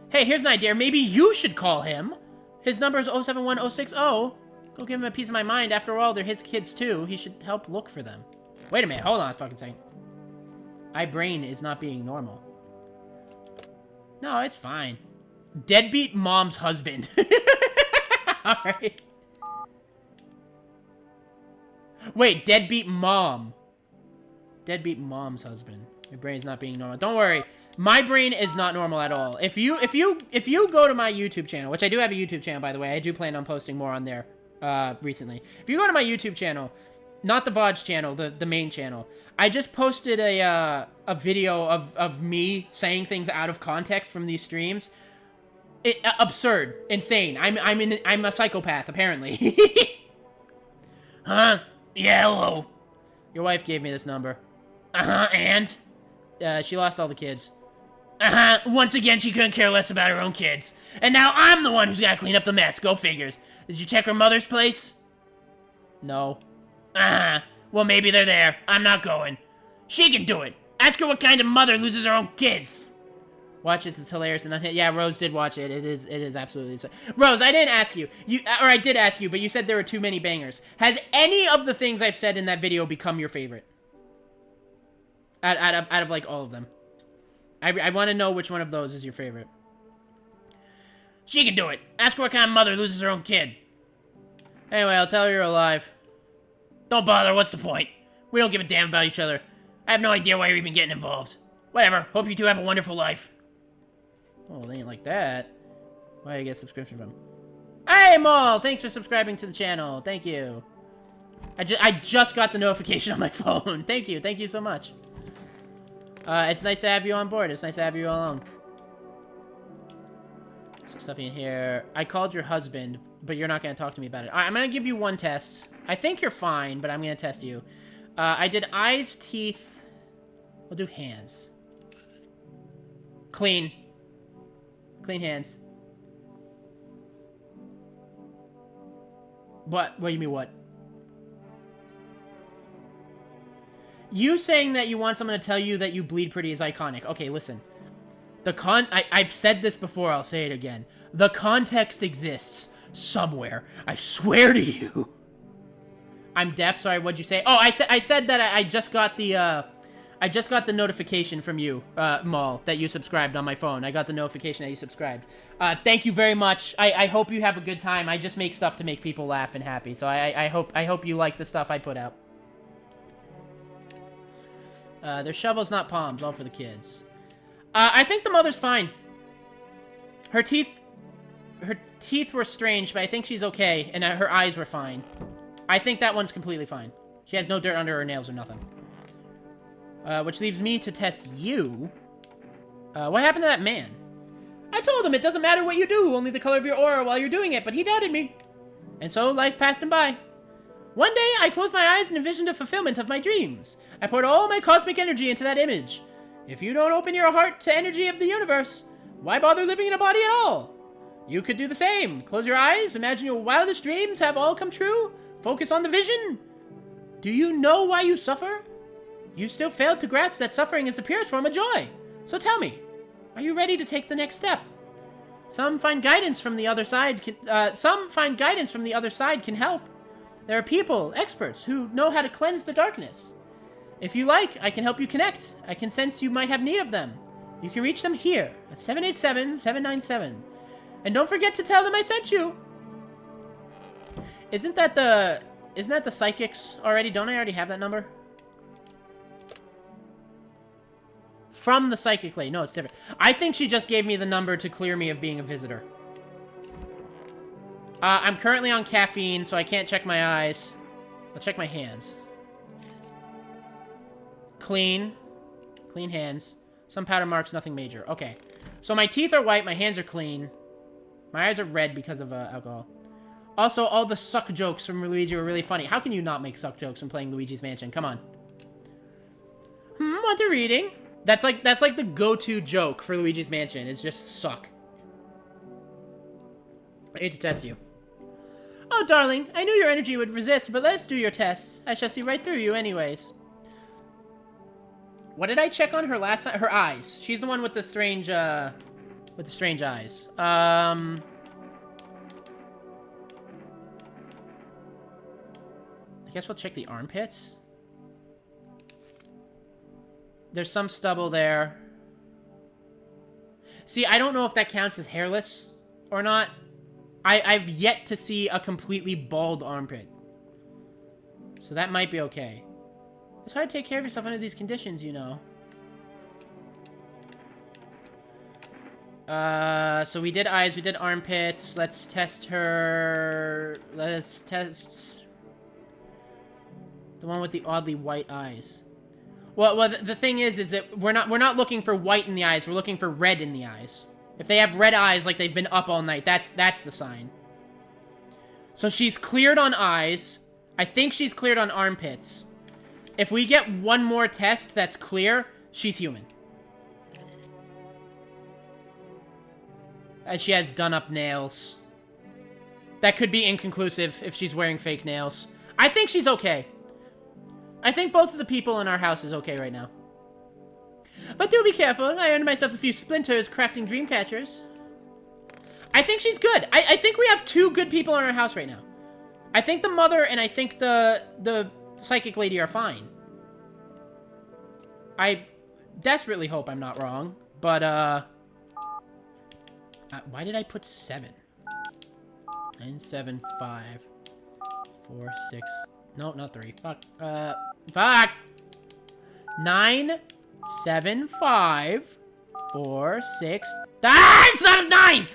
Hey, here's an idea. Maybe you should call him. His number is 071060. Go give him a piece of my mind. After all, they're his kids, too. He should help look for them. Wait a minute. Hold on a fucking second. My brain is not being normal. No, it's fine. Deadbeat mom's husband. Alright. Wait, deadbeat mom. Deadbeat mom's husband. My brain's not being normal. Don't worry. My brain is not normal at all. If you go to my YouTube channel, which I do have a YouTube channel, by the way, I do plan on posting more on there recently. If you go to my YouTube channel, not the VOD channel, the main channel, I just posted a video of me saying things out of context from these streams. Absurd, insane. I'm a psychopath apparently. Huh? Yeah, hello. Your wife gave me this number. And? She lost all the kids. Once again, she couldn't care less about her own kids. And now I'm the one who's gotta clean up the mess. Go figures. Did you check her mother's place? No. Well, maybe they're there. I'm not going. She can do it. Ask her what kind of mother loses her own kids. Watch it. It's hilarious and unhinged. Yeah, Rose did watch it. It is absolutely... Rose, I didn't ask you. I did ask you, but you said there were too many bangers. Has any of the things I've said in that video become your favorite? Out of like all of them. I want to know which one of those is your favorite. She can do it. Ask her what kind of mother loses her own kid. Anyway, I'll tell her you're alive. Don't bother. What's the point? We don't give a damn about each other. I have no idea why you're even getting involved. Whatever. Hope you two have a wonderful life. Oh, they ain't like that. Why do you get a subscription from? Hey, Maul! Thanks for subscribing to the channel. Thank you. I just got the notification on my phone. Thank you. Thank you so much. It's nice to have you on board. It's nice to have you along. Some stuff in here. I called your husband, but you're not going to talk to me about it. All right, I'm going to give you one test. I think you're fine, but I'm going to test you. I did eyes, teeth. We'll do hands. Clean. Clean hands. What? What do you mean, what? You saying that you want someone to tell you that you bleed pretty is iconic. Okay, listen. I've said this before, I'll say it again. The context exists somewhere. I swear to you. I'm deaf, sorry, what'd you say? Oh, I said that I just got the notification from you, Maul, that you subscribed on my phone. I got the notification that you subscribed. Thank you very much. I hope you have a good time. I just make stuff to make people laugh and happy. So I hope you like the stuff I put out. They're shovels, not palms. All for the kids. I think the mother's fine. Her teeth were strange, but I think she's okay, and her eyes were fine. I think that one's completely fine. She has no dirt under her nails or nothing. Which leaves me to test you. What happened to that man? I told him it doesn't matter what you do, only the color of your aura while you're doing it, but he doubted me. And so life passed him by. One day, I closed my eyes and envisioned a fulfillment of my dreams. I poured all my cosmic energy into that image. If you don't open your heart to energy of the universe, why bother living in a body at all? You could do the same. Close your eyes, imagine your wildest dreams have all come true. Focus on the vision. Do you know why you suffer? You still failed to grasp that suffering is the purest form of joy. So tell me, are you ready to take the next step? Some find guidance from the other side can help. There are people, experts, who know how to cleanse the darkness. If you like, I can help you connect. I can sense you might have need of them. You can reach them here at 787-797. And don't forget to tell them I sent you. Isn't that the psychics already? Don't I already have that number? from the psychic lady. No, it's different. I think she just gave me the number to clear me of being a visitor. I'm currently on caffeine, so I can't check my eyes. I'll check my hands. Clean. Clean hands. Some powder marks, nothing major. Okay. So my teeth are white, my hands are clean. My eyes are red because of alcohol. Also, all the suck jokes from Luigi were really funny. How can you not make suck jokes from playing Luigi's Mansion? Come on. What are reading? That's like the go-to joke for Luigi's Mansion. It's just suck. I hate to test you. Oh, darling, I knew your energy would resist, but let's do your tests. I shall see right through you anyways. What did I check on her last time? Her eyes. She's the one with the strange eyes. I guess we'll check the armpits. There's some stubble there. See, I don't know if that counts as hairless or not. I've yet to see a completely bald armpit. So that might be okay. It's hard to take care of yourself under these conditions, you know. So we did eyes, we did armpits. Let's test her. Let's test the one with the oddly white eyes. Well, the thing is that we're not looking for white in the eyes. We're looking for red in the eyes. If they have red eyes like they've been up all night, that's the sign. So she's cleared on eyes. I think she's cleared on armpits. If we get one more test that's clear, she's human. And she has done-up nails. That could be inconclusive if she's wearing fake nails. I think she's okay. I think both of the people in our house is okay right now. But do be careful. I earned myself a few splinters crafting dream catchers. I think she's good. I think we have two good people in our house right now. I think the mother and I think the psychic lady are fine. I desperately hope I'm not wrong, but, why did I put 7? 9, 7, 5, 4, 6, no, not 3, fuck, fuck! 9, 7, 5, 4, 6, it's not a 9!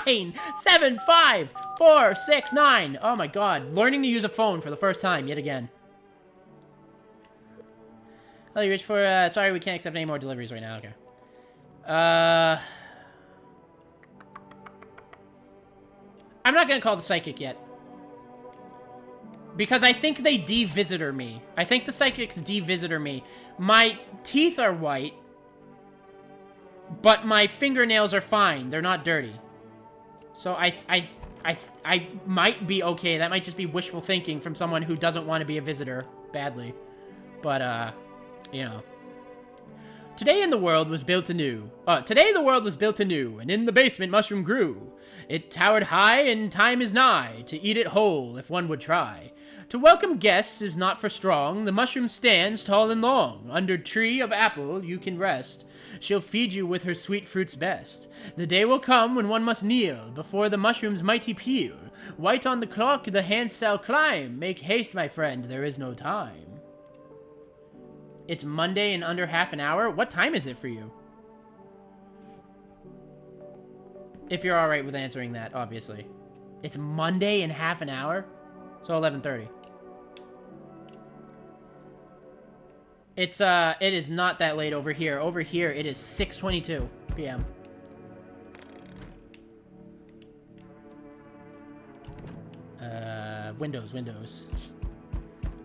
9, 7, 5, 4, 6, 9. Oh my god, learning to use a phone for the first time, yet again. Oh, you rich for, sorry, we can't accept any more deliveries right now, okay. I'm not gonna call the psychic yet. Because I think they de-visitor me. I think the psychics de-visitor me. My teeth are white, but my fingernails are fine. They're not dirty. So I might be okay. That might just be wishful thinking from someone who doesn't want to be a visitor badly. But, you know. Today the world was built anew, and in the basement mushroom grew. It towered high, and time is nigh, to eat it whole, if one would try. To welcome guests is not for strong, the mushroom stands tall and long. Under tree of apple you can rest, she'll feed you with her sweet fruits best. The day will come when one must kneel, before the mushroom's mighty peel. White on the clock the hands shall climb, make haste, my friend, there is no time. It's Monday in under half an hour? What time is it for you? If you're alright with answering that, obviously. It's Monday in half an hour? So 11:30. It is not that late over here. Over here, it is 6:22 p.m. Windows.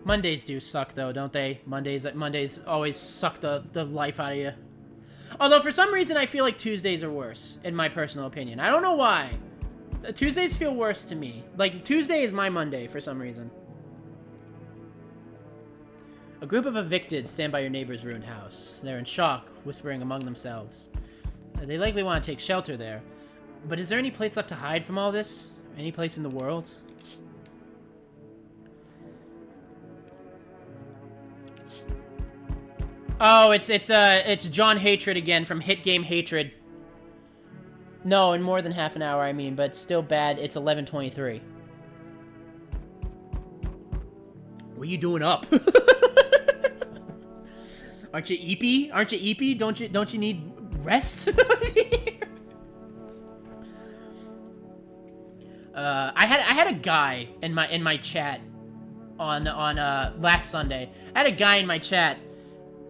Mondays do suck, though, don't they? Mondays always suck the life out of you. Although, for some reason, I feel like Tuesdays are worse, in my personal opinion. I don't know why. Tuesdays feel worse to me. Like, Tuesday is my Monday, for some reason. A group of evicted stand by your neighbor's ruined house. They're in shock, whispering among themselves. They likely want to take shelter there. But is there any place left to hide from all this? Any place in the world? Oh, it's John Hatred again from Hit Game Hatred. No, in more than half an hour, I mean, but still bad. It's 11:23. What are you doing up? Aren't you eepy? Aren't you eepy? Don't you need rest? I had a guy in my chat on last Sunday. I had a guy in my chat,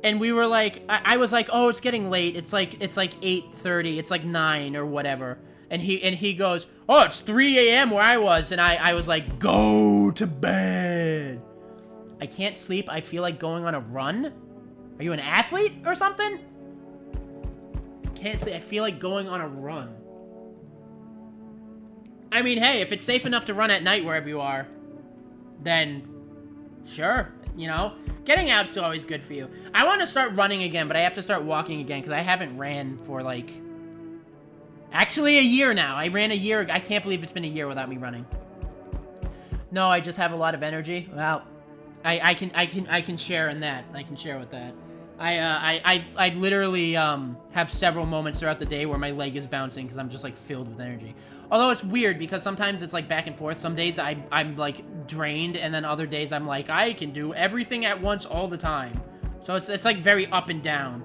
and we were like, I was like, oh, it's getting late. It's like 8:30. It's like 9 or whatever. And he goes, oh, it's 3 a.m. where I was, and I was like, go to bed. I can't sleep. I feel like going on a run. Are you an athlete or something? Can't sleep. I feel like going on a run. I mean, hey, if it's safe enough to run at night wherever you are, then sure, you know? Getting out's always good for you. I want to start running again, but I have to start walking again because I haven't ran for, like, actually a year now. I ran a year. I can't believe it's been a year without me running. No, I just have a lot of energy. Well, I can share in that. I can share with that. I literally have several moments throughout the day where my leg is bouncing because I'm just like filled with energy. Although it's weird because sometimes it's like back and forth. Some days I'm like drained, and then other days I'm like I can do everything at once all the time. So it's like very up and down.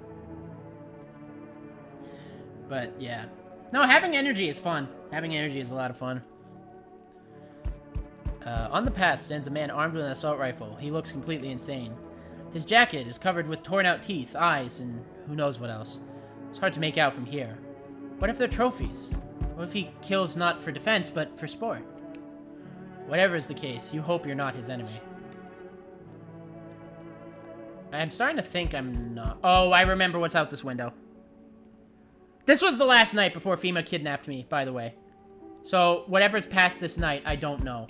But yeah, no, having energy is fun. Having energy is a lot of fun. On the path stands a man armed with an assault rifle. He looks completely insane. His jacket is covered with torn-out teeth, eyes, and who knows what else. It's hard to make out from here. What if they're trophies? What if he kills not for defense, but for sport? Whatever is the case, you hope you're not his enemy. I'm starting to think I'm not... Oh, I remember what's out this window. This was the last night before FEMA kidnapped me, by the way. So, whatever's past this night, I don't know.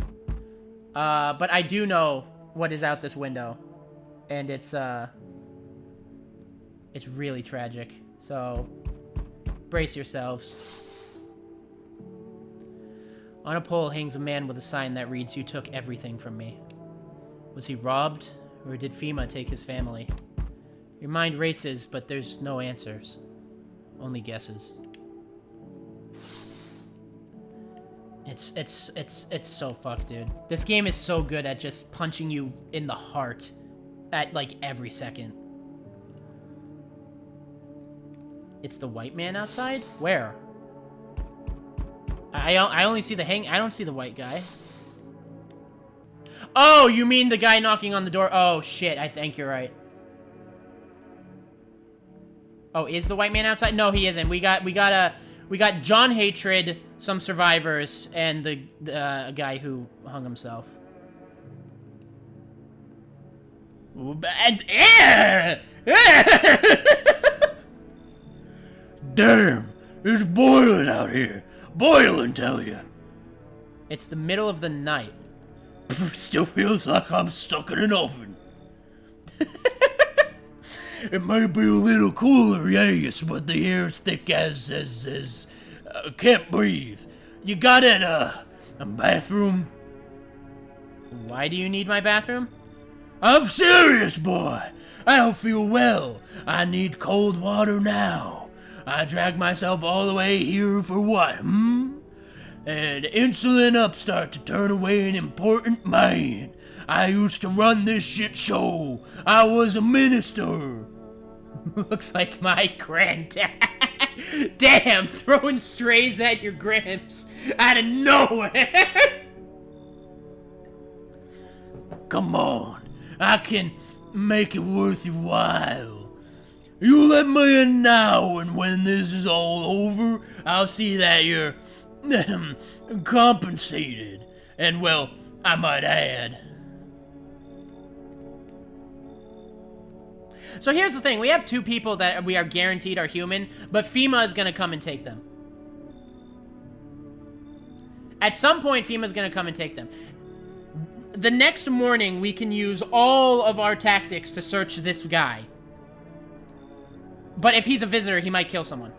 But I do know what is out this window. And it's really tragic. So, brace yourselves. On a pole hangs a man with a sign that reads, "You took everything from me." Was he robbed, or did FEMA take his family? Your mind races, but there's no answers. Only guesses. It's so fucked, dude. This game is so good at just punching you in the heart at, like, every second. It's the white man outside? Where? I only see the I don't see the white guy. Oh, you mean the guy knocking on the door? Oh, shit, I think you're right. Oh, is the white man outside? No, he isn't. We got John Hatred, some survivors, and the guy who hung himself. Damn, it's boiling out here. Boiling, tell you. It's the middle of the night. Still feels like I'm stuck in an oven. It might be a little cooler, yes, but the air's thick as can't breathe. You got a bathroom? Why do you need my bathroom? I'm serious, boy. I don't feel well. I need cold water now. I dragged myself all the way here for what, An insolent upstart to turn away an important man. I used to run this shit show. I was a minister. Looks like my granddad. Damn, throwing strays at your gramps out of nowhere. Come on, I can make it worth your while. You let me in now, and when this is all over, I'll see that you're compensated. And, well, I might add. So here's the thing. We have 2 people that we are guaranteed are human, but FEMA is going to come and take them. At some point, FEMA is going to come and take them. The next morning, we can use all of our tactics to search this guy. But if he's a visitor, he might kill someone.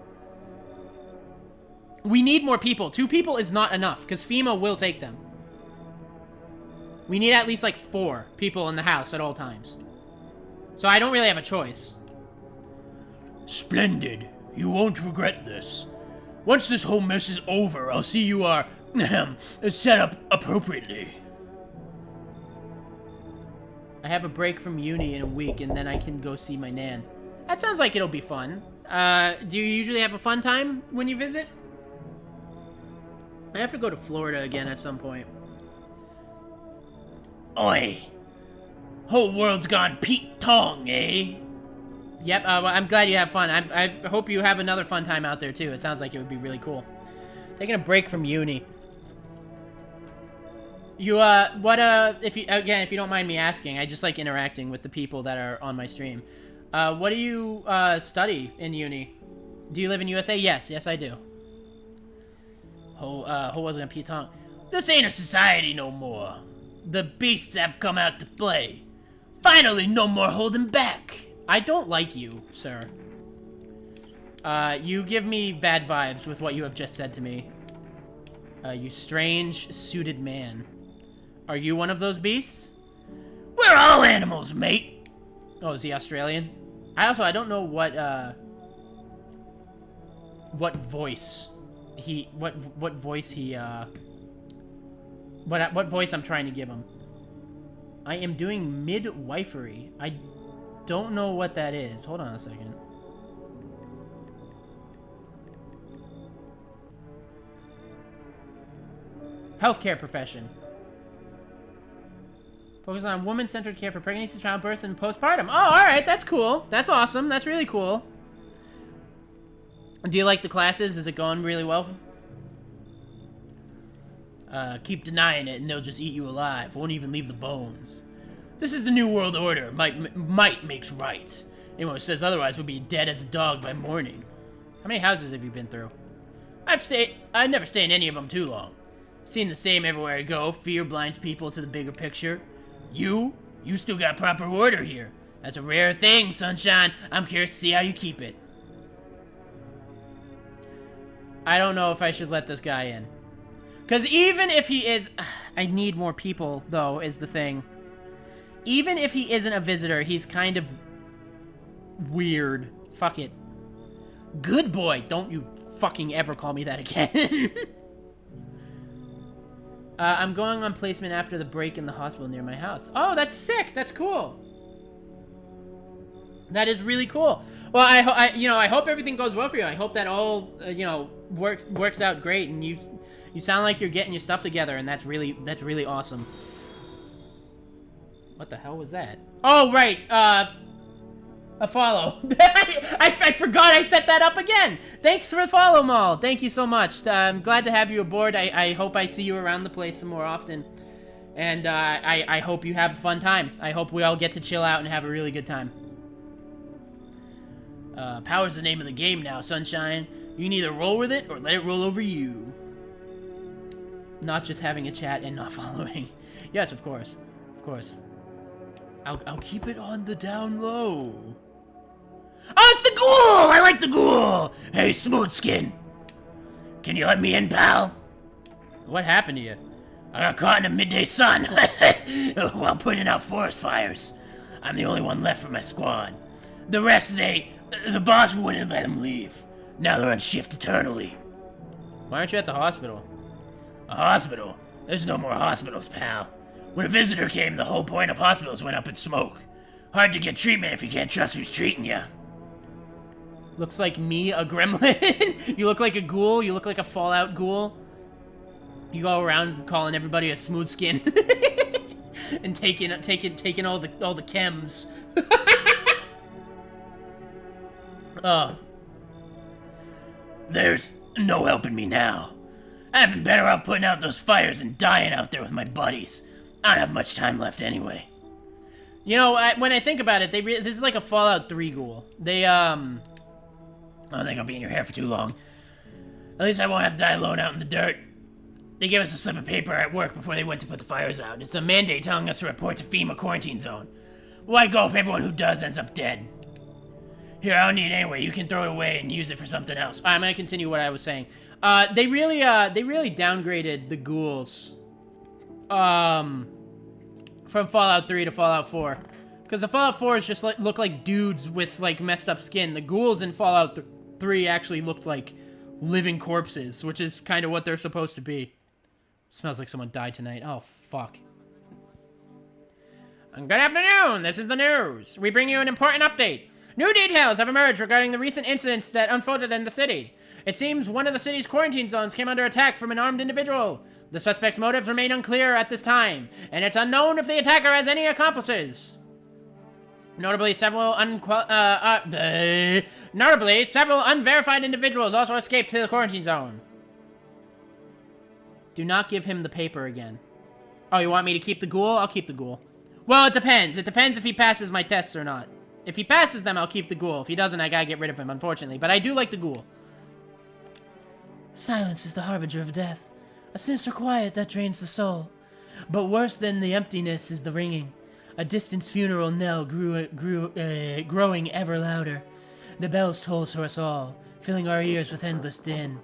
We need more people. 2 people is not enough, because FEMA will take them. We need at least, like, 4 people in the house at all times. So I don't really have a choice. Splendid. You won't regret this. Once this whole mess is over, I'll see you are set up appropriately. I have a break from uni in a week, and then I can go see my nan. That sounds like it'll be fun. Do you usually have a fun time when you visit? I have to go to Florida again at some point. Oi! Whole world's gone Pete Tong, eh? Yep, well, I'm glad you have fun. I hope you have another fun time out there, too. It sounds like it would be really cool. Taking a break from uni. You, if you don't mind me asking, I just like interacting with the people that are on my stream. What do you, study in uni? Do you live in USA? Yes, I do. Who wasn't a Pete Tong? This ain't a society no more. The beasts have come out to play. Finally, no more holding back. I don't like you, sir. You give me bad vibes with what you have just said to me. You strange, suited man. Are you one of those beasts? We're all animals, mate. Oh, is he Australian? I don't know what voice I'm trying to give him. I am doing midwifery. I don't know what that is. Hold on a second. Healthcare profession. Focus on woman-centered care for pregnancy, childbirth, and postpartum. Oh, alright, that's cool. That's awesome. That's really cool. Do you like the classes? Is it going really well? Keep denying it and they'll just eat you alive. Won't even leave the bones. This is the New World Order. Might makes right. Anyone who says otherwise will be dead as a dog by morning. How many houses have you been through? I never stay in any of them too long. Seen the same everywhere I go. Fear blinds people to the bigger picture. You still got proper order here. That's a rare thing, Sunshine. I'm curious to see how you keep it. I don't know if I should let this guy in. Because even if he is... I need more people, though, is the thing. Even if he isn't a visitor, he's kind of weird. Fuck it. Good boy. Don't you fucking ever call me that again. I'm going on placement after the break in the hospital near my house. Oh, that's sick. That's cool. That is really cool. Well, I hope everything goes well for you. I hope that all, works out great, and you sound like you're getting your stuff together, and that's really awesome. What the hell was that? Oh, right. A follow. I forgot I set that up again. Thanks for the follow, Maul. Thank you so much. I'm glad to have you aboard. I hope I see you around the place some more often. And I hope you have a fun time. I hope we all get to chill out and have a really good time. Power's the name of the game now, Sunshine. You can either roll with it or let it roll over you. Not just having a chat and not following. Yes, of course. Of course. I'll keep it on the down low. Oh, it's the ghoul! I like the ghoul! Hey, Smoothskin. Can you let me in, pal? What happened to you? I got caught in the midday sun while putting out forest fires. I'm the only one left from my squad. The rest, the boss wouldn't let them leave. Now they're on shift eternally. Why aren't you at the hospital? A hospital? There's no more hospitals, pal. When a visitor came, the whole point of hospitals went up in smoke. Hard to get treatment if you can't trust who's treating you. Looks like me, a gremlin. You look like a ghoul. You look like a Fallout ghoul. You go around calling everybody a smooth skin. And taking all the chems. There's no helping me now. I've been better off putting out those fires and dying out there with my buddies. I don't have much time left anyway. You know, when I think about it, this is like a Fallout 3 ghoul. I don't think I'll be in your hair for too long. At least I won't have to die alone out in the dirt. They gave us a slip of paper at work before they went to put the fires out. It's a mandate telling us to report to FEMA quarantine zone. Why go if everyone who does ends up dead? Here, I don't need it anyway. You can throw it away and use it for something else. I'm gonna continue what I was saying. They really downgraded the ghouls, from Fallout 3 to Fallout 4. Because the Fallout 4s just look like dudes with like messed up skin. The ghouls in Fallout 3 actually looked like living corpses, which is kind of what they're supposed to be. Smells like someone died tonight. Oh, fuck. Good afternoon, this is the news. We bring you an important update. New details have emerged regarding the recent incidents that unfolded in the city. It seems one of the city's quarantine zones came under attack from an armed individual. The suspect's motives remain unclear at this time, and it's unknown if the attacker has any accomplices. Notably, several unverified individuals also escaped to the quarantine zone. Do not give him the paper again. Oh, you want me to keep the ghoul? I'll keep the ghoul. Well, it depends. It depends if he passes my tests or not. If he passes them, I'll keep the ghoul. If he doesn't, I gotta get rid of him, unfortunately. But I do like the ghoul. Silence is the harbinger of death. A sinister quiet that drains the soul. But worse than the emptiness is the ringing. A distant funeral knell growing ever louder. The bells toll to us all, filling our ears with endless din.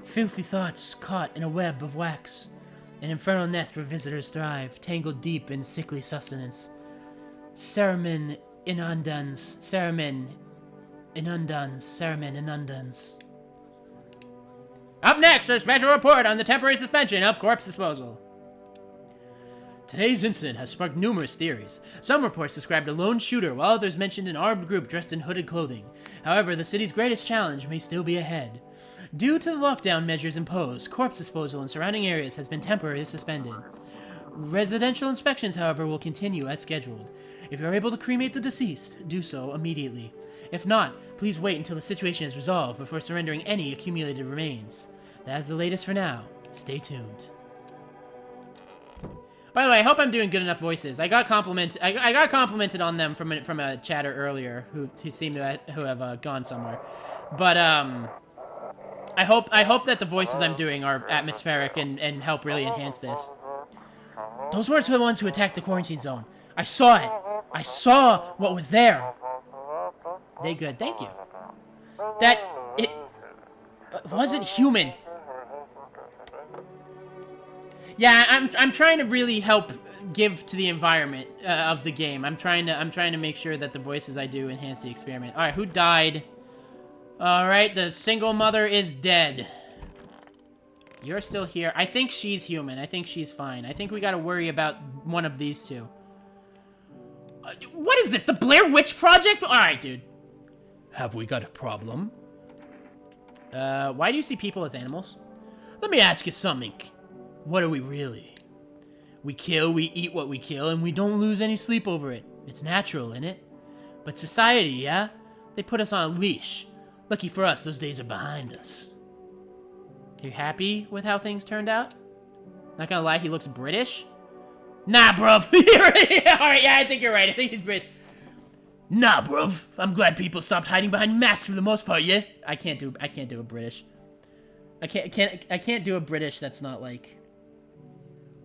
Filthy thoughts caught in a web of wax. An infernal nest where visitors thrive, tangled deep in sickly sustenance. Ceremen inundans. Up next, a special report on the temporary suspension of corpse disposal. Today's incident has sparked numerous theories. Some reports described a lone shooter, while others mentioned an armed group dressed in hooded clothing. However, the city's greatest challenge may still be ahead. Due to the lockdown measures imposed, corpse disposal in surrounding areas has been temporarily suspended. Residential inspections, however, will continue as scheduled. If you're able to cremate the deceased, do so immediately. If not, please wait until the situation is resolved before surrendering any accumulated remains. That is the latest for now. Stay tuned. By the way, I hope I'm doing good enough voices. I got complimented on them from a chatter earlier who seemed to have gone somewhere. But I hope that the voices I'm doing are atmospheric and help really enhance this. Those weren't the ones who attacked the quarantine zone. I saw it. I saw what was there. They good. Thank you. That it wasn't human. Yeah, I'm trying to really help give to the environment of the game. I'm trying to make sure that the voices I do enhance the experiment. All right, who died? All right, the single mother is dead. You're still here. I think she's human. I think she's fine. I think we got to worry about one of these two. What is this? The Blair Witch Project? All right, dude. Have we got a problem? Why do you see people as animals? Let me ask you something. What are we really? We kill, we eat what we kill, and we don't lose any sleep over it. It's natural, innit? But society, yeah? They put us on a leash. Lucky for us, those days are behind us. You happy with how things turned out? Not gonna lie, he looks British. Nah, bruv. Alright, yeah, I think you're right. I think he's British. Nah, bruv. I'm glad people stopped hiding behind masks for the most part, yeah? I can't do a British. I can't do a British that's not like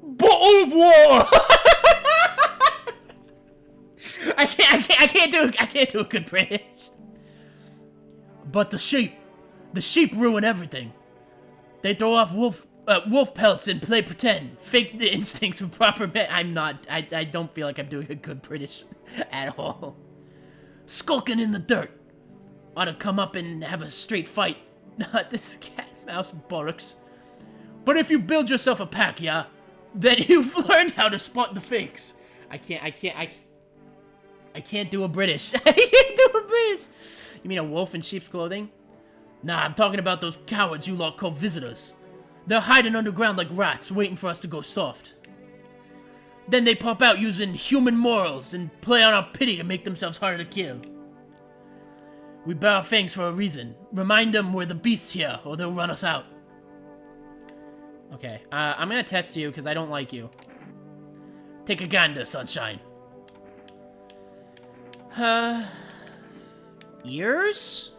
bottle of water. I can't do a good British. But the sheep ruin everything. They throw off wolf pelts and play pretend, fake the instincts of proper men. I don't feel like I'm doing a good British at all. Skulking in the dirt. Ought to come up and have a straight fight. Not this cat mouse bollocks. But if you build yourself a pack, yeah, then you've learned how to spot the fakes. I can't do a British. I can't do a British. You mean a wolf in sheep's clothing? Nah, I'm talking about those cowards you lot call visitors. They're hiding underground like rats, waiting for us to go soft. Then they pop out using human morals and play on our pity to make themselves harder to kill. We bare our fangs for a reason. Remind them we're the beasts here, or they'll run us out. Okay, I'm gonna test you because I don't like you. Take a gander, sunshine. Ears?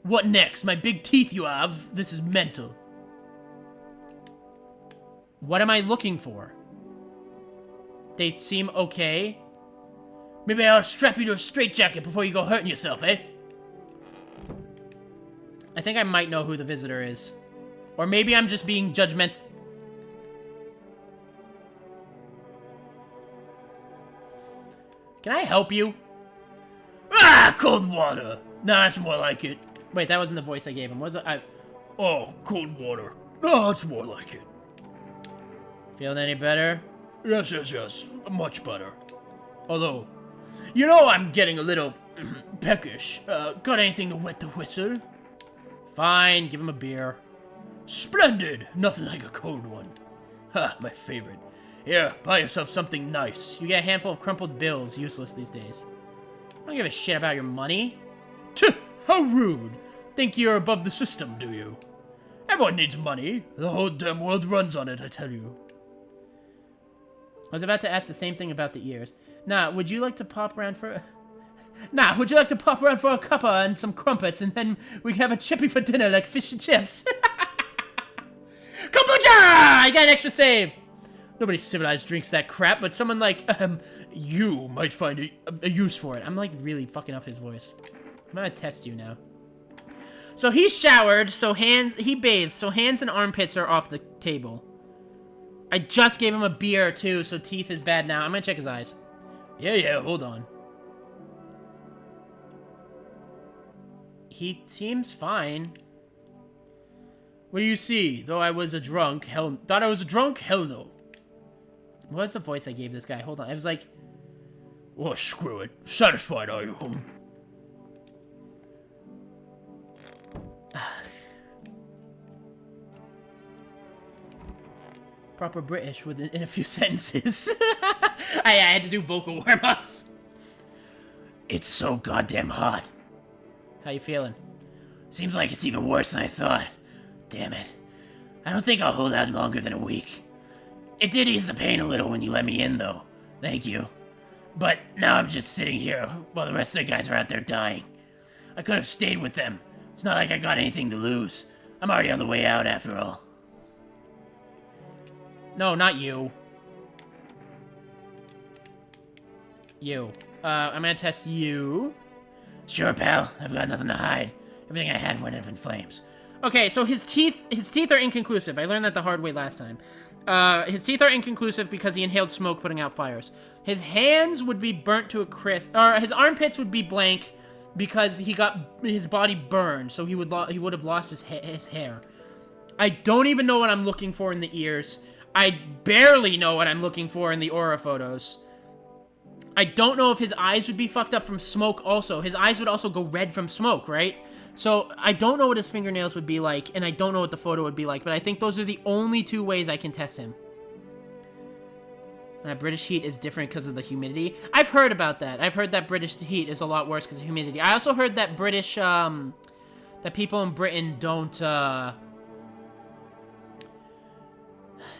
What next? My big teeth you have? This is mental. What am I looking for? They seem okay. Maybe I ought to strap you to a straitjacket before you go hurting yourself, eh? I think I might know who the visitor is. Or maybe I'm just being judgmental. Can I help you? Ah, cold water. Nah, that's more like it. Wait, that wasn't the voice I gave him, was it? Oh, cold water. No, it's more like it. Feeling any better? Yes. Much better. Although, you know I'm getting a little Peckish, got anything to wet the whistle? Fine, give him a beer. Splendid! Nothing like a cold one. Ha, my favorite. Here, buy yourself something nice. You get a handful of crumpled bills, useless these days. I don't give a shit about your money. Tch, how rude. Think you're above the system, do you? Everyone needs money. The whole damn world runs on it, I tell you. I was about to ask the same thing about the ears. Nah, would you like to pop around for... Nah, would you like to pop around for a cuppa and some crumpets, and then we can have a chippy for dinner like fish and chips? Kombucha! I got an extra save! Nobody civilized drinks that crap, but someone like, you might find a use for it. I'm like really fucking up his voice. I'm gonna test you now. So he showered, he bathed, so hands and armpits are off the table. I just gave him a beer too, so teeth is bad now. I'm gonna check his eyes. Yeah, hold on. He seems fine. What do you see? Though I was a drunk, thought I was a drunk? Hell no. What's the voice I gave this guy? Hold on. It was like... Oh, screw it. Satisfied, are you? Proper British in a few sentences. I had to do vocal warm-ups. It's so goddamn hot. How you feeling? Seems like it's even worse than I thought. Damn it. I don't think I'll hold out longer than a week. It did ease the pain a little when you let me in, though. Thank you. But now I'm just sitting here while the rest of the guys are out there dying. I could have stayed with them. It's not like I got anything to lose. I'm already on the way out, after all. No, not you. You. I'm gonna test you. Sure, pal. I've got nothing to hide. Everything I had went up in flames. Okay, so his teeth are inconclusive. I learned that the hard way last time. His teeth are inconclusive because he inhaled smoke putting out fires. His hands would be burnt to a crisp, or his armpits would be blank because he got his body burned, so he would have lost his hair. I don't even know what I'm looking for in the ears. I barely know what I'm looking for in the aura photos. I don't know if his eyes would be fucked up from smoke also. His eyes would also go red from smoke, right? So, I don't know what his fingernails would be like, and I don't know what the photo would be like, but I think those are the only two ways I can test him. British heat is different because of the humidity. I've heard about that. I've heard that British heat is a lot worse because of humidity. I also heard that that people in Britain don't,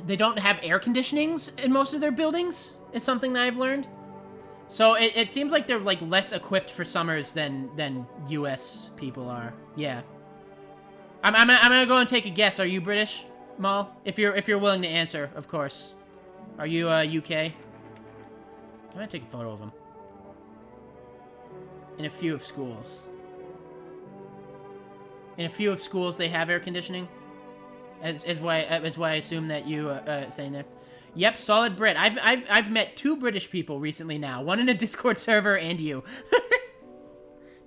they don't have air conditionings in most of their buildings, is something that I've learned. So it seems like they're like less equipped for summers than U.S. people are. Yeah. I'm gonna go and take a guess. Are you British, Mal? If you're willing to answer, of course. Are you UK? I'm gonna take a photo of him. In a few of schools. In a few of schools, they have air conditioning. Is why I assume that you saying there. Yep, solid Brit. I've met 2 British people recently now. One in a Discord server and you.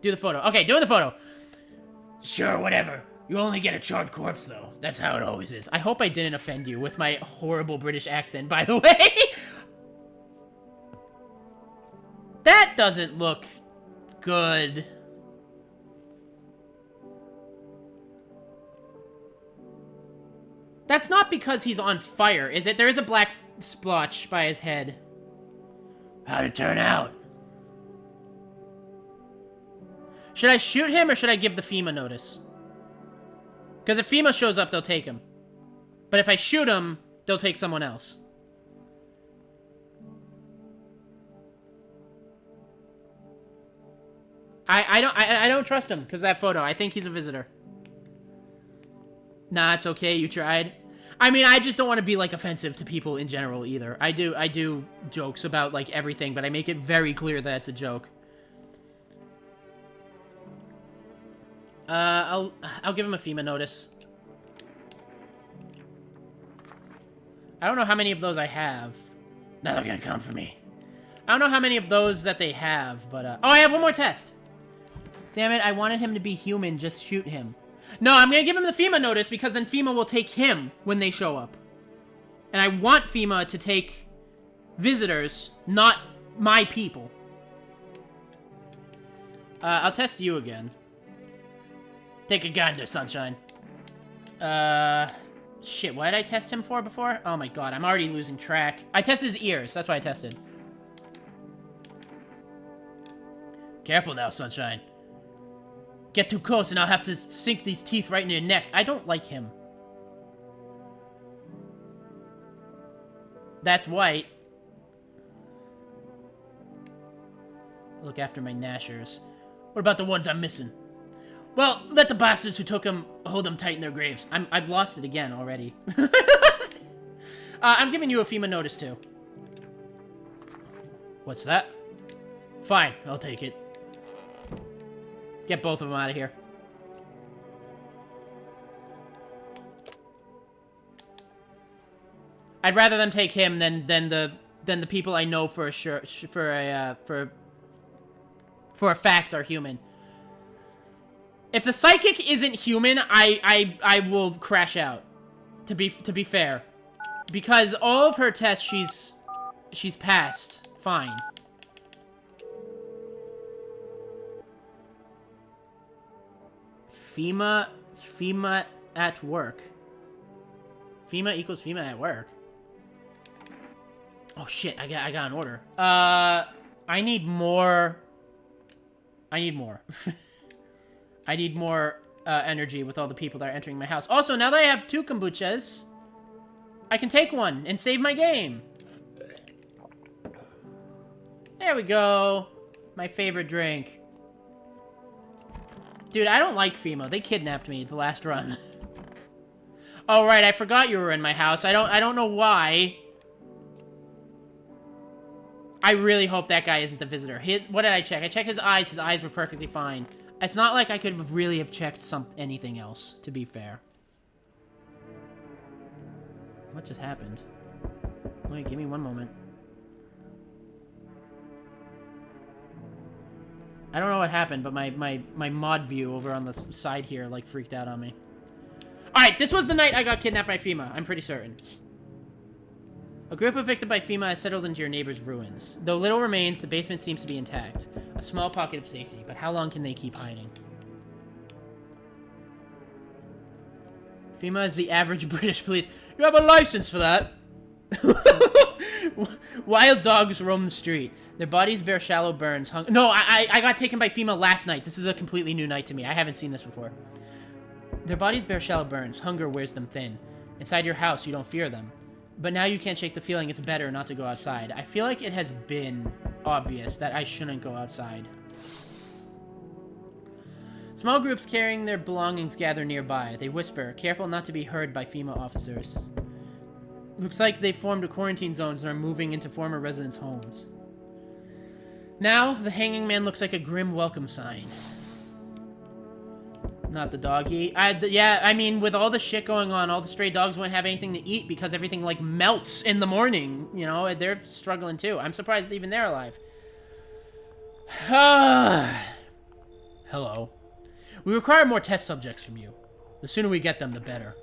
Do the photo. Okay, doing the photo. Sure, whatever. You only get a charred corpse, though. That's how it always is. I hope I didn't offend you with my horrible British accent, by the way. That doesn't look good. That's not because he's on fire, is it? There is a black splotch by his head. How'd it turn out? Should I shoot him or should I give the FEMA notice? Because if FEMA shows up, they'll take him. But if I shoot him, they'll take someone else. I don't trust him because that photo. I think he's a visitor. Nah, it's okay. You tried. I mean, I just don't want to be, like, offensive to people in general, either. I do jokes about, like, everything, but I make it very clear that it's a joke. I'll give him a FEMA notice. I don't know how many of those I have. Now they're gonna come for me. I don't know how many of those that they have, but, oh, I have one more test! Damn it, I wanted him to be human, just shoot him. No, I'm gonna give him the FEMA notice because then FEMA will take him when they show up. And I want FEMA to take visitors, not my people. I'll test you again. Take a gander, Sunshine. Shit, what did I test him for before? Oh my god, I'm already losing track. I tested his ears, that's what I tested. Careful now, Sunshine. Get too close and I'll have to sink these teeth right in your neck. I don't like him. That's white. Look after my gnashers. What about the ones I'm missing? Well, let the bastards who took him hold them tight in their graves. I've lost it again already. I'm giving you a FEMA notice too. What's that? Fine, I'll take it. Get both of them out of here. I'd rather them take him than the people I know for a fact are human. If the psychic isn't human, I will crash out. To be fair, because all of her tests she's passed fine. FEMA at work. FEMA equals FEMA at work. Oh shit, I got an order. I need more. I need more. I need more energy with all the people that are entering my house. Also, now that I have 2 kombuchas, I can take one and save my game. There we go. My favorite drink. Dude, I don't like FEMA. They kidnapped me the last run. Oh right, I forgot you were in my house. I don't know why. I really hope that guy isn't the visitor. What did I check? I checked his eyes. His eyes were perfectly fine. It's not like I could really have checked anything else, to be fair. What just happened? Wait, give me one moment. I don't know what happened, but my mod view over on the side here, like, freaked out on me. Alright, this was the night I got kidnapped by FEMA. I'm pretty certain. A group evicted by FEMA has settled into your neighbor's ruins. Though little remains, the basement seems to be intact. A small pocket of safety, but how long can they keep hiding? FEMA is the average British police. You have a license for that? Wild dogs roam the street. Their bodies bear shallow burns. No, I got taken by FEMA last night. This is a completely new night to me. I haven't seen this before. Their bodies bear shallow burns. Hunger wears them thin. Inside your house, you don't fear them. But now you can't shake the feeling it's better not to go outside. I feel like it has been obvious that I shouldn't go outside. Small groups carrying their belongings gather nearby. They whisper, careful not to be heard by FEMA officers. Looks like they formed a quarantine zones and are moving into former residents' homes. Now, the hanging man looks like a grim welcome sign. Not the doggy. Yeah, I mean, with all the shit going on, all the stray dogs won't have anything to eat because everything, like, melts in the morning. You know, they're struggling too. I'm surprised even they're alive. Hello. We require more test subjects from you. The sooner we get them, the better.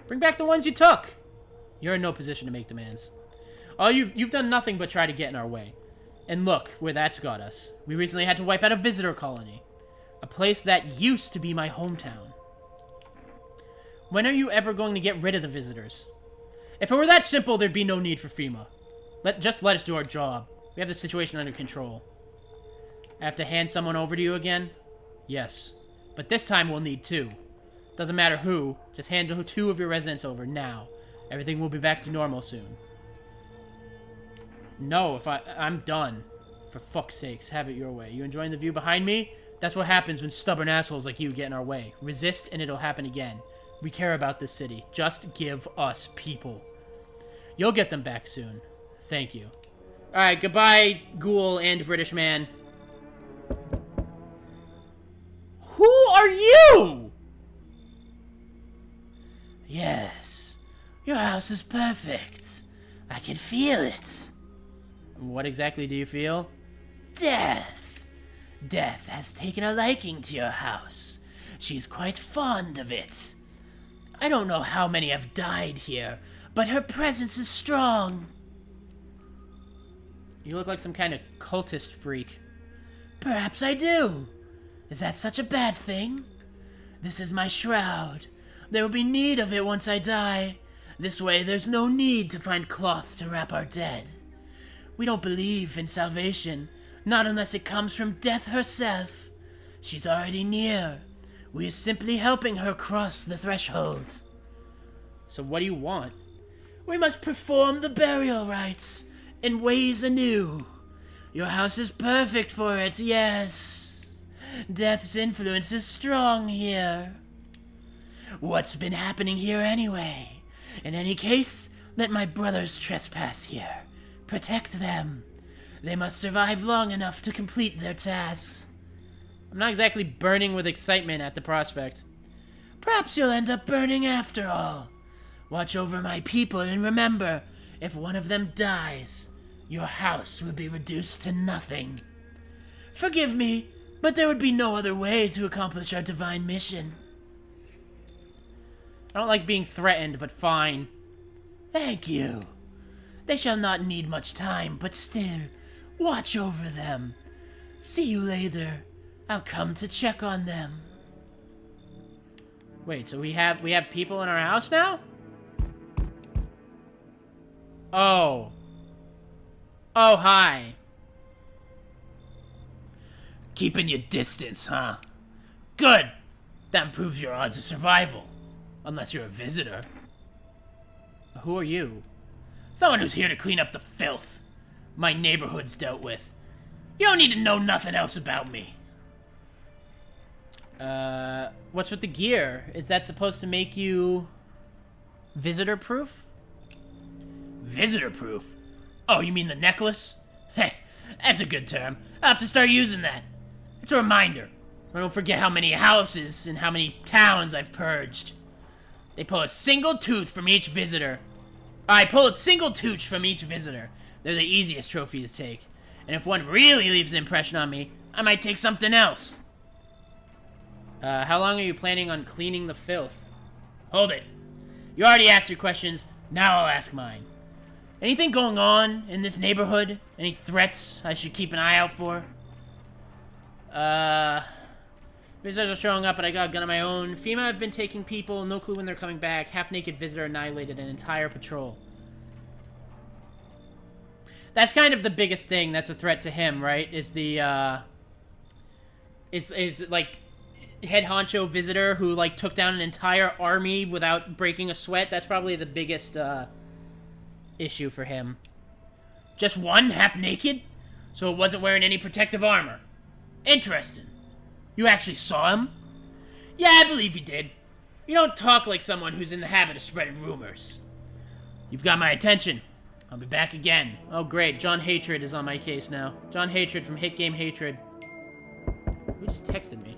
Bring back the ones you took. You're in no position to make demands. You've done nothing but try to get in our way. And look where that's got us. We recently had to wipe out a visitor colony. A place that used to be my hometown. When are you ever going to get rid of the visitors? If it were that simple, there'd be no need for FEMA. Just let us do our job. We have the situation under control. I have to hand someone over to you again? Yes. But this time we'll need 2. Doesn't matter who, just hand 2 of your residents over now. Everything will be back to normal soon. No, I'm done. For fuck's sakes, have it your way. You enjoying the view behind me? That's what happens when stubborn assholes like you get in our way. Resist and it'll happen again. We care about this city. Just give us people. You'll get them back soon. Thank you. Alright, goodbye, ghoul and British man. Who are you? Yes. Your house is perfect. I can feel it. What exactly do you feel? Death. Death has taken a liking to your house. She's quite fond of it. I don't know how many have died here, but her presence is strong. You look like some kind of cultist freak. Perhaps I do. Is that such a bad thing? This is my shroud. There will be need of it once I die. This way, there's no need to find cloth to wrap our dead. We don't believe in salvation, not unless it comes from death herself. She's already near. We are simply helping her cross the thresholds. So what do you want? We must perform the burial rites in ways anew. Your house is perfect for it, yes. Death's influence is strong here. What's been happening here anyway? In any case, let my brothers trespass here. Protect them. They must survive long enough to complete their tasks. I'm not exactly burning with excitement at the prospect. Perhaps you'll end up burning after all. Watch over my people and remember, if one of them dies, your house will be reduced to nothing. Forgive me, but there would be no other way to accomplish our divine mission. I don't like being threatened, but fine. Thank you. They shall not need much time, but still, watch over them. See you later. I'll come to check on them. Wait, so we have people in our house now? Oh. Oh, hi. Keeping your distance, huh? Good. That improves your odds of survival. Unless you're a visitor. Who are you? Someone who's here to clean up the filth my neighborhood's dealt with. You don't need to know nothing else about me. What's with the gear? Is that supposed to make you visitor-proof? Visitor-proof? Oh, you mean the necklace? Heh, that's a good term. I'll have to start using that. It's a reminder. I don't forget how many houses and how many towns I've purged. They pull a single tooth from each visitor. I pull a single tooth from each visitor. They're the easiest trophy to take. And if one really leaves an impression on me, I might take something else. How long are you planning on cleaning the filth? Hold it. You already asked your questions, now I'll ask mine. Anything going on in this neighborhood? Any threats I should keep an eye out for? Visitors are showing up, but I got a gun of my own. FEMA have been taking people, no clue when they're coming back. Half-naked visitor annihilated an entire patrol. That's kind of the biggest thing that's a threat to him, right? Is the, is like, head honcho visitor who, like, took down an entire army without breaking a sweat. That's probably the biggest, issue for him. Just one half-naked? So it wasn't wearing any protective armor. Interesting. You actually saw him? Yeah, I believe you did. You don't talk like someone who's in the habit of spreading rumors. You've got my attention. I'll be back again. Oh, great. John Hatred is on my case now. John Hatred from Hit Game Hatred. Who just texted me?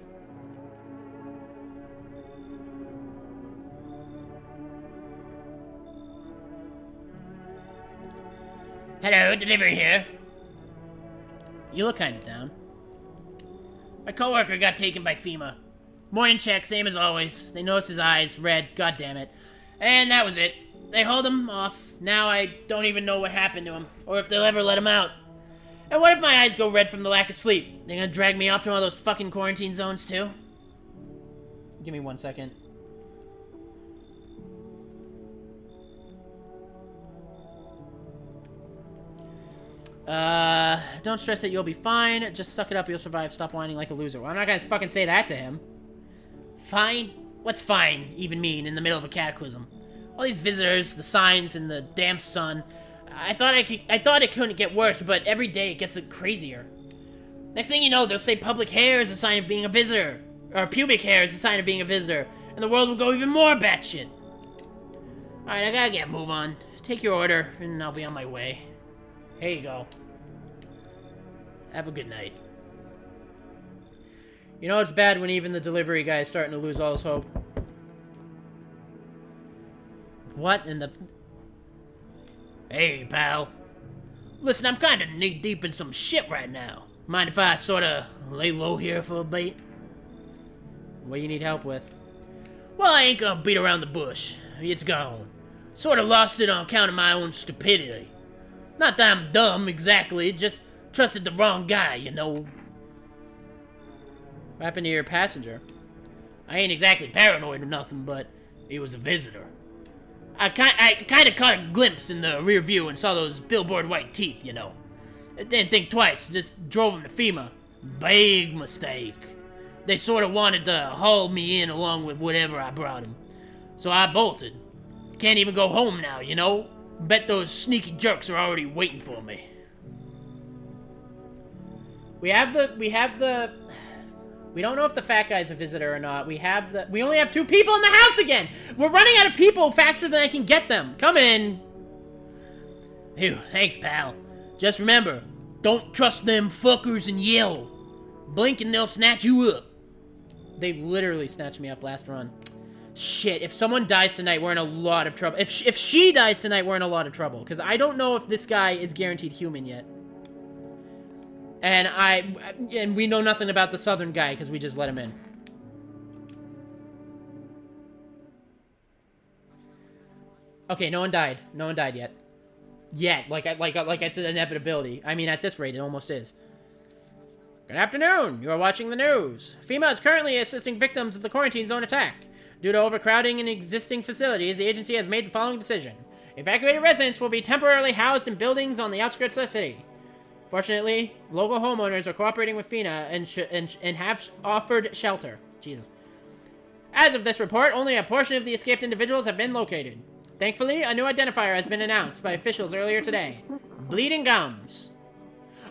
Hello, delivery here. You look kind of down. My coworker got taken by FEMA. Morning check, same as always. They noticed his eyes, red, god damn it. And that was it. They hauled him off. Now I don't even know what happened to him, or if they'll ever let him out. And what if my eyes go red from the lack of sleep? They're gonna drag me off to one of those fucking quarantine zones too? Give me 1 second. Don't stress it, you'll be fine. Just suck it up, you'll survive. Stop whining like a loser. Well, I'm not gonna fucking say that to him. Fine? What's fine even mean in the middle of a cataclysm? All these visitors, the signs, and the damn sun. I thought it couldn't get worse, but every day it gets crazier. Next thing you know, they'll say public hair is a sign of being a visitor. Or pubic hair is a sign of being a visitor. And the world will go even more batshit. Alright, I gotta get a move on. Take your order, and I'll be on my way. Here you go. Have a good night. You know it's bad when even the delivery guy is starting to lose all his hope. What in the... Hey, pal. Listen, I'm kinda knee-deep in some shit right now. Mind if I sorta lay low here for a bit? What do you need help with? Well, I ain't gonna beat around the bush. It's gone. Sorta lost it on account of my own stupidity. Not that I'm dumb, exactly, just trusted the wrong guy, you know. What happened to your passenger? I ain't exactly paranoid or nothing, but he was a visitor. I kind of caught a glimpse in the rear view and saw those billboard white teeth, you know. I didn't think twice, just drove him to FEMA. Big mistake. They sort of wanted to haul me in along with whatever I brought him. So I bolted. Can't even go home now, you know? Bet those sneaky jerks are already waiting for me. We don't know if the fat guy's a visitor or not. We only have 2 people in the house again! We're running out of people faster than I can get them. Come in. Phew, thanks, pal. Just remember, don't trust them fuckers in yellow. Blink and they'll snatch you up. They literally snatched me up last run. Shit, if someone dies tonight, we're in a lot of trouble. If she dies tonight, we're in a lot of trouble. Because I don't know if this guy is guaranteed human yet. And we know nothing about the southern guy because we just let him in. Okay, no one died. No one died yet. Yet, like it's an inevitability. I mean, at this rate, it almost is. Good afternoon. You are watching the news. FEMA is currently assisting victims of the quarantine zone attack. Due to overcrowding in existing facilities, the agency has made the following decision. Evacuated residents will be temporarily housed in buildings on the outskirts of the city. Fortunately, local homeowners are cooperating with FEMA and have offered shelter. Jesus. As of this report, only a portion of the escaped individuals have been located. Thankfully, a new identifier has been announced by officials earlier today. Bleeding gums.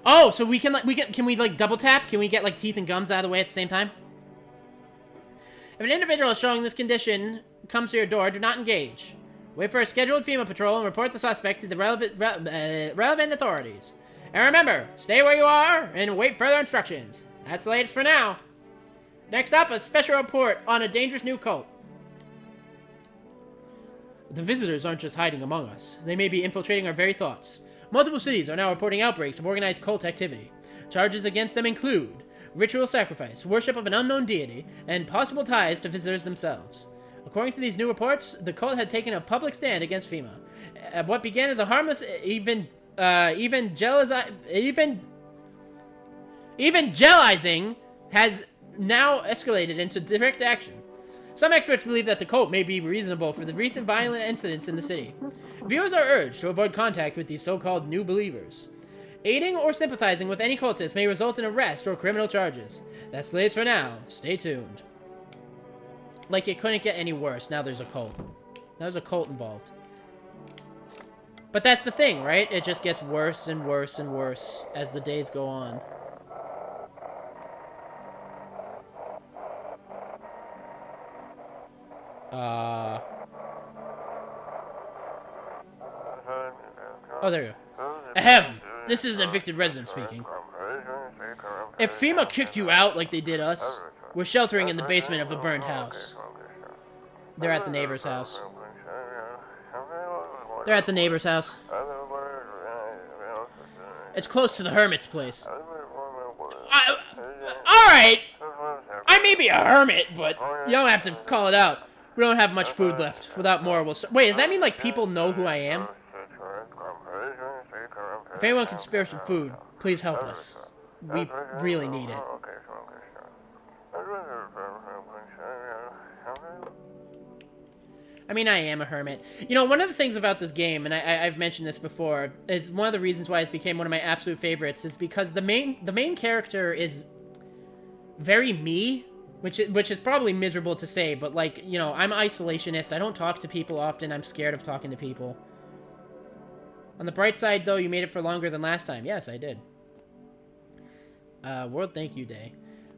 Oh, so can we double tap? Can we get like teeth and gums out of the way at the same time? If an individual showing this condition comes to your door, do not engage. Wait for a scheduled FEMA patrol and report the suspect to the relevant authorities. And remember, stay where you are and wait further instructions. That's the latest for now. Next up, a special report on a dangerous new cult. The visitors aren't just hiding among us. They may be infiltrating our very thoughts. Multiple cities are now reporting outbreaks of organized cult activity. Charges against them include ritual sacrifice, worship of an unknown deity, and possible ties to visitors themselves. According to these new reports, the cult had taken a public stand against FEMA. What began as a harmless evangelizing has now escalated into direct action. Some experts believe that the cult may be reasonable for the recent violent incidents in the city. Viewers are urged to avoid contact with these so-called new believers. Aiding or sympathizing with any cultist may result in arrest or criminal charges. That's the latest for now. Stay tuned. Like, it couldn't get any worse. Now there's a cult. Now there's a cult involved. But that's the thing, right? It just gets worse and worse and worse as the days go on. Oh, there you go. Ahem. This is an evicted resident speaking. If FEMA kicked you out like they did us, we're sheltering in the basement of a burned house. They're at the neighbor's house. They're at the neighbor's house. It's close to the hermit's place. Alright! I may be a hermit, but you don't have to call it out. We don't have much food left. Without more, we'll start. Wait, does that mean, like, people know who I am? If anyone can spare some food, please help us. We really need it. I mean, I am a hermit. You know, one of the things about this game, and I've mentioned this before, is one of the reasons why it became one of my absolute favorites is because the main character is very me, which is probably miserable to say, but, like, you know, I'm isolationist. I don't talk to people often. I'm scared of talking to people. On the bright side, though, you made it for longer than last time. Yes, I did. World Thank You Day.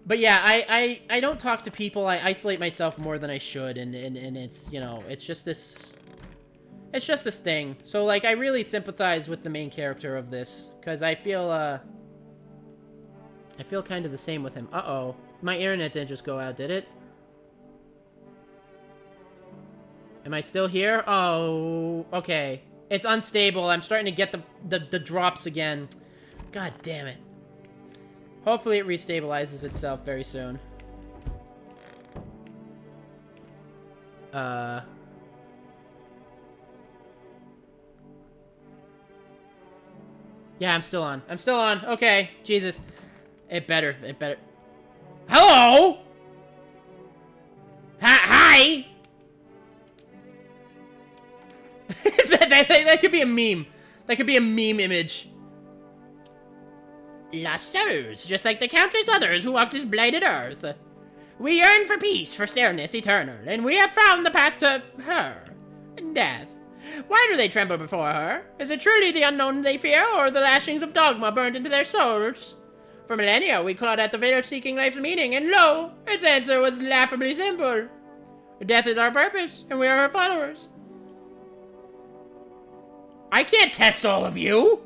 But yeah, I don't talk to people. I isolate myself more than I should, and it's, you know, it's just this thing. So, like, I really sympathize with the main character of this, because I feel kind of the same with him. Uh-oh. My internet didn't just go out, did it? Am I still here? Oh, okay. It's unstable. I'm starting to get the drops again. God damn it. Hopefully it restabilizes itself very soon. Yeah, I'm still on. I'm still on. Okay. Jesus. It better. Hello? Hi? that could be a meme. That could be a meme image. Lassos, just like the countless others who walk this blighted earth. We yearn for peace, for stareness eternal, and we have found the path to her. Death. Why do they tremble before her? Is it truly the unknown they fear, or the lashings of dogma burned into their souls? For millennia, we clawed at the veil seeking life's meaning, and lo, its answer was laughably simple. Death is our purpose, and we are her followers. I can't test all of you!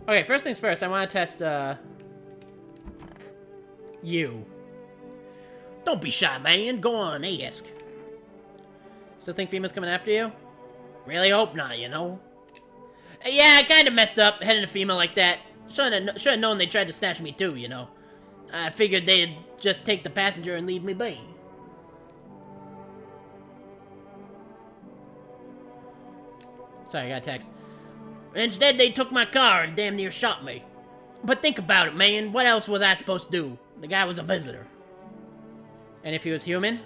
Okay, first things first, I want to test, you. Don't be shy, man. Go on, ask. Still think FEMA's coming after you? Really hope not, you know? Yeah, I kinda messed up heading to FEMA like that. Should've known they tried to snatch me too, you know? I figured they'd just take the passenger and leave me be. Sorry, I got a text. Instead, they took my car and damn near shot me. But think about it, man. What else was I supposed to do? The guy was a visitor. And if he was human?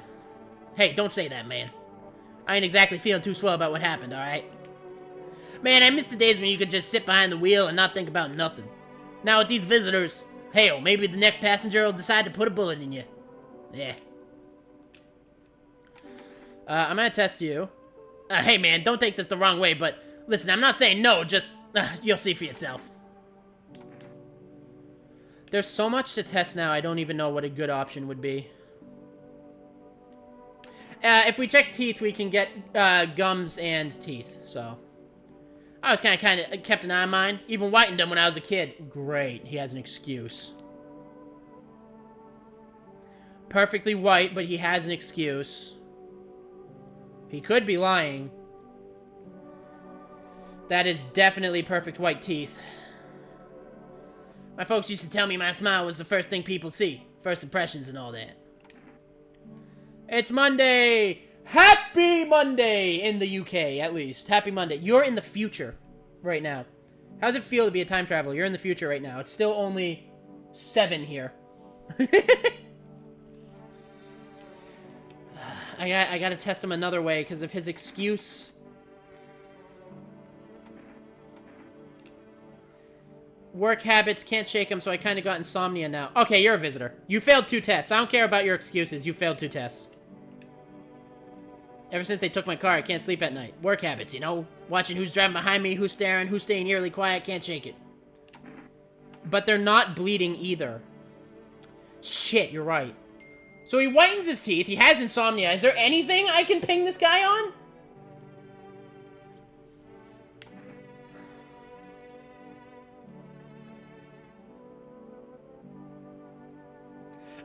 Hey, don't say that, man. I ain't exactly feeling too swell about what happened, alright? Man, I miss the days when you could just sit behind the wheel and not think about nothing. Now with these visitors, hell, maybe the next passenger will decide to put a bullet in you. Yeah. I'm gonna test you. Hey man, don't take this the wrong way, but listen, I'm not saying no, just, you'll see for yourself. There's so much to test now, I don't even know what a good option would be. If we check teeth, we can get gums and teeth, so. I was kind of kept an eye on mine. Even whitened them when I was a kid. Great, he has an excuse. Perfectly white, but he has an excuse. He could be lying. That is definitely perfect white teeth. My folks used to tell me my smile was the first thing people see. First impressions and all that. It's Monday! Happy Monday! In the UK, at least. Happy Monday. You're in the future right now. How does it feel to be a time traveler? You're in the future right now. It's still only 7 here. I gotta test him another way because of his excuse. Work habits, can't shake him, so I kind of got insomnia now. Okay, you're a visitor. You failed 2 tests. I don't care about your excuses. You failed 2 tests. Ever since they took my car, I can't sleep at night. Work habits, you know? Watching who's driving behind me, who's staring, who's staying eerily quiet, can't shake it. But they're not bleeding either. Shit, you're right. So he whitens his teeth, he has insomnia. Is there anything I can ping this guy on?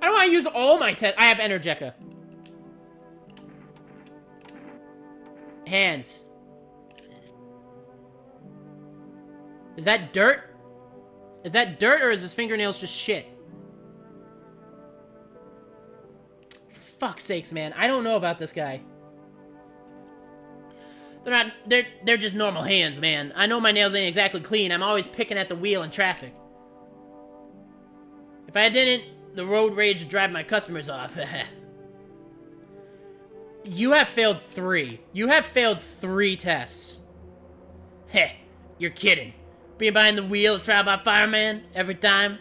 I don't want to use all my tests. I have Energeca. Hands. Is that dirt? Is that dirt or is his fingernails just shit? For fuck's sakes, man. I don't know about this guy. They're just normal hands, man. I know my nails ain't exactly clean. I'm always picking at the wheel in traffic. If I didn't, the road rage would drive my customers off. You have failed 3. You have failed 3 tests. Heh, you're kidding. Being behind the wheel is trial by fire, man, every time.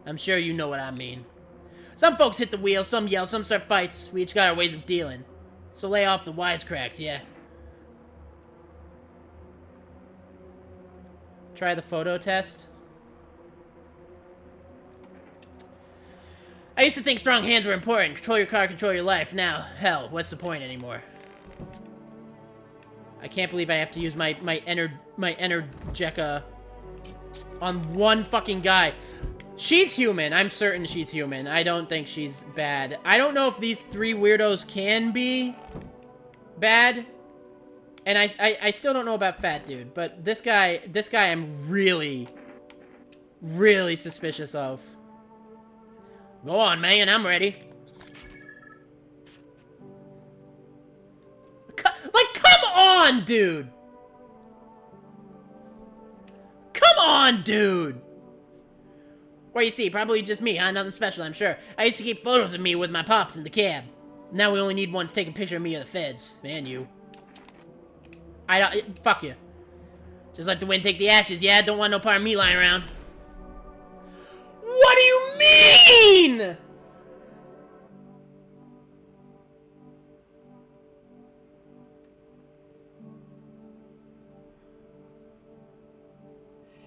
I'm sure you know what I mean. Some folks hit the wheel, some yell, some start fights. We each got our ways of dealing. So lay off the wisecracks, yeah? Try the photo test. I used to think strong hands were important. Control your car, control your life. Now, hell, what's the point anymore? I can't believe I have to use my Energeca on one fucking guy. She's human. I'm certain she's human. I don't think she's bad. I don't know if these 3 weirdos can be bad. And I still don't know about Fat Dude, but this guy I'm really, really suspicious of. Go on, man, I'm ready. Like, come on, dude! Come on, dude! What do you see? Probably just me, huh? Nothing special, I'm sure. I used to keep photos of me with my pops in the cab. Now we only need one to take a picture of me or the feds. Man, you. I don't... Fuck you. Just let the wind take the ashes, yeah? Don't want no part of me lying around. What do you mean?!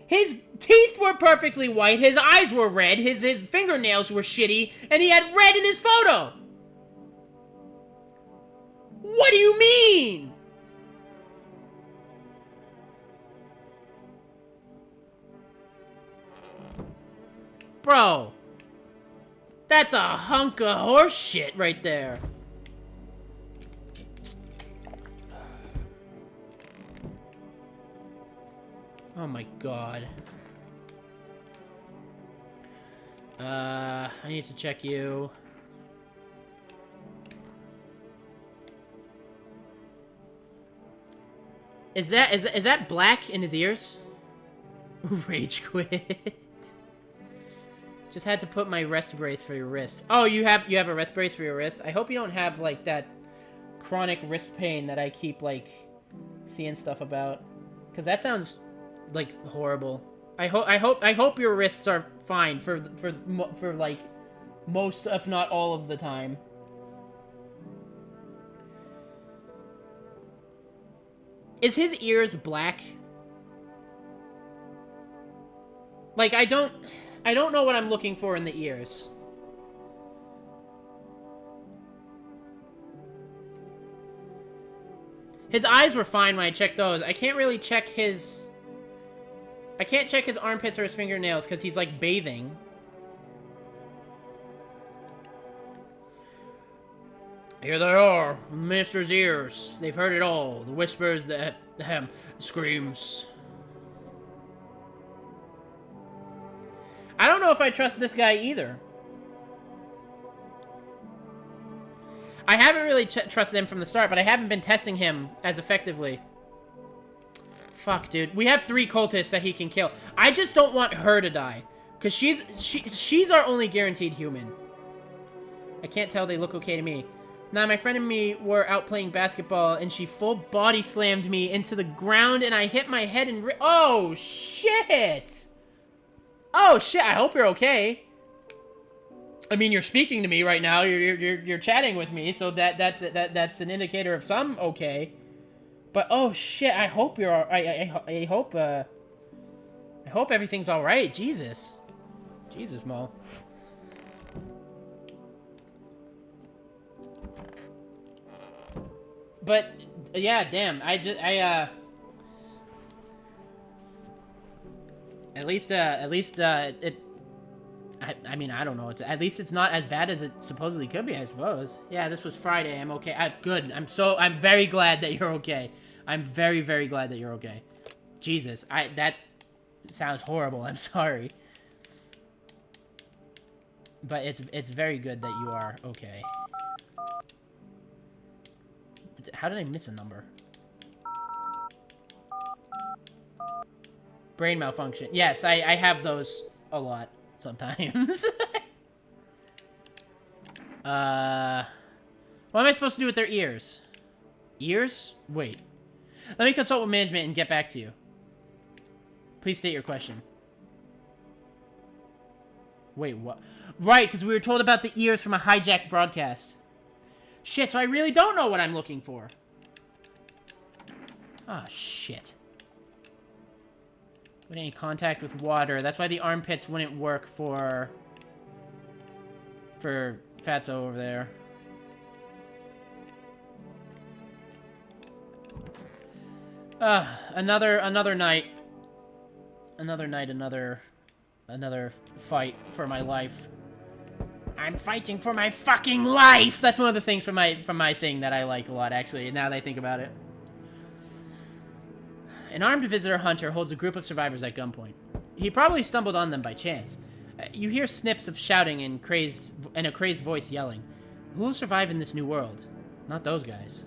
His teeth were perfectly white, his eyes were red, his fingernails were shitty, and he had red in his photo! What do you mean?! Bro. That's a hunk of horse shit right there. Oh my god. I need to check you. Is that black in his ears? Rage quit. Just had to put my rest brace for your wrist. Oh, you have a rest brace for your wrist? I hope you don't have like that chronic wrist pain that I keep like seeing stuff about, cuz that sounds like horrible. I hope your wrists are fine for like most, if not all of the time. Is his ears black? Like, I don't know what I'm looking for in the ears. His eyes were fine when I checked those. I can't really check his... I can't check his armpits or his fingernails because he's, like, bathing. Here they are, Minister's ears. They've heard it all. The whispers, the screams. I don't know if I trust this guy either. I haven't really trusted him from the start, but I haven't been testing him as effectively. Fuck, dude. We have 3 cultists that he can kill. I just don't want her to die. Because she's our only guaranteed human. I can't tell, they look okay to me. Now, my friend and me were out playing basketball, and she full body slammed me into the ground, and I hit my head and... Oh, shit! Oh, shit, I hope you're okay. I mean, you're speaking to me right now. You're chatting with me, so that's an indicator of some okay. But oh shit, I hope you're I hope everything's all right. Jesus. Jesus, Mo. But yeah, damn. At least it... I mean, I don't know. At least it's not as bad as it supposedly could be, I suppose. Yeah, this was Friday. I'm okay. Good. I'm very glad that you're okay. I'm very, very glad that you're okay. Jesus, that sounds horrible. I'm sorry. But it's very good that you are okay. How did I miss a number? Brain malfunction. Yes, I have those a lot. Sometimes. What am I supposed to do with their ears? Ears? Wait. Let me consult with management and get back to you. Please state your question. Wait, what? Right, because we were told about the ears from a hijacked broadcast. Shit, so I really don't know what I'm looking for. Oh, shit. Any contact with water. That's why the armpits wouldn't work for Fatso over there. Another night. Another fight for my life. I'm fighting for my fucking life. That's one of the things from my thing that I like a lot, actually. Now that I think about it. An armed visitor hunter holds a group of survivors at gunpoint. He probably stumbled on them by chance. You hear snips of shouting and a crazed voice yelling. Who will survive in this new world? Not those guys.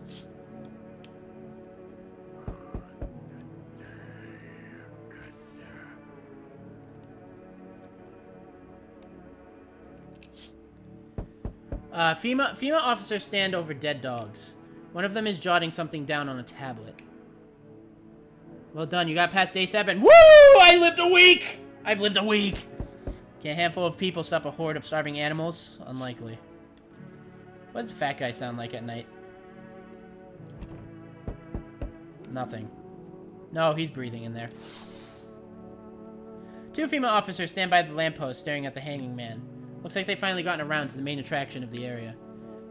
FEMA officers stand over dead dogs. One of them is jotting something down on a tablet. Well done, you got past day 7. Woo! I lived a week! I've lived a week! Can a handful of people stop a horde of starving animals? Unlikely. What does the fat guy sound like at night? Nothing. No, he's breathing in there. 2 FEMA officers stand by the lamppost staring at the hanging man. Looks like they've finally gotten around to the main attraction of the area.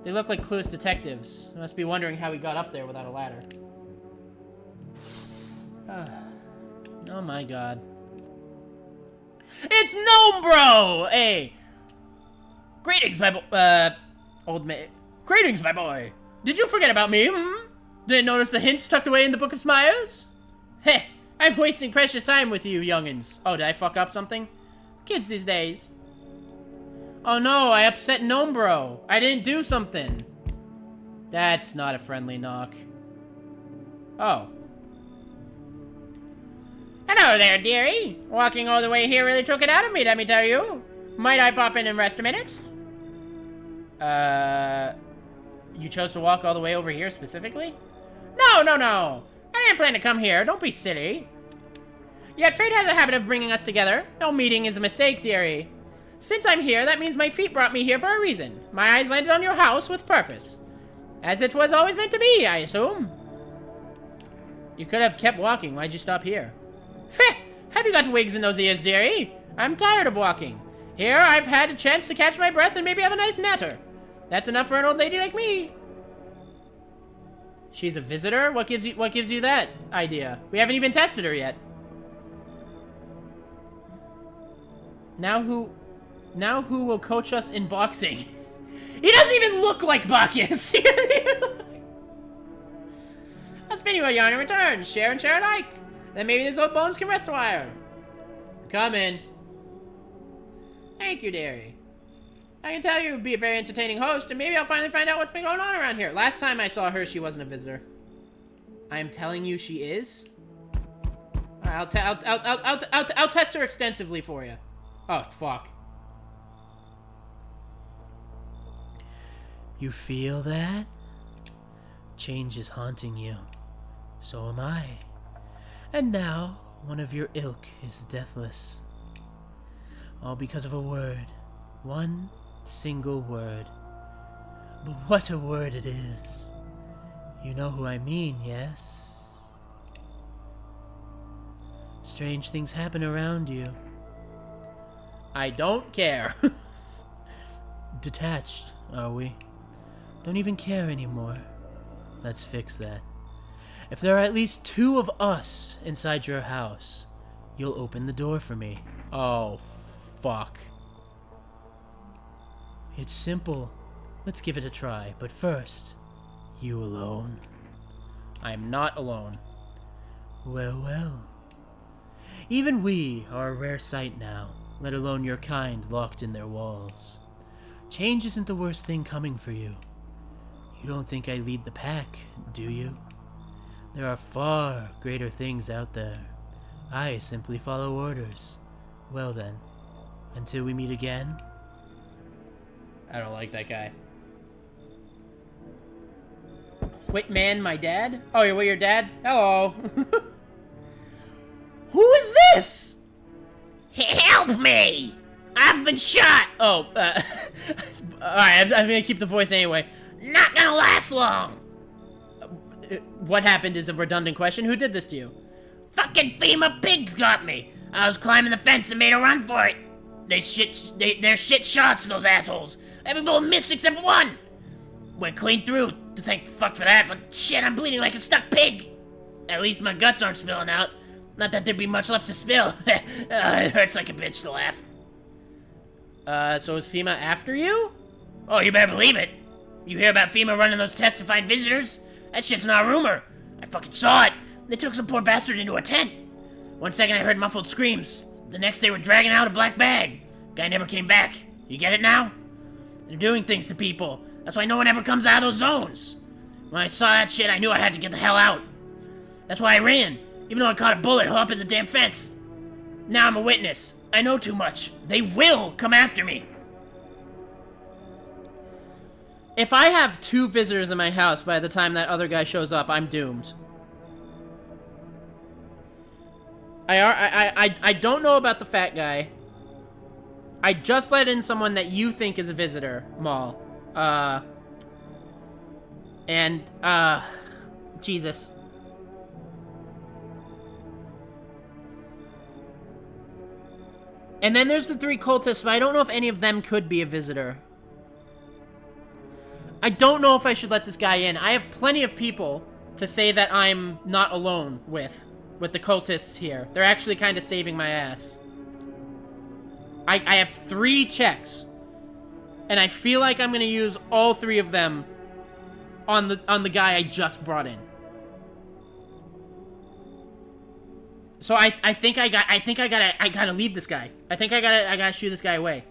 They look like clueless detectives. They must be wondering how he got up there without a ladder. Oh my god. It's Gnome Hey! Greetings, my old man. Greetings, my boy! Did you forget about me, Didn't notice the hints tucked away in the Book of Smiles? Heh! I'm wasting precious time with you, youngins. Oh, did I fuck up something? Kids these days. Oh no, I upset Gnome Bro. I didn't do something. That's not a friendly knock. Oh. Hello there, dearie. Walking all the way here really took it out of me, let me tell you. Might I pop in and rest a minute? You chose to walk all the way over here specifically? No. I didn't plan to come here. Don't be silly. Yet fate has a habit of bringing us together. No meeting is a mistake, dearie. Since I'm here, that means my feet brought me here for a reason. My eyes landed on your house with purpose. As it was always meant to be, I assume. You could have kept walking. Why'd you stop here? Have you got wigs in those ears, dearie? I'm tired of walking. Here, I've had a chance to catch my breath and maybe have a nice natter. That's enough for an old lady like me. She's a visitor? What gives you that idea? We haven't even tested her yet. Now who will coach us in boxing? He doesn't even look like Bacchus. I'll spin you a yarn in return. Share and share alike. Then maybe these old bones can rest a while. Come in. Thank you, dearie. I can tell you would be a very entertaining host, and maybe I'll finally find out what's been going on around here. Last time I saw her, she wasn't a visitor. I am telling you she is. I'll test her extensively for you. Oh, fuck. You feel that? Change is haunting you. So am I. And now, one of your ilk is deathless. All because of a word. One single word. But what a word it is. You know who I mean, yes? Strange things happen around you. I don't care. Detached, are we? Don't even care anymore. Let's fix that. If there are at least 2 of us inside your house, you'll open the door for me. Oh, fuck. It's simple. Let's give it a try. But first, you alone? I'm not alone. Well. Even we are a rare sight now, let alone your kind locked in their walls. Change isn't the worst thing coming for you. You don't think I lead the pack, do you? There are far greater things out there. I simply follow orders. Well then, until we meet again. I don't like that guy. Whitman, my dad? Oh, you're your dad? Hello. Who is this? Help me! I've been shot! Oh, alright, I'm gonna keep the voice anyway. Not gonna last long! What happened is a redundant question. Who did this to you? Fucking FEMA pigs got me! I was climbing the fence and made a run for it. They're shit shots, those assholes. Every bullet missed except one! Went clean through, thank fuck for that, but shit, I'm bleeding like a stuck pig! At least my guts aren't spilling out. Not that there'd be much left to spill. It hurts like a bitch to laugh. So is FEMA after you? Oh, you better believe it. You hear about FEMA running those tests to find visitors? That shit's not a rumor. I fucking saw it. They took some poor bastard into a tent. One second I heard muffled screams. The next they were dragging out a black bag. Guy never came back. You get it now? They're doing things to people. That's why no one ever comes out of those zones. When I saw that shit, I knew I had to get the hell out. That's why I ran, even though I caught a bullet up in the damn fence. Now I'm a witness. I know too much. They will come after me. If I have 2 visitors in my house by the time that other guy shows up, I'm doomed. I don't know about the fat guy. I just let in someone that you think is a visitor, Maul. Jesus. And then there's the 3 cultists, but I don't know if any of them could be a visitor. I don't know if I should let this guy in. I have plenty of people to say that I'm not alone with the cultists here. They're actually kind of saving my ass. I have 3 checks. And I feel like I'm going to use all 3 of them on the guy I just brought in. So I think I gotta leave this guy. I think I gotta shoo this guy away.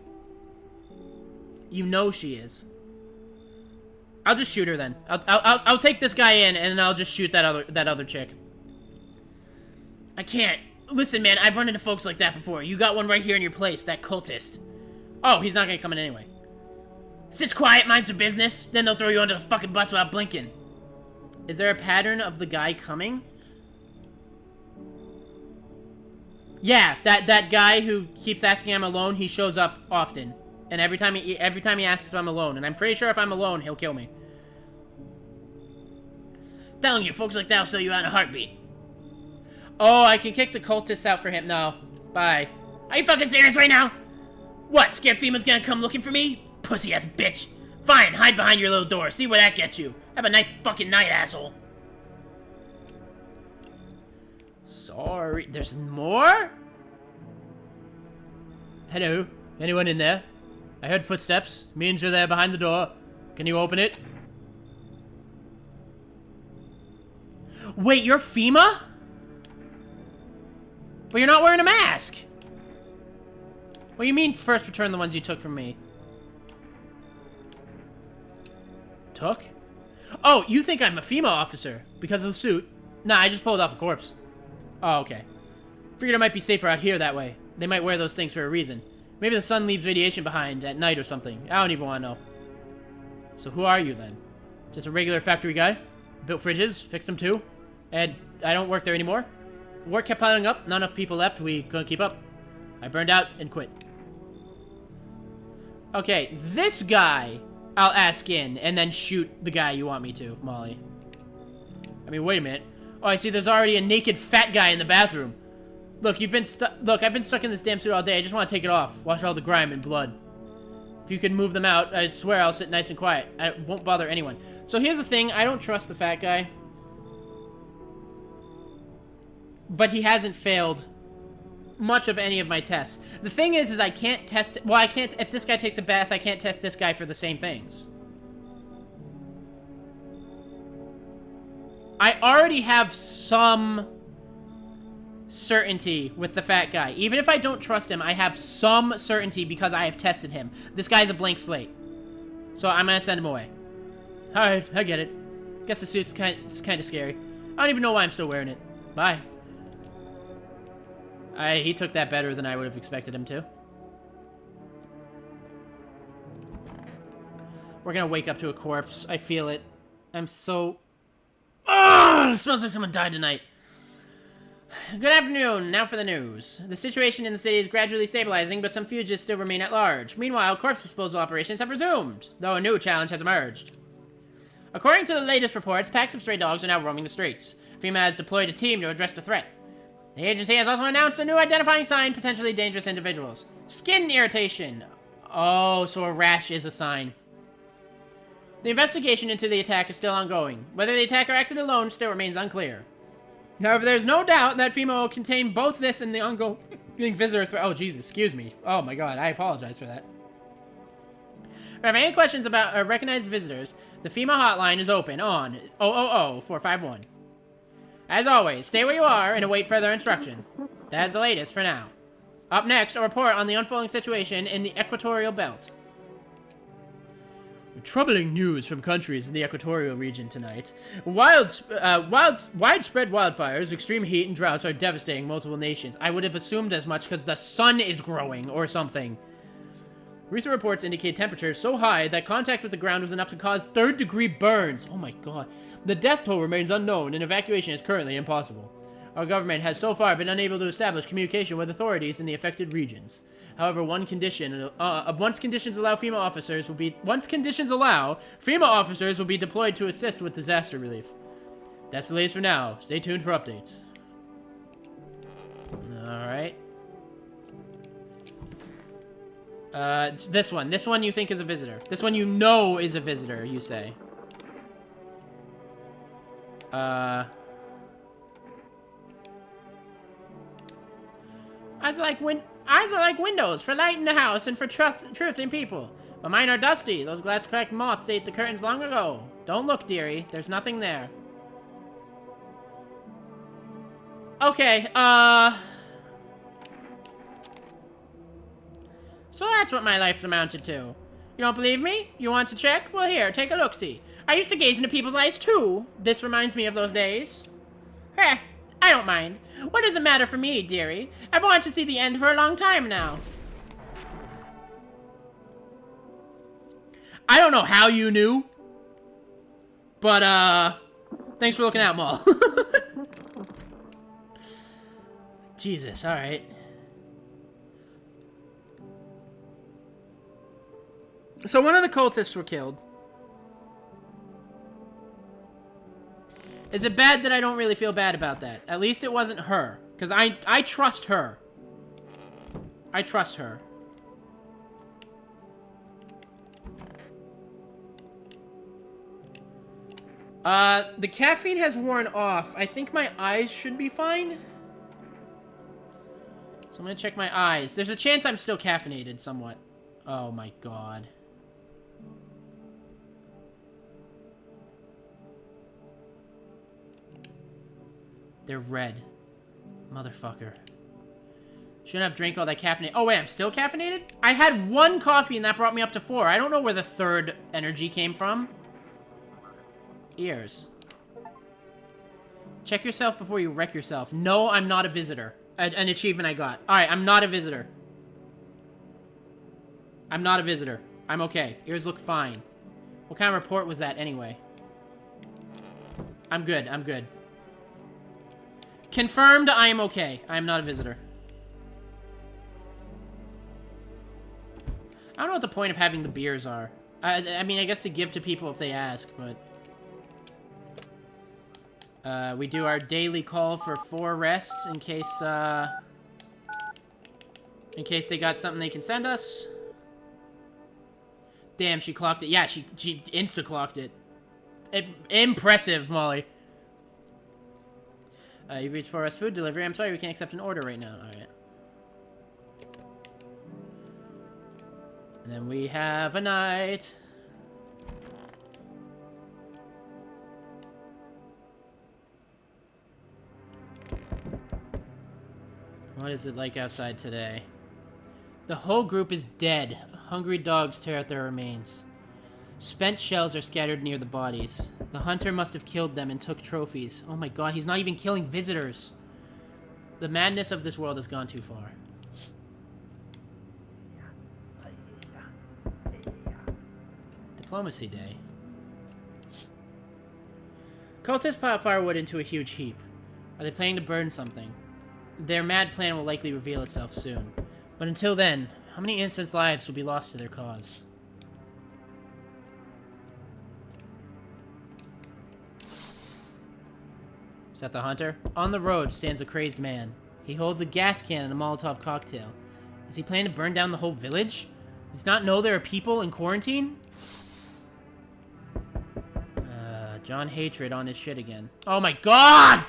You know she is. I'll just shoot her then. I'll take this guy in and I'll just shoot that other chick. I can't. Listen, man, I've run into folks like that before. You got one right here in your place, that cultist. Oh, he's not gonna come in anyway. Sits quiet, minds their business, then they'll throw you under the fucking bus without blinking. Is there a pattern of the guy coming? Yeah, that guy who keeps asking I'm alone, he shows up often. And every time he asks if I'm alone, and I'm pretty sure if I'm alone, he'll kill me. Telling you, folks like that will sell you out in a heartbeat. Oh, I can kick the cultists out for him. No. Bye. Are you fucking serious right now? What, scared FEMA's gonna come looking for me? Pussy-ass bitch. Fine, hide behind your little door. See where that gets you. Have a nice fucking night, asshole. Sorry. There's more? Hello? Anyone in there? I heard footsteps. Means you're there behind the door. Can you open it? Wait, you're FEMA? But you're not wearing a mask! What do you mean first return the ones you took from me? Took? Oh, you think I'm a FEMA officer because of the suit? Nah, I just pulled off a corpse. Oh, okay. Figured it might be safer out here that way. They might wear those things for a reason. Maybe the sun leaves radiation behind at night or something. I don't even want to know. So who are you then? Just a regular factory guy? Built fridges, fixed them too? And I don't work there anymore? Work kept piling up, not enough people left, we couldn't keep up. I burned out and quit. Okay, this guy I'll ask in and then shoot the guy you want me to, Molly. I mean, wait a minute. Oh, I see there's already a naked fat guy in the bathroom. Look, I've been stuck in this damn suit all day. I just want to take it off. Wash all the grime and blood. If you could move them out, I swear I'll sit nice and quiet. I won't bother anyone. So here's the thing. I don't trust the fat guy. But he hasn't failed much of any of my tests. The thing is I can't test... Well, I can't... If this guy takes a bath, I can't test this guy for the same things. I already have some certainty with the fat guy. Even if I don't trust him, I have some certainty because I have tested him. This guy's a blank slate. So I'm gonna send him away. Alright, I get it. Guess the suit's kind of scary. I don't even know why I'm still wearing it. Bye. He took that better than I would have expected him to. We're gonna wake up to a corpse. I feel it. I'm so... Oh, it smells like someone died tonight. Good afternoon. Now for the news. The situation in the city is gradually stabilizing, but some fugitives still remain at large. Meanwhile, corpse disposal operations have resumed, though a new challenge has emerged. According to the latest reports, packs of stray dogs are now roaming the streets. FEMA has deployed a team to address the threat. The agency has also announced a new identifying sign, potentially dangerous individuals. Skin irritation. Oh, so a rash is a sign. The investigation into the attack is still ongoing. Whether the attacker acted alone still remains unclear. However, there's no doubt that FEMA will contain both this and the ongoing visitor threat. Oh, Jesus, excuse me. Oh, my God, I apologize for that. If you have any questions about recognized visitors, the FEMA hotline is open on 000-451. As always, stay where you are and await further instruction. That's the latest for now. Up next, a report on the unfolding situation in the Equatorial Belt. Troubling news from countries in the equatorial region tonight. Widespread wildfires, extreme heat, and droughts are devastating multiple nations. I would have assumed as much because the sun is growing or something. Recent reports indicate temperatures so high that contact with the ground was enough to cause third-degree burns. Oh my god. The death toll remains unknown, and evacuation is currently impossible. Our government has so far been unable to establish communication with authorities in the affected regions. However, once conditions allow, FEMA officers will be deployed to assist with disaster relief. That's the latest for now. Stay tuned for updates. Alright. This one. This one you think is a visitor. This one you know is a visitor, you say. Eyes are like windows for light in the house and for truth in people. But mine are dusty. Those glass-cracked moths ate the curtains long ago. Don't look, dearie. There's nothing there. Okay, so that's what my life's amounted to. You don't believe me? You want to check? Well, here, take a look-see. I used to gaze into people's eyes, too. This reminds me of those days. Heh, I don't mind. What does it matter for me, dearie? I've wanted to see the end for a long time now. I don't know how you knew. But, thanks for looking out, Maul. Jesus, alright. So one of the cultists were killed. Is it bad that I don't really feel bad about that? At least it wasn't her. Because I trust her. I trust her. The caffeine has worn off. I think my eyes should be fine. So I'm gonna check my eyes. There's a chance I'm still caffeinated somewhat. Oh my god. They're red. Motherfucker. Shouldn't have drank all that caffeine. Oh, wait, I'm still caffeinated? I had 1 coffee and that brought me up to 4. I don't know where the 3rd energy came from. Ears. Check yourself before you wreck yourself. No, I'm not a visitor. An achievement I got. Alright, I'm not a visitor. I'm not a visitor. I'm okay. Ears look fine. What kind of report was that anyway? I'm good. I'm good. Confirmed, I am okay. I am not a visitor. I don't know what the point of having the beers are. I mean, I guess to give to people if they ask, but... we do our daily call for 4 rests in case they got something they can send us. Damn, she clocked it. Yeah, she insta-clocked it. Impressive, Molly. You've reached 4 rest food delivery. I'm sorry, we can't accept an order right now. Alright. And then we have a night. What is it like outside today? The whole group is dead. Hungry dogs tear at their remains. Spent shells are scattered near the bodies. The hunter must have killed them and took trophies. Oh my god, he's not even killing visitors. The madness of this world has gone too far. Diplomacy Day. Cultists pile firewood into a huge heap. Are they planning to burn something? Their mad plan will likely reveal itself soon. But until then, how many innocent lives will be lost to their cause? Is that the hunter? On the road stands a crazed man. He holds a gas can and a Molotov cocktail. Is he planning to burn down the whole village? Does he not know there are people in quarantine? John Hatred on his shit again. Oh my god!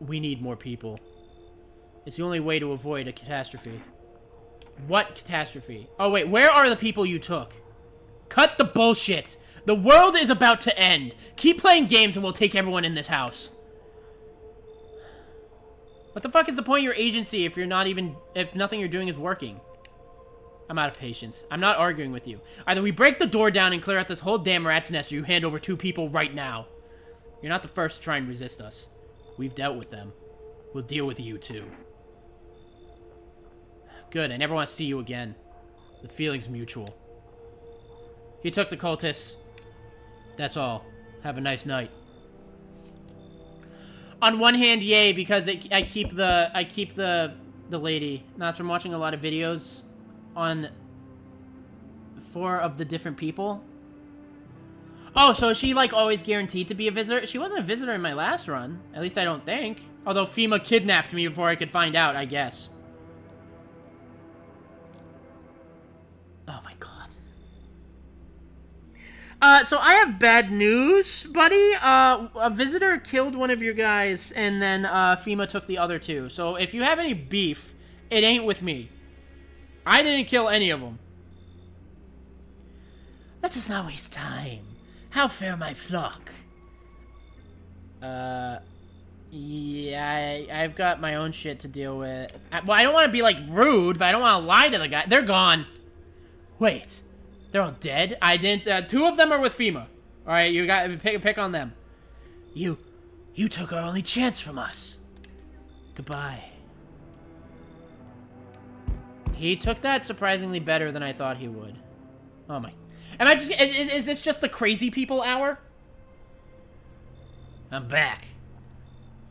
We need more people. It's the only way to avoid a catastrophe. What catastrophe? Oh wait, where are the people you took? Cut the bullshit! The world is about to end. Keep playing games and we'll take everyone in this house. What the fuck is the point of your agency if nothing you're doing is working? I'm out of patience. I'm not arguing with you. Either we break the door down and clear out this whole damn rat's nest, or you hand over 2 people right now. You're not the first to try and resist us. We've dealt with them. We'll deal with you too. Good, I never want to see you again. The feeling's mutual. He took the cultists. That's all. Have a nice night. On one hand, yay, because I keep the lady. That's from watching a lot of videos on 4 of the different people. Oh, so is she, like, always guaranteed to be a visitor? She wasn't a visitor in my last run. At least I don't think. Although FEMA kidnapped me before I could find out, I guess. Oh my god. So I have bad news, buddy. A visitor killed one of your guys, and then, FEMA took the other 2. So if you have any beef, it ain't with me. I didn't kill any of them. Let us not waste time. How fare my flock? Yeah, I've got my own shit to deal with. Well, I don't want to be, like, rude, but I don't want to lie to the guy. They're gone. Wait. They're all dead? I didn't, 2 of them are with FEMA. Alright, you got, pick on them. You took our only chance from us. Goodbye. He took that surprisingly better than I thought he would. Oh my. Am I just, is this just the crazy people hour? I'm back.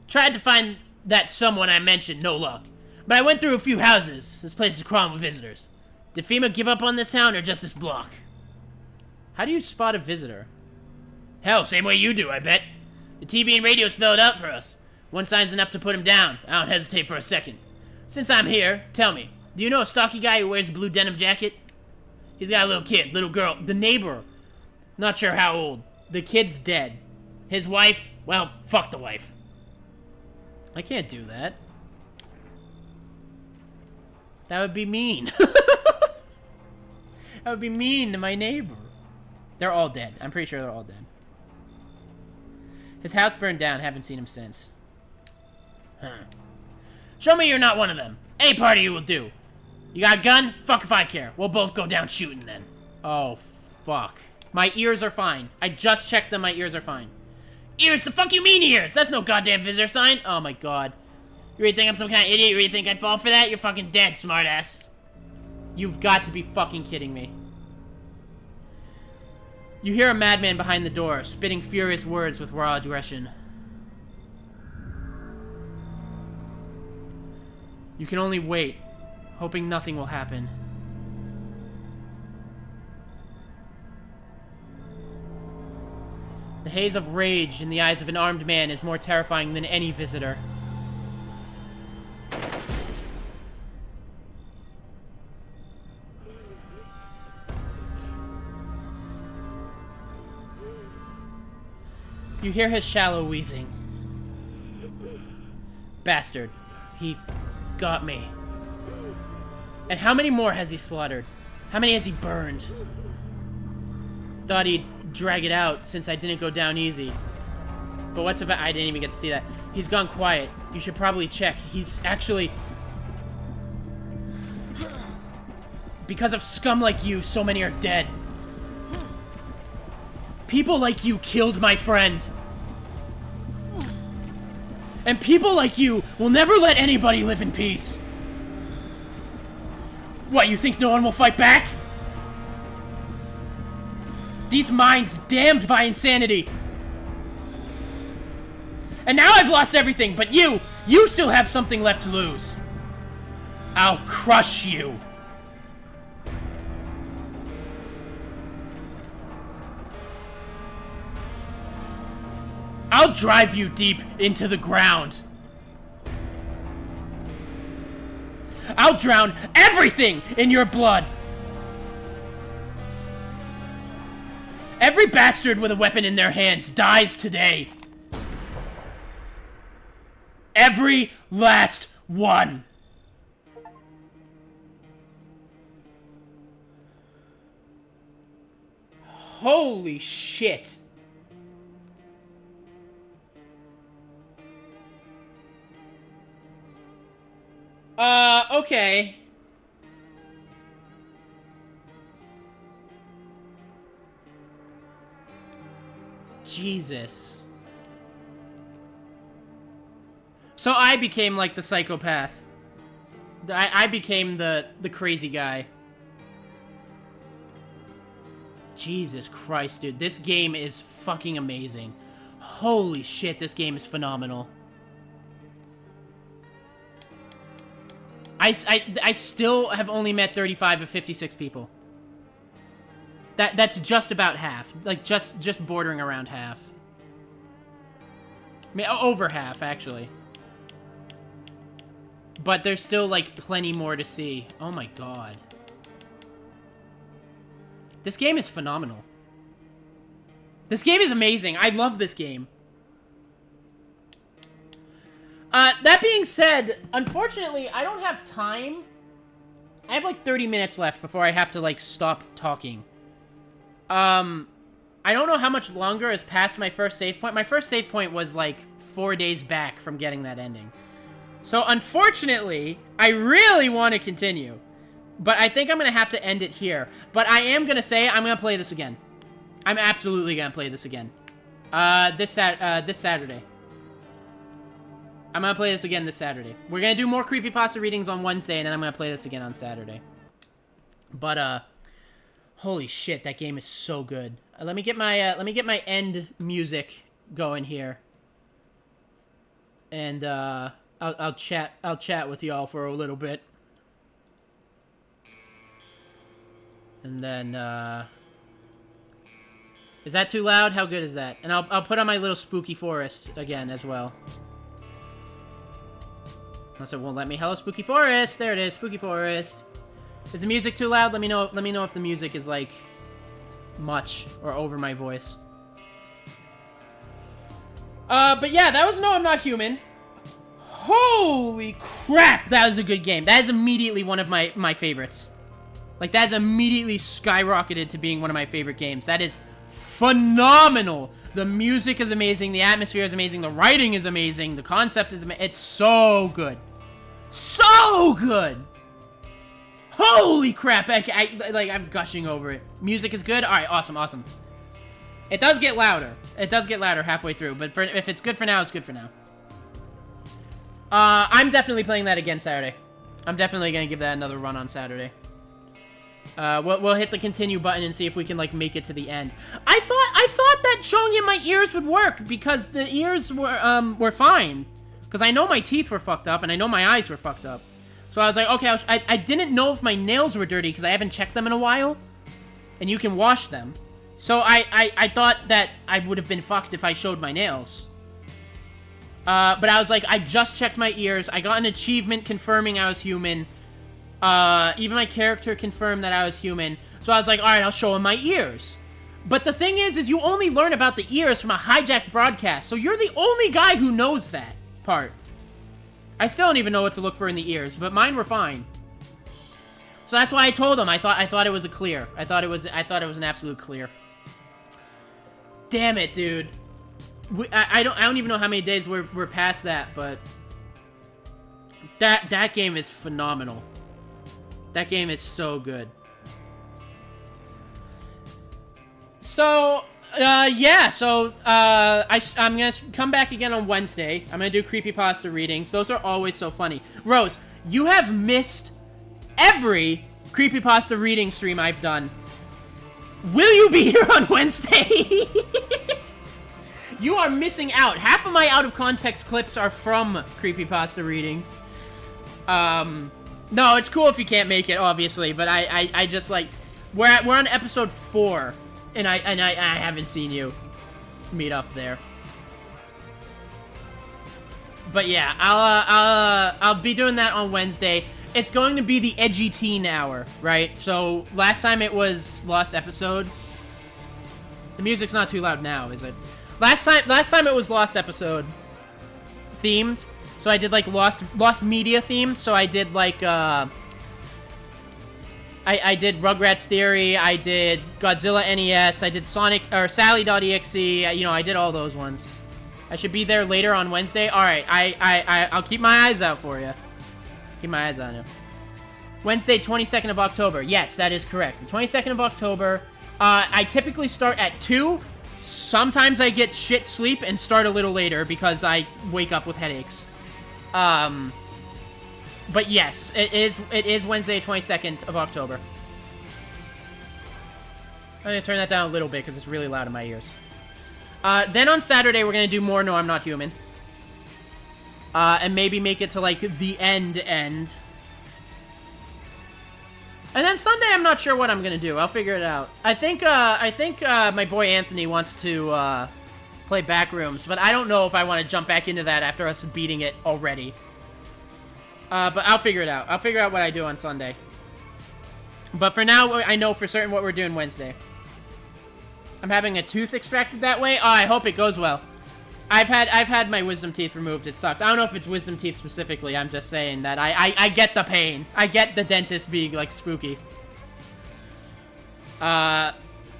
Tried to find that someone I mentioned, no luck. But I went through a few houses. This place is crawling with visitors. Did FEMA give up on this town or just this block? How do you spot a visitor? Hell, same way you do, I bet. The TV and radio spell it out for us. One sign's enough to put him down. I don't hesitate for a second. Since I'm here, tell me, do you know a stocky guy who wears a blue denim jacket? He's got a little kid, little girl. The neighbor. Not sure how old. The kid's dead. His wife? Well, fuck the wife. I can't do that. That would be mean. That would be mean to my neighbor. They're all dead. I'm pretty sure they're all dead. His house burned down. Haven't seen him since. Huh. Show me you're not one of them. Any part of you will do. You got a gun? Fuck if I care. We'll both go down shooting then. Oh, fuck. My ears are fine. I just checked them. My ears are fine. Ears? The fuck you mean ears? That's no goddamn visitor sign. Oh my god. You really think I'm some kind of idiot? You really think I'd fall for that? You're fucking dead, smartass. You've got to be fucking kidding me. You hear a madman behind the door, spitting furious words with raw aggression. You can only wait, hoping nothing will happen. The haze of rage in the eyes of an armed man is more terrifying than any visitor. You hear his shallow wheezing. Bastard. He got me. And how many more has he slaughtered? How many has he burned? Thought he'd drag it out since I didn't go down easy. But what's about— I didn't even get to see that. He's gone quiet. You should probably check. He's actually— because of scum like you, so many are dead. People like you killed my friend. And people like you will never let anybody live in peace. What, you think no one will fight back? These minds damned by insanity. And now I've lost everything, but you still have something left to lose. I'll crush you. I'll drive you deep into the ground. I'll drown everything in your blood. Every bastard with a weapon in their hands dies today. Every last one. Holy shit. Okay. Jesus. So I became like the psychopath. I became the crazy guy. Jesus Christ, dude. This game is fucking amazing. Holy shit, this game is phenomenal. I still have only met 35 of 56 people. That's just about half. Like, just bordering around half. I mean, over half, actually. But there's still, like, plenty more to see. Oh my god. This game is phenomenal. This game is amazing. I love this game. That being said, unfortunately, I don't have time. I have, like, 30 minutes left before I have to, like, stop talking. I don't know how much longer has passed my first save point. My first save point was, like, 4 days back from getting that ending. So, unfortunately, I really want to continue. But I think I'm going to have to end it here. But I am going to say I'm going to play this again. I'm absolutely going to play this again. This Saturday. I'm going to play this again this Saturday. We're going to do more creepypasta readings on Wednesday, and then I'm going to play this again on Saturday. But, holy shit, that game is so good. Let me get my end music going here. And, I'll chat with y'all for a little bit. And then, is that too loud? How good is that? And I'll put on my little spooky forest again as well. Unless it won't let me. Hello, spooky forest. There it is, spooky forest. Is the music too loud? Let me know. Let me know if the music is like much or over my voice. But yeah, that was No, I'm Not Human. Holy crap, that was a good game. That is immediately one of my favorites. Like, that is immediately skyrocketed to being one of my favorite games. That is phenomenal. The music is amazing. The atmosphere is amazing. The writing is amazing. The concept is amazing. It's so good. So good. Holy crap. I'm gushing over it. Music is good. All right, awesome, awesome. It does get louder. It does get louder halfway through. But if it's good for now, it's good for now. I'm definitely playing that again Saturday. I'm definitely going to give that another run on Saturday. We'll hit the continue button and see if we can, like, make it to the end. I thought that showing you my ears would work, because the ears were fine. Because I know my teeth were fucked up, and I know my eyes were fucked up. So I was like, okay, I didn't know if my nails were dirty, because I haven't checked them in a while. And you can wash them. So I thought that I would have been fucked if I showed my nails. But I was like, I just checked my ears. I got an achievement confirming I was human. Even my character confirmed that I was human. So I was like, alright, I'll show him my ears. But the thing is you only learn about the ears from a hijacked broadcast. So you're the only guy who knows that part. I still don't even know what to look for in the ears, but mine were fine. So that's why I told him. I thought it was a clear. I thought it was an absolute clear. Damn it, dude. I don't even know how many days we're past that, but that game is phenomenal. That game is so good. So, yeah, so, I'm gonna come back again on Wednesday. I'm gonna do creepypasta readings. Those are always so funny. Rose, you have missed every creepypasta reading stream I've done. Will you be here on Wednesday? You are missing out. Half of my out-of-context clips are from creepypasta readings. No, it's cool if you can't make it, obviously, but I just, like, we're on episode 4, and I haven't seen you meet up there. But yeah, I'll be doing that on Wednesday. It's going to be the edgy teen hour, right? So last time it was Lost Episode. The music's not too loud now, is it? Last time it was Lost Episode themed. So I did, like, Lost Media themed. So I did, like, I did Rugrats Theory, I did Godzilla NES, I did Sonic, or Sally.exe, you know, I did all those ones. I should be there later on Wednesday. Alright, I'll keep my eyes out for you. Keep my eyes on you. Wednesday, 22nd of October. Yes, that is correct. The 22nd of October. I typically start at 2. Sometimes I get shit sleep and start a little later because I wake up with headaches. But yes, it is Wednesday, 22nd of October. I'm gonna turn that down a little bit because it's really loud in my ears. Then on Saturday, we're gonna do more No, I'm Not Human. And maybe make it to, like, the end. And then Sunday, I'm not sure what I'm gonna do. I'll figure it out. I think my boy Anthony wants to, play Backrooms, but I don't know if I want to jump back into that after us beating it already. But I'll figure it out. I'll figure out what I do on Sunday. But for now, I know for certain what we're doing Wednesday. I'm having a tooth extracted that way. Oh, I hope it goes well. I've had my wisdom teeth removed. It sucks. I don't know if it's wisdom teeth specifically. I'm just saying that I get the pain. I get the dentist being, like, spooky. I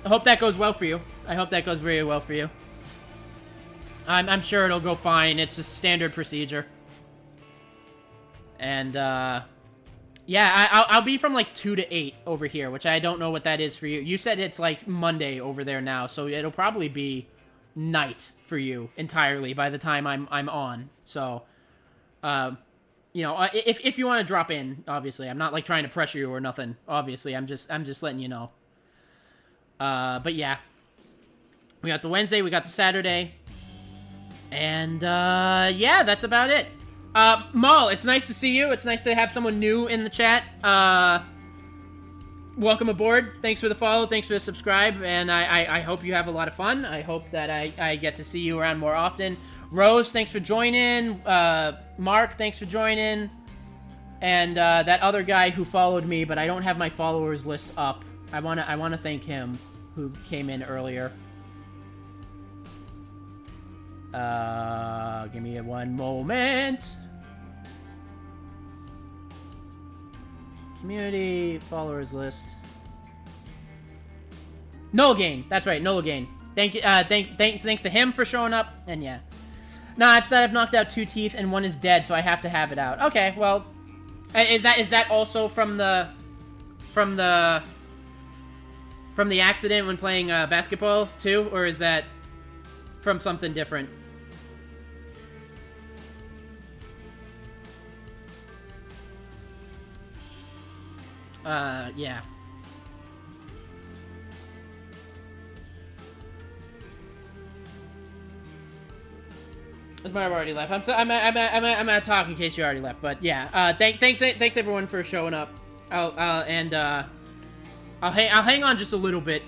hope that goes well for you. I hope that goes very well for you. I'm sure it'll go fine. It's a standard procedure. And, yeah, I'll be from, like, 2 to 8 over here, which I don't know what that is for you. You said it's, like, Monday over there now, so it'll probably be night for you entirely by the time I'm on. So, you know, if you want to drop in, obviously. I'm not, like, trying to pressure you or nothing, obviously. I'm just letting you know. But, yeah. We got the Wednesday, we got the Saturday. And, yeah, that's about it. Maul, it's nice to see you. It's nice to have someone new in the chat. Welcome aboard. Thanks for the follow. Thanks for the subscribe. And I hope you have a lot of fun. I hope that I get to see you around more often. Rose, thanks for joining. Mark, thanks for joining. And, that other guy who followed me, but I don't have my followers list up. I wanna thank him, who came in earlier. Give me one moment. Community followers list. Nolgain, that's right, Nolgain. Thank you, thanks to him for showing up. And yeah, nah, it's that I've knocked out 2 teeth and 1 is dead, so I have to have it out. Okay, well, is that also from the accident when playing basketball too, or is that from something different? Yeah. Might have already left. I'm gonna talk in case you already left, but yeah. Thanks everyone for showing up. I'll hang on just a little bit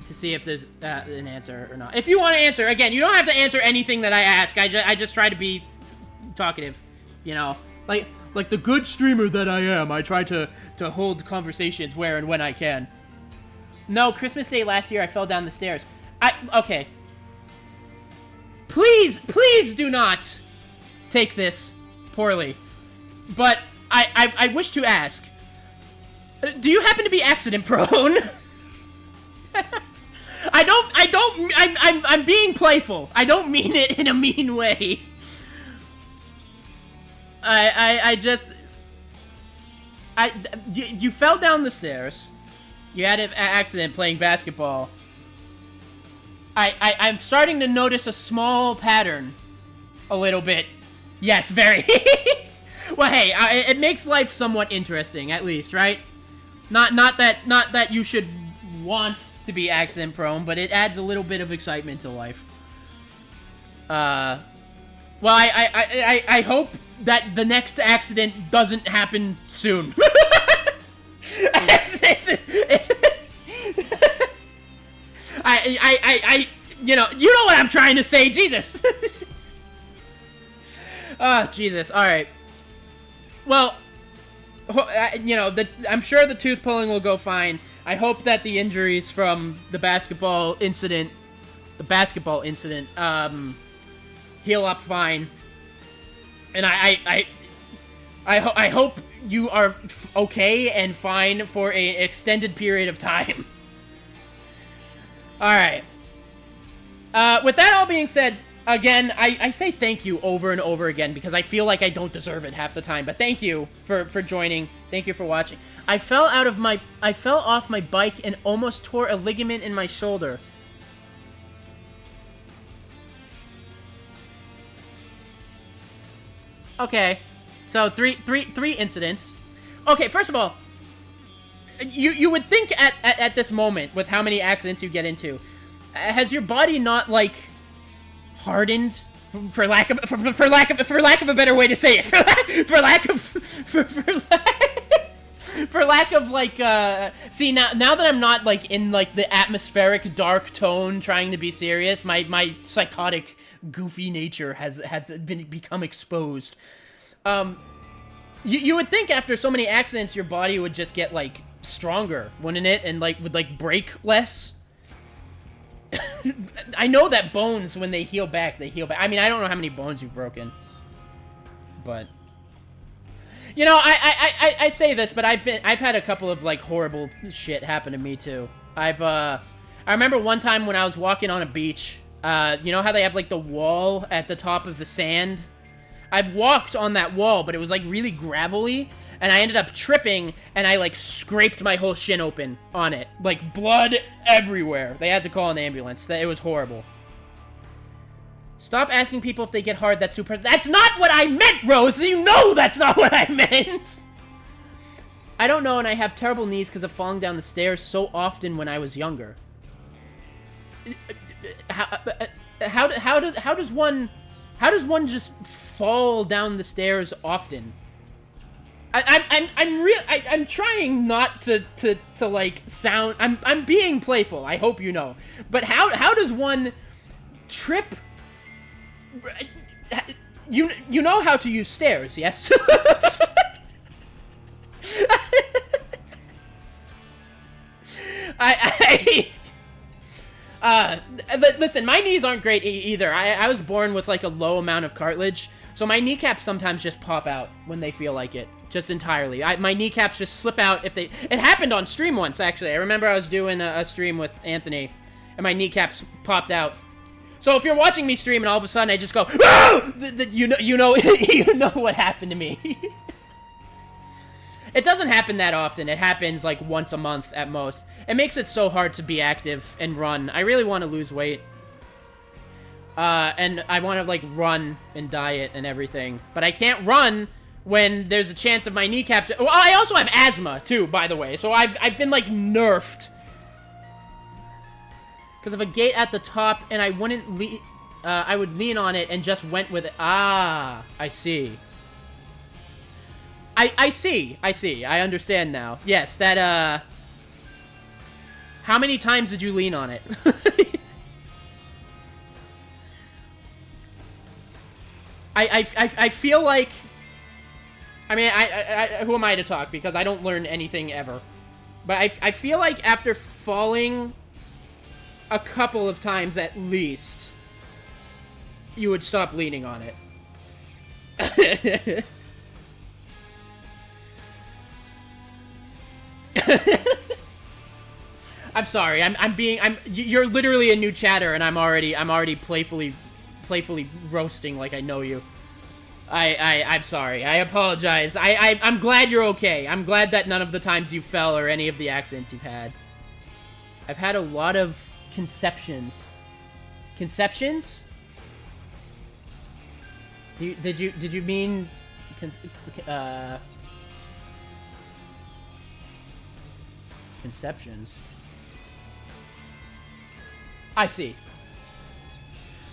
to see if there's an answer or not. If you want to answer, again, you don't have to answer anything that I ask. I just try to be talkative, you know, like the good streamer that I am. I try to hold conversations where and when I can. No, Christmas Day last year I fell down the stairs. Okay. Please do not take this poorly. But I wish to ask, do you happen to be accident prone? I'm being playful. I don't mean it in a mean way. You fell down the stairs. You had an accident playing basketball. I'm starting to notice a small pattern. A little bit. Yes, very. Well, hey, it makes life somewhat interesting, at least, right? Not that you should want to be accident prone, but it adds a little bit of excitement to life. Well, I hope that the next accident doesn't happen soon. You know what I'm trying to say, Jesus. Oh, Jesus. All right. Well, you know, I'm sure the tooth pulling will go fine. I hope that the injuries from the basketball incident, heal up fine. And I hope you are okay and fine for an extended period of time. All right. With that all being said, again, I say thank you over and over again because I feel like I don't deserve it half the time. But thank you for joining. Thank you for watching. I fell off my bike and almost tore a ligament in my shoulder. Okay. So three incidents. Okay, first of all, you would think at this moment, with how many accidents you get into, has your body not, like, hardened, for lack of a better way to say it, for lack of like, see, now that I'm not, like, in, like, the atmospheric dark tone trying to be serious, my psychotic, goofy nature has become exposed. You would think after so many accidents, your body would just get, like, stronger, wouldn't it? And, like, would, like, break less. I know that bones, when they heal back, they heal back. I mean, I don't know how many bones you've broken. But... You know, I say this, but I've had a couple of, like, horrible shit happen to me, too. I remember one time when I was walking on a beach, you know how they have, like, the wall at the top of the sand? I walked on that wall, but it was, like, really gravelly, and I ended up tripping, and I, like, scraped my whole shin open on it. Like, blood everywhere. They had to call an ambulance. It was horrible. Stop asking people if they get hard, that's too personal. That's not what I meant, Rose! You know that's not what I meant! I don't know, and I have terrible knees because of falling down the stairs so often when I was younger. How does one just fall down the stairs often? I'm trying not to like sound. I'm being playful. I hope you know. But how does one trip? You know how to use stairs, yes? Listen, my knees aren't great either. I was born with, like, a low amount of cartilage, so my kneecaps sometimes just pop out when they feel like it. Just entirely. My kneecaps just slip out if they... It happened on stream once, actually. I remember I was doing a stream with Anthony, and my kneecaps popped out. So if you're watching me stream and all of a sudden I just go, "Ah!" you know what happened to me. It doesn't happen that often. It happens, like, once a month at most. It makes it so hard to be active and run. I really want to lose weight. And I want to, like, run and diet and everything. But I can't run when there's a chance of my kneecap to... Well, I also have asthma, too, by the way. So I've been, like, nerfed. Because of a gate at the top, and I wouldn't I would lean on it and just went with it. Ah, I see. I see. I understand now. Yes, that, How many times did you lean on it? I feel like... I mean, who am I to talk? Because I don't learn anything ever. But I feel like after falling a couple of times at least, you would stop leaning on it. I'm sorry. You're literally a new chatter, and I'm already playfully roasting like I know you. I'm sorry. I apologize. I'm glad you're okay. I'm glad that none of the times you fell or any of the accidents you've had. I've had a lot of conceptions. Conceptions? Did you mean conceptions? I see.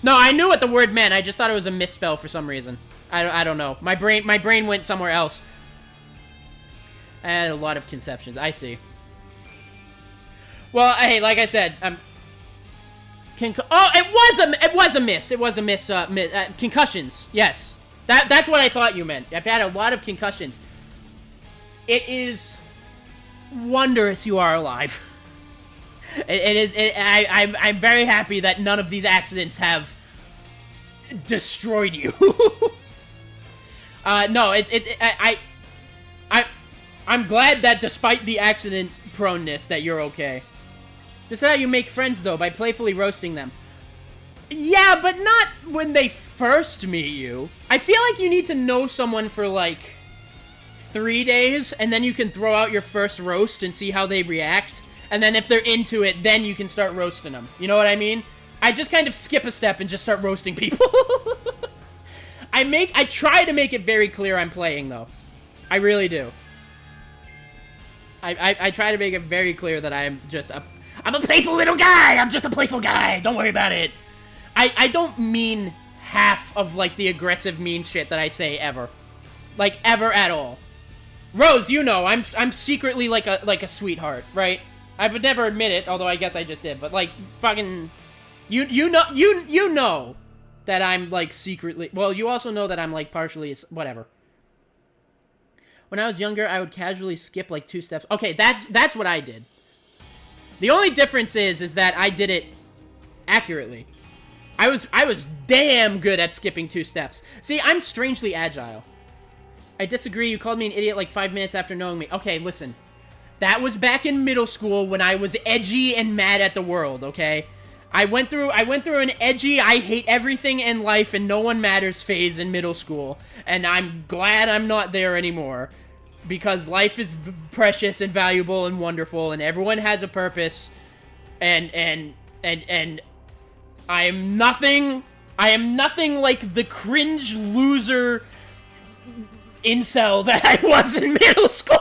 No, I knew what the word meant. I just thought it was a misspell for some reason. I don't know. My brain went somewhere else. I had a lot of conceptions. I see. Well, hey, like I said, it was a miss. It was a miss. Concussions. Yes, that's what I thought you meant. I've had a lot of concussions. It is wondrous you are alive. It is. I'm very happy that none of these accidents have destroyed you. No, I'm glad that despite the accident proneness that you're okay. This is how you make friends, though, by playfully roasting them. Yeah, but not when they first meet you. I feel like you need to know someone for, like, 3 days, and then you can throw out your first roast and see how they react. And then if they're into it, then you can start roasting them. You know what I mean? I just kind of skip a step and just start roasting people. I I try to make it very clear I'm playing, though. I really do. I try to make it very clear that I'm a playful little guy! I'm just a playful guy! Don't worry about it! I don't mean half of, like, the aggressive mean shit that I say ever. Like, ever at all. Rose, you know, I'm secretly like a sweetheart, right? I would never admit it, although I guess I just did, but, like, fucking... You know that I'm, like, secretly... Well, you also know that I'm, like, partially... Whatever. When I was younger, I would casually skip, like, 2 steps. Okay, that's what I did. The only difference is that I did it accurately. I was damn good at skipping 2 steps. See, I'm strangely agile. I disagree. You called me an idiot, like, 5 minutes after knowing me. Okay, listen. That was back in middle school when I was edgy and mad at the world, okay? I went through an edgy, I hate everything in life and no one matters phase in middle school. And I'm glad I'm not there anymore. Because life is precious and valuable and wonderful and everyone has a purpose. And I am nothing like the cringe loser incel that I was in middle school.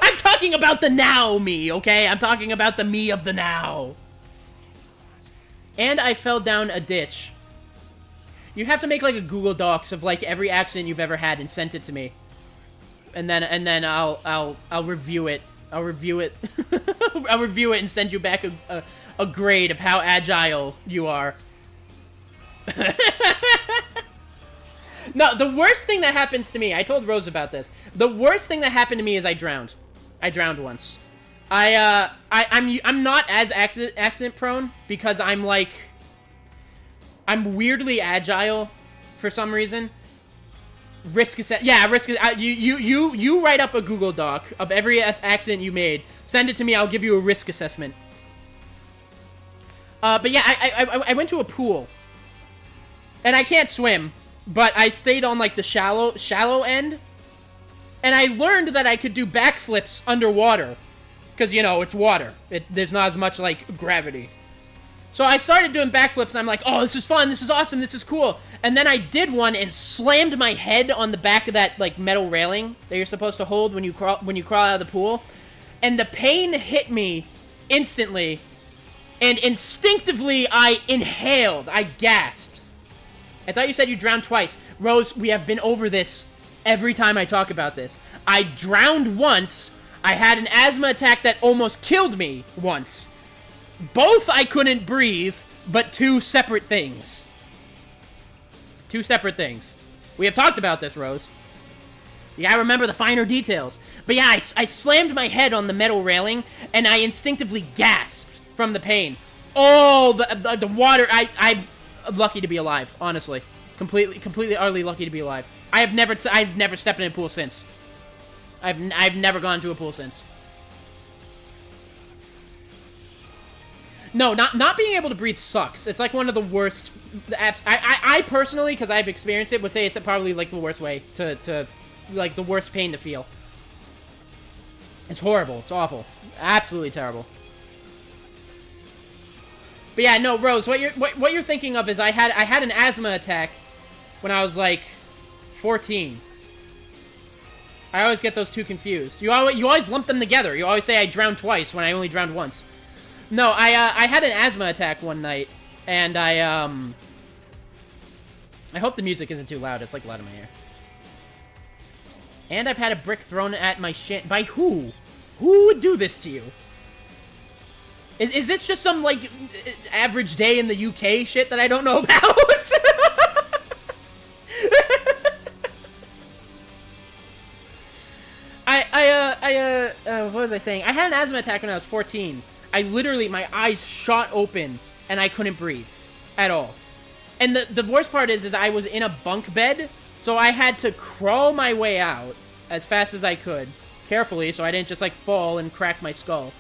I'm talking about the now me, okay? I'm talking about the me of the now. And I fell down a ditch. You have to make like a Google Docs of like every accident you've ever had and send it to me. And then I'll review it. I'll review it. I'll review it and send you back a grade of how agile you are. No, the worst thing that happens to me, I told Rose about this. The worst thing that happened to me is I drowned. I drowned once. I'm not as accident prone because I'm weirdly agile for some reason. Risk assess. Yeah, you write up a Google Doc of every accident you made. Send it to me. I'll give you a risk assessment. But yeah, I went to a pool, and I can't swim, but I stayed on like the shallow end, and I learned that I could do backflips underwater, because you know it's water. There's not as much like gravity. So I started doing backflips, and I'm like, oh, this is fun, this is awesome, this is cool. And then I did one and slammed my head on the back of that like metal railing that you're supposed to hold when you crawl out of the pool, and the pain hit me instantly, and instinctively I inhaled, I gasped. I thought you said you drowned twice. Rose, we have been over this every time I talk about this. I drowned once. I had an asthma attack that almost killed me once. Both I couldn't breathe, but 2 separate things. 2 separate things. We have talked about this, Rose. You gotta remember the finer details. But yeah, I slammed my head on the metal railing, and I instinctively gasped from the pain. Oh, the water. I'm lucky to be alive, honestly. Completely, utterly lucky to be alive. I've never stepped in a pool since. I've never gone to a pool since. No, not being able to breathe sucks. It's like one of the worst apps. I personally, because I've experienced it, would say it's probably like the worst way to like the worst pain to feel. It's horrible. It's awful. Absolutely terrible. But yeah, no, Rose, what you're thinking of is I had an asthma attack when I was like 14. I always get those 2 confused. You always lump them together. You always say I drowned twice when I only drowned once. No, I had an asthma attack one night, and I hope the music isn't too loud. It's like loud in my ear. And I've had a brick thrown at my shin. By who? Who would do this to you? Is this just some, like, average day in the UK shit that I don't know about? what was I saying? I had an asthma attack when I was 14. I literally, my eyes shot open, and I couldn't breathe at all. And the worst part is I was in a bunk bed, so I had to crawl my way out as fast as I could, carefully, so I didn't just, like, fall and crack my skull.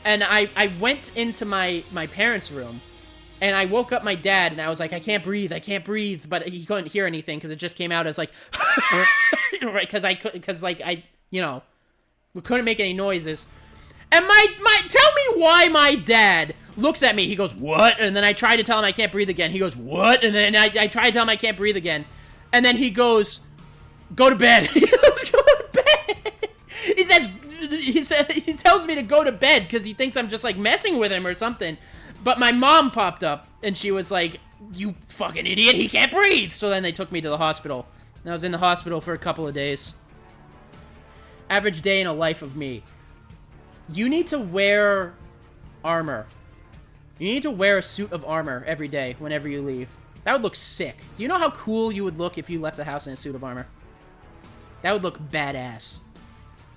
And I went into my parents' room, and I woke up my dad, and I was like, I can't breathe, but he couldn't hear anything, because it just came out as, like, right, because I, you know, we couldn't make any noises. And tell me why my dad looks at me. He goes, what? And then I try to tell him I can't breathe again. He goes, what? And then I try to tell him I can't breathe again. And then he goes, go to bed. He goes, go to bed. He tells me to go to bed because he thinks I'm just like messing with him or something. But my mom popped up and she was like, you fucking idiot, he can't breathe. So then they took me to the hospital. And I was in the hospital for a couple of days. Average day in a life of me. You need to wear armor. You need to wear a suit of armor every day whenever you leave. That would look sick. Do you know how cool you would look if you left the house in a suit of armor? That would look badass.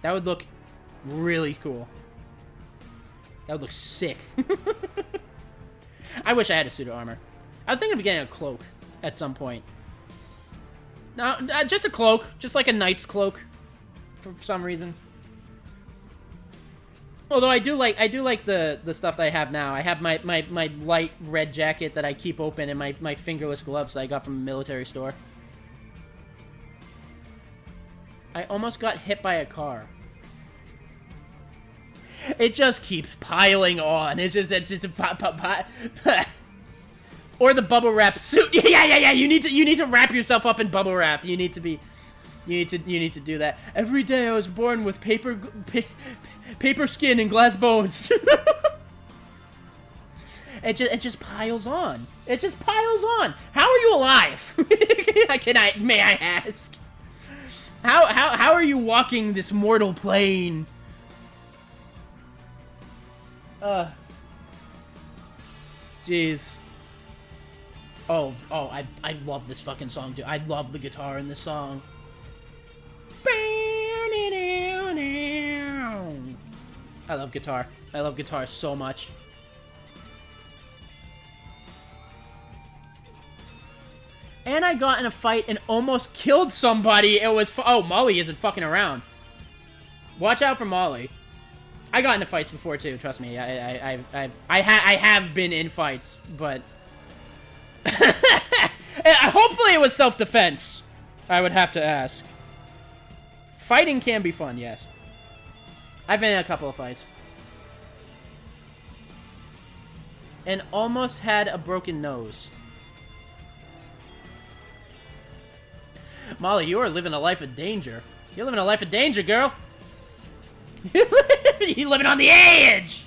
That would look really cool. That would look sick. I wish I had a suit of armor. I was thinking of getting a cloak at some point. No, just a cloak. Just like a knight's cloak. For some reason. Although I do like the stuff that I have now. I have my light red jacket that I keep open and my fingerless gloves that I got from a military store. I almost got hit by a car. It just keeps piling on. It's just a or the bubble wrap suit. Yeah. You need to wrap yourself up in bubble wrap. You need to do that. Every day I was born with paper skin and glass bones. It just piles on. It just piles on. How are you alive? May I ask? How are you walking this mortal plane? Jeez. Oh, I love this fucking song, dude. I love the guitar in this song. I love guitar. I love guitar so much. And I got in a fight and almost killed somebody. It was... oh, Molly isn't fucking around. Watch out for Molly. I got into fights before, too. Trust me. I have been in fights, but... hopefully it was self-defense. I would have to ask. Fighting can be fun, yes. I've been in a couple of fights. And almost had a broken nose. Molly, you are living a life of danger. You're living a life of danger, girl. You're living on the edge.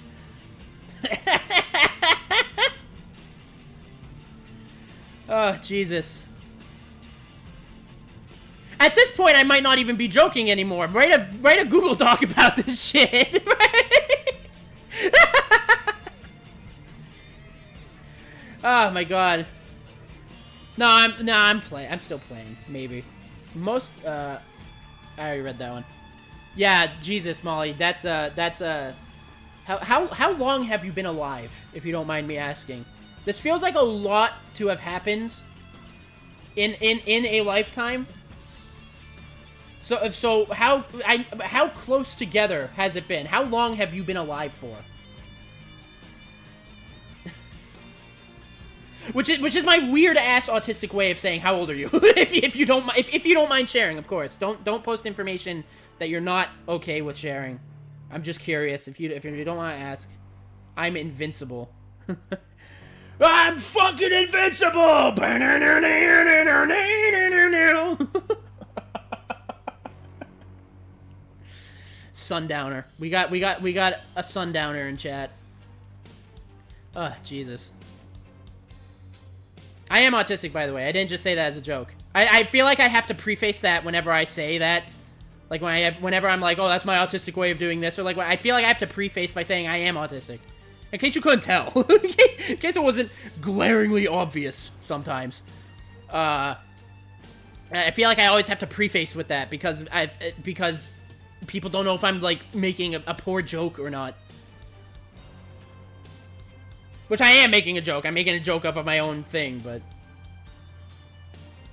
Oh, Jesus. At this point, I might not even be joking anymore. Write a Google Doc about this shit. Oh my God. No, I'm playing. I'm still playing. Maybe. I already read that one. Yeah, Jesus, Molly. That's how long have you been alive, if you don't mind me asking? This feels like a lot to have happened in a lifetime. So how close together has it been? How long have you been alive for? Which is my weird ass autistic way of saying how old are you? if you don't mind sharing, of course. Don't post information that you're not okay with sharing. I'm just curious. If you don't want to ask, I'm invincible. I'm fucking invincible. Sundowner. We got a sundowner in chat. Oh, Jesus. I am autistic, by the way. I didn't just say that as a joke. I feel like I have to preface that whenever I say that. Like, whenever I'm like, oh, that's my autistic way of doing this. Or, like, I feel like I have to preface by saying I am autistic. In case you couldn't tell. In case it wasn't glaringly obvious sometimes. I feel like I always have to preface with that because people don't know if I'm, like, making a poor joke or not. Which I am making a joke. I'm making a joke of my own thing, but...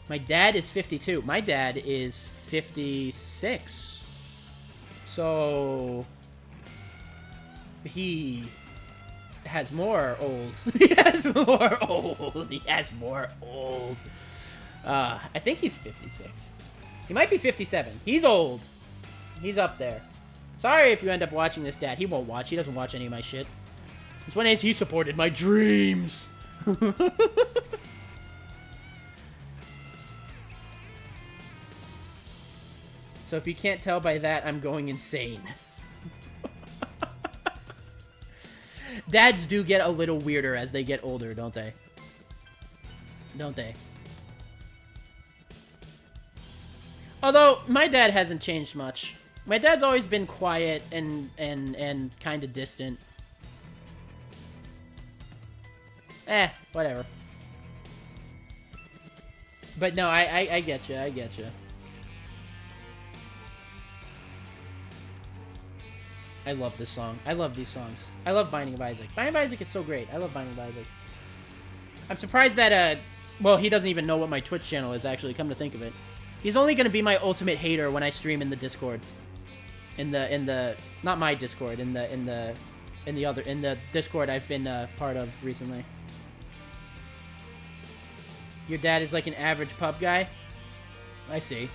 My dad is 52. My dad is 56. So... He... has more old. He has more old. He has more old. I think he's 56. He might be 57. He's old. He's up there. Sorry if you end up watching this, Dad. He won't watch. He doesn't watch any of my shit. This one is he supported my dreams. So if you can't tell by that, I'm going insane. Dads do get a little weirder as they get older, don't they? Don't they? Although, my dad hasn't changed much. My dad's always been quiet and kind of distant. Whatever. But no, I get you, I get you. I love this song. I love these songs. I love Binding of Isaac. Binding of Isaac is so great. I love Binding of Isaac. I'm surprised that, well, he doesn't even know what my Twitch channel is, actually, come to think of it. He's only gonna be my ultimate hater when I stream in the Discord. In the, not my Discord, in the Discord I've been, part of recently. Your dad is like an average pub guy? I see.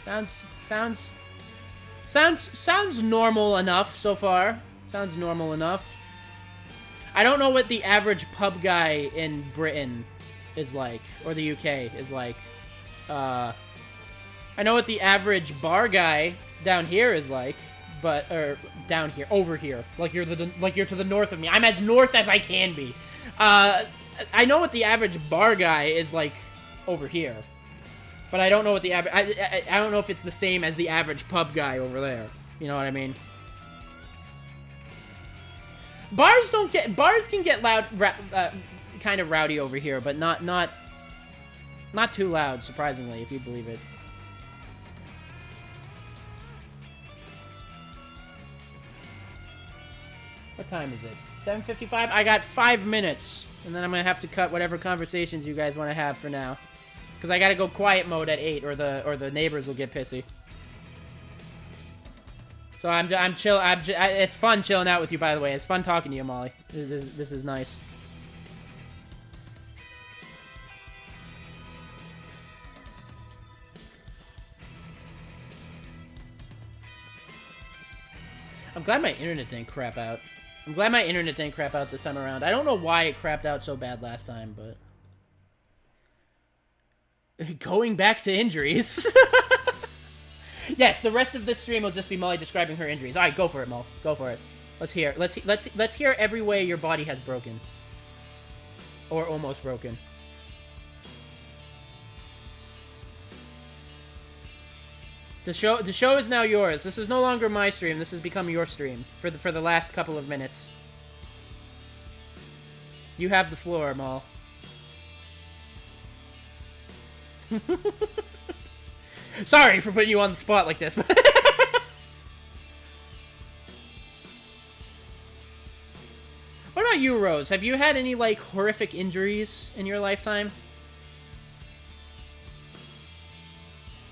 Sounds normal enough so far. Sounds normal enough. I don't know what the average pub guy in Britain is like, or the UK is like. I know what the average bar guy down here is like, but down here, over here, like you're to the north of me. I'm as north as I can be. I know what the average bar guy is like over here. But I don't know what the average... I don't know if it's the same as the average pub guy over there. You know what I mean? Bars can get loud... kind of rowdy over here, but not too loud, surprisingly, if you believe it. What time is it? 7:55? I got 5 minutes. And then I'm going to have to cut whatever conversations you guys want to have for now. Because I gotta go quiet mode at 8, or the neighbors will get pissy. So I'm chill. It's fun chilling out with you, by the way. It's fun talking to you, Molly. This is nice. I'm glad my internet didn't crap out. I'm glad my internet didn't crap out this time around. I don't know why it crapped out so bad last time, but... Going back to injuries. Yes, the rest of this stream will just be Molly describing her injuries. All right, go for it, Mo. Go for it. Let's hear. Let's hear every way your body has broken, or almost broken. The show is now yours. This is no longer my stream. This has become your stream for the last couple of minutes. You have the floor, Mo. Sorry for putting you on the spot like this. What about you, Rose? Have you had any, like, horrific injuries in your lifetime?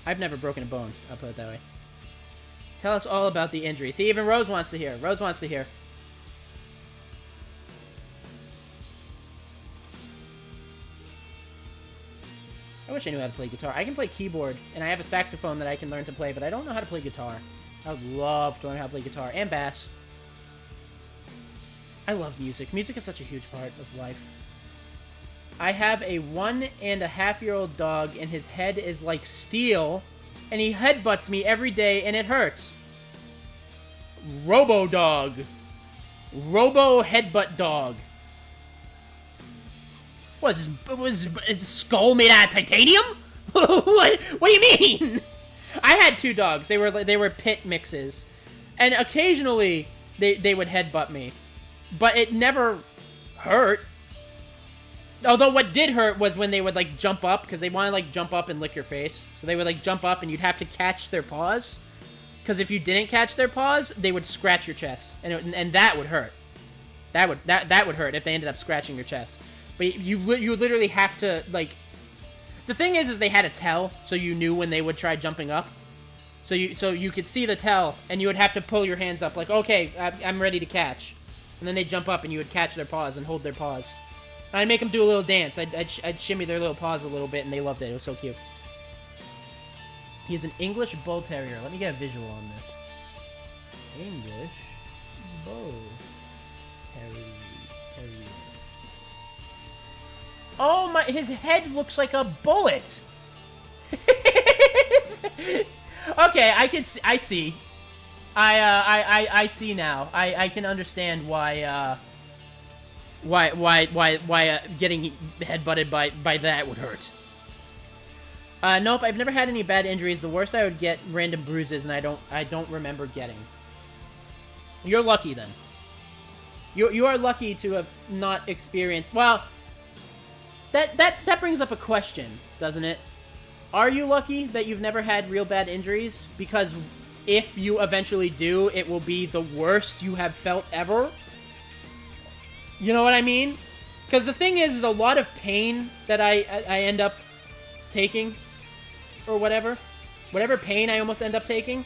I've never broken a bone, I'll put it that way. Tell us all about the injury. See, even Rose wants to hear. Rose wants to hear. I wish I knew how to play guitar. I can play keyboard, and I have a saxophone that I can learn to play, but I don't know how to play guitar. I would love to learn how to play guitar, and bass. I love music. Music is such a huge part of life. I have a 1.5-year-old dog, and his head is like steel, and he headbutts me every day, and it hurts. Robo dog. Robo headbutt dog. What is his skull made out of titanium? What do you mean? I had 2 dogs. They were pit mixes, and occasionally they would headbutt me, but it never hurt. Although what did hurt was when they would like jump up, because they want to like jump up and lick your face. So they would like jump up, and you'd have to catch their paws, because if you didn't catch their paws, they would scratch your chest, and that would hurt. That would hurt if they ended up scratching your chest. But you literally have to, like... The thing is they had a tell, so you knew when they would try jumping up. So you could see the tell, and you would have to pull your hands up, like, okay, I'm ready to catch. And then they'd jump up, and you would catch their paws and hold their paws. And I'd make them do a little dance. I'd shimmy their little paws a little bit, and they loved it. It was so cute. He is an English Bull Terrier. Let me get a visual on this. English. Bow. Harry. Oh my, his head looks like a bullet. Okay, I see. I see now. I can understand why getting headbutted by that would hurt. Nope, I've never had any bad injuries. The worst I would get random bruises, and I don't remember getting. You're lucky then. You are lucky to have not experienced. Well, that brings up a question, doesn't it? Are you lucky that you've never had real bad injuries? Because if you eventually do, it will be the worst you have felt ever. You know what I mean? Because the thing is a lot of pain that I end up taking, or whatever pain I almost end up taking,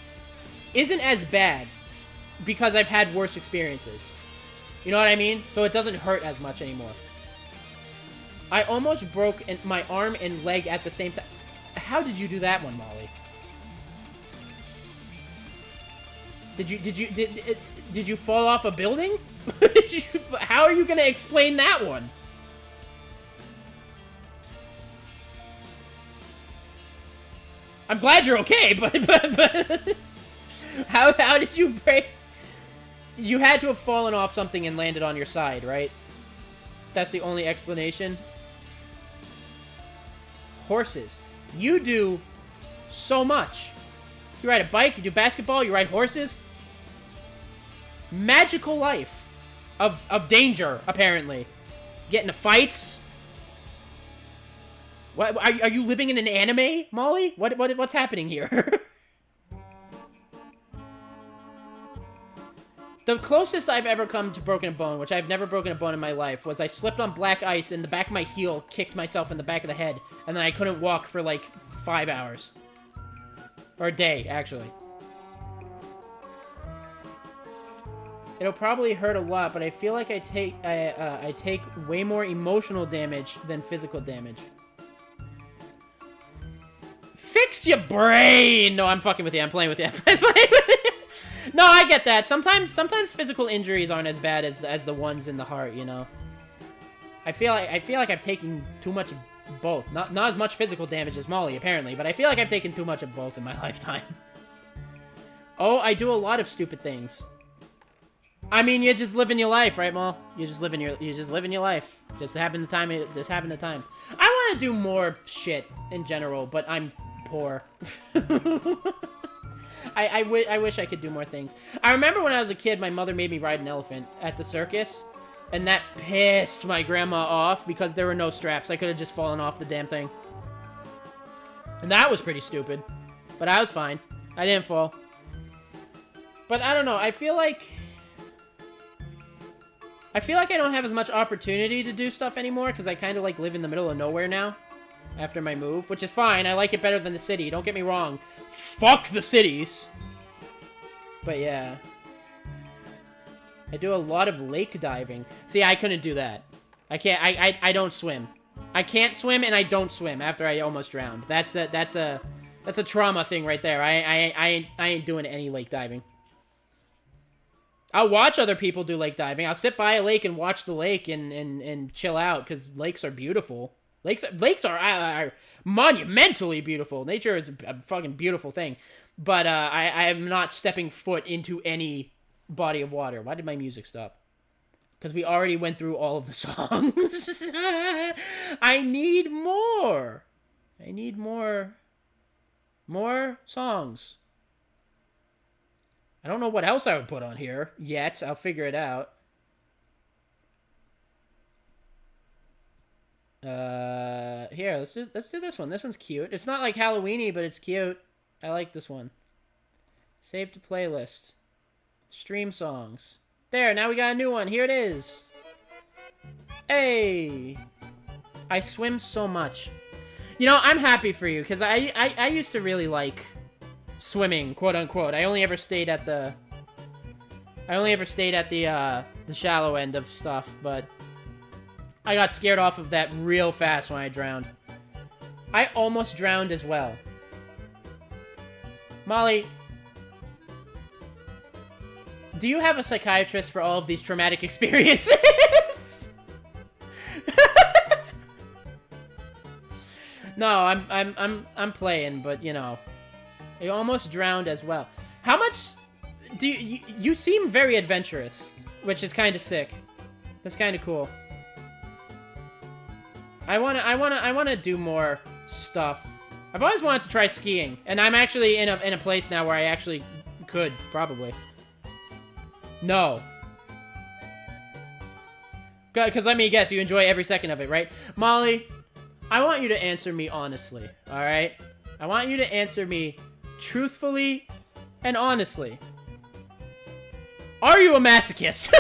isn't as bad because I've had worse experiences. You know what I mean? So it doesn't hurt as much anymore. I almost broke my arm and leg at the same time. How did you do that one, Molly? Did you fall off a building? How are you gonna explain that one? I'm glad you're okay, but how did you break? You had to have fallen off something and landed on your side, right? That's the only explanation. Horses. You do so much. You ride a bike, you do basketball, you ride horses. Magical life of danger, apparently. Get into fights. What are you living in an anime, Molly? What's happening here? The closest I've ever come to broken a bone, which I've never broken a bone in my life, was I slipped on black ice and the back of my heel kicked myself in the back of the head, and then I couldn't walk for like 5 hours. Or a day, actually. It'll probably hurt a lot, but I feel like I take way more emotional damage than physical damage. Fix your brain! No, I'm fucking with you. I'm playing with you. I'm playing with you. No, I get that. Sometimes physical injuries aren't as bad as the ones in the heart, you know. I feel like I've taken too much of both. Not as much physical damage as Molly, apparently, but I feel like I've taken too much of both in my lifetime. Oh, I do a lot of stupid things. I mean, you're just living your life, right, Mol? You're just living your life. Just having the time. I want to do more shit in general, but I'm poor. I wish I could do more things. I remember when I was a kid, my mother made me ride an elephant at the circus, and that pissed my grandma off because there were no straps. I could have just fallen off the damn thing. And that was pretty stupid. But I was fine. I didn't fall. But I don't know. I feel like I don't have as much opportunity to do stuff anymore because I kind of like live in the middle of nowhere now after my move, which is fine. I like it better than the city. Don't get me wrong. Fuck the cities. But yeah. I do a lot of lake diving. See, I couldn't do that. I can't. I don't swim. I can't swim, and I don't swim after I almost drowned. That's a trauma thing right there. I ain't doing any lake diving. I'll watch other people do lake diving. I'll sit by a lake and watch the lake and chill out because lakes are beautiful. Lakes are monumentally beautiful. Nature is a fucking beautiful thing. But I am not stepping foot into any body of water. Why did my music stop? Because we already went through all of the songs. I need more. I need more. More songs. I don't know what else I would put on here yet. I'll figure it out. Here, let's do this one. This one's cute. It's not like Halloween-y, but it's cute. I like this one. Save to playlist. Stream songs. There, now we got a new one. Here it is. Hey! I swim so much. You know, I'm happy for you, because I used to really like swimming, quote unquote. I only ever stayed at the shallow end of stuff, but I got scared off of that real fast when I drowned. I almost drowned as well. Molly. Do you have a psychiatrist for all of these traumatic experiences? No, I'm playing, but you know, you almost drowned as well. How much do you seem very adventurous, which is kind of sick. That's kind of cool. I wanna do more stuff. I've always wanted to try skiing, and I'm actually in a place now where I actually could probably. No. Because let me guess, you enjoy every second of it, right? Molly, I want you to answer me honestly, alright? I want you to answer me truthfully and honestly. Are you a masochist?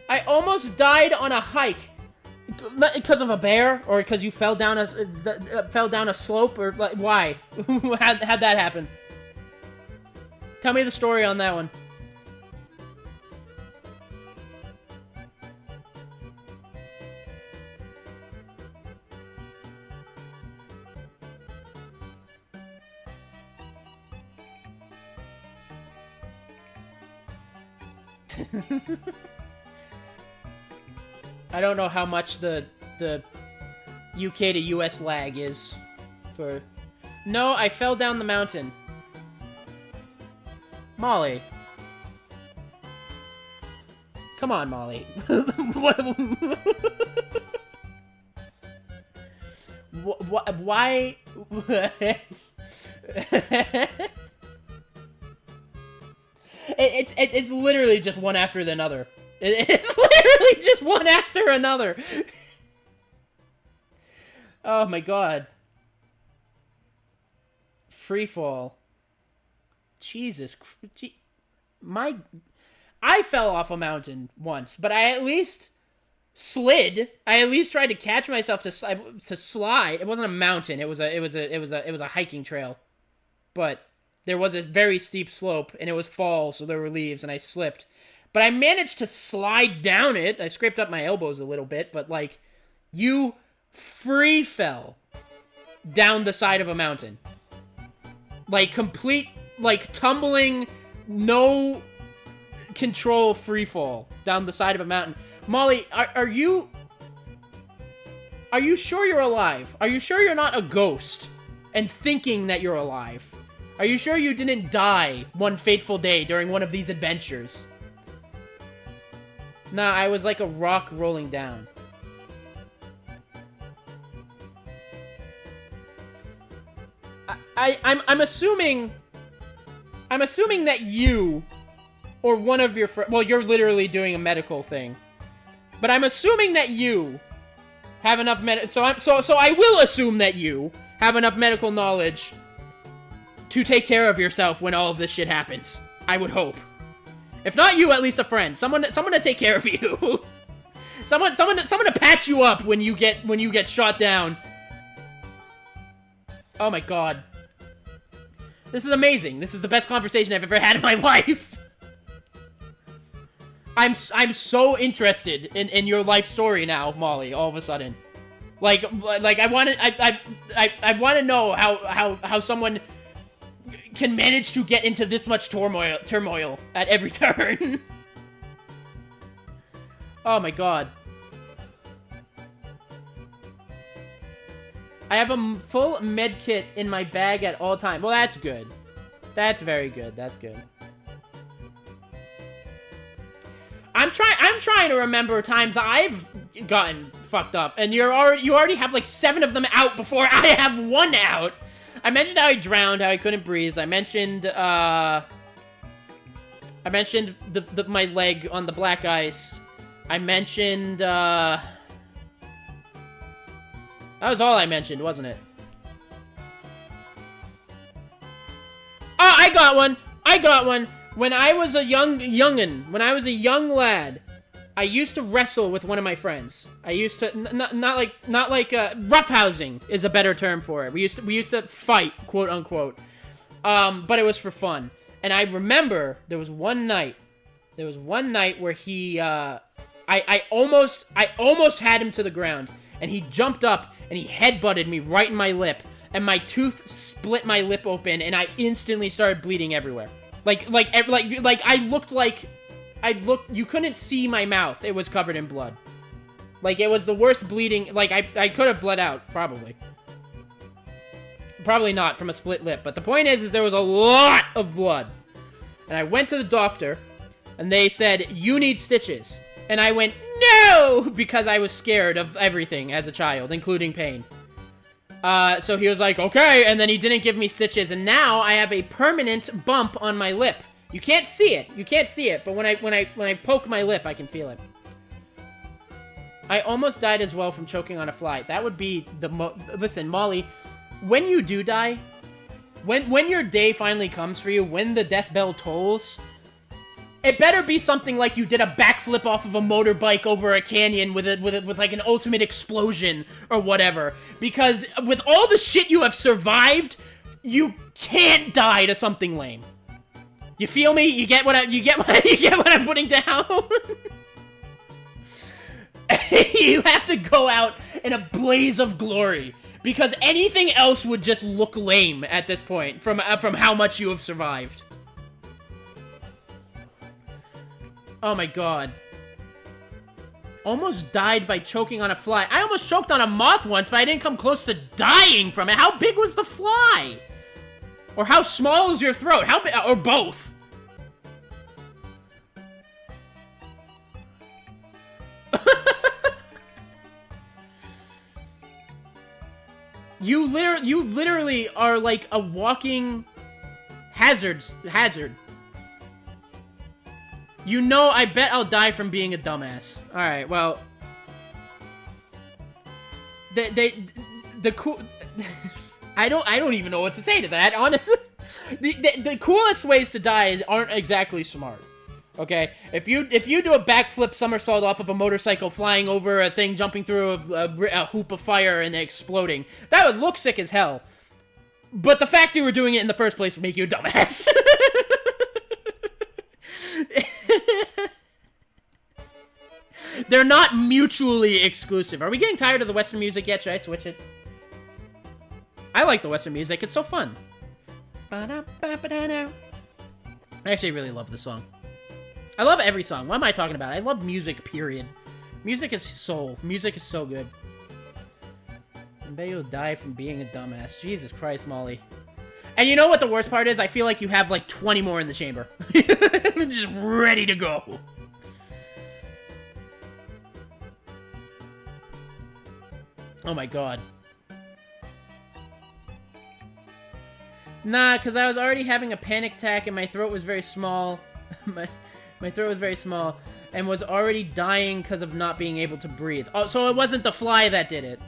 I almost died on a hike. Because of a bear, or because you fell down a slope, or like why? How'd that happen? Tell me the story on that one. I don't know how much the UK to US lag is for... No, I fell down the mountain. Molly. Come on, Molly. Why... It's literally just one after another. It's literally just one after another. Oh my god. Freefall. Jesus. I fell off a mountain once, but I at least slid. I at least tried to catch myself to slide. It wasn't a mountain. It was a hiking trail. But there was a very steep slope, and it was fall, so there were leaves, and I slipped. But I managed to slide down it. I scraped up my elbows a little bit, but, like, you free fell down the side of a mountain. Like, complete, like, tumbling, no control free fall down the side of a mountain. Molly, are you sure you're alive? Are you sure you're not a ghost and thinking that you're alive? Are you sure you didn't die one fateful day during one of these adventures? Nah, I was like a rock rolling down. I'm assuming that you or one of your friends, well, you're literally doing a medical thing, but I'm assuming that you have enough so I will assume that you have enough medical knowledge to take care of yourself when all of this shit happens. I would hope. If not you, at least a friend. Someone to take care of you. someone to patch you up when you get shot down. Oh my god. This is amazing. This is the best conversation I've ever had in my life. I'm so interested in your life story now, Molly, all of a sudden. Like I want to know how someone can manage to get into this much turmoil at every turn. Oh my god. I have a full med kit in my bag at all times. Well, that's good. That's very good. That's good. I'm trying to remember times I've gotten fucked up, and you already have like 7 of them out before I have 1 out. I mentioned how I drowned, how I couldn't breathe. I mentioned my leg on the black ice. I mentioned that was all I mentioned, wasn't it? Oh, I got one. When I was a young lad, I used to wrestle with one of my friends. I used to not like roughhousing is a better term for it. We used to fight, quote unquote. But it was for fun. And I remember there was one night where he I almost had him to the ground, and he jumped up and he headbutted me right in my lip. and my tooth split my lip open, and I instantly started bleeding everywhere. Like I looked like you couldn't see my mouth. It was covered in blood. Like, it was the worst bleeding. Like, I could have bled out, probably. Probably not from a split lip. But the point is there was a lot of blood. And I went to the doctor, and they said, you need stitches. And I went, no! Because I was scared of everything as a child, including pain. So he was like, okay, and then he didn't give me stitches, and now I have a permanent bump on my lip. You can't see it. You can't see it, but when I poke my lip, I can feel it. I almost died as well from choking on a fly. That would be the listen, Molly, when you do die, when your day finally comes for you, when the death bell tolls, it better be something like you did a backflip off of a motorbike over a canyon with like an ultimate explosion or whatever. Because with all the shit you have survived, you can't die to something lame. You feel me? You get what I'm putting down? You have to go out in a blaze of glory, because anything else would just look lame at this point from how much you have survived. Oh my god. Almost died by choking on a fly. I almost choked on a moth once, but I didn't come close to dying from it. How big was the fly? Or how small is your throat? How big? Or both? You literally are like a walking hazard. You know, I bet I'll die from being a dumbass. Alright, well... The cool... I don't even know what to say to that, honestly. The coolest ways to die aren't exactly smart. Okay? If you do a backflip somersault off of a motorcycle, flying over a thing, jumping through a hoop of fire and exploding, that would look sick as hell. But the fact you were doing it in the first place would make you a dumbass. They're not mutually exclusive. Are we getting tired of the Western music yet? Should I switch it? I like the Western music. It's so fun. I actually really love this song. I love every song. What am I talking about? I love music, period. Music is soul. Music is so good. I bet you'll die from being a dumbass. Jesus Christ, Molly. And you know what the worst part is? I feel like you have like 20 more in the chamber. Just ready to go. Oh my god. Nah, because I was already having a panic attack and my throat was very small. My throat was very small and was already dying because of not being able to breathe. Oh, so it wasn't the fly that did it.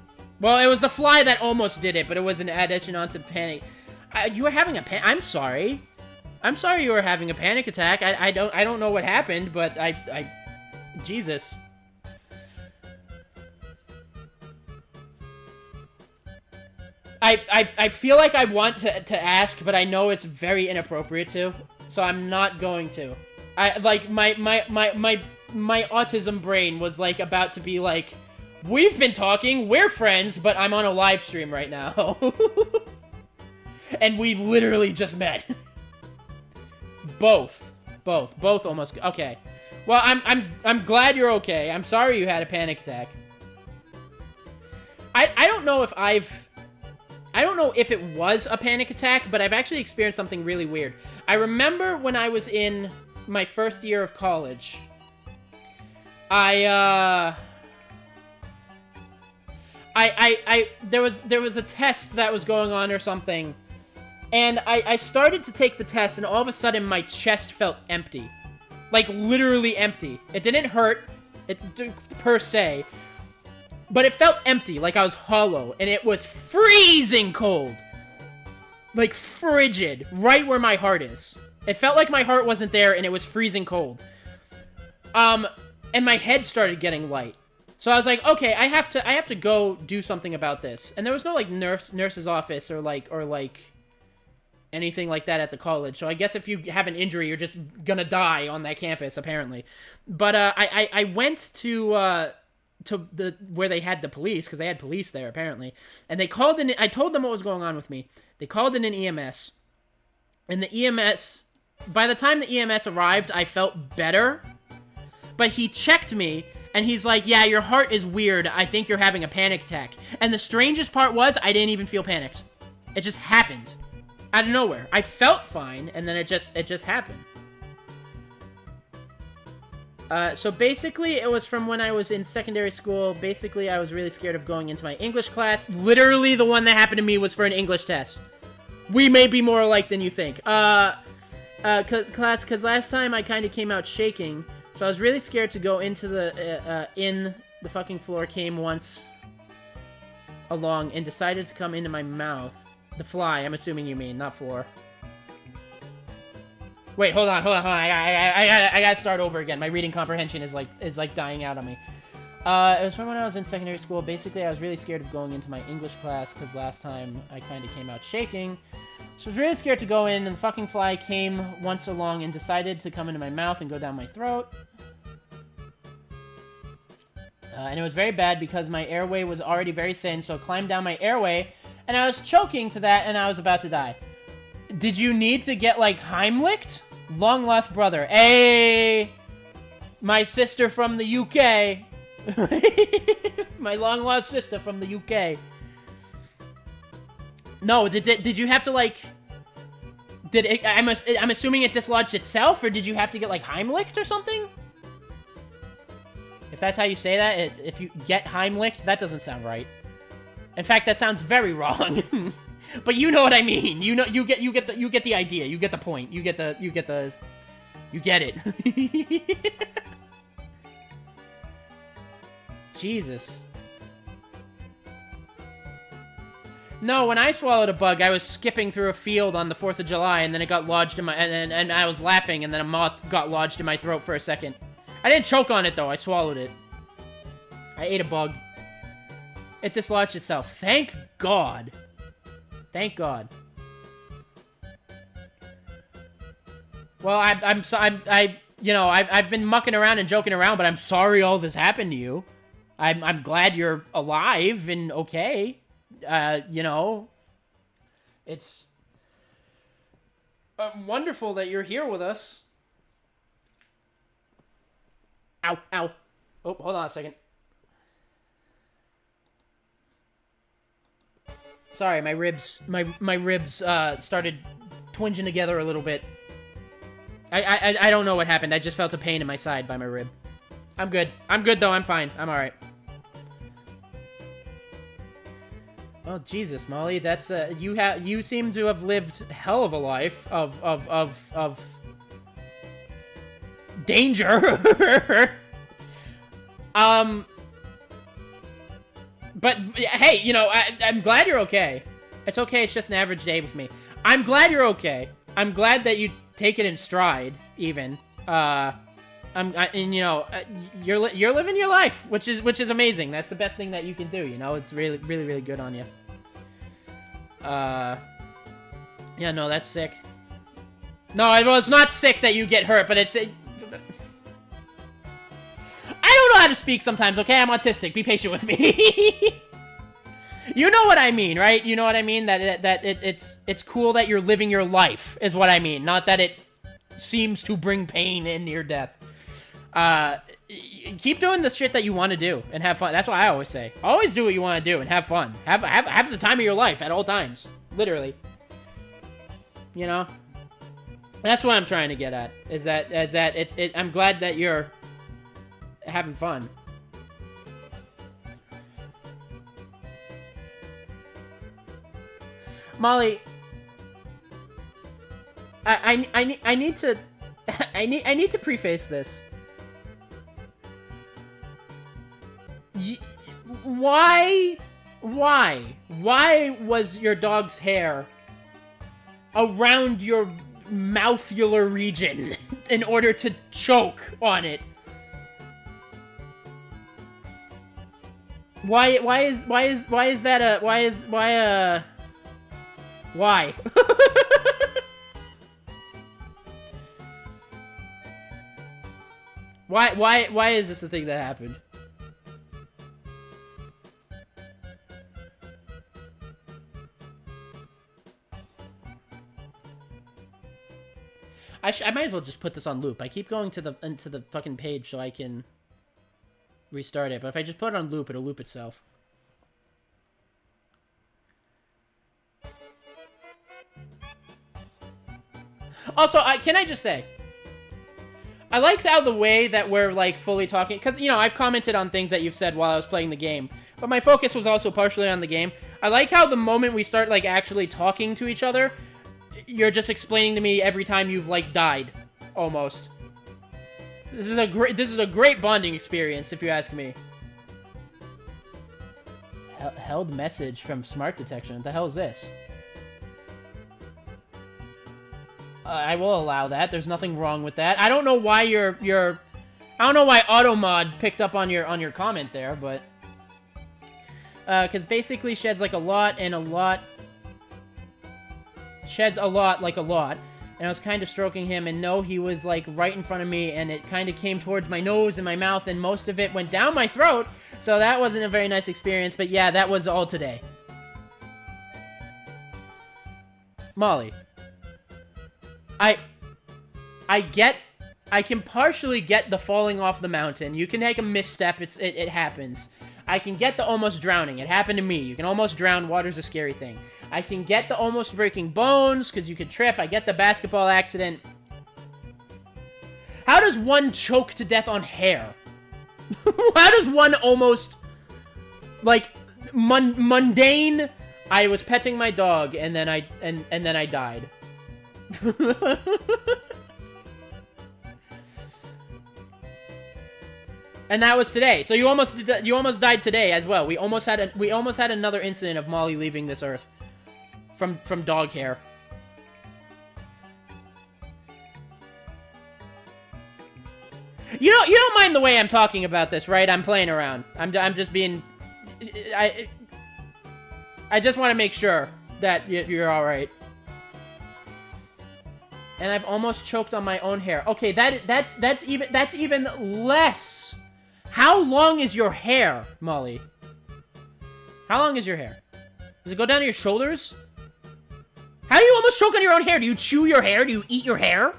Well, it was the fly that almost did it, but it was an addition onto panic. You were having a I'm sorry. I'm sorry you were having a panic attack. I don't know what happened, but Jesus. I feel like I want to ask, but I know it's very inappropriate to, so I'm not going to. Like my autism brain was like about to be like, we've been talking, we're friends, but I'm on a live stream right now. And we've literally just met. Both almost. Okay. Well, I'm glad you're okay. I'm sorry you had a panic attack. I don't know if it was a panic attack, but I've actually experienced something really weird. I remember when I was in my first year of college, there was a test that was going on or something, and I started to take the test, and all of a sudden my chest felt empty. Like, literally empty. It didn't hurt, per se, but it felt empty, like I was hollow, and it was freezing cold. Like, frigid, right where my heart is. It felt like my heart wasn't there, and it was freezing cold. And my head started getting light. So I was like, okay, I have to go do something about this. And there was no, like, nurse's office or anything like that at the college. So I guess if you have an injury, you're just gonna die on that campus, apparently. But I went to to the where they had the police, because they had police there apparently, and they called in. I told them what was going on with me. They called in an EMS, and the EMS. By the time the EMS arrived, I felt better, but he checked me. And he's like, yeah, your heart is weird. I think you're having a panic attack. And the strangest part was, I didn't even feel panicked. It just happened. Out of nowhere. I felt fine, and then it just happened. So basically, it was from when I was in secondary school. Basically, I was really scared of going into my English class. Literally, the one that happened to me was for an English test. We may be more alike than you think. Cause last time I kind of came out shaking. So I was really scared to go into the fucking floor came once along and decided to come into my mouth. The fly, I'm assuming you mean, not floor. Wait, hold on. I gotta start over again. My reading comprehension is like dying out on me. It was from when I was in secondary school. Basically, I was really scared of going into my English class because last time I kind of came out shaking. So I was really scared to go in, and the fucking fly came once along and decided to come into my mouth and go down my throat. And it was very bad because my airway was already very thin, so it climbed down my airway, and I was choking to that, and I was about to die. Did you need to get, like, Heimlicked? Long lost brother. Hey! My sister from the UK. My long lost sister from the UK. No, did you have to, like... I'm assuming it dislodged itself, or did you have to get, like, Heimlicked or something? If that's how you say that, if you get Heimlicked, that doesn't sound right. In fact, that sounds very wrong. But you know what I mean. You get the idea. You get the point. You get it. Jesus. No, when I swallowed a bug, I was skipping through a field on the 4th of July, and then it got lodged in my... And I was laughing, and then a moth got lodged in my throat for a second. I didn't choke on it, though. I swallowed it. I ate a bug. It dislodged itself. Thank God. Thank God. Well, I've been mucking around and joking around, but I'm sorry all this happened to you. I'm glad you're alive and okay. It's wonderful that you're here with us. Ow, ow. Oh, hold on a second. Sorry, my ribs started twinging together a little bit. I don't know what happened. I just felt a pain in my side by my rib. I'm good. I'm good though. I'm fine. I'm all right. Oh Jesus, Molly, that's you seem to have lived hell of a life of danger. But hey, I'm glad you're okay. It's okay. It's just an average day with me. I'm glad you're okay. I'm glad that you take it in stride. Even you're living your life, which is amazing. That's the best thing that you can do. It's really really good on you. Yeah, no, that's sick. No, well, it's not sick that you get hurt, but it's. I don't know how to speak sometimes. Okay, I'm autistic. Be patient with me. You know what I mean, right? You know what I mean? That it's cool that you're living your life is what I mean. Not that it seems to bring pain in near death. Keep doing the shit that you want to do and have fun. That's what I always say. Always do what you want to do and have fun. Have the time of your life at all times. Literally. That's what I'm trying to get at. Is that I'm glad that you're having fun. Molly, I need to I need to preface this. Why was your dog's hair around your mouthular region in order to choke on it? Why? Why is this a thing that happened? I might as well just put this on loop. I keep going into the fucking page so I can restart it. But if I just put it on loop, it'll loop itself. Also, can I just say, I like how the way that we're, like, fully talking, because, you know, I've commented on things that you've said while I was playing the game, but my focus was also partially on the game. I like how the moment we start, like, actually talking to each other, you're just explaining to me every time you've, like, died, almost. This is a great bonding experience, if you ask me. Held message from Smart Detection. What the hell is this? I will allow that. There's nothing wrong with that. I don't know why I don't know why Automod picked up on your comment there, but because basically sheds like a lot and a lot sheds a lot like a lot, and I was kind of stroking him, and no, he was like right in front of me, and it kind of came towards my nose and my mouth, and most of it went down my throat. So that wasn't a very nice experience. But yeah, that was all today. Molly. I can partially get the falling off the mountain. You can take a misstep, it happens. I can get the almost drowning. It happened to me. You can almost drown. Water's a scary thing. I can get the almost breaking bones, because you could trip. I get the basketball accident. How does one choke to death on hair? How does one almost, like, mundane, I was petting my dog, and then I died. And that was today. So you almost died today as well. We almost had another incident of Molly leaving this earth from dog hair. You don't mind the way I'm talking about this, right? I'm playing around. I'm just being I just want to make sure that you're all right. And I've almost choked on my own hair. Okay, that's even less. How long is your hair, Molly? How long is your hair? Does it go down to your shoulders? How do you almost choke on your own hair? Do you chew your hair? Do you eat your hair?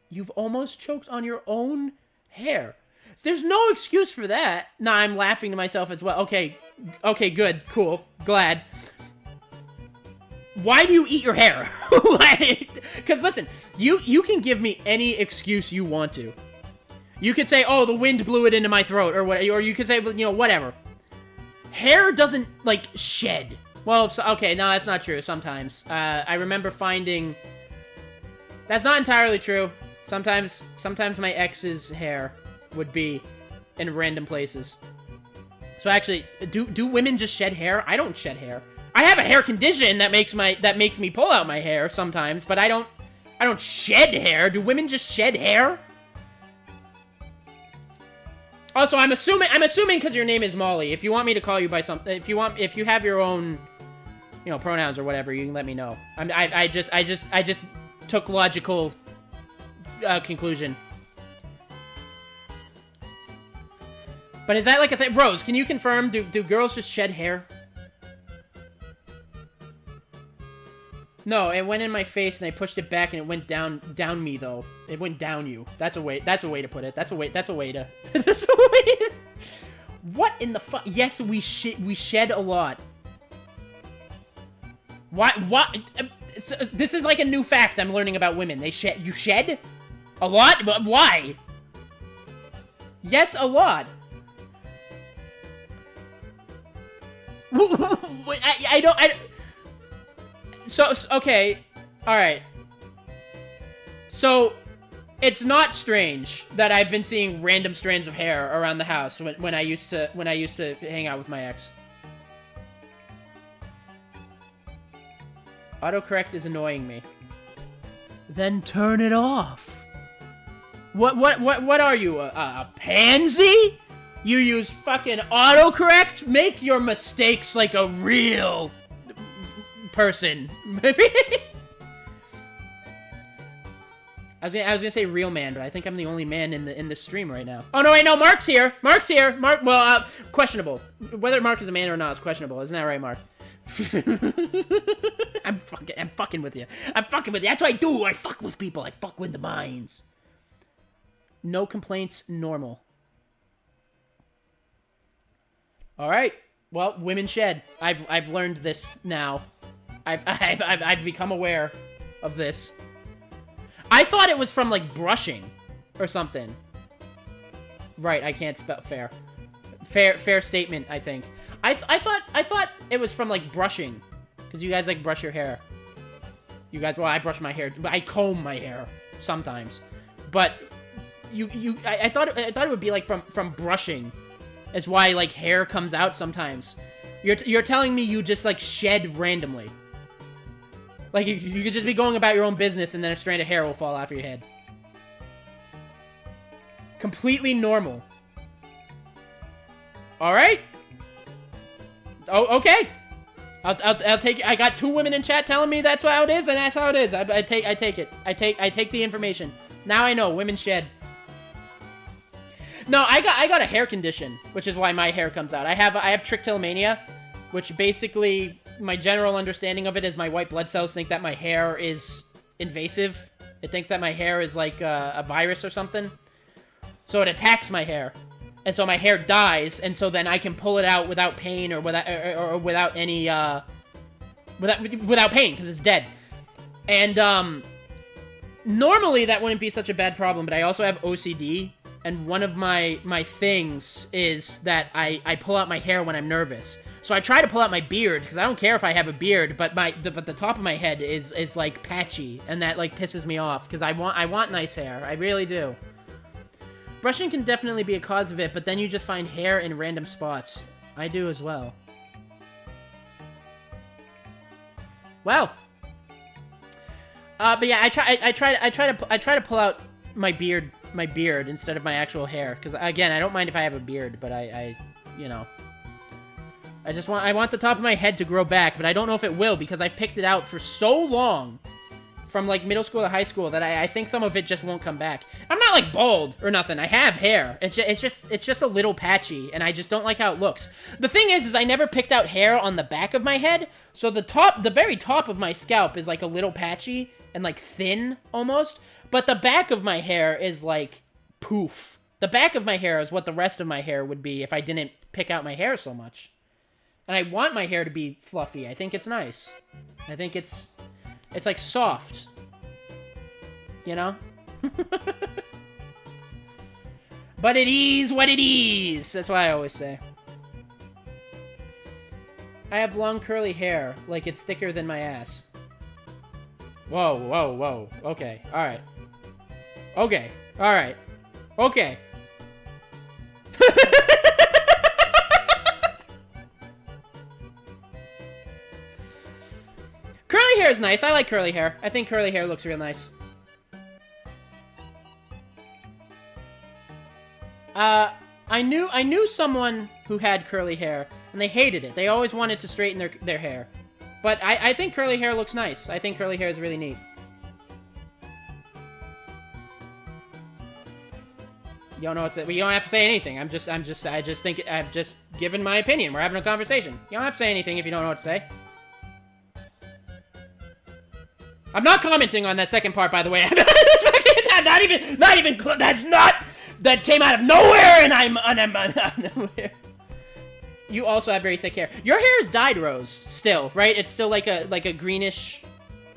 You've almost choked on your own hair. There's no excuse for that. Nah, I'm laughing to myself as well. Okay, good, cool, glad. Why do you eat your hair? Because listen, you can give me any excuse you want to. You could say, oh, the wind blew it into my throat, or what, or you could say, you know, whatever. Hair doesn't, like, shed. Well, okay, no, that's not true, sometimes. I remember finding... That's not entirely true. Sometimes my ex's hair would be in random places. So actually, do women just shed hair? I don't shed hair. I have a hair condition that makes me pull out my hair sometimes, but I don't shed hair. Do women just shed hair? Also, I'm assuming because your name is Molly. If you want me to call you by something, if you have your own, you know, pronouns or whatever, you can let me know. I just took logical conclusion. But is that like a thing? Rose, can you confirm? Do girls just shed hair? No, it went in my face and I pushed it back and it went down me though. It went down you. That's a way to put it. That's a way to. What in the fuck? Yes, we shed a lot. What? This is like a new fact I'm learning about women. You shed? A lot? Why? Yes, a lot. I don't... So, okay. Alright. So, it's not strange that I've been seeing random strands of hair around the house when I used to hang out with my ex. Autocorrect is annoying me. Then turn it off. What are you, a pansy? You use fucking autocorrect? Make your mistakes like a real person. I was gonna say real man, but I think I'm the only man in the stream right now. Oh no, wait, no, Mark's here. Mark, well, questionable. Whether Mark is a man or not is questionable. Isn't that right, Mark? I'm fucking with you. I'm fucking with you. That's what I do. I fuck with people. I fuck with the minds. No complaints, normal. All right. Well, women shed. I've learned this now. I've become aware of this. I thought it was from like brushing or something. Right, I can't spell fair. Fair statement, I think. I thought it was from like brushing, because you guys like brush your hair. You guys, well, I brush my hair, but I comb my hair sometimes. But I thought it would be like from brushing. Is why like hair comes out sometimes. You're telling me you just like shed randomly. Like you could just be going about your own business and then a strand of hair will fall off your head. Completely normal. All right. Oh, okay. I'll take it. I got 2 women in chat telling me that's how it is, and that's how it is. I take it. I take the information. Now I know women shed. No, I got a hair condition, which is why my hair comes out. I have trichotillomania, which basically my general understanding of it is my white blood cells think that my hair is invasive. It thinks that my hair is like a virus or something. So it attacks my hair. And so my hair dies, and so then I can pull it out without pain or without any without pain because it's dead. And normally that wouldn't be such a bad problem, but I also have OCD, and one of my things is that I pull out my hair when I'm nervous. So I try to pull out my beard because I don't care if I have a beard, but the top of my head is like patchy, and that like pisses me off because I want nice hair. I really do. Brushing can definitely be a cause of it, but then you just find hair in random spots. I do as well. Wow. But yeah, I try to pull out my beard instead of my actual hair, because again, I don't mind if I have a beard, but I you know, I want the top of my head to grow back, but I don't know if it will because I've picked it out for so long. From like middle school to high school that I think some of it just won't come back. I'm not like bald or nothing. I have hair. It's just a little patchy, and I just don't like how it looks. The thing is I never picked out hair on the back of my head, so the very top of my scalp is like a little patchy and like thin almost, but the back of my hair is like poof. The back of my hair is what the rest of my hair would be if I didn't pick out my hair so much. And I want my hair to be fluffy. I think it's nice. I think it's like soft, you know? But it is what it is. That's what I always say. I have long curly hair, like it's thicker than my ass. Whoa, whoa, whoa. Okay, alright. Okay, alright. Okay. Curly hair is nice. I like curly hair. I think curly hair looks real nice. I knew someone who had curly hair, and they hated it. They always wanted to straighten their hair. But I think curly hair looks nice. I think curly hair is really neat. You don't know what's it. Well, you don't have to say anything. I just think I've just given my opinion. We're having a conversation. You don't have to say anything if you don't know what to say. I'm not commenting on that second part, by the way. not even. That came out of nowhere, and I'm nowhere. You also have very thick hair. Your hair is dyed rose still, right? It's still like a greenish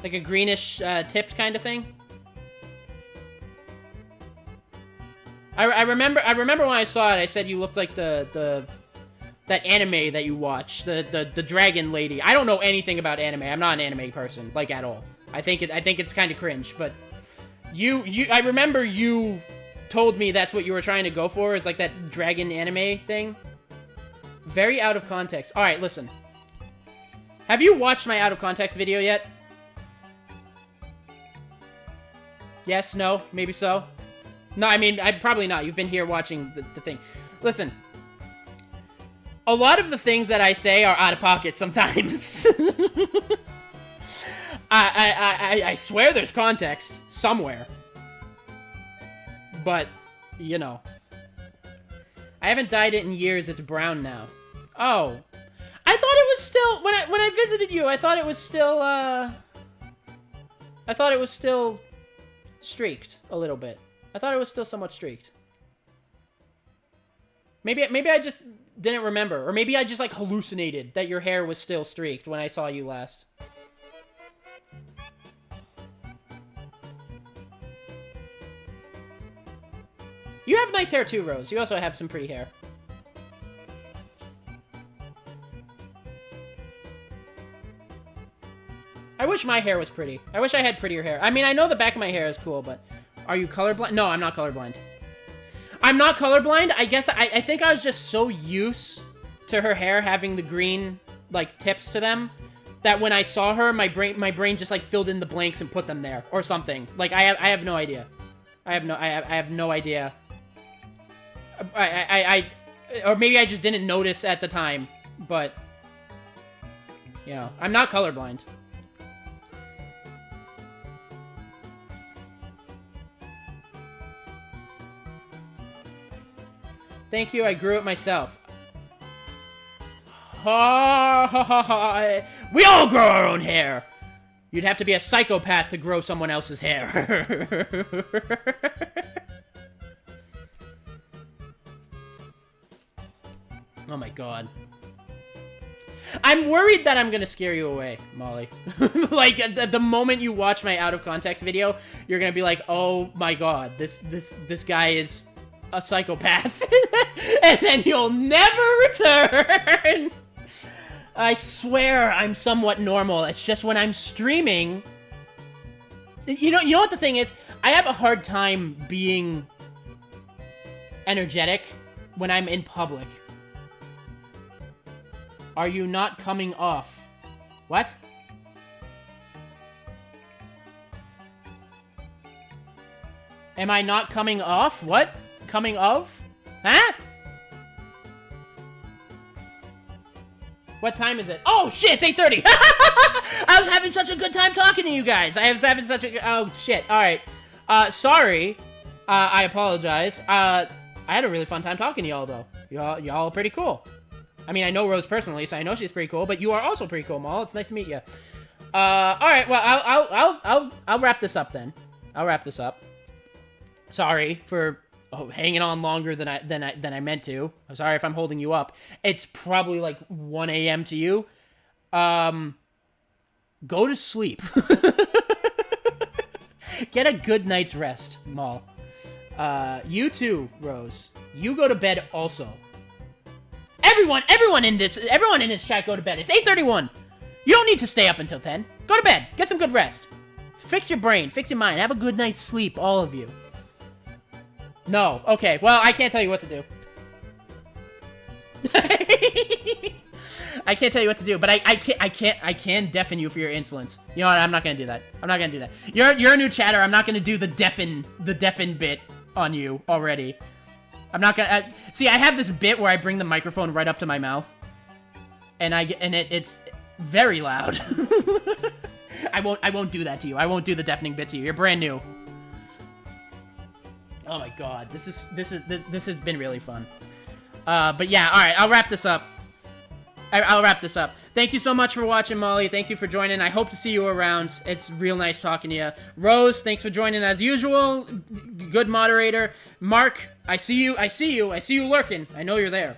tipped kind of thing. I remember when I saw it, I said you looked like that anime that you watch, the dragon lady. I don't know anything about anime. I'm not an anime person, like at all. I think it's kind of cringe, but I remember you told me that's what you were trying to go for, is like that dragon anime thing. Very out of context. All right, listen. Have you watched my out of context video yet? Yes, no, maybe so. No, I mean, probably not. You've been here watching the thing. Listen. A lot of the things that I say are out of pocket sometimes. I swear there's context somewhere. But, you know. I haven't dyed it in years. It's brown now. Oh. I thought it was still when I visited you. I thought it was still streaked a little bit. I thought it was still somewhat streaked. Maybe I just didn't remember, or maybe I just like hallucinated that your hair was still streaked when I saw you last. You have nice hair too, Rose. You also have some pretty hair. I wish my hair was pretty. I wish I had prettier hair. I mean, I know the back of my hair is cool, but are you colorblind? No, I'm not colorblind. I'm not colorblind. I guess I think I was just so used to her hair having the green, like, tips to them that when I saw her, my brain just, like, filled in the blanks and put them there or something. Like, I have no idea. I have no idea. Or maybe I just didn't notice at the time, but, you know, I'm not colorblind. Thank you, I grew it myself. We all grow our own hair! You'd have to be a psychopath to grow someone else's hair. Oh my god. I'm worried that I'm gonna scare you away, Molly. Like, at the moment you watch my out-of-context video, you're gonna be like, oh my god, this guy is a psychopath. And then you'll never return! I swear I'm somewhat normal. It's just when I'm streaming... You know what the thing is? I have a hard time being energetic when I'm in public. Are you not coming off? What? Am I not coming off? What? Coming of? Huh? What time is it? Oh, shit, it's 8:30. I was having such a good time talking to you guys. I was having such a... Oh, shit. All right. Sorry. I apologize. I had a really fun time talking to y'all, though. Y'all are pretty cool. I mean, I know Rose personally, so I know she's pretty cool, but you are also pretty cool, Maul. It's nice to meet you. All right, well, I'll wrap this up then. I'll wrap this up. Sorry for hanging on longer than I meant to. I'm sorry if I'm holding you up. It's probably like 1 a.m. to you. Go to sleep. Get a good night's rest, Maul. You too, Rose. You go to bed also. Everyone in this chat go to bed. It's 8:31. You don't need to stay up until 10. Go to bed. Get some good rest. Fix your brain. Fix your mind. Have a good night's sleep, all of you. No. Okay. Well, I can't tell you what to do. I can't tell you what to do, but I can deafen you for your insolence. You know what? I'm not gonna do that. I'm not gonna do that. You're a new chatter. I'm not gonna do the deafen bit on you already. I'm not gonna... see, I have this bit where I bring the microphone right up to my mouth. And it's very loud. I won't do that to you. I won't do the deafening bit to you. You're brand new. Oh my god. This has been really fun. But yeah, alright, I'll wrap this up. I'll wrap this up. Thank you so much for watching, Molly. Thank you for joining. I hope to see you around. It's real nice talking to you. Rose, thanks for joining as usual. Good moderator. Mark, I see you. I see you lurking. I know you're there.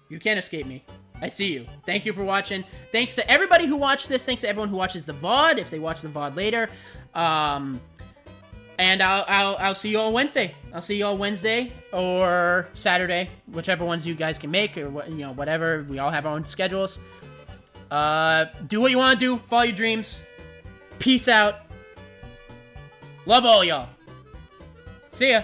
You can't escape me. I see you. Thank you for watching. Thanks to everybody who watched this. Thanks to everyone who watches the VOD, if they watch the VOD later. And I'll see you all Wednesday. I'll see you all Wednesday or Saturday, whichever ones you guys can make, or whatever. We all have our own schedules. Do what you want to do. Follow your dreams. Peace out. Love all y'all. See ya.